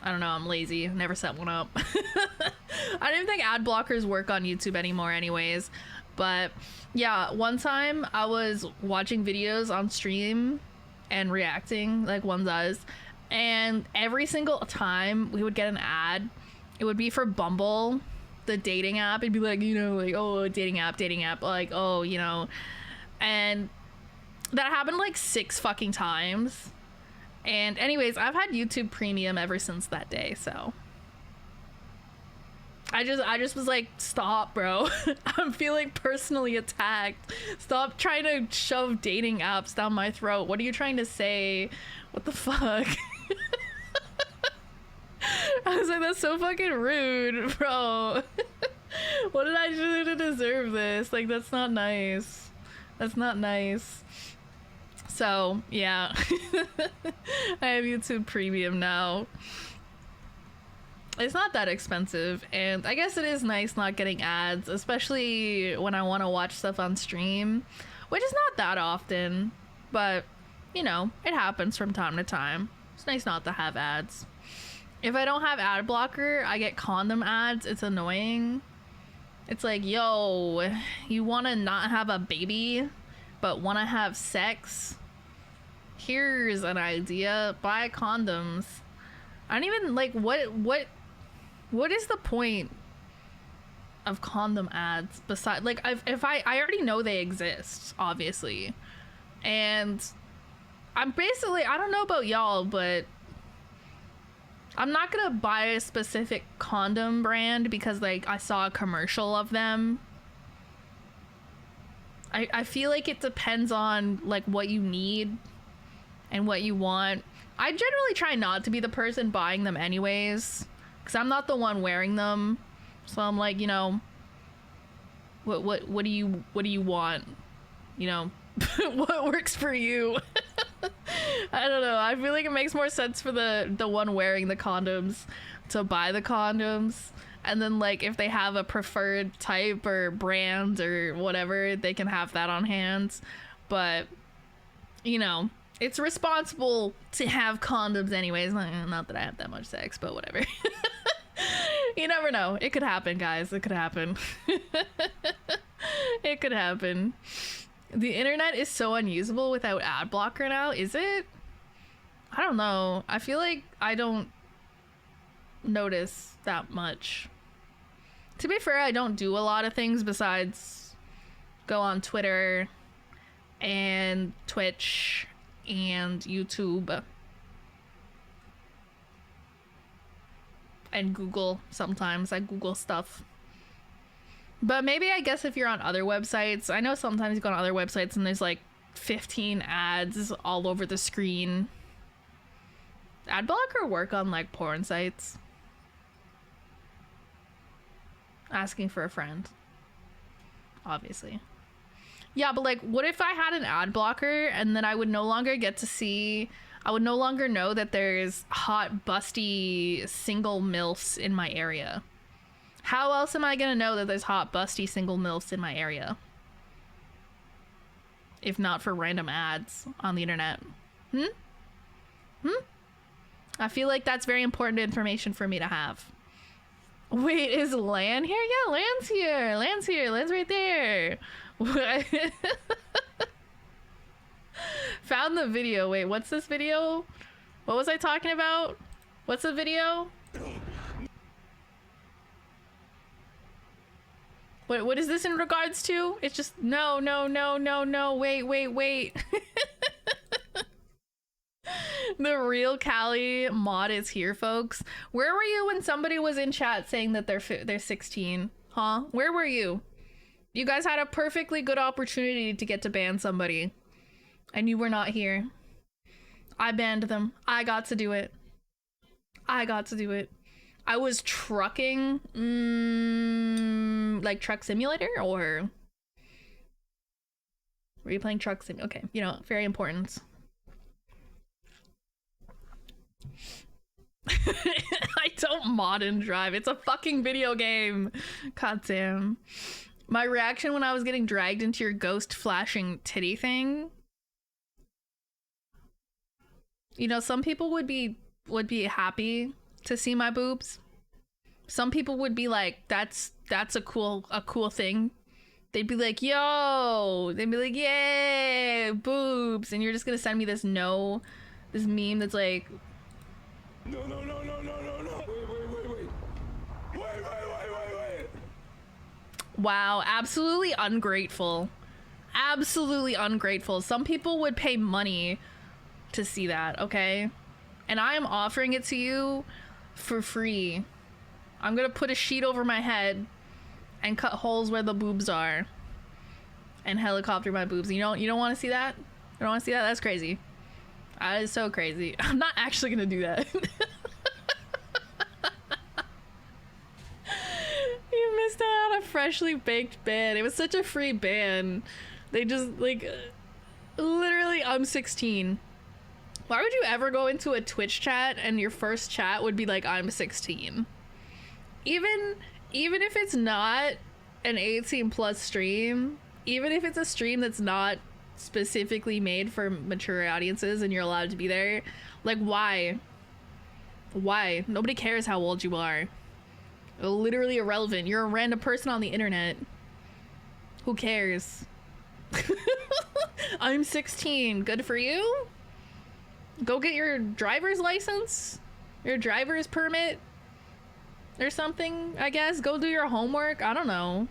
I don't know, I'm lazy. Never set one up. I don't even think ad blockers work on YouTube anymore anyways. But yeah, one time I was watching videos on stream and reacting like one does, and every single time we would get an ad, it would be for Bumble, the dating app. It'd be like, you know, like, oh, dating app, like, oh, you know. And that happened like 6 fucking times. And anyways, I've had YouTube Premium ever since that day, so I just was like, stop, bro. I'm feeling personally attacked. Stop trying to shove dating apps down my throat. What are you trying to say? What the fuck? I was like, that's so fucking rude, bro. What did I do to deserve this? Like, that's not nice. That's not nice. So, yeah. I have YouTube Premium now. It's not that expensive, and I guess it is nice not getting ads, especially when I want to watch stuff on stream, which is not that often, but, you know, it happens from time to time. It's nice not to have ads. If I don't have ad blocker, I get condom ads. It's annoying. It's like, yo, you want to not have a baby, but want to have sex? Here's an idea. Buy condoms. I don't even, like, what is the point of condom ads besides, like, if I already know they exist, obviously, and I'm basically, I don't know about y'all, but I'm not gonna buy a specific condom brand because, like, I saw a commercial of them. I feel like it depends on, like, what you need and what you want. I generally try not to be the person buying them anyways, because I'm not the one wearing them. So I'm like, you know, what do you want? You know, what works for you? I don't know. I feel like it makes more sense for the one wearing the condoms to buy the condoms. And then, like, if they have a preferred type or brand or whatever, they can have that on hand. But, you know, it's responsible to have condoms anyways. Not that I have that much sex, but whatever. You never know. It could happen, guys. It could happen. It could happen. The internet is so unusable without ad blocker now, is it? I don't know. I feel like I don't notice that much. To be fair, I don't do a lot of things besides go on Twitter and Twitch and YouTube and Google. Sometimes I Google stuff. But maybe, I guess, if you're on other websites, I know sometimes you go on other websites and there's like 15 ads all over the screen. Ad blocker work on like porn sites? Asking for a friend. Obviously. Yeah, but like, what if I had an ad blocker and then I would no longer get to see, I would no longer know that there's hot, busty, single MILFs in my area? How else am I gonna know that there's hot, busty, single MILFs in my area? If not for random ads on the internet. I feel like that's very important information for me to have. Wait, is Lan here? Yeah, Lan's here. Lan's here. Lan's right there. Found the video. Wait, what's this video? What was I talking about? What's the video? What is this in regards to? It's just no, wait. The real Cali mod is here, folks. Where were you when somebody was in chat saying that they're 16? Huh? Where were you? You guys had a perfectly good opportunity to get to ban somebody, and you were not here. I banned them. I got to do it. I was trucking, like Truck Simulator, or were you playing Truck Sim? Okay, you know, very important. I don't mod and drive. It's a fucking video game. God damn. My reaction when I was getting dragged into your ghost flashing titty thing. You know, some people would be happy to see my boobs. Some people would be like, that's a cool thing. They'd be like, yo, they'd be like, yay, boobs. And you're just gonna send me this meme that's like, no. Wait. Wow, absolutely ungrateful. Absolutely ungrateful. Some people would pay money to see that, okay? And I am offering it to you for free. I'm gonna put a sheet over my head and cut holes where the boobs are and helicopter my boobs. You don't want to see that? You don't want to see that? That's crazy. That is so crazy. I'm not actually gonna do that. You missed out on a freshly baked ban. It was such a free ban. They just, like, literally, I'm 16. Why would you ever go into a Twitch chat and your first chat would be like, I'm 16? Even if it's not an 18 plus stream, even if it's a stream that's not specifically made for mature audiences and you're allowed to be there, like, why? Nobody cares how old you are. Literally irrelevant. You're a random person on the internet. Who cares? I'm 16. Good for you? Go get your driver's license, your driver's permit or something, I guess. Go do your homework. I don't know.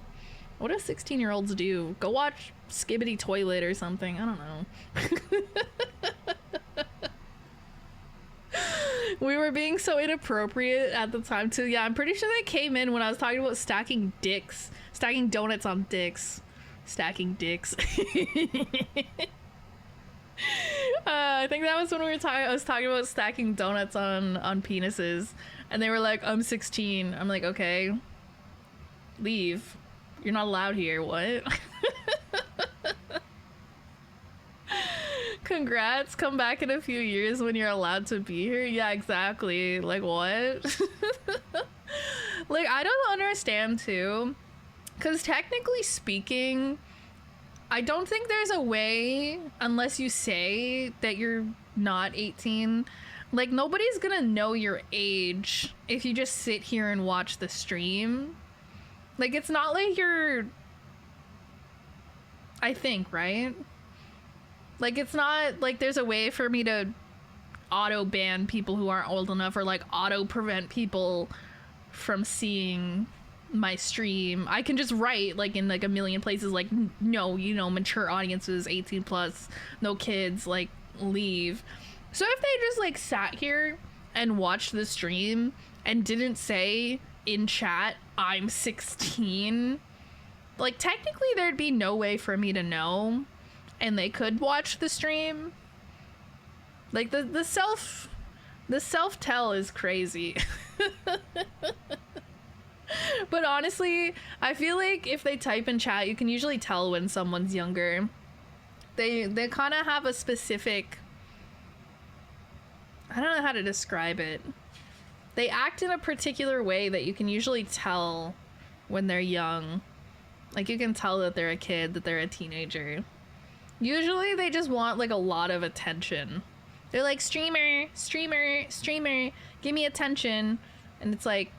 What do 16-year-olds do? Go watch Skibbity Toilet or something. I don't know. We were being so inappropriate at the time too. Yeah, I'm pretty sure they came in when I was talking about stacking dicks. Stacking donuts on dicks. Stacking dicks. I think that was when I was talking about stacking donuts on penises, and they were like, I'm 16. I'm like, okay, leave. You're not allowed here. What? Congrats, come back in a few years when you're allowed to be here. Yeah, exactly. Like, what? Like, I don't understand too, because technically speaking, I don't think there's a way, unless you say that you're not 18, like, nobody's gonna know your age if you just sit here and watch the stream. Like, it's not like you're, I think, right? Like, it's not like there's a way for me to auto ban people who aren't old enough, or like auto prevent people from seeing my stream. I can just write like in like a million places like, no, you know, mature audiences, 18 plus, no kids, like, leave. So if they just like sat here and watched the stream and didn't say in chat, I'm 16, like, technically there'd be no way for me to know, and they could watch the stream. Like, the self-tell is crazy. But honestly, I feel like if they type in chat, you can usually tell when someone's younger. They kind of have a specific, I don't know how to describe it. They act in a particular way that you can usually tell when they're young. Like, you can tell that they're a kid, that they're a teenager. Usually they just want like a lot of attention. They're like, streamer, streamer, streamer, give me attention. And it's like,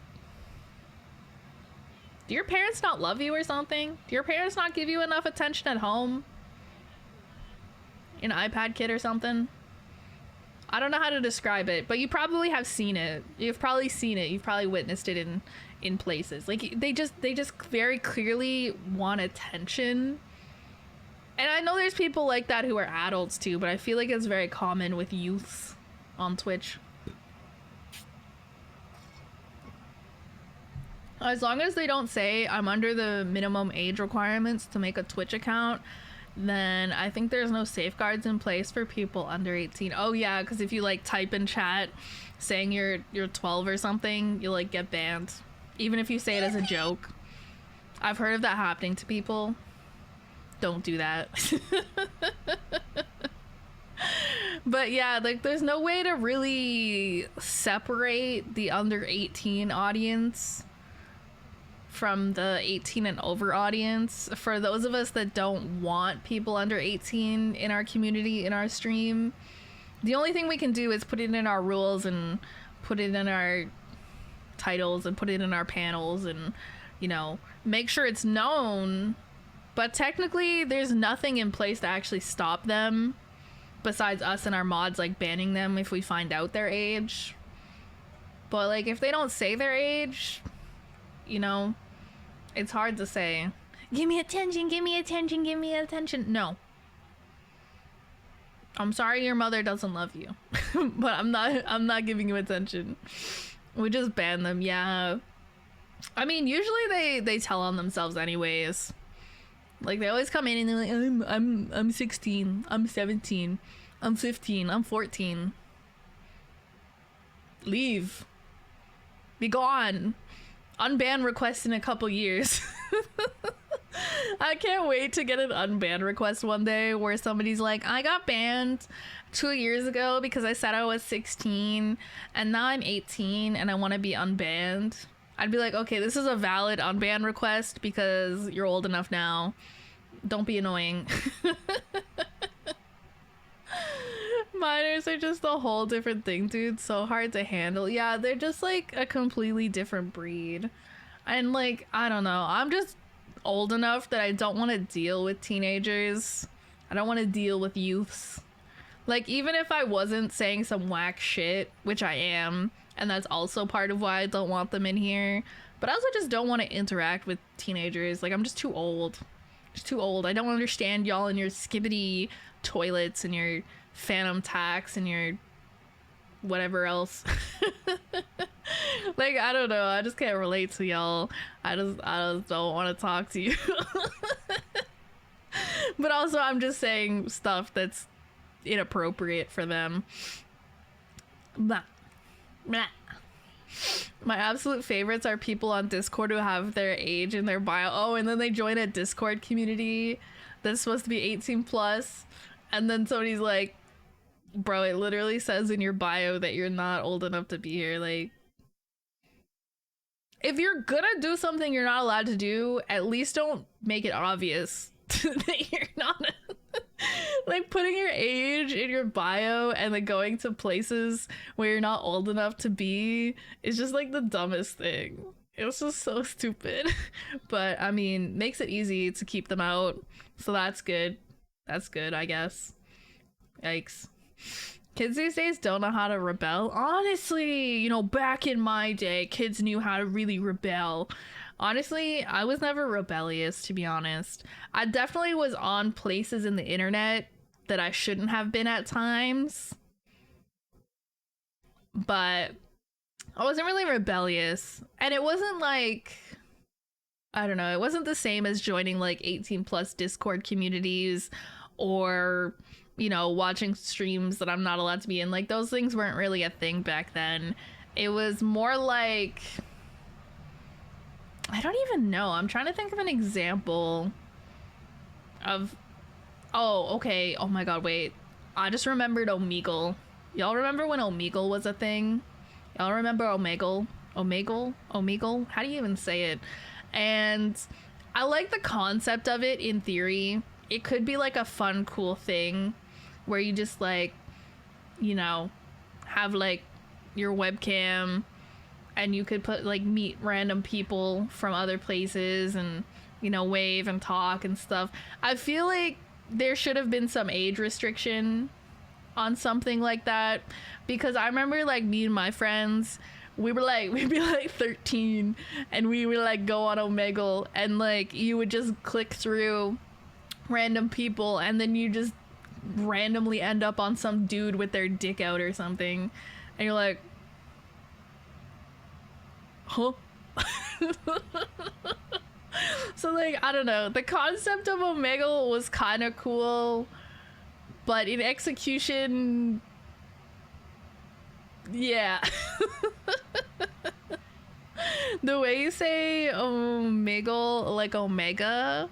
do your parents not love you or something? Do your parents not give you enough attention at home? An iPad kid or something? I don't know how to describe it, but you probably have seen it. You've probably seen it. You've probably witnessed it in places. Like, they just very clearly want attention. And I know there's people like that who are adults too, but I feel like it's very common with youths on Twitch. As long as they don't say I'm under the minimum age requirements to make a Twitch account, then I think there's no safeguards in place for people under 18. Oh yeah, because if you like type in chat saying you're 12 or something, you'll like get banned. Even if you say it as a joke. I've heard of that happening to people. Don't do that. But yeah, like, there's no way to really separate the under 18 audience from the 18 and over audience. For those of us that don't want people under 18 in our community, in our stream, the only thing we can do is put it in our rules and put it in our titles and put it in our panels and, you know, make sure it's known. But technically there's nothing in place to actually stop them besides us and our mods like banning them if we find out their age. But like, if they don't say their age, you know, it's hard to say, give me attention, give me attention, give me attention. No. I'm sorry your mother doesn't love you. But I'm not giving you attention. We just ban them. Yeah. I mean, usually they tell on themselves anyways. Like, they always come in and they're like, I'm 16, I'm 17, I'm 15, I'm 14. Leave. Be gone. Unban request in a couple years. I can't wait to get an unban request one day where somebody's like, I got banned 2 years ago because I said I was 16 and now I'm 18 and I want to be unbanned. I'd be like, okay, this is a valid unban request because you're old enough now. Don't be annoying. Minors are just a whole different thing, dude. So hard to handle. Yeah, they're just like a completely different breed. And like, I don't know. I'm just old enough that I don't want to deal with teenagers. I don't want to deal with youths. Like, even if I wasn't saying some whack shit, which I am, and that's also part of why I don't want them in here, but I also just don't want to interact with teenagers. Like, I'm just too old. Just too old. I don't understand y'all and your skibbity toilets and your phantom tax and your whatever else. Like, I don't know. I just can't relate to y'all. I just don't want to talk to you. But also, I'm just saying stuff that's inappropriate for them. Blah. Blah. My absolute favorites are people on Discord who have their age in their bio. Oh, and then they join a Discord community that's supposed to be 18 plus. And then somebody's like, bro, it literally says in your bio that you're not old enough to be here. Like, if you're gonna do something you're not allowed to do, at least don't make it obvious that you're not. Like, putting your age in your bio and like going to places where you're not old enough to be is just like the dumbest thing. It's just so stupid. But I mean, makes it easy to keep them out, so that's good. That's good, I guess. Yikes. Kids these days don't know how to rebel. Honestly, you know, back in my day, kids knew how to really rebel. Honestly, I was never rebellious, to be honest. I definitely was on places in the internet that I shouldn't have been at times. But I wasn't really rebellious. And it wasn't like, I don't know, it wasn't the same as joining like 18 plus Discord communities or, you know, watching streams that I'm not allowed to be in. Like, those things weren't really a thing back then. It was more like, I don't even know. I'm trying to think of an example of, oh, okay. Oh my god, wait. I just remembered Omegle. Y'all remember when Omegle was a thing? Y'all remember Omegle? Omegle? Omegle? How do you even say it? And I like the concept of it in theory. It could be like a fun, cool thing where you just like, you know, have like your webcam and you could put like meet random people from other places and, you know, wave and talk and stuff. I feel like there should have been some age restriction on something like that, because I remember like me and my friends, we'd be like 13 and we would like go on Omegle and like you would just click through random people and then you just randomly end up on some dude with their dick out or something and you're like, huh? So like, I don't know, the concept of Omegle was kind of cool, but in execution, yeah. The way you say Omegle, like Omega,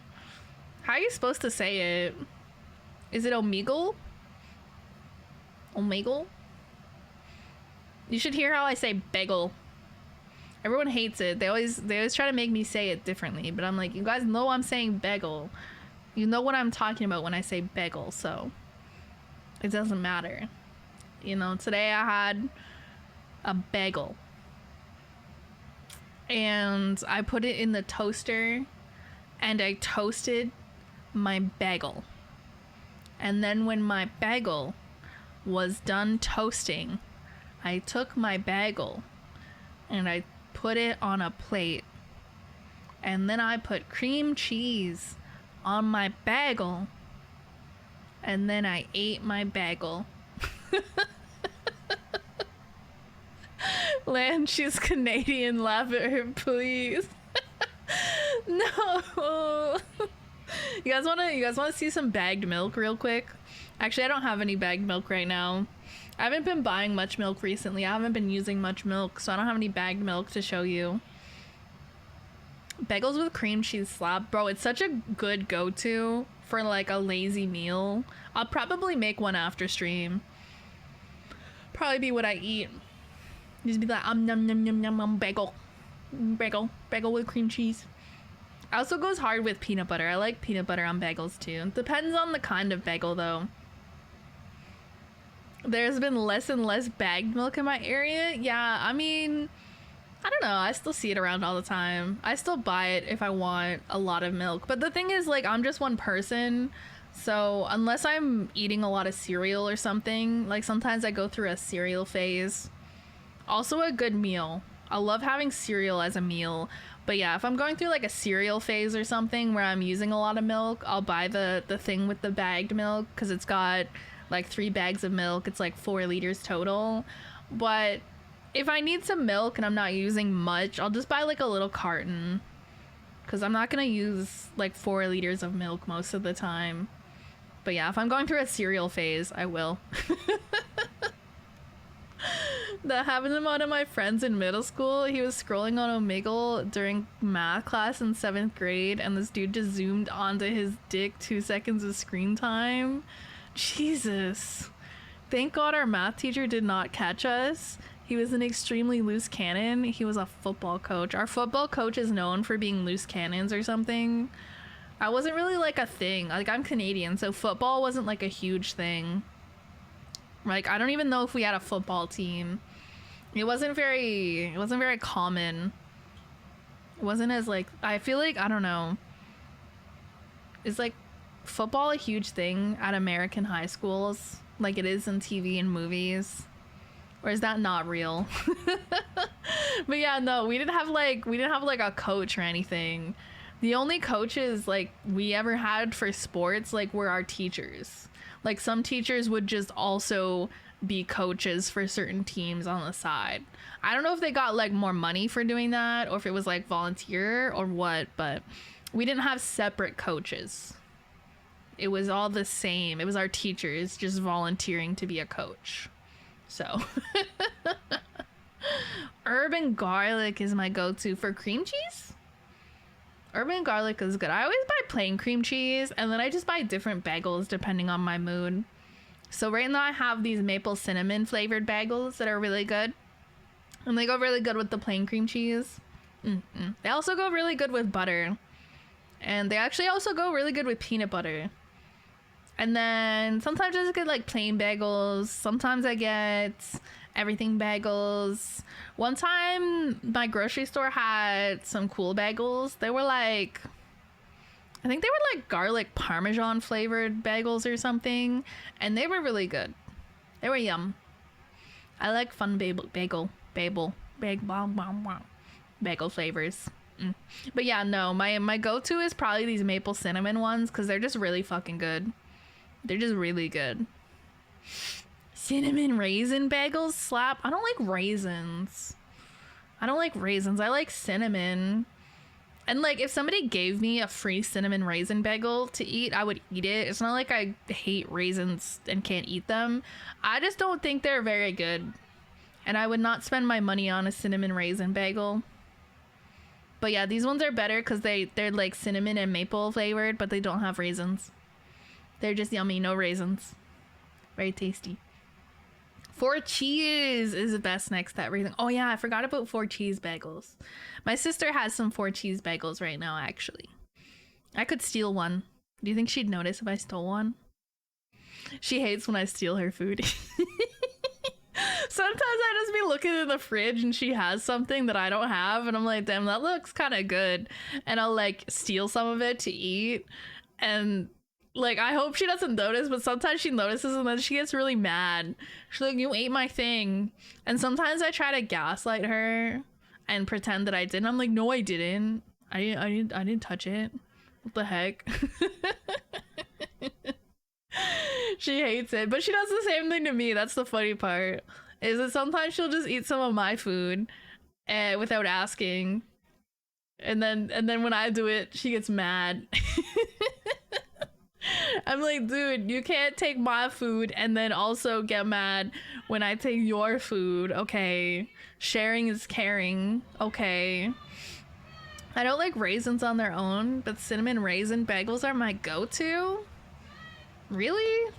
how are you supposed to say it? Is it Omegle? Omegle? You should hear how I say bagel. Everyone hates it. They always try to make me say it differently, but I'm like, you guys know I'm saying bagel. You know what I'm talking about when I say bagel, so it doesn't matter. You know, today I had a bagel and I put it in the toaster and I toasted my bagel. And then when my bagel was done toasting, I took my bagel and I put it on a plate. And then I put cream cheese on my bagel. And then I ate my bagel. Lan, she's Canadian. Laugh at her, please. No. You guys wanna see some bagged milk real quick? Actually, I don't have any bagged milk right now. I haven't been buying much milk recently. I haven't been using much milk, so I don't have any bagged milk to show you. Bagels with cream cheese slab. Bro, it's such a good go-to for like a lazy meal. I'll probably make one after stream. Probably be what I eat. Just be like, nom nom nom nom bagel. Bagel with cream cheese. Also goes hard with peanut butter. I like peanut butter on bagels too. Depends on the kind of bagel though. There's been less and less bagged milk in my area. Yeah, I mean, I don't know. I still see it around all the time. I still buy it if I want a lot of milk. But the thing is, like, I'm just one person. So unless I'm eating a lot of cereal or something, like sometimes I go through a cereal phase. Also a good meal. I love having cereal as a meal. But yeah, if I'm going through like a cereal phase or something where I'm using a lot of milk, I'll buy the thing with the bagged milk because it's got like 3 bags of milk. It's like 4 liters total. But if I need some milk and I'm not using much, I'll just buy like a little carton because I'm not gonna use like 4 liters of milk most of the time. But yeah, if I'm going through a cereal phase, I will. That happened to one of my friends in middle school. He was scrolling on Omegle during math class in 7th grade and this dude just zoomed onto his dick 2 seconds of screen time. Jesus. Thank God our math teacher did not catch us. He was an extremely loose cannon. He was a football coach. Our football coach is known for being loose cannons or something. I wasn't really like a thing. Like, I'm Canadian, so football wasn't like a huge thing. Like, I don't even know if we had a football team. It wasn't very common. It wasn't as like, I feel like, I don't know. Is like football a huge thing at American high schools like it is in TV and movies? Or is that not real? But yeah, no, we didn't have like a coach or anything. The only coaches like we ever had for sports like were our teachers. Like some teachers would just also be coaches for certain teams on the side. I don't know if they got like more money for doing that or if it was like volunteer or what, but we didn't have separate coaches. It was all the same. It was our teachers just volunteering to be a coach. So urban garlic is my go-to for cream cheese. Urban garlic is good. I always buy plain cream cheese and then I just buy different bagels depending on my mood. So right now I have these maple cinnamon flavored bagels that are really good. And they go really good with the plain cream cheese. They also go really good with butter. And they actually also go really good with peanut butter. And then sometimes I just get like plain bagels. Sometimes I get everything bagels. One time my grocery store had some cool bagels. They were like, I think they were like garlic parmesan flavored bagels or something. And they were really good. They were yum. I like fun bagel flavors. But yeah, no, my go-to is probably these maple cinnamon ones because they're just really fucking good. They're just really good. Cinnamon raisin bagels slap. I don't like raisins. I like cinnamon. And like if somebody gave me a free cinnamon raisin bagel to eat, I would eat it. It's not like I hate raisins and can't eat them. I just don't think they're very good. And I would not spend my money on a cinnamon raisin bagel. But yeah, these ones are better because they're like cinnamon and maple flavored, but they don't have raisins. They're just yummy, no raisins. Very tasty. 4 cheese is the best next to everything. Oh yeah, I forgot about 4 cheese bagels. My sister has some 4 cheese bagels right now, actually. I could steal one. Do you think she'd notice if I stole one? She hates when I steal her food. Sometimes I just be looking in the fridge and she has something that I don't have and I'm like, damn, that looks kind of good. And I'll like steal some of it to eat. And like, I hope she doesn't notice, but sometimes she notices and then she gets really mad. She's like, you ate my thing. And sometimes I try to gaslight her and pretend that I didn't. I'm like, no, I didn't. I didn't touch it. What the heck? She hates it, but she does the same thing to me. That's the funny part, is that sometimes she'll just eat some of my food without asking. And then when I do it, she gets mad. I'm like, dude, you can't take my food and then also get mad when I take your food, okay? Sharing is caring, okay? I don't like raisins on their own, but cinnamon raisin bagels are my go-to. Really?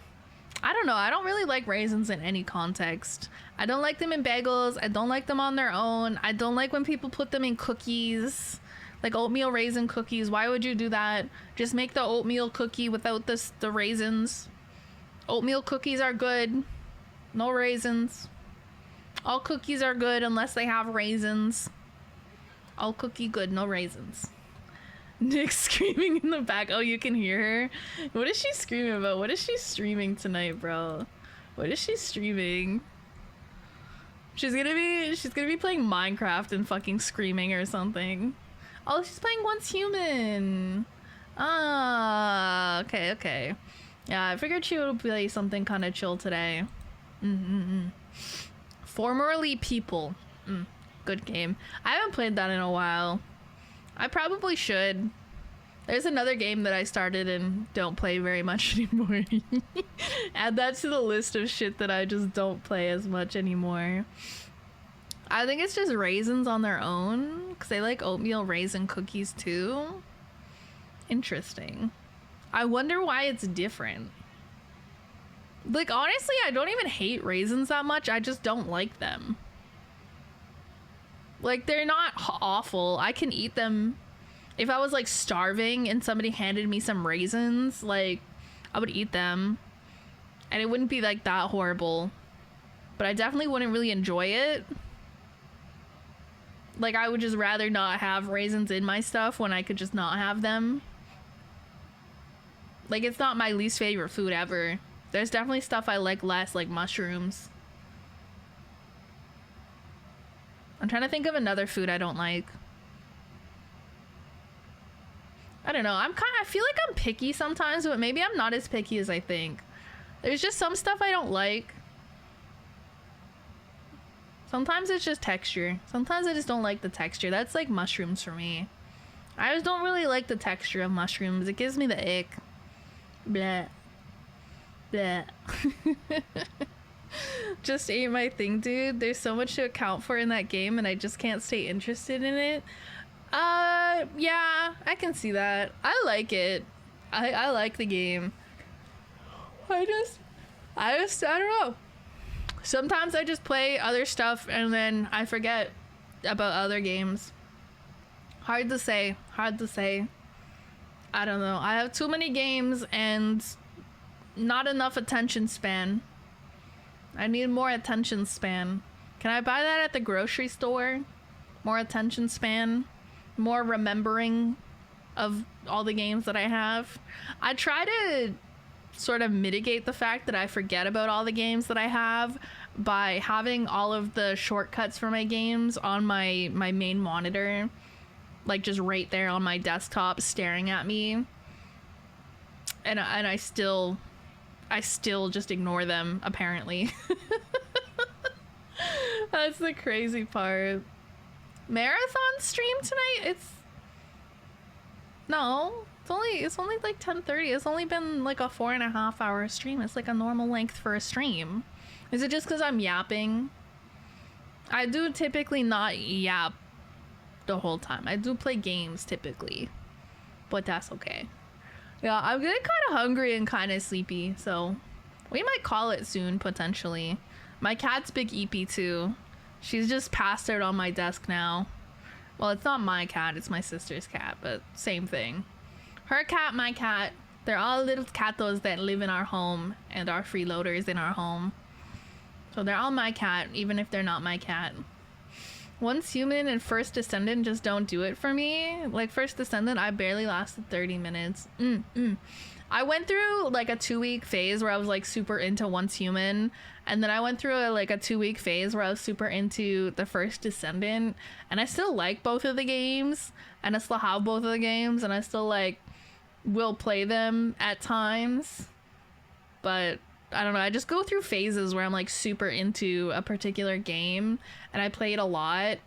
I don't know. I don't really like raisins in any context. I don't like them in bagels. I don't like them on their own. I don't like when people put them in cookies. Like oatmeal raisin cookies. Why would you do that? Just make the oatmeal cookie without the raisins. Oatmeal cookies are good. No raisins. All cookies are good unless they have raisins. All cookie good, no raisins. Nick's screaming in the back. Oh, you can hear her? What is she screaming about? What is she streaming tonight, bro? What is she streaming? She's gonna be playing Minecraft and fucking screaming or something. Oh, she's playing Once Human. Ah, okay. Yeah, I figured she would play something kind of chill today. Formerly People. Good game. I haven't played that in a while. I probably should. There's another game that I started and don't play very much anymore. Add that to the list of shit that I just don't play as much anymore. I think it's just raisins on their own, because they like oatmeal raisin cookies too. Interesting. I wonder why it's different. Like, honestly, I don't even hate raisins that much. I just don't like them. Like, they're not awful. I can eat them. If I was, like, starving and somebody handed me some raisins, like, I would eat them. And it wouldn't be, like, that horrible. But I definitely wouldn't really enjoy it. Like, I would just rather not have raisins in my stuff when I could just not have them. Like, it's not my least favorite food ever. There's definitely stuff I like less, like mushrooms. I'm trying to think of another food I don't like. I don't know. I feel like I'm picky sometimes, but maybe I'm not as picky as I think. There's just some stuff I don't like. Sometimes it's just texture. Sometimes I just don't like the texture. That's like mushrooms for me. I just don't really like the texture of mushrooms. It gives me the ick. Bleh. Bleh. Just ain't my thing, dude. There's so much to account for in that game and I just can't stay interested in it. Yeah, I can see that. I like it. I like the game. I don't know. Sometimes I just play other stuff and then I forget about other games. Hard to say. Hard to say. I don't know. I have too many games and not enough attention span. I need more attention span. Can I buy that at the grocery store? More attention span? More remembering of all the games that I have? I try to sort of mitigate the fact that I forget about all the games that I have by having all of the shortcuts for my games on my main monitor, like just right there on my desktop staring at me, and I still just ignore them apparently. That's the crazy part. Marathon stream tonight? It's only like 10:30. It's only been like a 4.5 hour stream. It's like a normal length for a stream. Is it just because I'm yapping? I do typically not yap the whole time. I do play games typically, but that's okay. Yeah, I'm getting kind of hungry and kind of sleepy, so we might call it soon potentially. My cat's big EP too. She's just passed out on my desk now. Well, it's not my cat, it's my sister's cat, but same thing. Her cat, my cat, they're all little catos that live in our home and are freeloaders in our home. So they're all my cat, even if they're not my cat. Once Human and First Descendant just don't do it for me. Like First Descendant, I barely lasted 30 minutes. I went through like a 2-week phase where I was like super into Once Human, and then I went through a 2-week phase where I was super into the First Descendant, and I still like both of the games, and I still have both of the games, and I still like will play them at times, but I don't know, I just go through phases where I'm like super into a particular game and I play it a lot,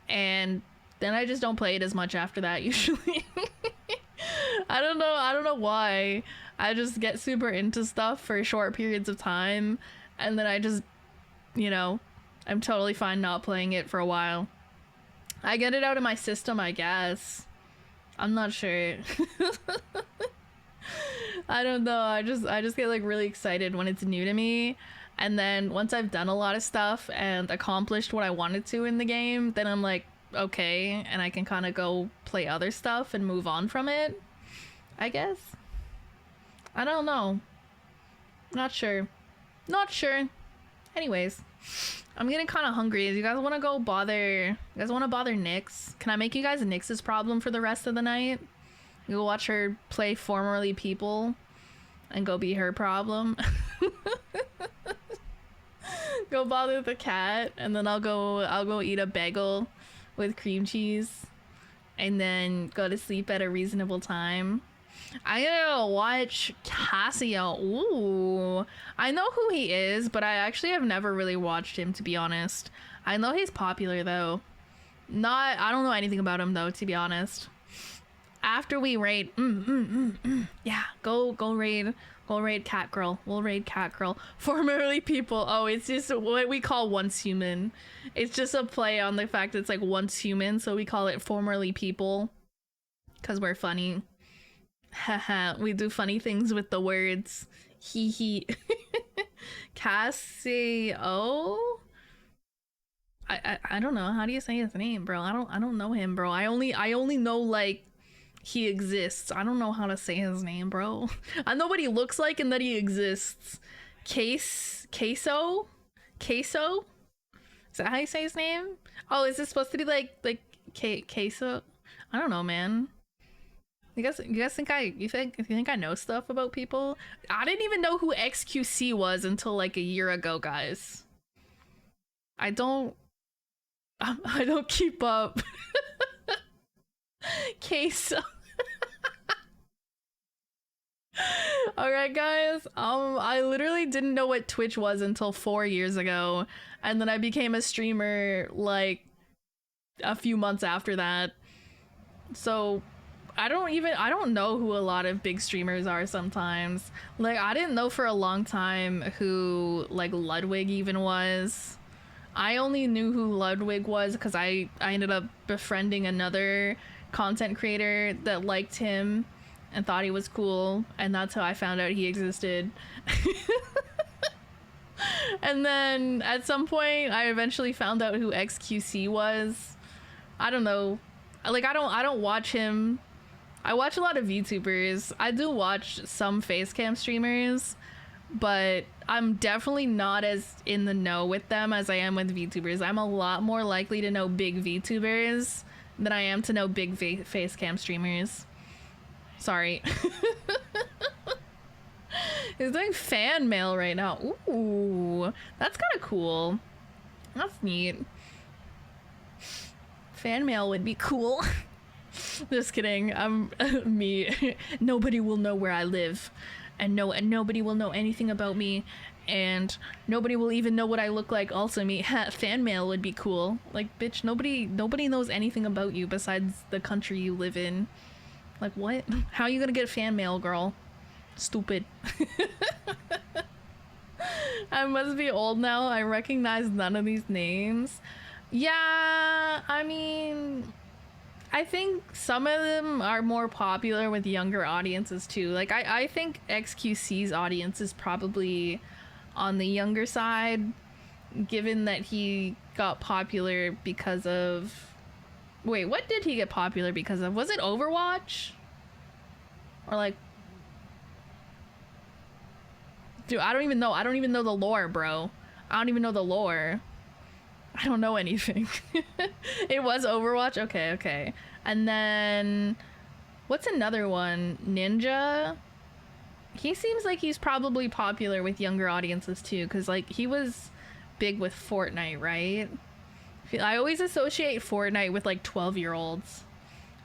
and then I just don't play it as much after that usually. I don't know why. I just get super into stuff for short periods of time, and then I just, I'm totally fine not playing it for a while. I get it out of my system, I guess. I'm not sure. I don't know. I just get like really excited when it's new to me, and then once I've done a lot of stuff and accomplished what I wanted to in the game, then I'm like, okay, and I can kind of go play other stuff and move on from it, I guess. I don't know. Not sure. Anyways, I'm getting kind of hungry. You guys want to go bother? You guys want to bother Nyx? Can I make you guys Nyx's problem for the rest of the night? You go watch her play Formerly People, and go be her problem. Go bother the cat, and then I'll go eat a bagel with cream cheese, and then go to sleep at a reasonable time. I'm gonna watch Casio. Ooh, I know who he is, but I actually have never really watched him, to be honest. I know he's popular though. I don't know anything about him though, to be honest. After we raid, yeah, go raid Cat Girl. We'll raid Cat Girl. Formerly People. Oh, it's just what we call Once Human. It's just a play on the fact that it's like Once Human, so we call it Formerly People, because we're funny. Haha, we do funny things with the words. He Casio. I don't know. How do you say his name, bro? I don't know him, bro. I only know like he exists. I don't know how to say his name, bro. I know what he looks like and that he exists. Queso? Queso? Is that how you say his name? Oh, is this supposed to be like queso? I don't know, man. You guys think you think I know stuff about people? I didn't even know who XQC was until like a year ago, guys. I don't keep up. Queso. Alright guys, I literally didn't know what Twitch was until 4 years ago, and then I became a streamer like a few months after that. So I don't know who a lot of big streamers are sometimes. Like I didn't know for a long time who like Ludwig even was. I only knew who Ludwig was because I ended up befriending another content creator that liked him and thought he was cool, and that's how I found out he existed. And then at some point I eventually found out who XQC was. I don't know. Like I don't watch him. I watch a lot of VTubers. I do watch some facecam streamers, but I'm definitely not as in the know with them as I am with VTubers. I'm a lot more likely to know big VTubers than I am to know big facecam streamers. Sorry. He's doing fan mail right now. Ooh, that's kind of cool. That's neat. Fan mail would be cool. Just kidding. I'm me. Nobody will know where I live, and nobody will know anything about me, and nobody will even know what I look like. Also, me. Fan mail would be cool. Like, bitch, nobody knows anything about you besides the country you live in. Like, what? How are you gonna get fan mail, girl? Stupid. I must be old now. I recognize none of these names. Yeah, I mean, I think some of them are more popular with younger audiences too. Like I think XQC's audience is probably on the younger side, given that he got popular because of... Wait, what did he get popular because of? Was it Overwatch? Or like... Dude, I don't even know. I don't even know the lore, bro. I don't even know the lore. I don't know anything. It was Overwatch? Okay. And then... What's another one? Ninja? He seems like he's probably popular with younger audiences too, because like he was big with Fortnite, right? I always associate Fortnite with like 12-year-olds.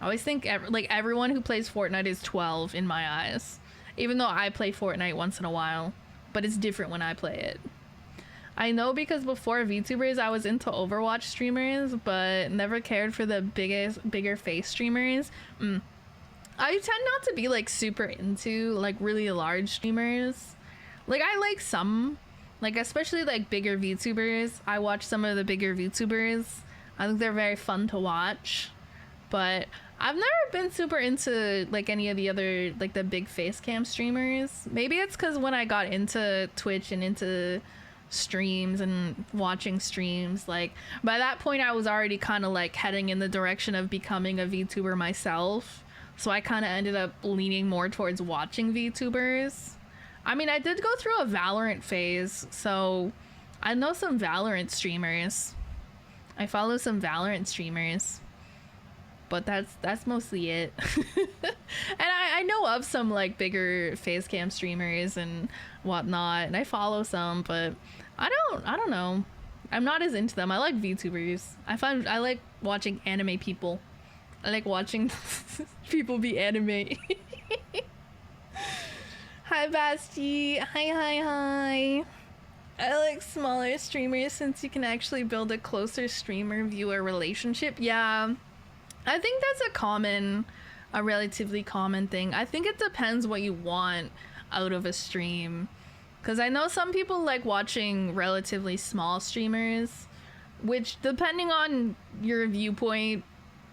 I always think like everyone who plays Fortnite is 12 in my eyes. Even though I play Fortnite once in a while, but it's different when I play it. I know because before VTubers I was into Overwatch streamers, but never cared for the bigger face streamers. I tend not to be like super into like really large streamers. Like I like some, like especially like bigger VTubers. I watch some of the bigger VTubers. I think they're very fun to watch, but I've never been super into like any of the other like the big face cam streamers. Maybe it's because when I got into Twitch and into streams and watching streams, like by that point I was already kind of like heading in the direction of becoming a VTuber myself. So I kind of ended up leaning more towards watching VTubers. I mean, I did go through a Valorant phase, so I know some Valorant streamers. I follow some Valorant streamers, but that's mostly it. And I know of some like bigger face cam streamers and whatnot, and I follow some, but I don't know. I'm not as into them. I like VTubers. I like watching anime people. I like watching people be anime. Hi Basti. Hi. I like smaller streamers since you can actually build a closer streamer-viewer relationship. Yeah, I think that's a relatively common thing. I think it depends what you want out of a stream. Because I know some people like watching relatively small streamers, which depending on your viewpoint,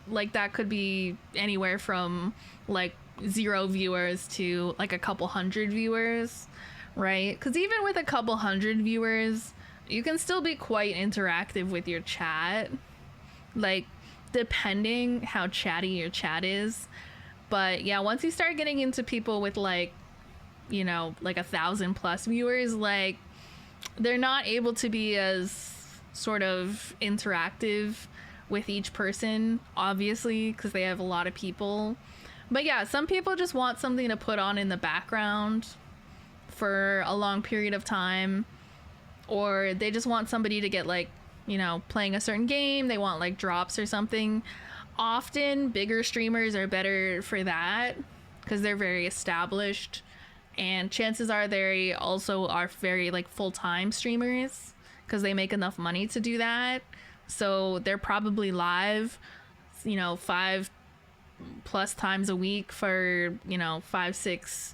like that could be anywhere from like 0 viewers to like a couple hundred viewers. right? Because even with a couple hundred viewers, you can still be quite interactive with your chat, like depending how chatty your chat is. But yeah, once you start getting into people with like, you know, like 1,000+ viewers, like they're not able to be as sort of interactive with each person, obviously, because they have a lot of people. But yeah, some people just want something to put on in the background for a long period of time, or they just want somebody to get like, you know, playing a certain game. They want like drops or something. Often bigger streamers are better for that because they're very established, and chances are they also are very like full-time streamers because they make enough money to do that. So they're probably live, you know, 5+ times a week for, you know, 5-6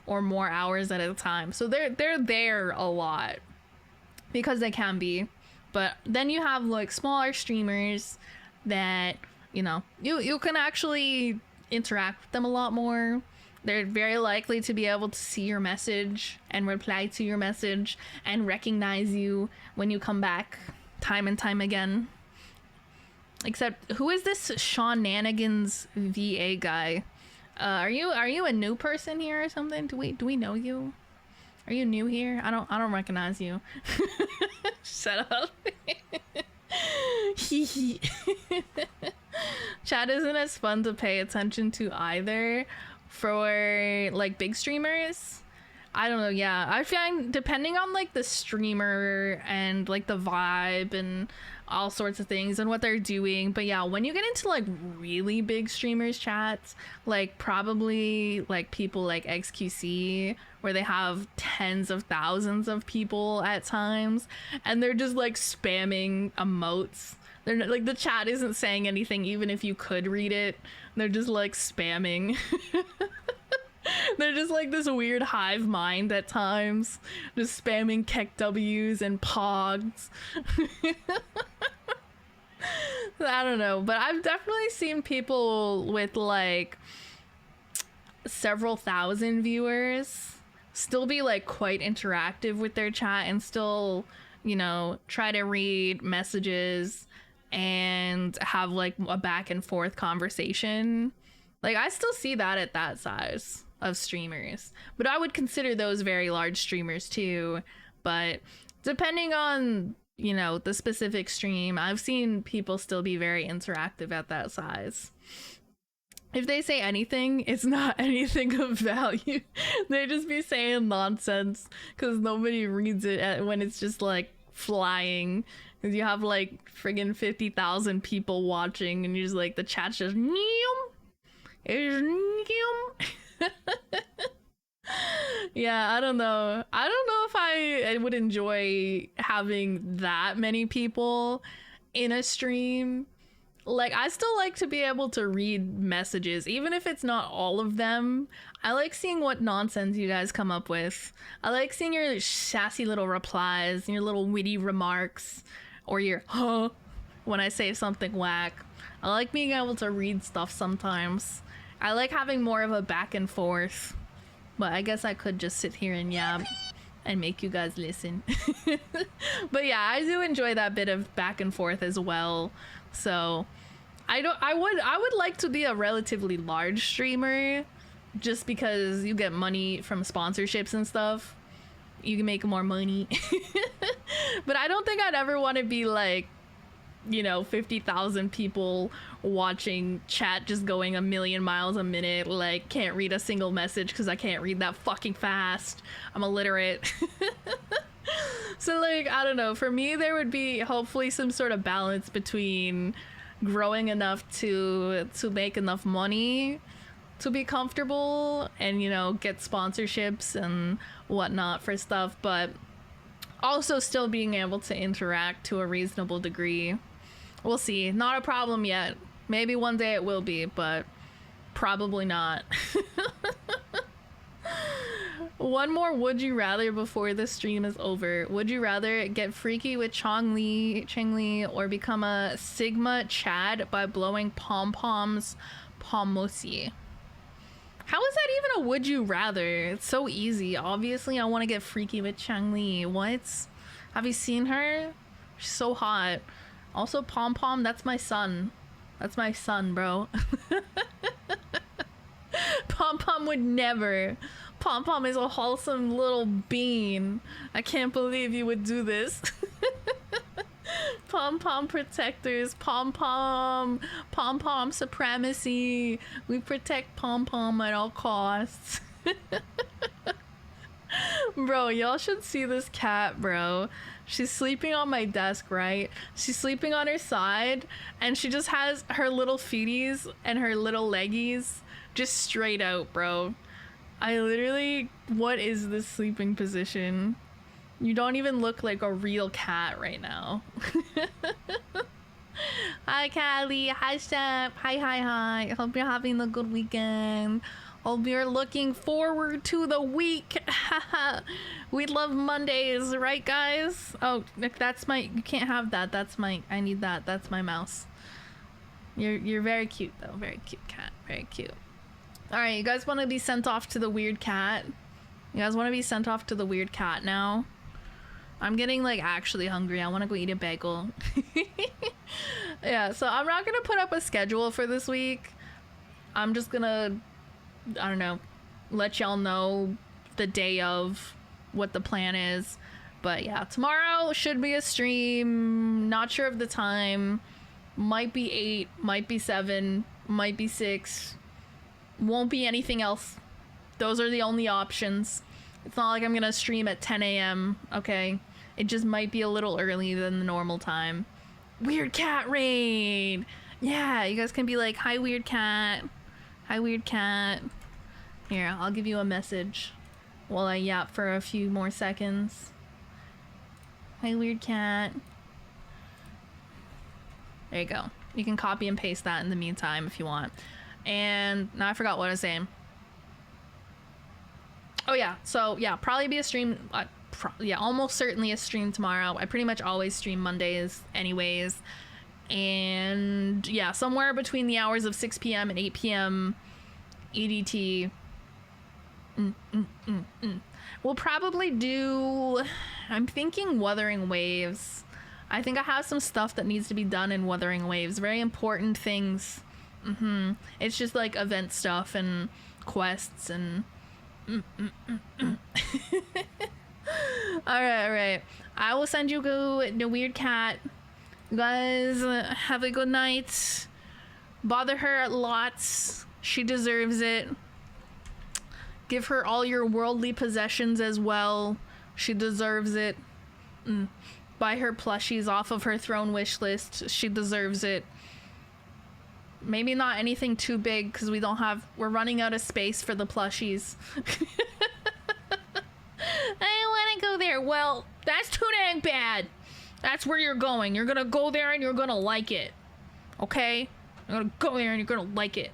or more hours at a time. So they're there a lot because they can be. But then you have like smaller streamers that, you know, you can actually interact with them a lot more. They're very likely to be able to see your message and reply to your message and recognize you when you come back time and time again. Except, who is this Shenanigans VA guy? Are you a new person here or something? Do we know you? Are you new here? I don't recognize you. Shut up. Chat isn't as fun to pay attention to either for like big streamers. I don't know. Yeah, I find depending on like the streamer and like the vibe and all sorts of things and what they're doing. But yeah, when you get into like really big streamers chats, like probably like people like XQC, where they have tens of thousands of people at times, and they're just like spamming emotes. They're not, like, the chat isn't saying anything even if you could read it. They're just like spamming. They're just like this weird hive mind at times, just spamming Kek W's and Pogs. I don't know, but I've definitely seen people with like several thousand viewers still be like quite interactive with their chat and still, you know, try to read messages and have like a back and forth conversation. Like, I still see that at that size of streamers, but I would consider those very large streamers too. But depending on, you know, the specific stream, I've seen people still be very interactive at that size. If they say anything, it's not anything of value. They just be saying nonsense because nobody reads it when it's just like flying. Because you have like friggin' 50,000 people watching and you're just like, the chat's just yeah, I don't know if I would enjoy having that many people in a stream. Like, I still like to be able to read messages, even if it's not all of them. I like seeing what nonsense you guys come up with. I like seeing your sassy little replies and your little witty remarks, or your huh when I say something whack. I like being able to read stuff sometimes. I like having more of a back and forth, but I guess I could just sit here and yap and make you guys listen. But yeah, I do enjoy that bit of back and forth as well. So I would like to be a relatively large streamer, just because you get money from sponsorships and stuff. You can make more money. But I don't think I'd ever want to be like, you know, 50,000 people watching chat just going 1,000,000 miles a minute, like can't read a single message because I can't read that fucking fast. I'm illiterate. So like, I don't know, for me there would be hopefully some sort of balance between growing enough to make enough money to be comfortable and, you know, get sponsorships and whatnot for stuff, but also still being able to interact to a reasonable degree. We'll see. Not a problem yet. Maybe one day it will be, but probably not. One more would you rather before the stream is over. Would you rather get freaky with Cheng Li, or become a Sigma Chad by blowing pom-poms pomosi? How is that even a would you rather? It's so easy. Obviously, I want to get freaky with Chang-Li. What? Have you seen her? She's so hot. Also, Pom Pom, that's my son. That's my son, bro. Pom Pom would never. Pom Pom is a wholesome little bean. I can't believe you would do this. Pom Pom protectors, Pom Pom, Pom Pom supremacy. We protect Pom Pom at all costs. Bro, y'all should see this cat, bro. She's sleeping on my desk, right? She's sleeping on her side, and she just has her little feeties and her little leggies just straight out, bro. I literally, what is this sleeping position? You don't even look like a real cat right now. Hi, Callie. Hi, Steph. Hi. Hope you're having a good weekend. Hope you're looking forward to the week. We love Mondays, right, guys? Oh, that's my, you can't have that. That's my, I need that. That's my mouse. You're very cute, though. Very cute cat. Very cute. All right, you guys want to be sent off to the weird cat? You guys want to be sent off to the weird cat now? I'm getting like actually hungry. I want to go eat a bagel. Yeah, so I'm not gonna put up a schedule for this week. I'm just gonna, I don't know, let y'all know the day of what the plan is. But yeah, tomorrow should be a stream. Not sure of the time. Might be 8, might be 7, might be 6. Won't be anything else. Those are the only options. It's not like I'm gonna stream at 10 a.m. Okay, it just might be a little early than the normal time. Weird cat raid. Yeah, you guys can be like, hi weird cat. Hi weird cat. Here, I'll give you a message while I yap for a few more seconds. Hi weird cat. There you go. You can copy and paste that in the meantime if you want. And now I forgot what I was saying. Oh yeah, so yeah, probably be a stream. Yeah, almost certainly a stream tomorrow. I pretty much always stream Mondays anyways. And yeah, somewhere between the hours of 6 p.m. and 8 p.m. EDT. We'll probably do, I'm thinking Wuthering Waves. I think I have some stuff that needs to be done in Wuthering Waves. Very important things. It's just like event stuff and quests and all right. I will send you the weird cat. You guys have a good night. Bother her lots. She deserves it. Give her all your worldly possessions as well. She deserves it. Buy her plushies off of her throne wish list. She deserves it. Maybe not anything too big because we're running out of space for the plushies. I don't want to go there. Well, that's too dang bad. That's where you're going. You're gonna go there and you're gonna like it. Okay? You're gonna go there and you're gonna like it.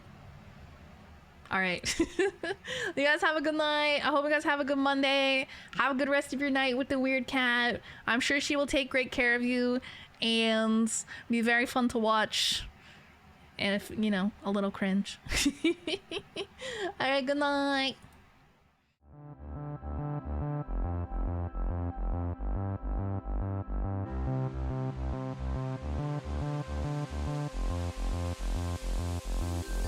Alright. You guys have a good night. I hope you guys have a good Monday. Have a good rest of your night with the weird cat. I'm sure she will take great care of you and be very fun to watch. And if, you know, a little cringe. Alright, good night.